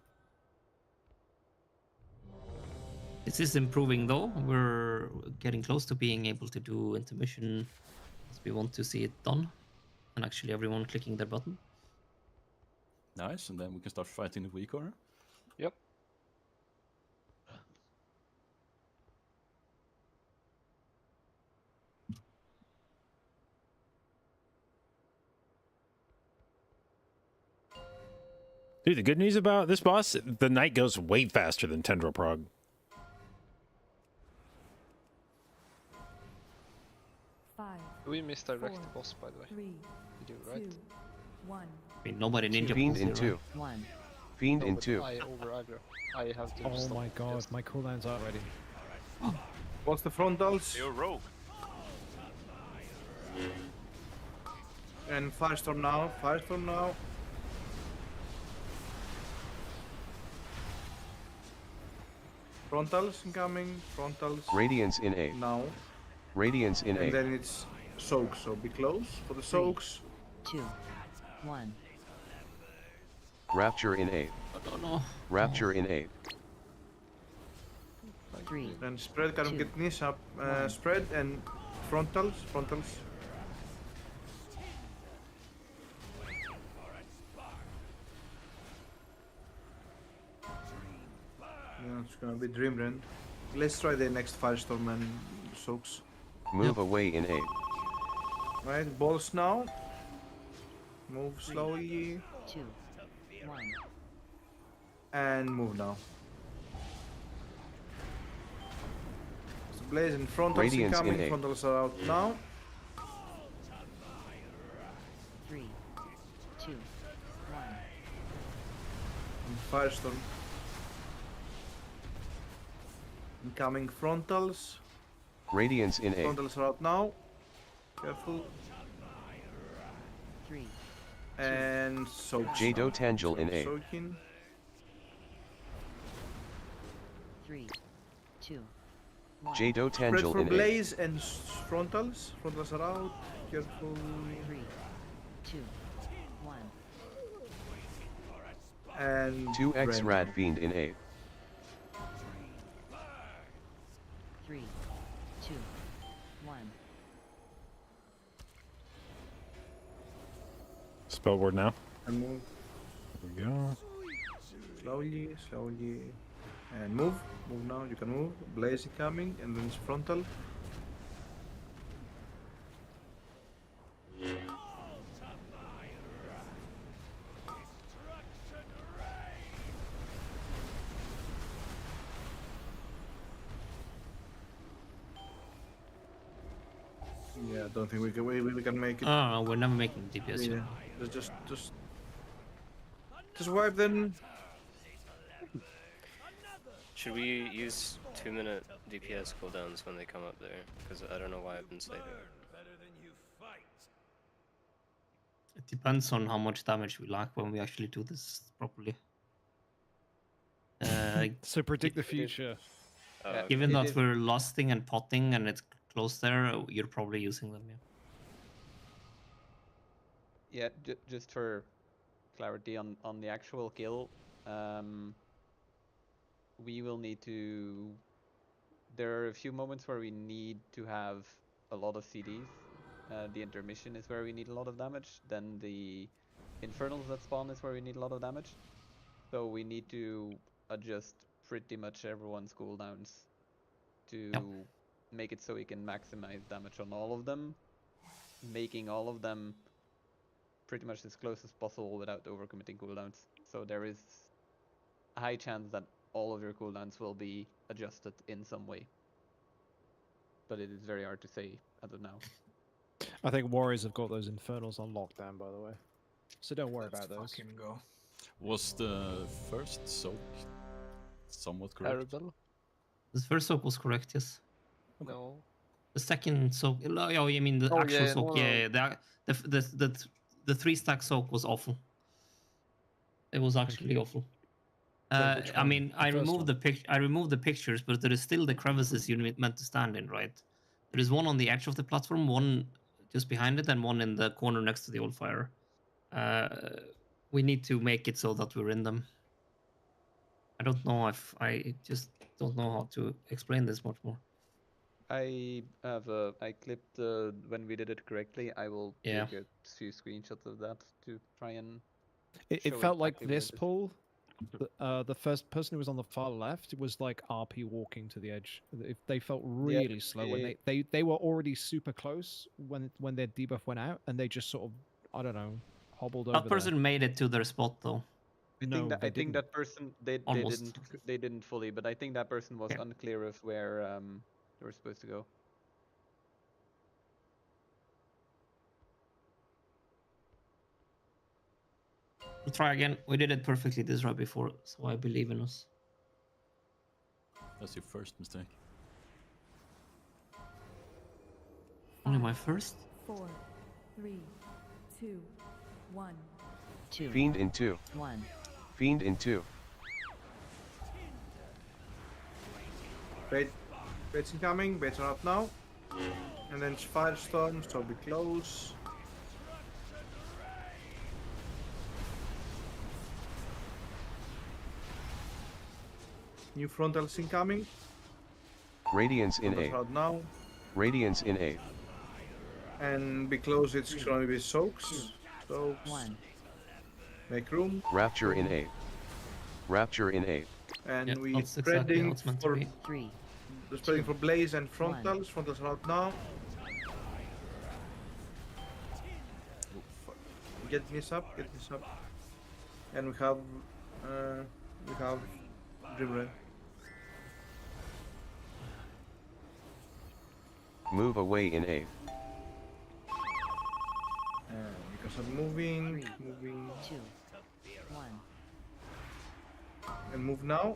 This is improving though. We're getting close to being able to do intermission as we want to see it done. And actually everyone clicking their button. Nice, and then we can start fighting the weak corner. Yep. Dude, the good news about this boss, the night goes way faster than Tendril Prog. 5, We misdirect 4, the boss, by the way. 3, We do, right? 2, 1. I mean, nobody ninja Fiend pulls in here, 2. right? 1. Fiend No, in but 2. I over aggro. I have to Oh stop my god, just- my cooldowns are ready. What's the frontals? You're rogue. And Firestorm now. Frontals incoming. Frontals Radiance in 8. now. Radiance in And 8. then it's soaks, so be close for the soaks. 2, 1. Rapture in 8. No. Rapture in 8. 3. And spread, kind of 2, get knees up. 1. Spread and frontals. Yeah, it's gonna be Dreamrend. Let's try the next Firestorm and soaks. Move away in 8. Right, balls now. Move slowly. 2, 1. And move now. So Blaze and frontals Radiance in incoming. 8. Frontals are out now. 3, 2, 1. And Firestorm. Incoming frontals. Radiance in 8. Frontals are out now. Careful. 3. And soak. Jdotangel in 8. Soaking. 3, 2, 1. Spread Jdotangel for in 8. Blaze and frontals. Frontals are out. Careful. 3, 2, 1. And 2x Ren. Rad Fiend in 8. 3, 2, 1. Spell word now. And move. There we go. Slowly. And move. Move now. You can move. Blaze coming. And then it's frontal. Yeah, I don't think we can make it. Oh, we're never making DPS. Yeah. Just wipe then. Should we use 2-minute DPS cooldowns when they come up there? Because I don't know why I've been saving. It depends on how much damage we lack when we actually do this properly. So predict the future. Given that we're lusting and potting and it's close there, you're probably using them, yeah. Yeah, just for clarity on the actual kill, we will need to... There are a few moments where we need to have a lot of CDs. The intermission is where we need a lot of damage. Then the infernals that spawn is where we need a lot of damage. So we need to adjust pretty much everyone's cooldowns to make it so we can maximize damage on all of them, making all of them pretty much as close as possible without overcommitting cooldowns. So there is a high chance that all of your cooldowns will be adjusted in some way. But it is very hard to say as of now. I think Warriors have got those Infernals on lockdown, by the way. So don't worry about those. Fucking go. Was the first soak somewhat correct? Terrible. The first soak was correct, yes. No. The second soak, oh, you mean the actual soak? Yeah, the 3-stack soak was awful. It was actually awful. I mean, I removed the pictures, but there is still the crevices you meant to stand in, right? There is one on the edge of the platform, one just behind it, and one in the corner next to the old fire. We need to make it so that we're in them. I don't know if I just don't know how to explain this much more. I clipped when we did it correctly. I will take a few screenshots of that to try and. It felt like this pull. The first person who was on the far left was like RP walking to the edge. They felt really slow when they were already super close when their debuff went out, and they just sort of, I don't know, hobbled over. That person made it to their spot though. I think that person they didn't fully, but I think that person was unclear of where they were supposed to go. We'll try again. We did it perfectly this round before, so I believe in us. That's your first mistake. Only my first? 4, 3, 2, 1. 2. Fiend in 2. 1. Fiend in 2. Baits incoming. Baits are up now. And then Firestorm, so be close. New frontals incoming. Radiance in Frontals A. out now. Radiance in A. And be close, it's going to be Soaks. Soaks. Make room. Rapture in A. Rapture in A. And Yeah, we that's exactly how spreading it's meant to for be. we're spreading for Blaze and frontals. Frontals are out now. Get this up, get this up. And we have Druid. Move away in A. Because I'm moving, 2, 1. and move now.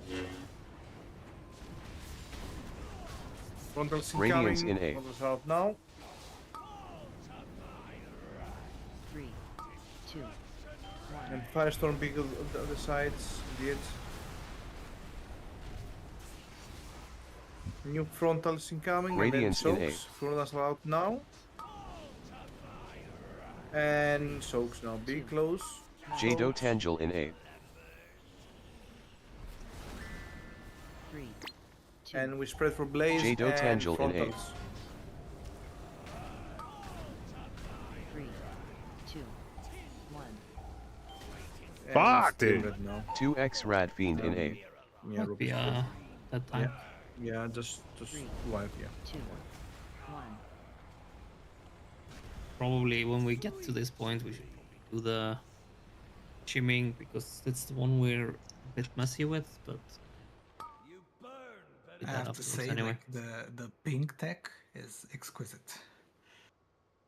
Frontals Radiance incoming. in A. Frontals are out now. 3, 2, 1. And Firestorm big on the other sides. Indeed. New frontals incoming. Radiance in and then A. Soaks. Frontals are out now. And Soaks now. Be close. Jdotbusinessmail in A. 3, 2. And we spread for Blaze and jdotbusinessmail in A. frontals. 3, 2, 1. And Fuck, it's still dude. red now. 2x Rad Fiend in A. Yeah, Might be that time. Yeah, just wipe, yeah. 2, 1. Probably when we get to this point, we should probably do the shimming because it's the one we're a bit messy with, but I have to say, anyway. like, the ping tech is exquisite.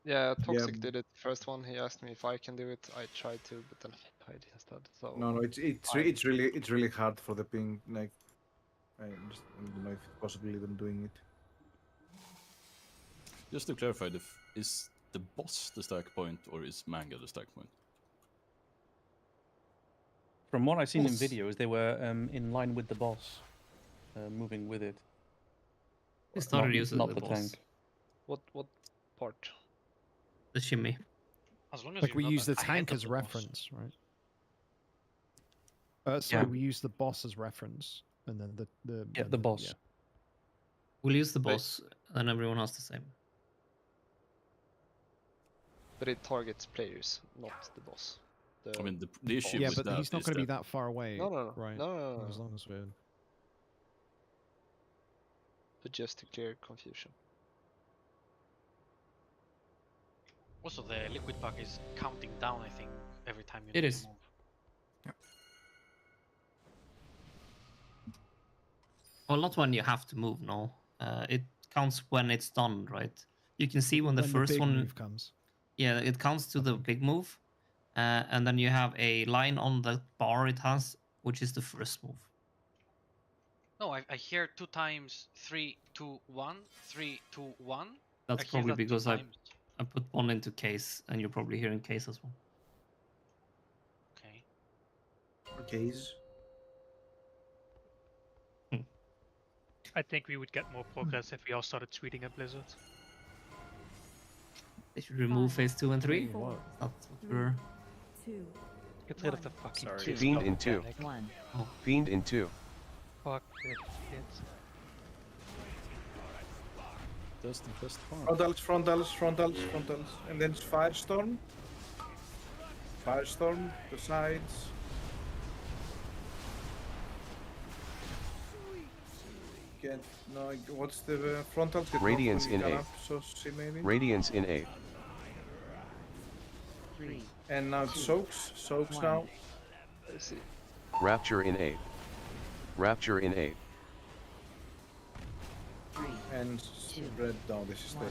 Yeah, Toxic did it first one. He asked me if I can do it. I tried to, but then I died instead. So No, it's really hard for the ping. Like, I don't know if it's possible even doing it. Just to clarify, is the boss the stack point or is Manga the stack point? From what I've seen in Boss. videos, they were in line with the boss, moving with it. They started Not- using not the the boss. tank. What part? The shimmy. As long as Like you're we not use the ahead tank of as the boss. reference, right? Sorry, Yeah. we use the boss as reference, and then the boss. Yeah. We'll use the Right. boss, and everyone has the same. But it targets players, not the boss. I mean, the issue Yeah, with but that he's not is going to be that far away, No, no, no. right? No, no, no, As no. long as we're But just to clear confusion. Also, the liquid pack is counting down, I think, every time you It do is. a move. Well, not when you have to move, no. It counts when it's done, right? You can see when the first big one move comes. Yeah, it counts to the big move, and then you have a line on the bar it has, which is the first move. No, I hear 2 times 3, 2, 1, 3, 2, 1. That's I hear probably that 2 because times. I put one into case, and you're probably hearing case as well. Okay. Case. I think we would get more progress if we all started tweeting at Blizzard. They should remove phase 2 and 3. Four, That's what we're... 2, Get rid of the fucking Sorry. kids Fiend block in 2. mechanic. 1. Fiend in 2. Fuck it, kids. That's the best part. Frontals, and then Firestorm. Firestorm, the sides. Get no. What's the frontals? Get Radiance off when in you come A. up, so see maybe. Radiance in A. 3, And now it's Soaks. Soaks One. now. I see. Rapture in A. Rapture in A. 3, And red down. This is the.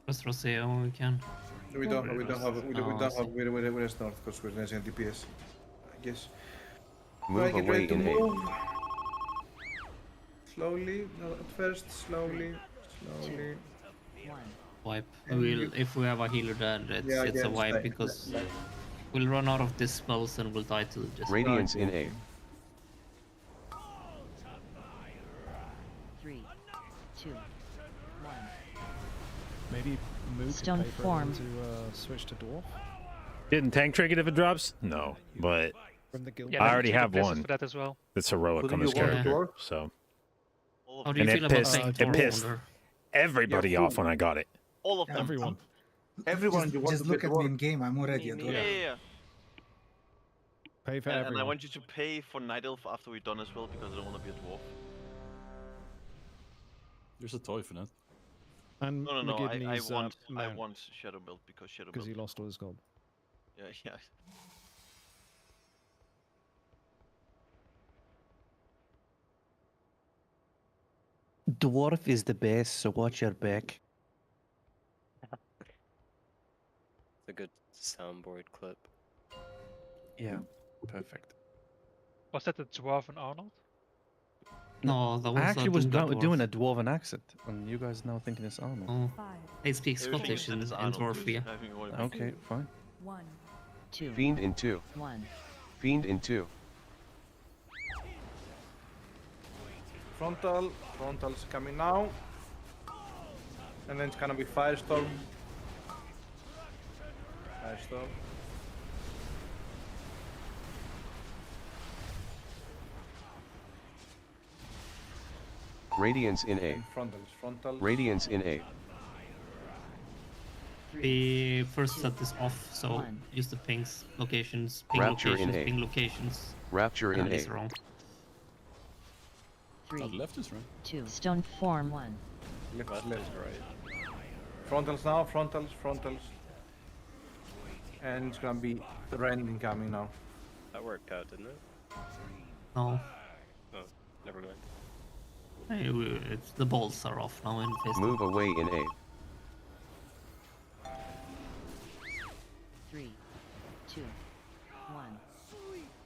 Just Roseo when we can. We don't have. Oh, We're north because we're racing DPS. I guess. Move Right, get away ready to in A. move. Slowly, no, at first, slowly. 1. Wipe. And We'll, if we have a healer dead, it's a again, wipe like- because We'll run out of this spells and we'll die to this. Radiance in A. 3, 2, 1. Maybe move Stone the paper form. to switch to dwarf Didn't tank trick it if it drops? No, but from the guild. Yeah, I let me already check the have business one. for that as well. That's heroic Who on do this you want, character. dwarf? So Oh, How do you and feel about saying it dwarf pissed order? everybody Yeah, off cool. when I got it. All of them. Everyone. Everyone, Just, you want just to look be a at me dwarf. in game. I'm already a Yeah, dwarf. yeah, yeah. Pay for And I everyone. want you to pay for Night Elf after we're done as well, because I don't want to be a dwarf. There's a toy for that. And No, McGib I needs, want Shadow Belt because Shadow because Belt. he lost all his gold. Yeah, yeah. Dwarf is the best, so watch your back. It's a good soundboard clip. Yeah, perfect. Was that the Dwarf and Arnold? No, that was I actually was Dunga dwarf. doing a dwarven accent, and you guys now thinking it's Arnold. Oh, they speak Everything Scottish you said in is Arnold, dude. Dwarfia. I think what- Okay, fine. 1. 2, Fiend in 2. 1. Fiend in 2. Frontal's coming now. And then it's gonna be Firestorm. Firestorm. Radiance in A. And frontals. Radiance in A. The first set is off, so use the pings, locations, ping Rapture in locations, A. ping locations. Rapture in It's A. wrong. 3, left is right. 2. Stone form 1. Left is right. Frontals now, frontals. And it's gonna be Rend incoming now. That worked out, didn't it? No. Oh, never mind. Hey, it's the balls are off now in phase two. Move away in A. 3, 2, 1.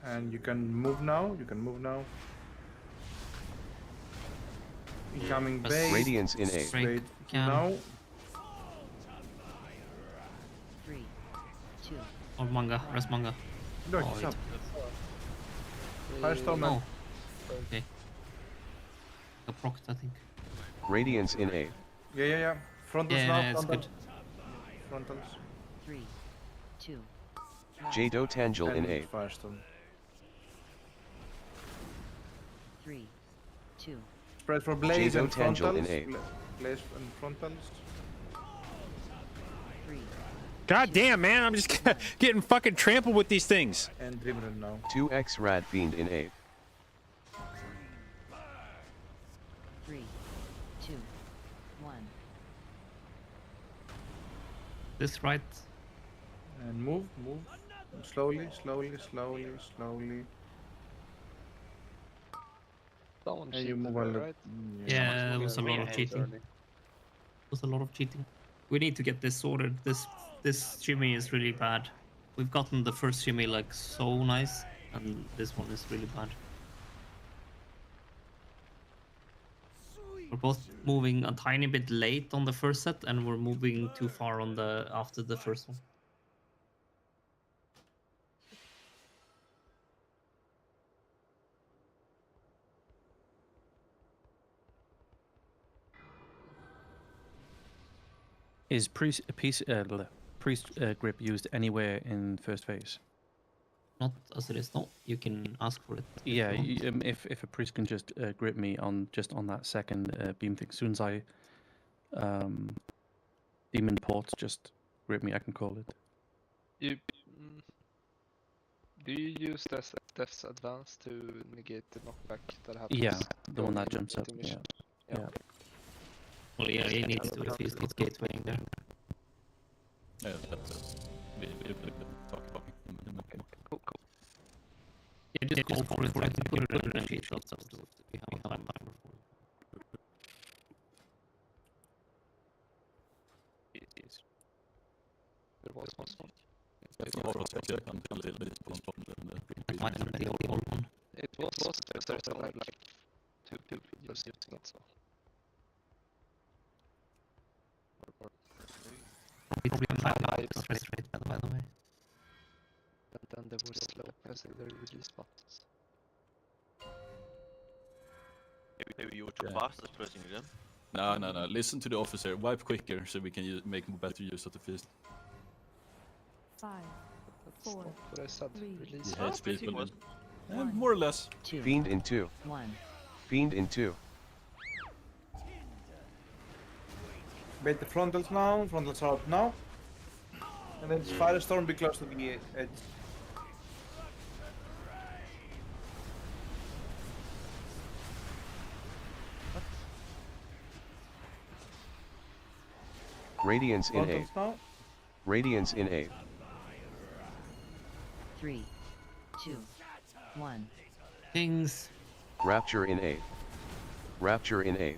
And you can move now. Incoming base. Radiance in A. Straight Can. now. 3, 2. Or manga, rest manga. No, Oh, he's it- up. Firestorm man. Oh. Okay. A proc, I think. Radiance in A. Yeah. Frontals Yeah, now. it's good. Frontals. 3, 2, 1. Jdotbusinessmail in And A. Firestorm. 3, 2. Spread for Blaze and Jdotbusinessmail in frontals. A. Blaze and frontals. 3, God damn, man! I'm just getting fucking trampled with these things. And Dreamrun now. 2x Rad Fiend in A. 3, 2, 1. This right. And move. Slowly. Someone And you cheated move there, a little. right? Yeah, it was a lot Really of hate cheating. early. Was a lot of cheating. We need to get this sorted. This shimmy is really bad. We've gotten the first shimmy like so nice, and this one is really bad. We're both moving a tiny bit late on the first set, and we're moving too far on the after the first one. Is priest grip used anywhere in first phase? Not as it is now. You can ask for it. Yeah, you want. if a priest can just grip me on that second beam thing, as soon as I demon port, just grip me. I can call it. Do you use Death's Advance to negate the knockback that happens? Yeah, the one that during jumps up. intermission? Yeah. Well, yeah, he needs to if he's not gatewaying there. Yeah, that's it. We talk about it. Cool. Yeah, just go for it. I can put it in a sheet shot stuff to we have a timer for it. There was one. It was there's only like two people using it, so. Probably 5 straight by the way. then they will slow press their release buttons. Maybe you were too fast as pressing again. No. Listen to the officer. Wipe quicker so we can make better use of the fist. 5, 4, what I said. 3, Release. He hates people. One. More or less. 2, Fiend in 2. 1. Fiend in 2. Bait the frontals now. Frontals are out now. And then Firestorm be close to the edge. Radiance in 8. Frontals now. Radiance in 8. 3, 2, 1. Things. Rapture in 8. Rapture in 8.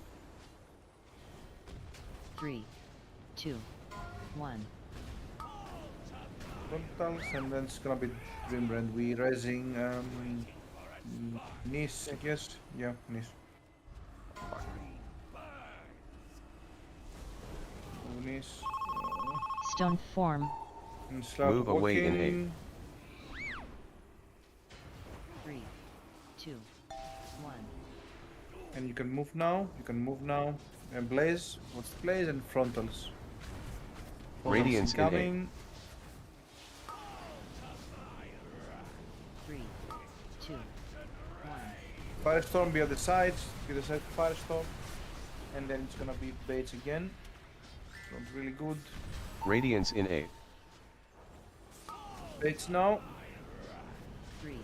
3, 2, 1. Frontals, and then it's gonna be Dreambrand. We raising Nis, I guess. Yeah, Nis. Nis. Stone form. And start Move away in walking. 3, 2, 1. And you can move now. You can move now. And Blaze. What's the Blaze? And Frontals. Radiance in 8. coming. 3, 2, 1. Firestorm be on the sides. Be the side Firestorm. And then it's gonna be Bates again. Not really good. Radiance in 8. Bates now. 3,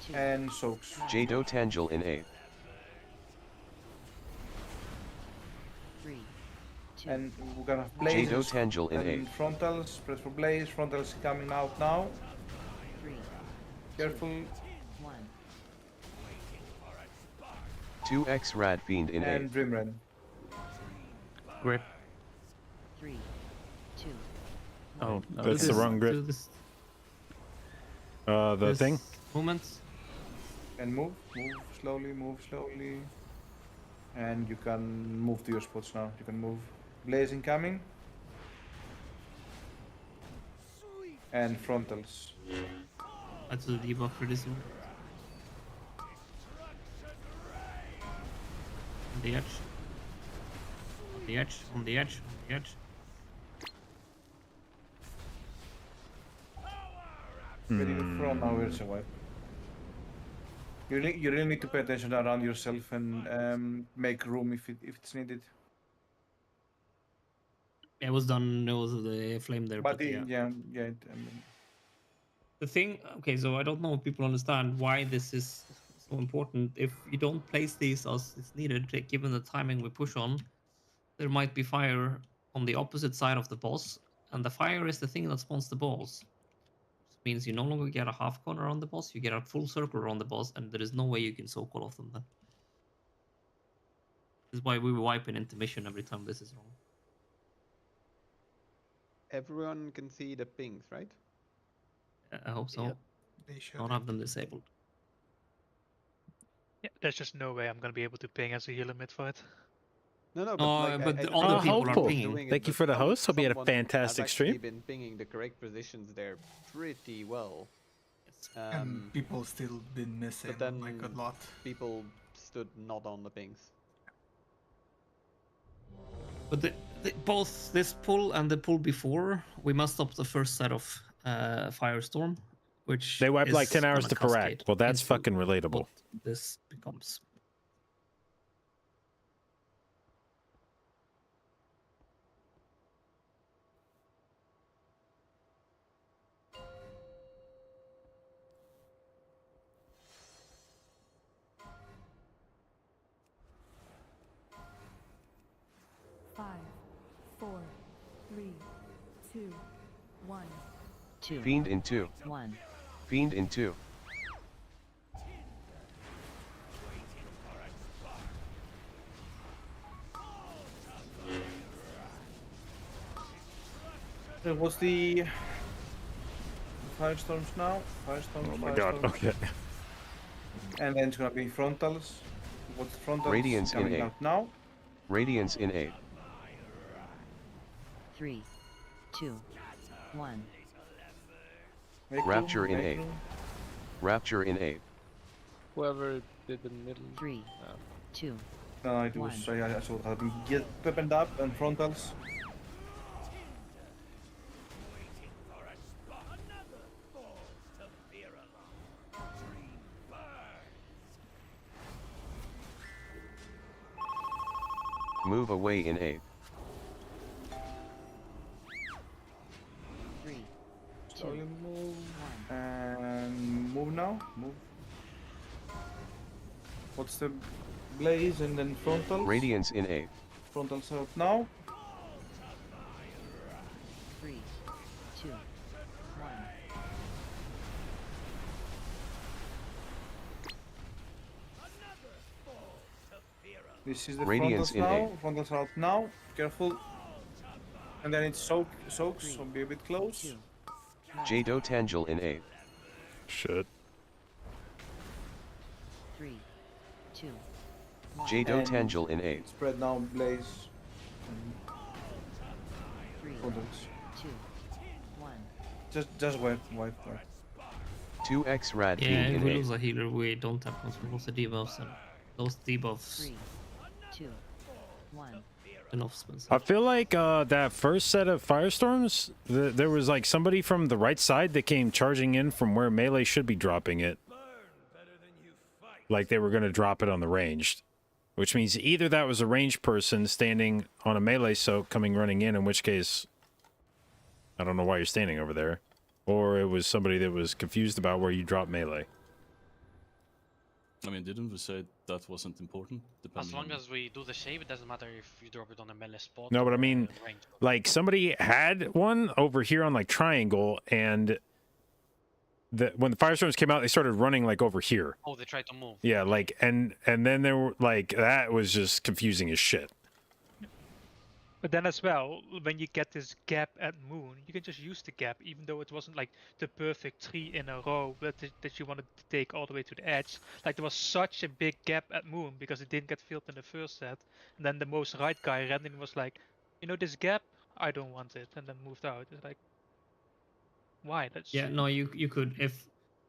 2. And Soaks. Jdotbusinessmail in 8. 3, 2. And we're gonna have Blaze. Jdotbusinessmail in 8. And Frontals. Press for Blaze. Frontals coming out now. 3, Careful. 1. 2x Rad Fiend in 8. And Dreamrand. Grip. 3, 2. Oh, no. That's the wrong grip. The thing? Moments. And move slowly. And you can move to your spots now. You can move. Blaze incoming. And Frontals. That's the debuff for this one. On the edge. On the edge, on the edge, on the edge. Ready to front now, here's a wipe. You really need to pay attention around yourself and make room if it's needed. It was done because of the flame there, But yeah. The thing, okay, so I don't know if people understand why this is so important. If you don't place these as it's needed, given the timing we push on, there might be fire on the opposite side of the boss, and the fire is the thing that spawns the balls. Which means you no longer get a half corner on the boss, you get a full circle around the boss, and there is no way you can soak all of them then. This is why we wipe an intermission every time this is wrong. Everyone can see the pings, right? I hope so. Yep. They should. Don't have them disabled. Yeah, there's just no way I'm gonna be able to ping as a healer mid-fight. No, No, but, but I all the people hopeful. are pinging. Thank you for the host. Hope you had a Someone fantastic has actually stream. been pinging the correct positions there pretty well. And people still been missing but then like a lot. People stood not on the pings. But both this pull and the pull before, we messed up the first set of Firestorm, which They wiped like is 10 hours gonna to correct. cascade Well, that's into fucking relatable. what this becomes. Five, 4, 3, 2, 1. 2. Fiend in 2. 1. Fiend in 2. What's the Firestorms now? Firestorms. Oh my god, Firestorms. okay. And then it's gonna be Frontals. What's the Frontals Radiance in coming 8. out now? Radiance in 8. 3, 2, 1. Rapture in A. Rapture in A. Whoever did the middle. 3, 2. No, it was I saw it happen. Get weaponed up and frontals. Move away in A. 3, 2, Slowly move 1. and move now. Move. What's the blaze and then frontals? Radiance in A. Frontals out now. 3, 2, 1. This is the Radiance frontals in now. Frontals out now. Careful. And then it's soaks, so be a bit close. Jdotbusinessmail in A. Shit. 3, 2, 1. Jdotbusinessmail in A. Spread now, blaze. 3, Frontals. 2, 1. Just wipe. 2x rad Yeah, fiend if in we A. lose a healer, we don't have control of the debuffs, and those debuffs 3, 2, 1. enough expensive. I feel like that first set of firestorms, there was like somebody from the right side that came charging in from where melee should be dropping it. Like they were going to drop it on the ranged. Which means either that was a ranged person standing on a melee soak coming running in which case, I don't know why you're standing over there. Or it was somebody that was confused about where you drop melee. I mean, didn't we say that wasn't important? As long as we do the shape, it doesn't matter if you drop it on a melee spot. No, but I or mean, a range. like somebody had one over here on like triangle, and when the firestorms came out, they started running like over here. Oh, they tried to move. Yeah, like and then there were like that was just confusing as shit. But then as well, when you get this gap at moon, you can just use the gap, even though it wasn't like the perfect 3 in a row that you wanted to take all the way to the edge. Like there was such a big gap at moon because it didn't get filled in the first set. And then the most right guy randomly was like, you know this gap? I don't want it, and then moved out. It's like, why? That's Yeah, no, you could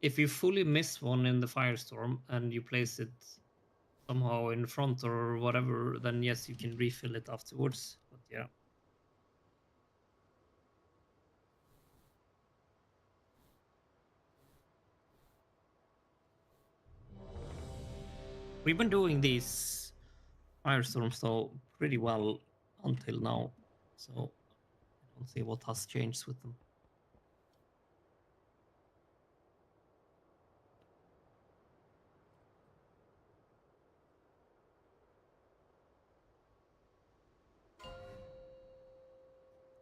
if you fully miss one in the firestorm and you place it somehow in front or whatever, then yes, you can refill it afterwards. But yeah. We've been doing these firestorms though pretty well until now, so I don't see what has changed with them.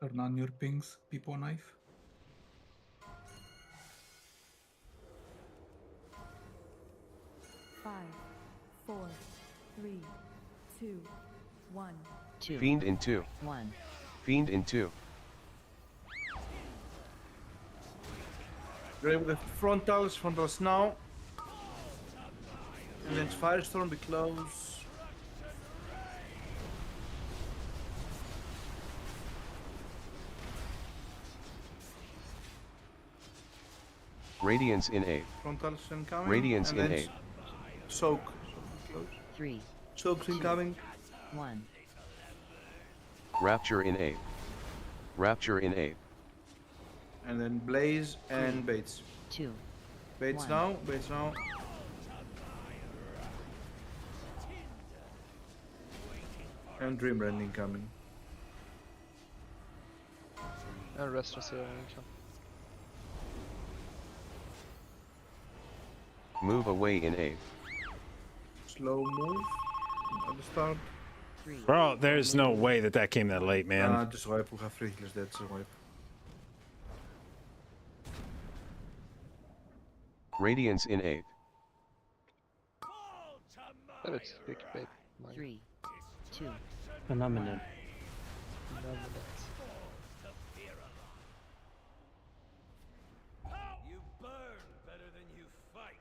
Turn on your pings, people knife. Five, 4, 3, 2, 1. 2. Fiend in 2. 1. Fiend in 2. Ready with the frontals now. And then firestorm be close. Radiance in A. Frontals incoming. Radiance and in then A. Soak. Close. 3. Soaks incoming. 1. Rapture in A. Rapture in A. And then blaze and baits. 2. Baits 1. now. Baits now. And Dreamrend incoming. And Restless here income. Move away in A. Slow move at the start. 3. Bro, there's no way that came that late, man. Just wipe. We have 3 healers dead, so wipe. Radiance in A. That is big bait. 3, 2. Phenomenon. You burn better than you fight.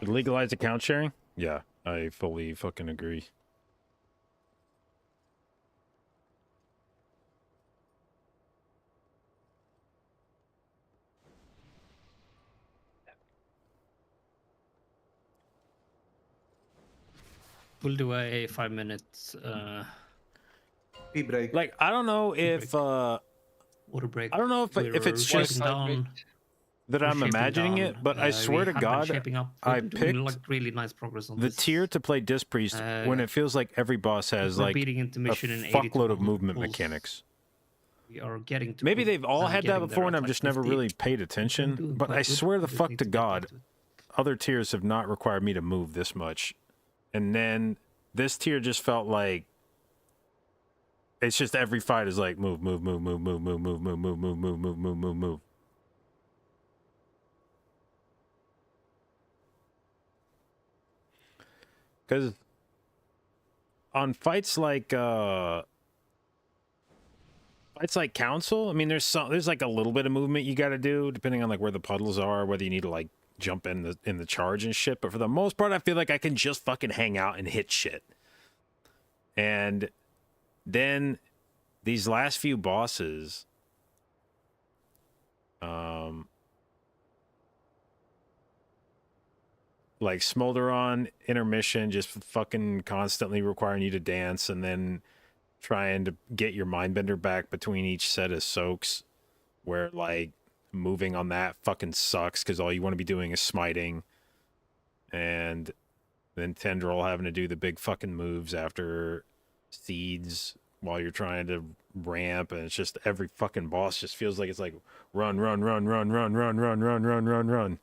Legalize account sharing? Yeah, I fully fucking agree. We'll do a 5 minutes Pee break. Like, I don't know if water break. I don't know if it's We're just shaping down. that We're I'm shaping imagining down. it, but I swear to we have been God, shaping up. I We've been doing, picked like really nice progress on the this. tier to play Disc Priest when it feels like every boss has we're like beating into a mission in 80 to fuckload of 100 movement pulls. mechanics. We are getting to Maybe they've all had that getting before there and at I've like just never 50. really paid attention. doing But quite I good. swear the We just fuck need to to get back God, to it. other tiers have not required me to move this much. And then this tier just felt like it's just every fight is like move, move, move, move, move, move, move, move, move, move, move, move, move, move, move. Because on fights like Council, I mean, there's like a little bit of movement you got to do depending on like where the puddles are, whether you need to like jump in the charge and shit. But for the most part, I feel like I can just fucking hang out and hit shit. And then these last few bosses, like Smolderon, Intermission, just fucking constantly requiring you to dance, and then trying to get your Mindbender back between each set of soaks, where like moving on that fucking sucks because all you want to be doing is smiting, and then Tendril having to do the big fucking moves after Seeds while you're trying to ramp, and it's just every fucking boss just feels like it's like run, run, run, run, run, run, run, run, run, run, run.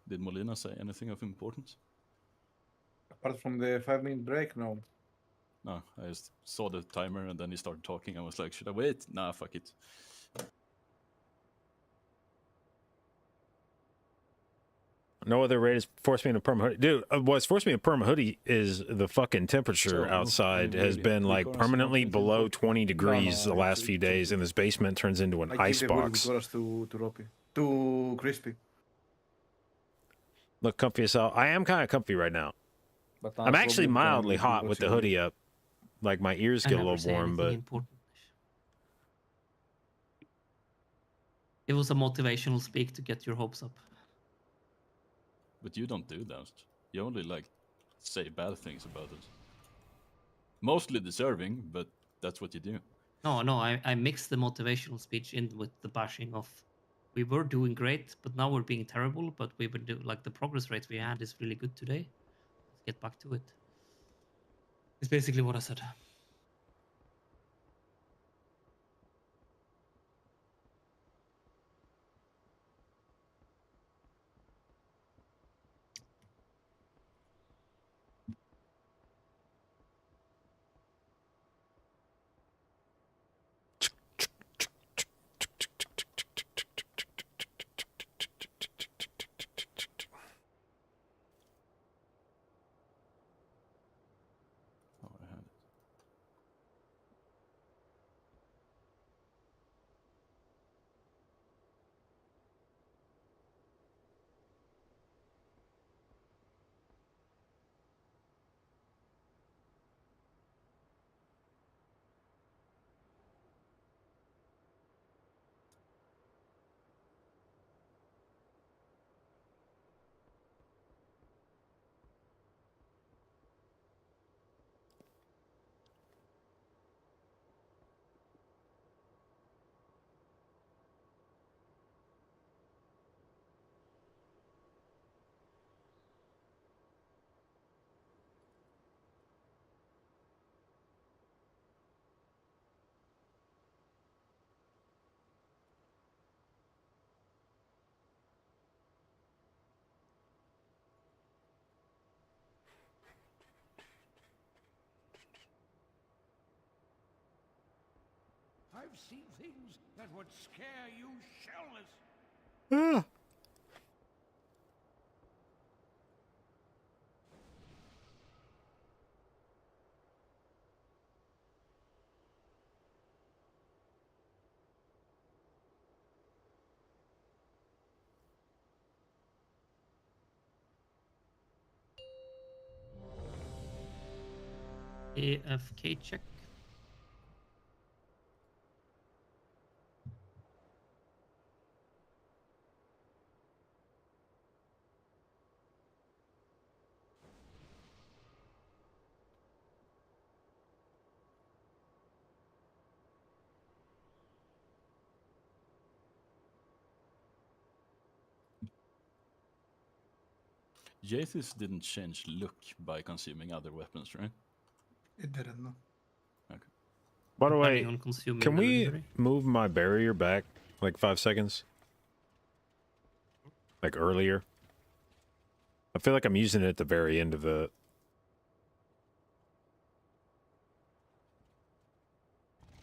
Did Molina say anything of importance? Apart from the 5-minute break, no. No, I just saw the timer and then he started talking. I was like, should I wait? Nah, fuck it. No other raid has forced me to perma hoodie. Dude, what's forced me to perma hoodie is the fucking temperature So, outside I mean, has been like Rico permanently something below important? 20 degrees no, the last it's- few days, and this basement turns into an I ice give the wood box. Goras to Roppy. To Crispy. Look comfy as hell. I am kind of comfy right now. But I'm actually probably mildly can hot do with what the you hoodie up. Like my ears I get a never little say warm, anything but important. It was a motivational speak to get your hopes up. But you don't do that. You only like say bad things about it. Mostly deserving, but that's what you do. No, I mixed the motivational speech in with the bashing of we were doing great, but now we're being terrible, but we were do like the progress rate we had is really good today. Let's get back to it. It's basically what I said. Oh, I had it. I've seen things that would scare you shellless. Ah. AFK check. Jaethys didn't change look by consuming other weapons, right? It didn't, no. Okay. By the way, Planning on consuming can the we legendary. move my barrier back like 5 seconds? Like earlier? I feel like I'm using it at the very end of the...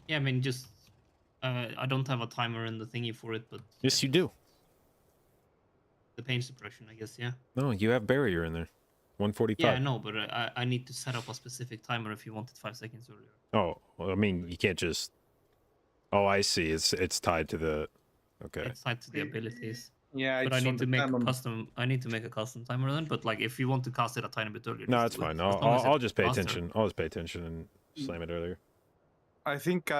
Yeah, I mean, just I don't have a timer in the thingy for it, but Yes, you do. the pain suppression, I guess. Yeah. No, you have barrier in there. 145. Yeah, I know, but I need to set up a specific timer if you want it 5 seconds earlier. Oh, well, I mean, you can't just... Oh, I see. It's tied to the... Okay. It's tied to the abilities. Yeah, but it's I on need to the make a time on- custom. I need to make a custom timer then. But like, if you want to cast it a tiny bit earlier, No, just that's do it, fine. as long as I'll it's just pay faster. attention. I'll just pay attention and slam it earlier. I think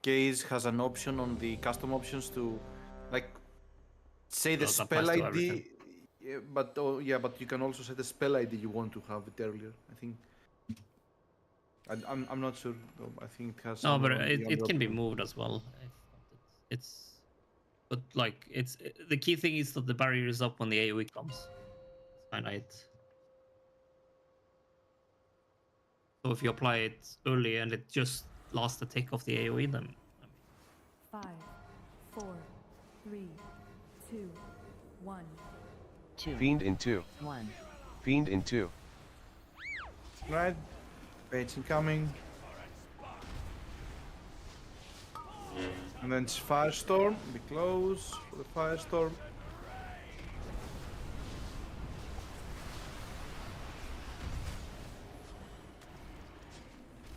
Gaze has an option on the custom options to, like, say the Well, that spell applies to ID. everything. Yeah, but you can also set the spell ID you want to have it earlier. I think. I'm not sure though. I think it has. No, but somewhere on the it can be option. moved as well. It's, but like, it's the key thing is that the barrier is up when the AOE comes. It's kind of it. So if you apply it early and it just lasts the tick of the AOE, then 5, 4, 3, 2, 1. 2. Fiend in 2. 1. Fiend in 2. Right. Baits incoming. And then it's Firestorm. Be close for the Firestorm.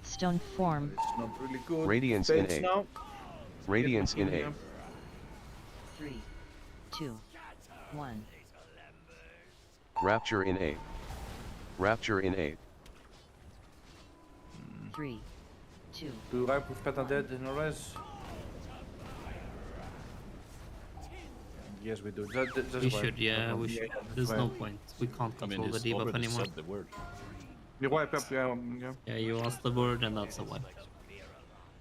Stone form. It's not really good. Radiance in Baits A. now. Radiance in A. 3, 2, 1. Rapture in A. Rapture in A. 3, 2. Do you wipe with Peta Dead in a res? Yes, we do. Just we wipe. should. Yeah, we should. There's no wipe. point. We can't I mean, control the he's debuff already anymore. said the word. You wipe up, yeah. Yeah, you asked the word, and that's a wipe.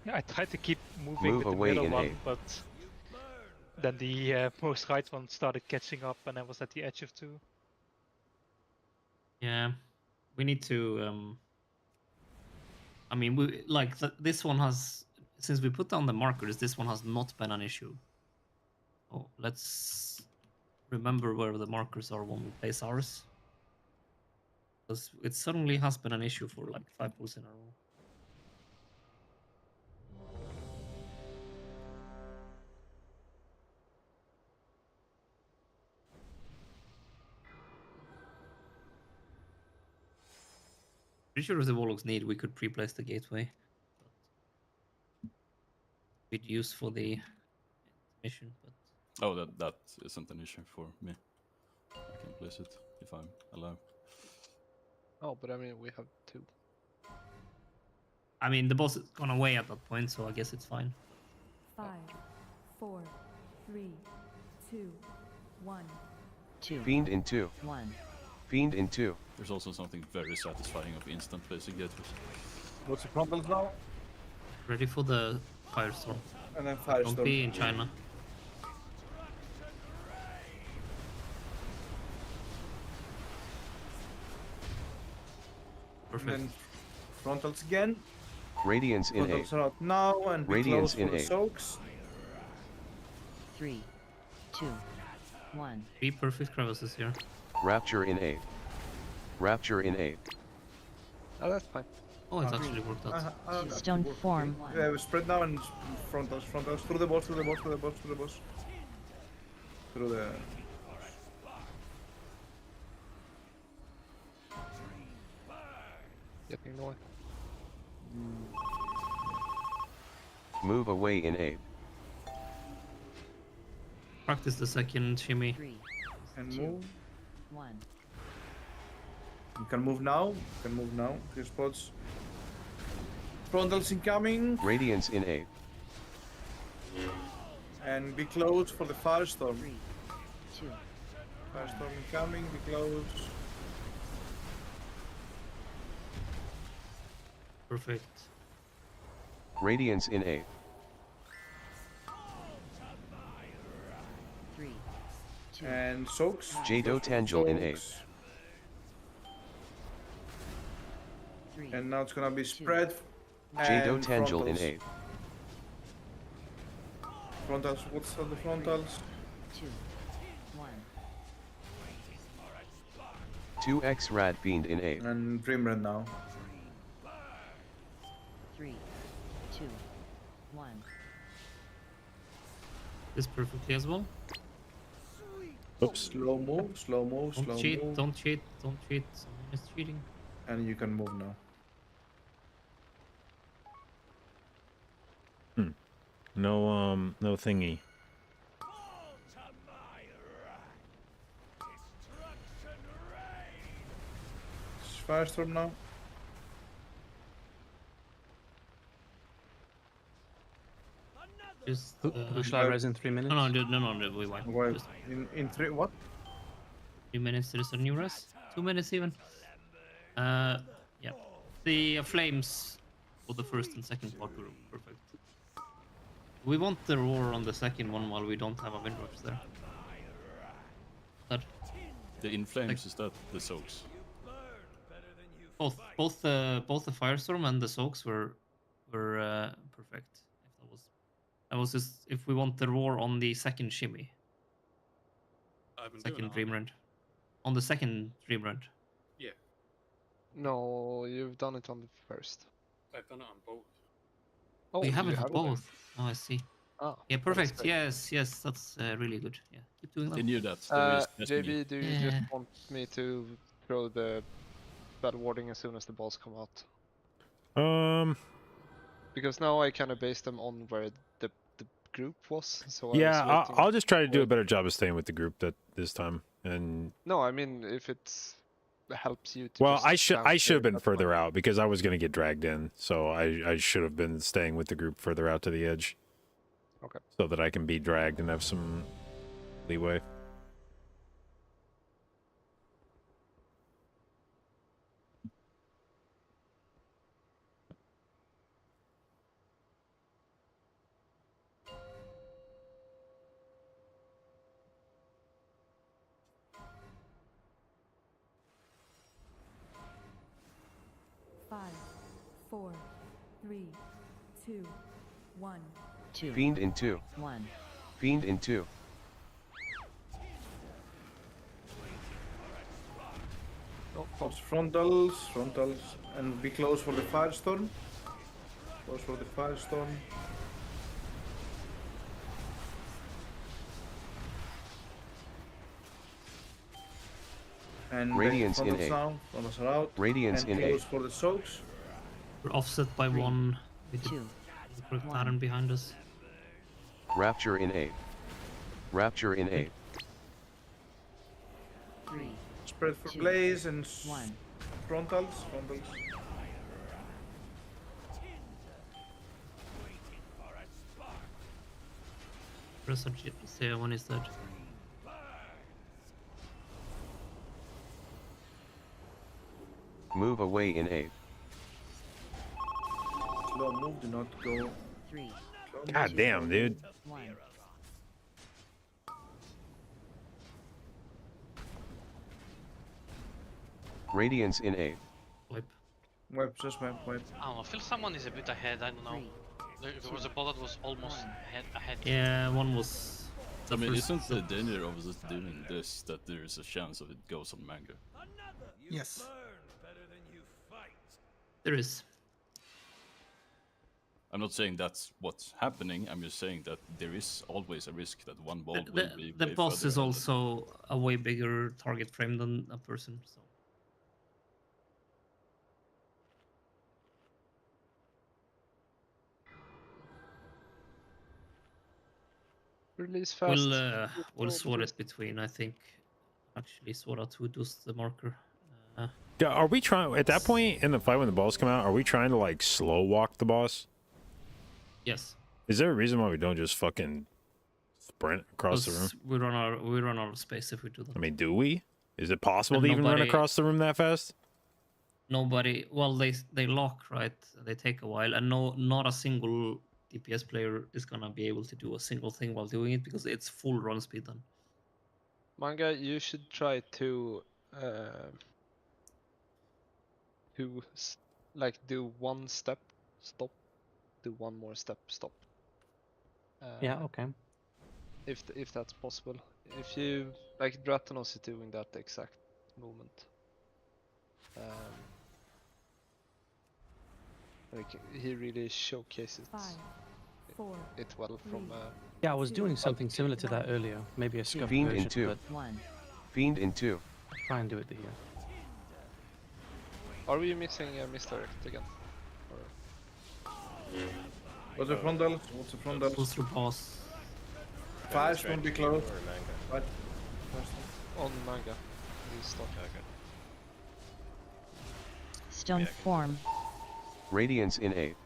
Yeah, I tried to keep moving Move with the away middle in one, A. but then the most right one started catching up, and I was at the edge of 2. Yeah, we need to. I mean, we like this one has, since we put down the markers, this one has not been an issue. Oh, let's remember where the markers are when we place ours, because it suddenly has been an issue for like 5 pulls in a row. Pretty sure if the Warlocks need, we could pre-place the gateway. We'd use for the mission, but Oh, that isn't an issue for me. I can place it if I'm allowed. Oh, but I mean, we have 2. I mean the boss has gone away at that point, so I guess it's fine. 5, 4, 3, 2, 1. 2. Fiend in 2. 1. Fiend in 2. There's also something very satisfying of instant placing gateways. What's the problem now? Ready for the firestorm. And then Don't Firestorm. be in China. And Perfect. then frontals again. Radiance in A. Frontals are out now and be Radiance close in for the A. soaks. 3, 2, 1. 3 perfect crevices here. Rapture in A. Rapture in A. Oh, that's fine. Oh, it's actually worked out. Stone form. Yeah, we spread now and frontals, through the boss, through the boss, through the boss, through the boss. Through the... Getting north. Move away in 8. Practice the second shimmy. 3, And 2, move. 1. You can move now. You can move now. Clear spots. Frontals incoming. Radiance in 8. And be close for the firestorm. 3, 2. Firestorm incoming. Be close. Perfect. Radiance in 8. 3, 2. And soaks. Jdotbusinessmail in 8. 3, And now it's gonna be spread. Jdotbusinessmail in 8. Frontals. What's on the frontals? 2, 1. 2x Rat Fiend in 8. And Dreamrend now. 3, 2, 1. This perfectly as well. Oops. Slow move, slow move, slow Don't cheat, move. don't cheat, don't cheat. Someone is cheating. And you can move now. No thingy. It's Firestorm now. Just. Who shall I res in 3 minutes? No, we wait. Wait, Just in 3 what? 3 minutes. There is a new res. 2 minutes even. Yeah. The flames for the first and second part were perfect. We want the roar on the second one while we don't have a windrush there. That The inflames, is that the soaks? both the firestorm and the soaks were perfect. If that was just if we want the roar on the second shimmy. Second dream rend. On the second dream rend. Yeah, No, you've done it on the first. I've done it on both. Oh, We have you it for have both. Oh, I see. Ah, Yeah, that is perfect. great. Yes, that's really good. Yeah, keep doing that. They knew that. JB, do you Yeah. just want me to throw the battle warding as soon as the balls come out? Because now I kind of base them on where the group was. So Yeah, I was I'll just try to do a for- better job of staying with the group this time. And No, I mean if it helps you to. well, just I should bounce have there, been that's further fine. out because I was going to get dragged in. So I should have been staying with the group further out to the edge. Okay. So that I can be dragged and have some leeway. Five, 4, 3, 2, 1. 2. Fiend in 2. 1. Fiend in 2. Frontals, and be close for the firestorm. Close for the firestorm. And Radiance in frontals 8. now. Frontals are out. Radiance and in close 8. for the soaks. We're offset by 1 with the 2, correct pattern behind us. Rapture in 8. Rapture in 8. 3, Spread for 2, blaze and 1. frontals. Press say one is dead. Move away in 8. Slow move, do not go. 3, God damn, dude. 1. Radiance in 8. Wipe, just wipe. I don't know, I feel someone is a bit ahead, I don't know. There was a ball that was almost ahead. Yeah, one was. I mean, first- isn't the danger of us doing this that there is a chance of it goes on manga? Yes. There is. I'm not saying that's what's happening. I'm just saying that there is always a risk that one ball will be The way boss further is ahead also a way bigger target frame than a person. So. Release fast. We'll sort it between, I think. Actually, sort out who does the marker. Yeah, are we trying at that point in the fight when the balls come out? Are we trying to like slow walk the boss? Yes. Is there a reason why we don't just fucking sprint across the room? We run out of space if we do that. I mean, do we? Is it possible And to even run nobody- across the room that fast? Nobody. Well, they lock, right? They take a while, and not a single DPS player is gonna be able to do a single thing while doing it because it's full run speed then. Manga, you should try to like do one step, stop, do one more step, stop. Yeah, okay. If that's possible. If you like Dratanos is doing that exact movement. Like he really showcases 5, 4, it well from Yeah, I was doing something similar to that earlier. Maybe a scuffed Fiend in version, 2. but Fiend in 2. try and do it here. Are we missing a misdirect again? What's the frontal? What's the frontal? What's your boss? Firestorm be close. What? On manga. He's stuck. Stone form. Radiance in 8.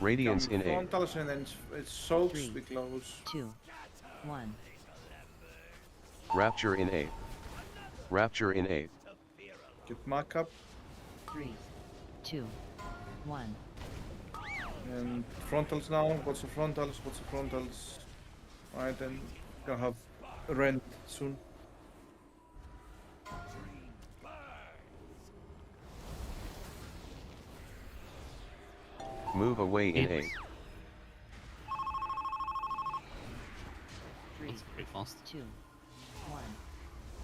Radiance in 8. Frontals and then it's soaks 3, be close. 2, 1. Rapture in 8. Rapture in 8. Get mark up. 3, 2, 1. And frontals now. What's the frontals? What's the frontals? Alright, then gonna have rent soon. Move away in 8. 3, pretty fast. 2, 1.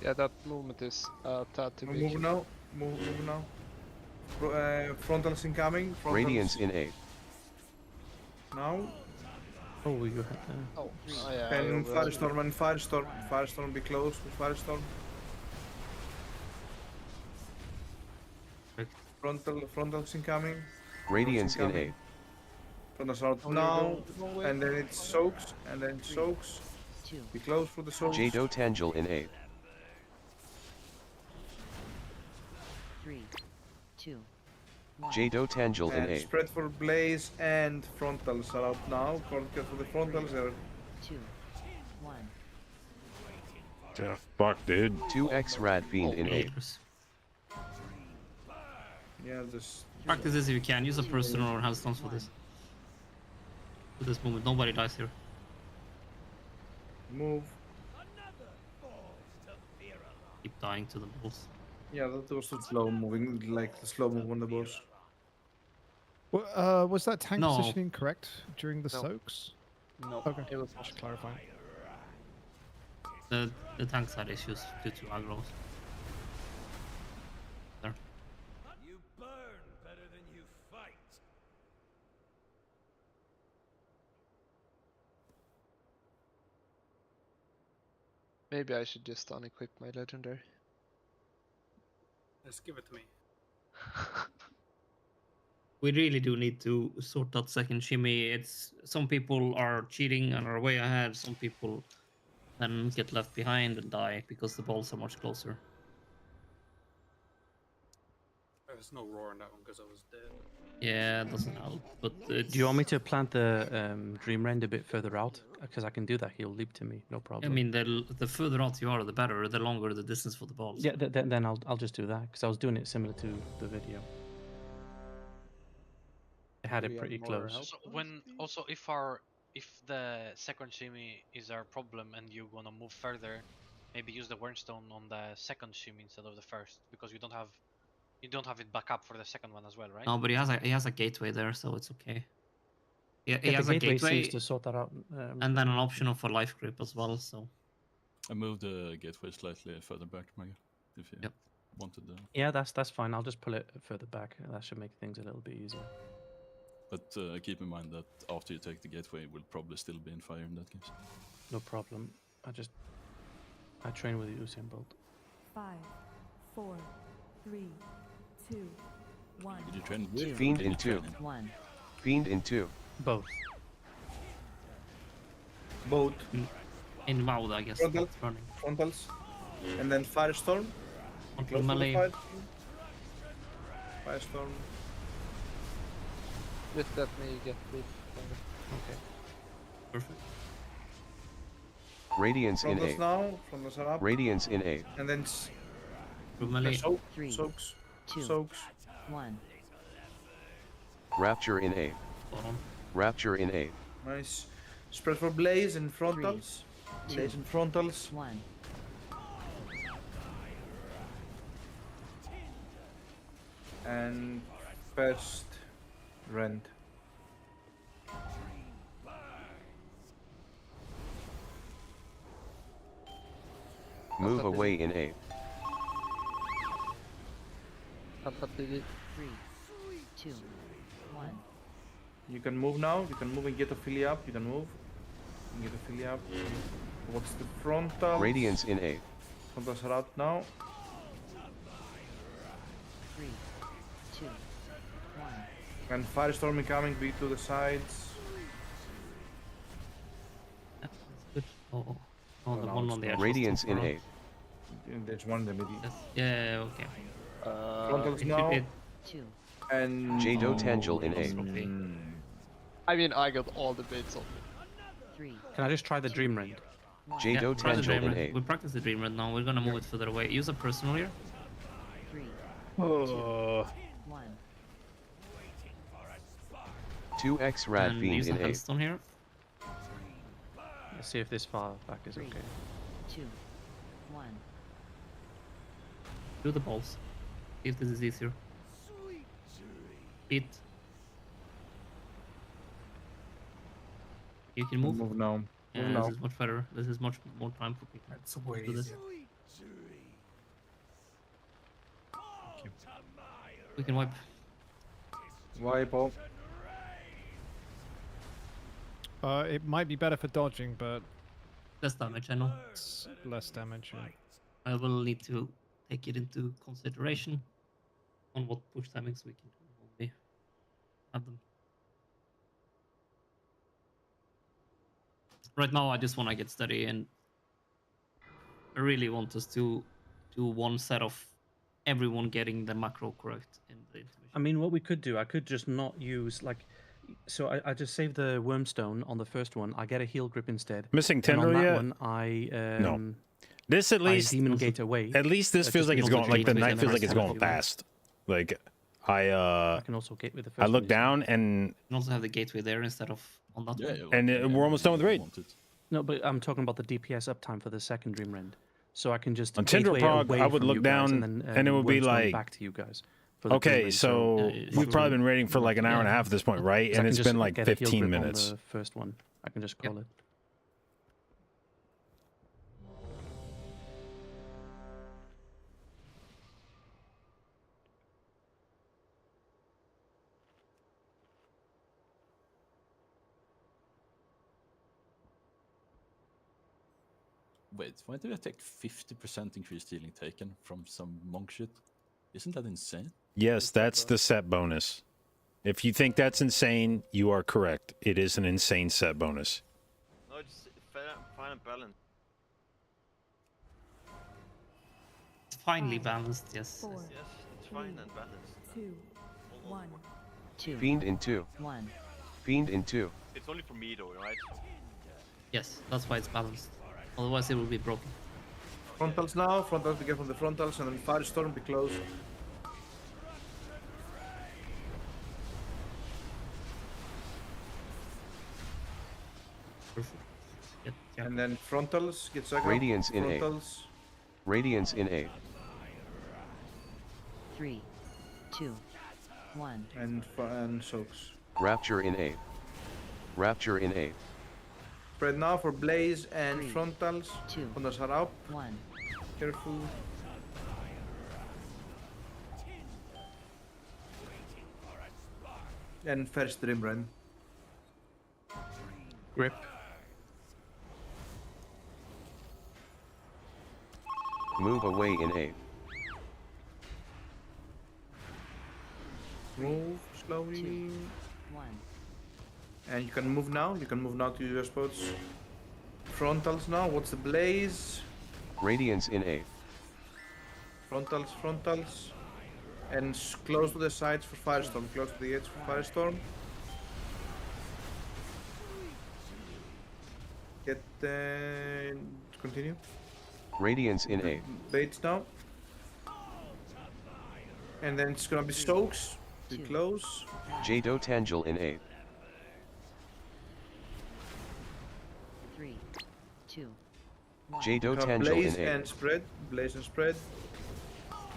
Yeah, that movement is tad too big. Move now. Move now. Frontals incoming. Frontals Radiance in 8. now. Oh, you had Oh, yeah. And Firestorm and Firestorm. Firestorm be close with Firestorm. Frontals incoming. Radiance in 8. Frontals out Oh, now. no way. And then it soaks. And then soaks. 2. Be close for the soaks. Jdotangel in 8. 3, 2, 1. Jdotangel in And 8. spread for Blaze and frontals are out now. Conquer for the frontals. They're 2, 1. Yeah, fuck, dude. 2x Rad Fiend in 8. yeah, just Practice this if you can. Use a personal or handstones for this. For this moment, nobody dies here. move. Keep dying to the balls. Yeah, that was too slow moving, like the slow move on the boss. Well, was that tank No. positioning correct during the No. soaks? No, Okay, it was just clarifying. The tanks had issues due to aggros. There. You burn better than you fight. Maybe I should just unequip my legendary. Just give it to me. We really do need to sort that second shimmy. It's some people are cheating and are way ahead. Some people then get left behind and die because the balls are much closer. There's no roar on that one because I was dead. Yeah, it doesn't help. But it's... Do you want me to plant the Dream Rend a bit further out? Because I can do that. He'll leap to me, no problem. I mean, the further out you are, the better. The longer the distance for the balls. Yeah, then I'll just do that because I was doing it similar to the video. I had it pretty close. So when also if the second shimmy is our problem and you wanna move further, maybe use the Wernstone on the second shimmy instead of the first because you don't have it back up for the second one as well, right? No, but he has a gateway there, so it's okay. Yeah, he Yeah, has the a gateway seems to sort that out. and then an option of a life grip as well. So I moved the gateway slightly further back, Mega, if you wanted to. Yeah, that's fine. I'll just pull it further back. That should make things a little bit easier. But keep in mind that after you take the gateway, we'll probably still be in fire in that case. No problem. I train with Usain Bolt. 5, 4, 3, 2, 1. Did you train with? Fiend in 2. 1. Fiend in 2. Both. Both. In mouth, I guess. Frontal. It's running. Frontals. And then Firestorm. Control Close to the melee. Firestorm. Just let me get this. Okay. Perfect. Radiance in Frontals A. now. Frontals are up. Radiance in A. And then melee. soaks. 2, Soaks. 1. Rapture in A. Bottom. Rapture in A. Nice. Spread for Blaze and Frontals. Blaze and Frontals. 1. And first Rend. Move away in A. 3, 2, 1. You can move now. You can move and get Ophelia up. You can move. You can get Ophelia up. What's the Frontal? Radiance in A. Frontals are out now. 3, 2, 1. And Firestorm incoming. Be to the sides. Good. Oh, the one on the edge. Radiance in A. There's one in the middle. Yes. Yeah, okay. Frontals If now. 2. And Jdotangel in A. I mean, I got all the bits on me. 3. Can I just try the Dream Rend? Jdotangel in A. We practice the dream right now. We're gonna move it further away. Use a personal here. 3, Oh. 1. 2x Rad And Fiend use a in A. handstone here. Let's see if this far back is 3, okay. 2, 1. Do the balls. See if this is easier. Beat. You can move. Move now. Yeah, Move this now. is much better. This is much more time for people. It's way do this. easier. We can wipe. Wipe off. It might be better for dodging, but Less damage, I know. it's less damage. Yeah. I will need to take it into consideration on what push timings we can only have them. Right now, I just want to get steady, and I really want us to do one set of everyone getting the macro correct in the intermission. I mean, what we could do, I could just not use like. So I just save the Wormstone on the first one. I get a heal grip instead. Missing And on Tendril that yet? one, I No. This at least I demon gate away. At least this That feels just like it's means going like the gateway night and feels then like it's I going can fast. Like I can also gate with the I first look one. down and You can also have the gateway there instead of on that one. and we're almost done with the raid. No, but I'm talking about the DPS uptime for the second Dream Rend. So I can just On Tendril gateway prog, away I would from look you guys down and, then, and it would be Wormstone like back to you guys. for the Dream okay, Rend, so we've probably been raiding for like an hour and a half at this point, right? So I And can it's just been like get a heal 15 grip on minutes. the first one. I can just call it. Wait, why do I take 50% increased healing taken from some monk shit? Isn't that insane? Yes, that's the set bonus. If you think that's insane, you are correct. It is an insane set bonus. No, it's fine and balanced. It's finely balanced, yes. 4, Yes, it's fine and balanced. 2, 1. 2. Fiend in 2. 1. Fiend in 2. It's only for me though, right? Yes, that's why it's balanced. Otherwise, it will be broken. Frontals now. Frontals, be careful from the frontals, and then Firestorm, be close. Perfect. And then frontals, get second. Radiance in A. Frontals. Radiance in A. 3, 2, 1. And soaks. Rapture in A. Rapture in A. Spread now for Blaze and 3, frontals. 2, Frontals are up. 1. Careful. And first Dreambrain. Grip. Move away in 8. Move slowly. 2, 1. And you can move now. You can move now to your spots. Frontals now. What's the blaze? Radiance in 8. Frontals, frontals. And close to the sides for Firestorm. Close to the edge for Firestorm. Get continue. Radiance in 8. Baits now. And then it's gonna be soaks. Be close. Jdotbusinessmail in 8. 3, 2, 1. Jdotbusinessmail Blaze in 8. and spread. Blaze and spread.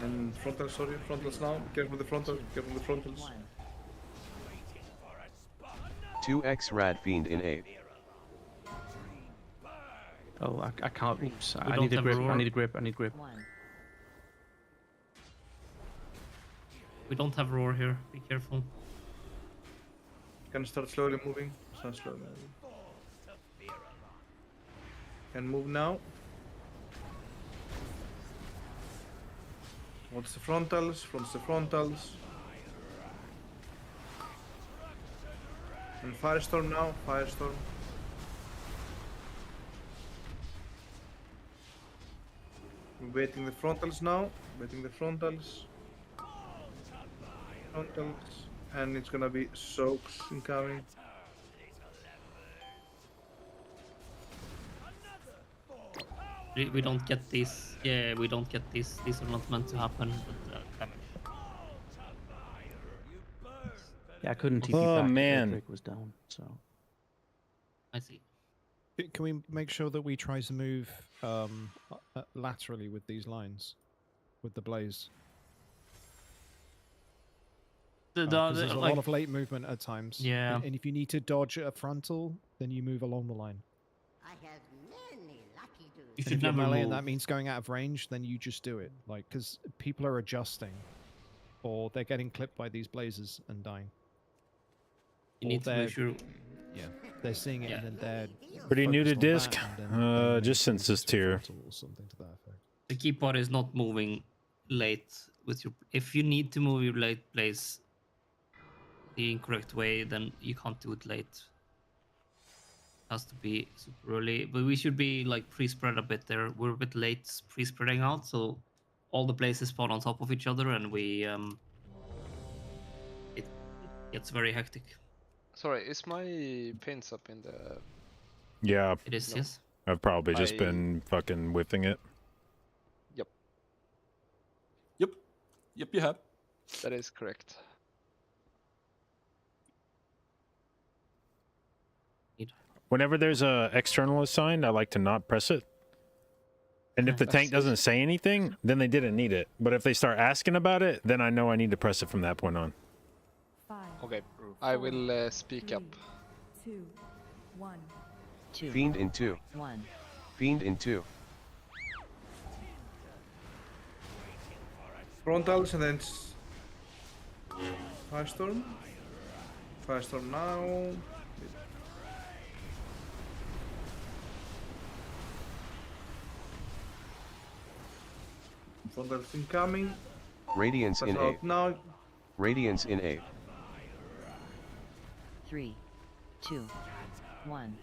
And frontals, sorry, frontals now. Be careful with the frontals. Be careful with the frontals. 2x Rad Fiend in 8. Oh, I can't. Oops. We I don't need a have grip. roar. I need a grip. I need grip. 1. We don't have roar here. Be careful. Can start slowly moving. Start slowly moving. Can move now. What's the frontals? Fronts the frontals. And Firestorm now. Firestorm. We're waiting the frontals now. Waiting the frontals. Frontals. And it's gonna be soaks incoming. We don't get these. Yeah, we don't get these. These are not meant to happen. But, Yeah, I couldn't TP Oh, back. The man. Drake was down. So. I see. Can we make sure that we try to move laterally with these lines, with the blaze? There's a lot of late movement at times. Yeah. And if you need to dodge a frontal, then you move along the line. I have many lucky dudes. You And should if you're never melee move. and that means going out of range, then you just do it. Like, because people are adjusting, or they're getting clipped by these blazes and dying. You Or need to make they're- sure. Yeah, they're seeing it and then they're Pretty new to focused on disc. that, and then they Just move since this to a tier. frontal or something to that effect. The key part is not moving late with your. If you need to move your late blaze the incorrect way, then you can't do it late. Has to be super early, but we should be like pre-spread a bit there. We're a bit late pre-spreading out, so all the blazes spawn on top of each other, and we it gets very hectic. Sorry, is my pins up in the? Yeah. It is, yes. I've probably just I- been fucking whiffing it. Yep, Yep, you have. that is correct. Whenever there's a external assigned, I like to not press it. And if the tank doesn't say anything, then they didn't need it. But if they start asking about it, then I know I need to press it from that point on. 5, Okay, I will speak up. 2, 1. 2, Fiend in 2. 1. Fiend in 2. Frontals and then Firestorm. Firestorm now. Frontals incoming. Radiance in Pass 8. out now. Radiance in 8. 3, 2, 1.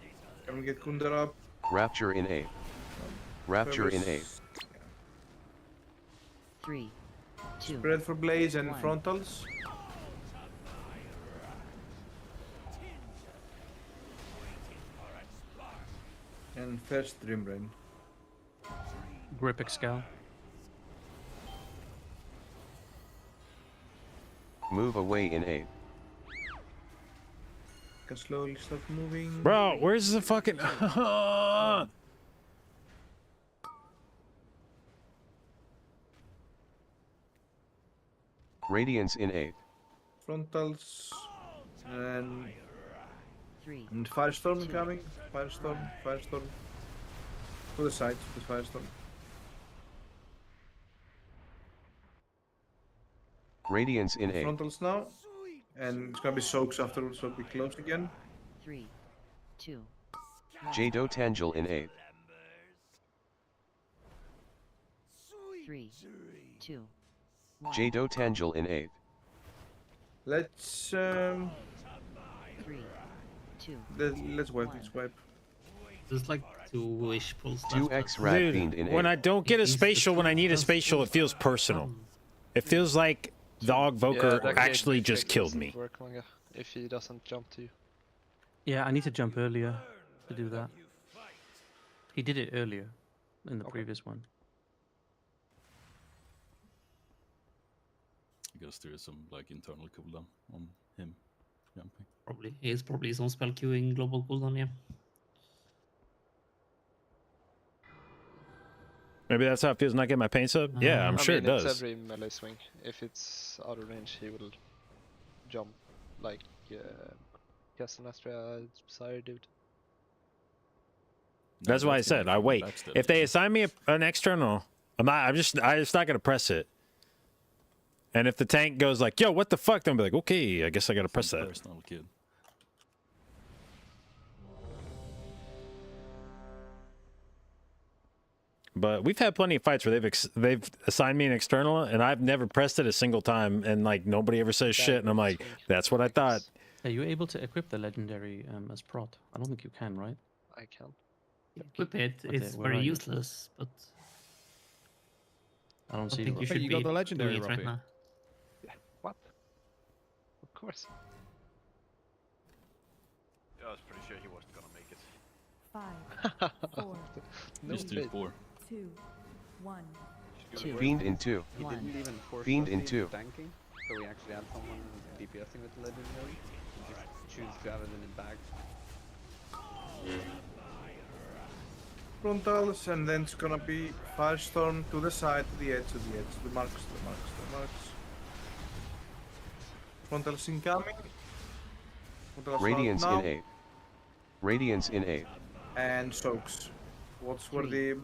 Can we get Kunder up? Rapture in 8. Rapture in 8. 3, 2. Spread for Blaze and 1. frontals. And first Dreambrain. Grip Excal. Move away in 8. Can slowly start moving. Bro, where's the fucking... Radiance in 8. Frontals. And 3. And Firestorm incoming. Firestorm. Firestorm. To the side. To the Firestorm. Radiance in 8. Frontals now. And it's gonna be soaks afterwards, so we close again. 3, 2, jdotangel in 8. 3, 2, 1. jdotangel in 8. Let's 3, 2. let's wipe. Let's wipe. There's like 2-ish pulls left. 2x rat fiend in 8. When I don't get a spatial when I need a spatial, it feels personal. It feels like the Ogvoker actually just killed me. Work, Manga, if he doesn't jump to you. Yeah, I need to jump earlier to do that. He did it earlier in the previous one. I guess there is some like internal cooldown on him jumping. Probably. He is probably some spell queuing global cooldown, yeah. Maybe that's how it feels not getting my paint sub? Yeah, I'm sure it does. It's every melee swing. If it's out of range, he will jump like Castanastria Sire dude. That's why I said I wait. If they assign me an external, I'm just not gonna press it. And if the tank goes like, yo, what the fuck? Then I'll be like, okay, I guess I gotta press that. Personal kid. But we've had plenty of fights where they've assigned me an external, and I've never pressed it a single time, and like nobody ever says shit, and I'm like, that's what I thought. Are you able to equip the legendary as prot? I don't think you can, right? I can. Equip it. It's very useless, but I don't see think it. you should you be got the doing legendary it right Robbie. now. Yeah. What? Of course. I was pretty sure he wasn't gonna make it. 5, 4, No Just do faith. 4. 2, 1. Fiend in 2. He didn't even force Fiend us in into 2. tanking, so we actually had someone DPSing with the legendary. We just choose to have it in the bag. Frontals, and then it's gonna be Firestorm to the side, to the edge, to the edge, to the marks, to the marks, to the marks. Frontals incoming. Frontals Radiance out now. in 8. Radiance in 8. And soaks. What's where the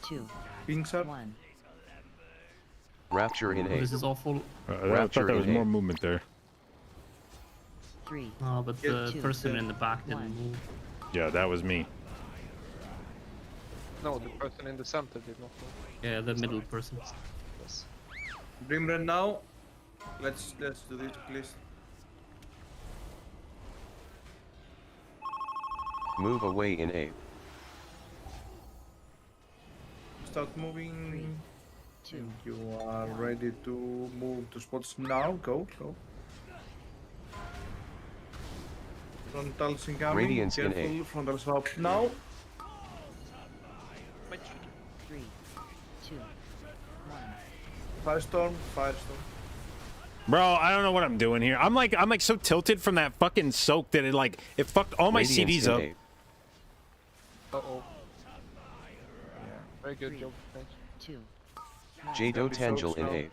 2, pings are? 1. Rapture in 8. This is awful. I thought there was more movement there. 3. No, but the person in the back didn't move. Yeah, that was me. No, the person in the center did not move. Yeah, the middle person. Yes. Brimren now. Let's do this, please. Move away in 8. Start moving. 2. And you are ready to move to spots now. Go. Frontals incoming. Radiance in Careful. 8. Frontals up now. 3, 2, 1. Firestorm. Bro, I don't know what I'm doing here. I'm like so tilted from that fucking soak that it fucked all my Radiance CDs in up. 8. Uh-oh. Very good job. Thanks. 2. jdotangel in 8.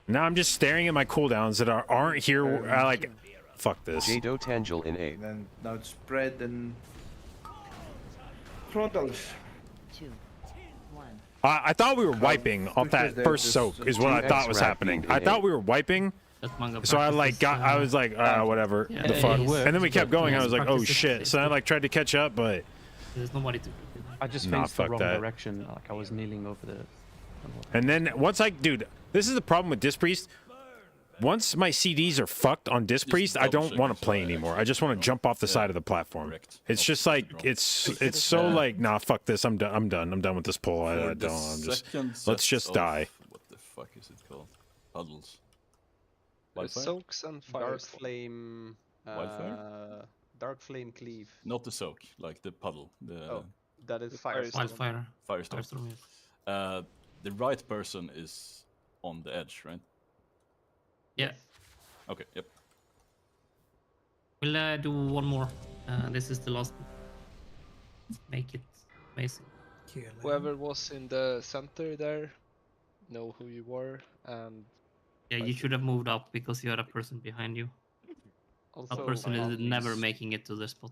Now I'm just staring at my cooldowns that aren't here. I like, fuck this. jdotangel in 8. And then now it's spread and Frontals. 2, 1. I thought we were wiping off that first soak is what I thought was happening. I thought we were wiping. So I was like, whatever, the fuck. And then we kept going. I was like, oh shit. So I tried to catch up, but there's nobody to. I just Nah, faced the fuck wrong that. direction. Like I was kneeling over the. And then once dude, this is the problem with Disc Priest. Once my CDs are fucked on Disc Priest, I don't want to play anymore. I just want to jump off the side of the platform. It's just like it's so like, nah, fuck this. I'm done. I'm done with this pull. I don't. I'm just let's just die. What the fuck is it called? Puddles. There's Wildfire? soaks and fire. Dark flame. Wildfire? Dark flame cleave. Not the soak, like the puddle. Oh, that is Wildfire. Firestorm. Firestorm, yes. The right person is on the edge, right? Yeah. Okay. Yep. We'll do one more. This is the last. Make it amazing. Whoever was in the center there, know who you were, and Yeah, you should have moved up because you had a person behind you. Also, that person is never making it to the spot.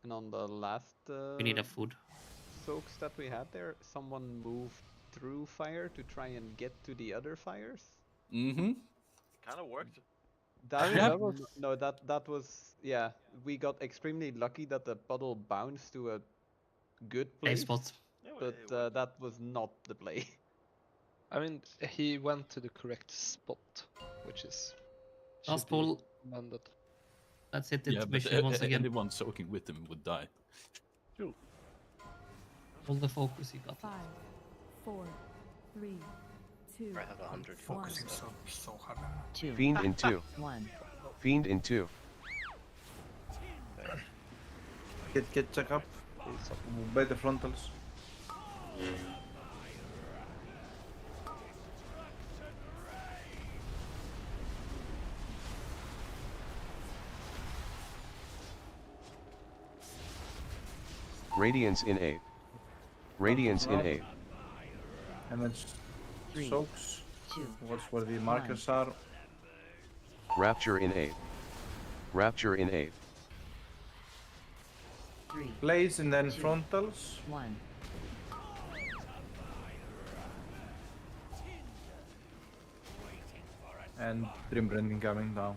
And on the last We need a food. soaks that we had there, someone moved through fire to try and get to the other fires. Mm-hmm. Kind of worked. That, Yeah. that was no, that was yeah. We got extremely lucky that the puddle bounced to a good place, spot. but that was not the play. I mean, he went to the correct spot, which is Last should be ball. commended. Let's hit Yeah, it but mission once again. anyone soaking with him would die. All the focus you got. 5, 4, 3, 2, I have 100 Focusing focus. so hard. 2, Fiend in 2. 1. Fiend in 2. Get check up. By the frontals. Radiance in 8. Radiance in 8. And it's 3, soaks. 2, What's where the markers are? Rapture in 8. Rapture in 8. 3, Blaze and then 2, frontals. 1. And Dreambrand coming down.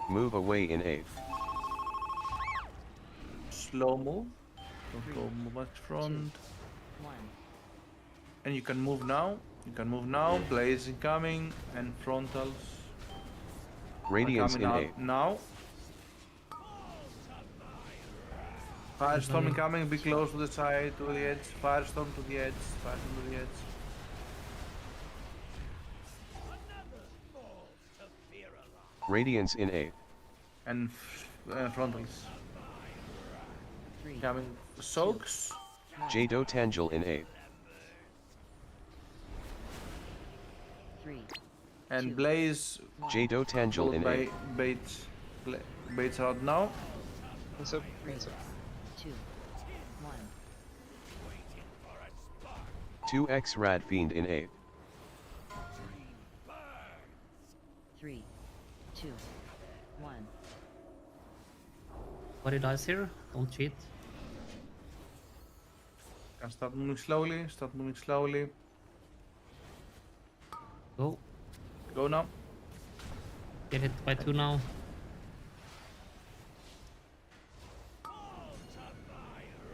Move away in 8. Slow move. Don't go much front. 1. And you can move now. You can move now. Blaze incoming and frontals. are Radiance coming in out 8. now. Firestorm incoming. Be close to the side, to the edge. Firestorm to the edge. Firestorm to the edge. Radiance in 8. And frontals. 3, Coming. Soaks. Jdotbusinessmail in 8. 3, And Blaze. Jdotbusinessmail followed in by 8. Baits out now. Hands up, 3, hands up. 2, 1. 2x Rad Fiend in 8. 3, 2, 1. Body dies here. Don't cheat. Can start moving slowly. Start moving slowly. Go. Go now. Get hit by 2 now.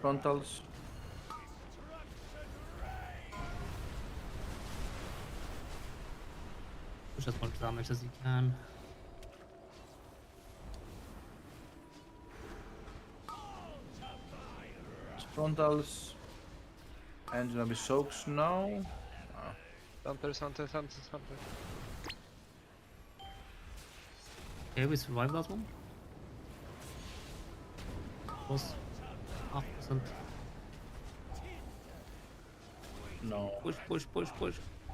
Frontals. Push as much damage as you can. Frontals. And gonna be soaks now. Hunters. Okay, we survived that one. Was 0.5%. No. Push.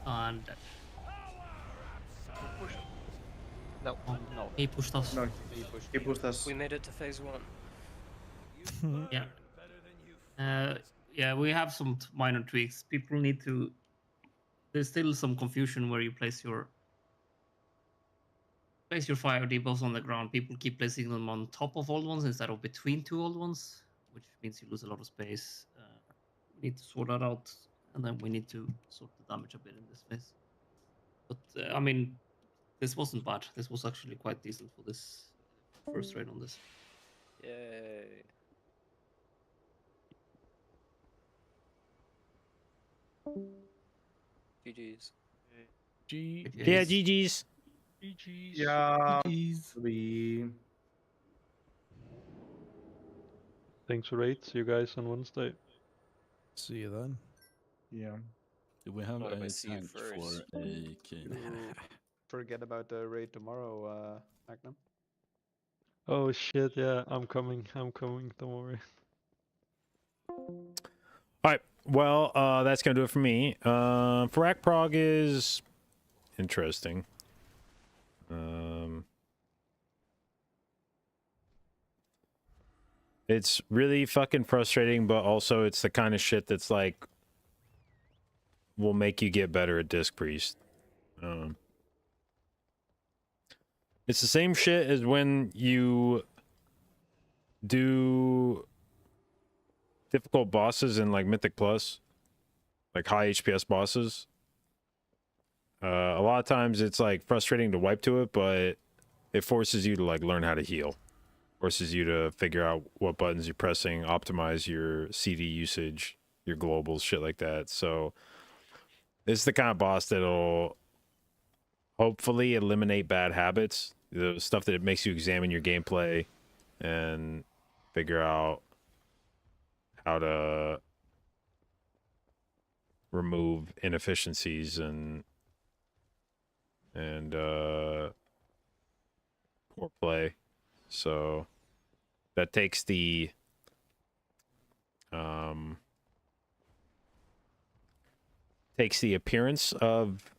And No, no. he pushed us. No, he pushed us. We made it to phase 1. Yeah. Yeah, we have some minor tweaks. People need to. There's still some confusion where you place your fire debuffs on the ground. People keep placing them on top of old ones instead of between 2 old ones, which means you lose a lot of space. We need to sort that out, and then we need to sort the damage a bit in this phase. But I mean, this wasn't bad. This was actually quite decent for this first raid on this. Yay. GG's. Yeah, GG's. Yeah. We. Thanks for raid. See you guys on Wednesday. See you then. Yeah. Do we have What if I a see you tank for first? a king? Forget about the raid tomorrow, Magnum. Oh shit, yeah, I'm coming, don't worry. Alright, well, that's gonna do it for me. Fyrakk prog is interesting. It's really fucking frustrating, but also it's the kind of shit that's like will make you get better at Disc Priest. It's the same shit as when you do difficult bosses in like Mythic Plus, like high HPS bosses. A lot of times it's like frustrating to wipe to it, but it forces you to like learn how to heal. Forces you to figure out what buttons you're pressing, optimize your CD usage, your globals, shit like that. So this is the kind of boss that'll hopefully eliminate bad habits, the stuff that makes you examine your gameplay and figure out how to remove inefficiencies and poor play. So that takes the appearance of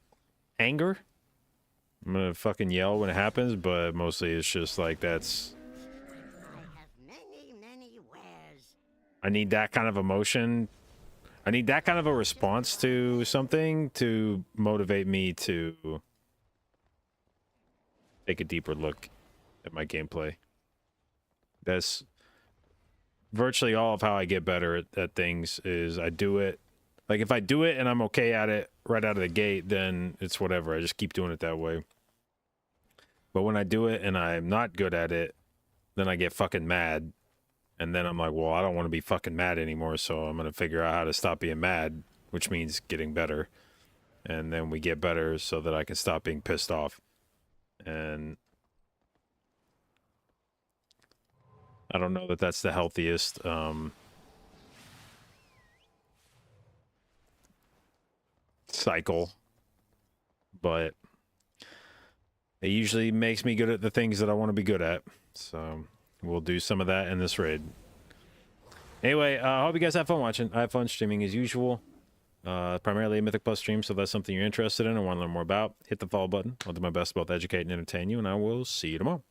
anger. I'm gonna fucking yell when it happens, but mostly it's just like that's. I need that kind of emotion. I need that kind of a response to something to motivate me to take a deeper look at my gameplay. That's virtually all of how I get better at things is I do it. Like if I do it and I'm okay at it right out of the gate, then it's whatever. I just keep doing it that way. But when I do it and I'm not good at it, then I get fucking mad. And then I'm like, well, I don't want to be fucking mad anymore, so I'm going to figure out how to stop being mad, which means getting better. And then we get better so that I can stop being pissed off. And I don't know that that's the healthiest cycle, but it usually makes me good at the things that I want to be good at. So we'll do some of that in this raid. Anyway, I hope you guys have fun watching. I have fun streaming as usual. Primarily a Mythic Plus stream, so if that's something you're interested in and want to learn more about, hit the follow button. I'll do my best to both educate and entertain you, and I will see you tomorrow.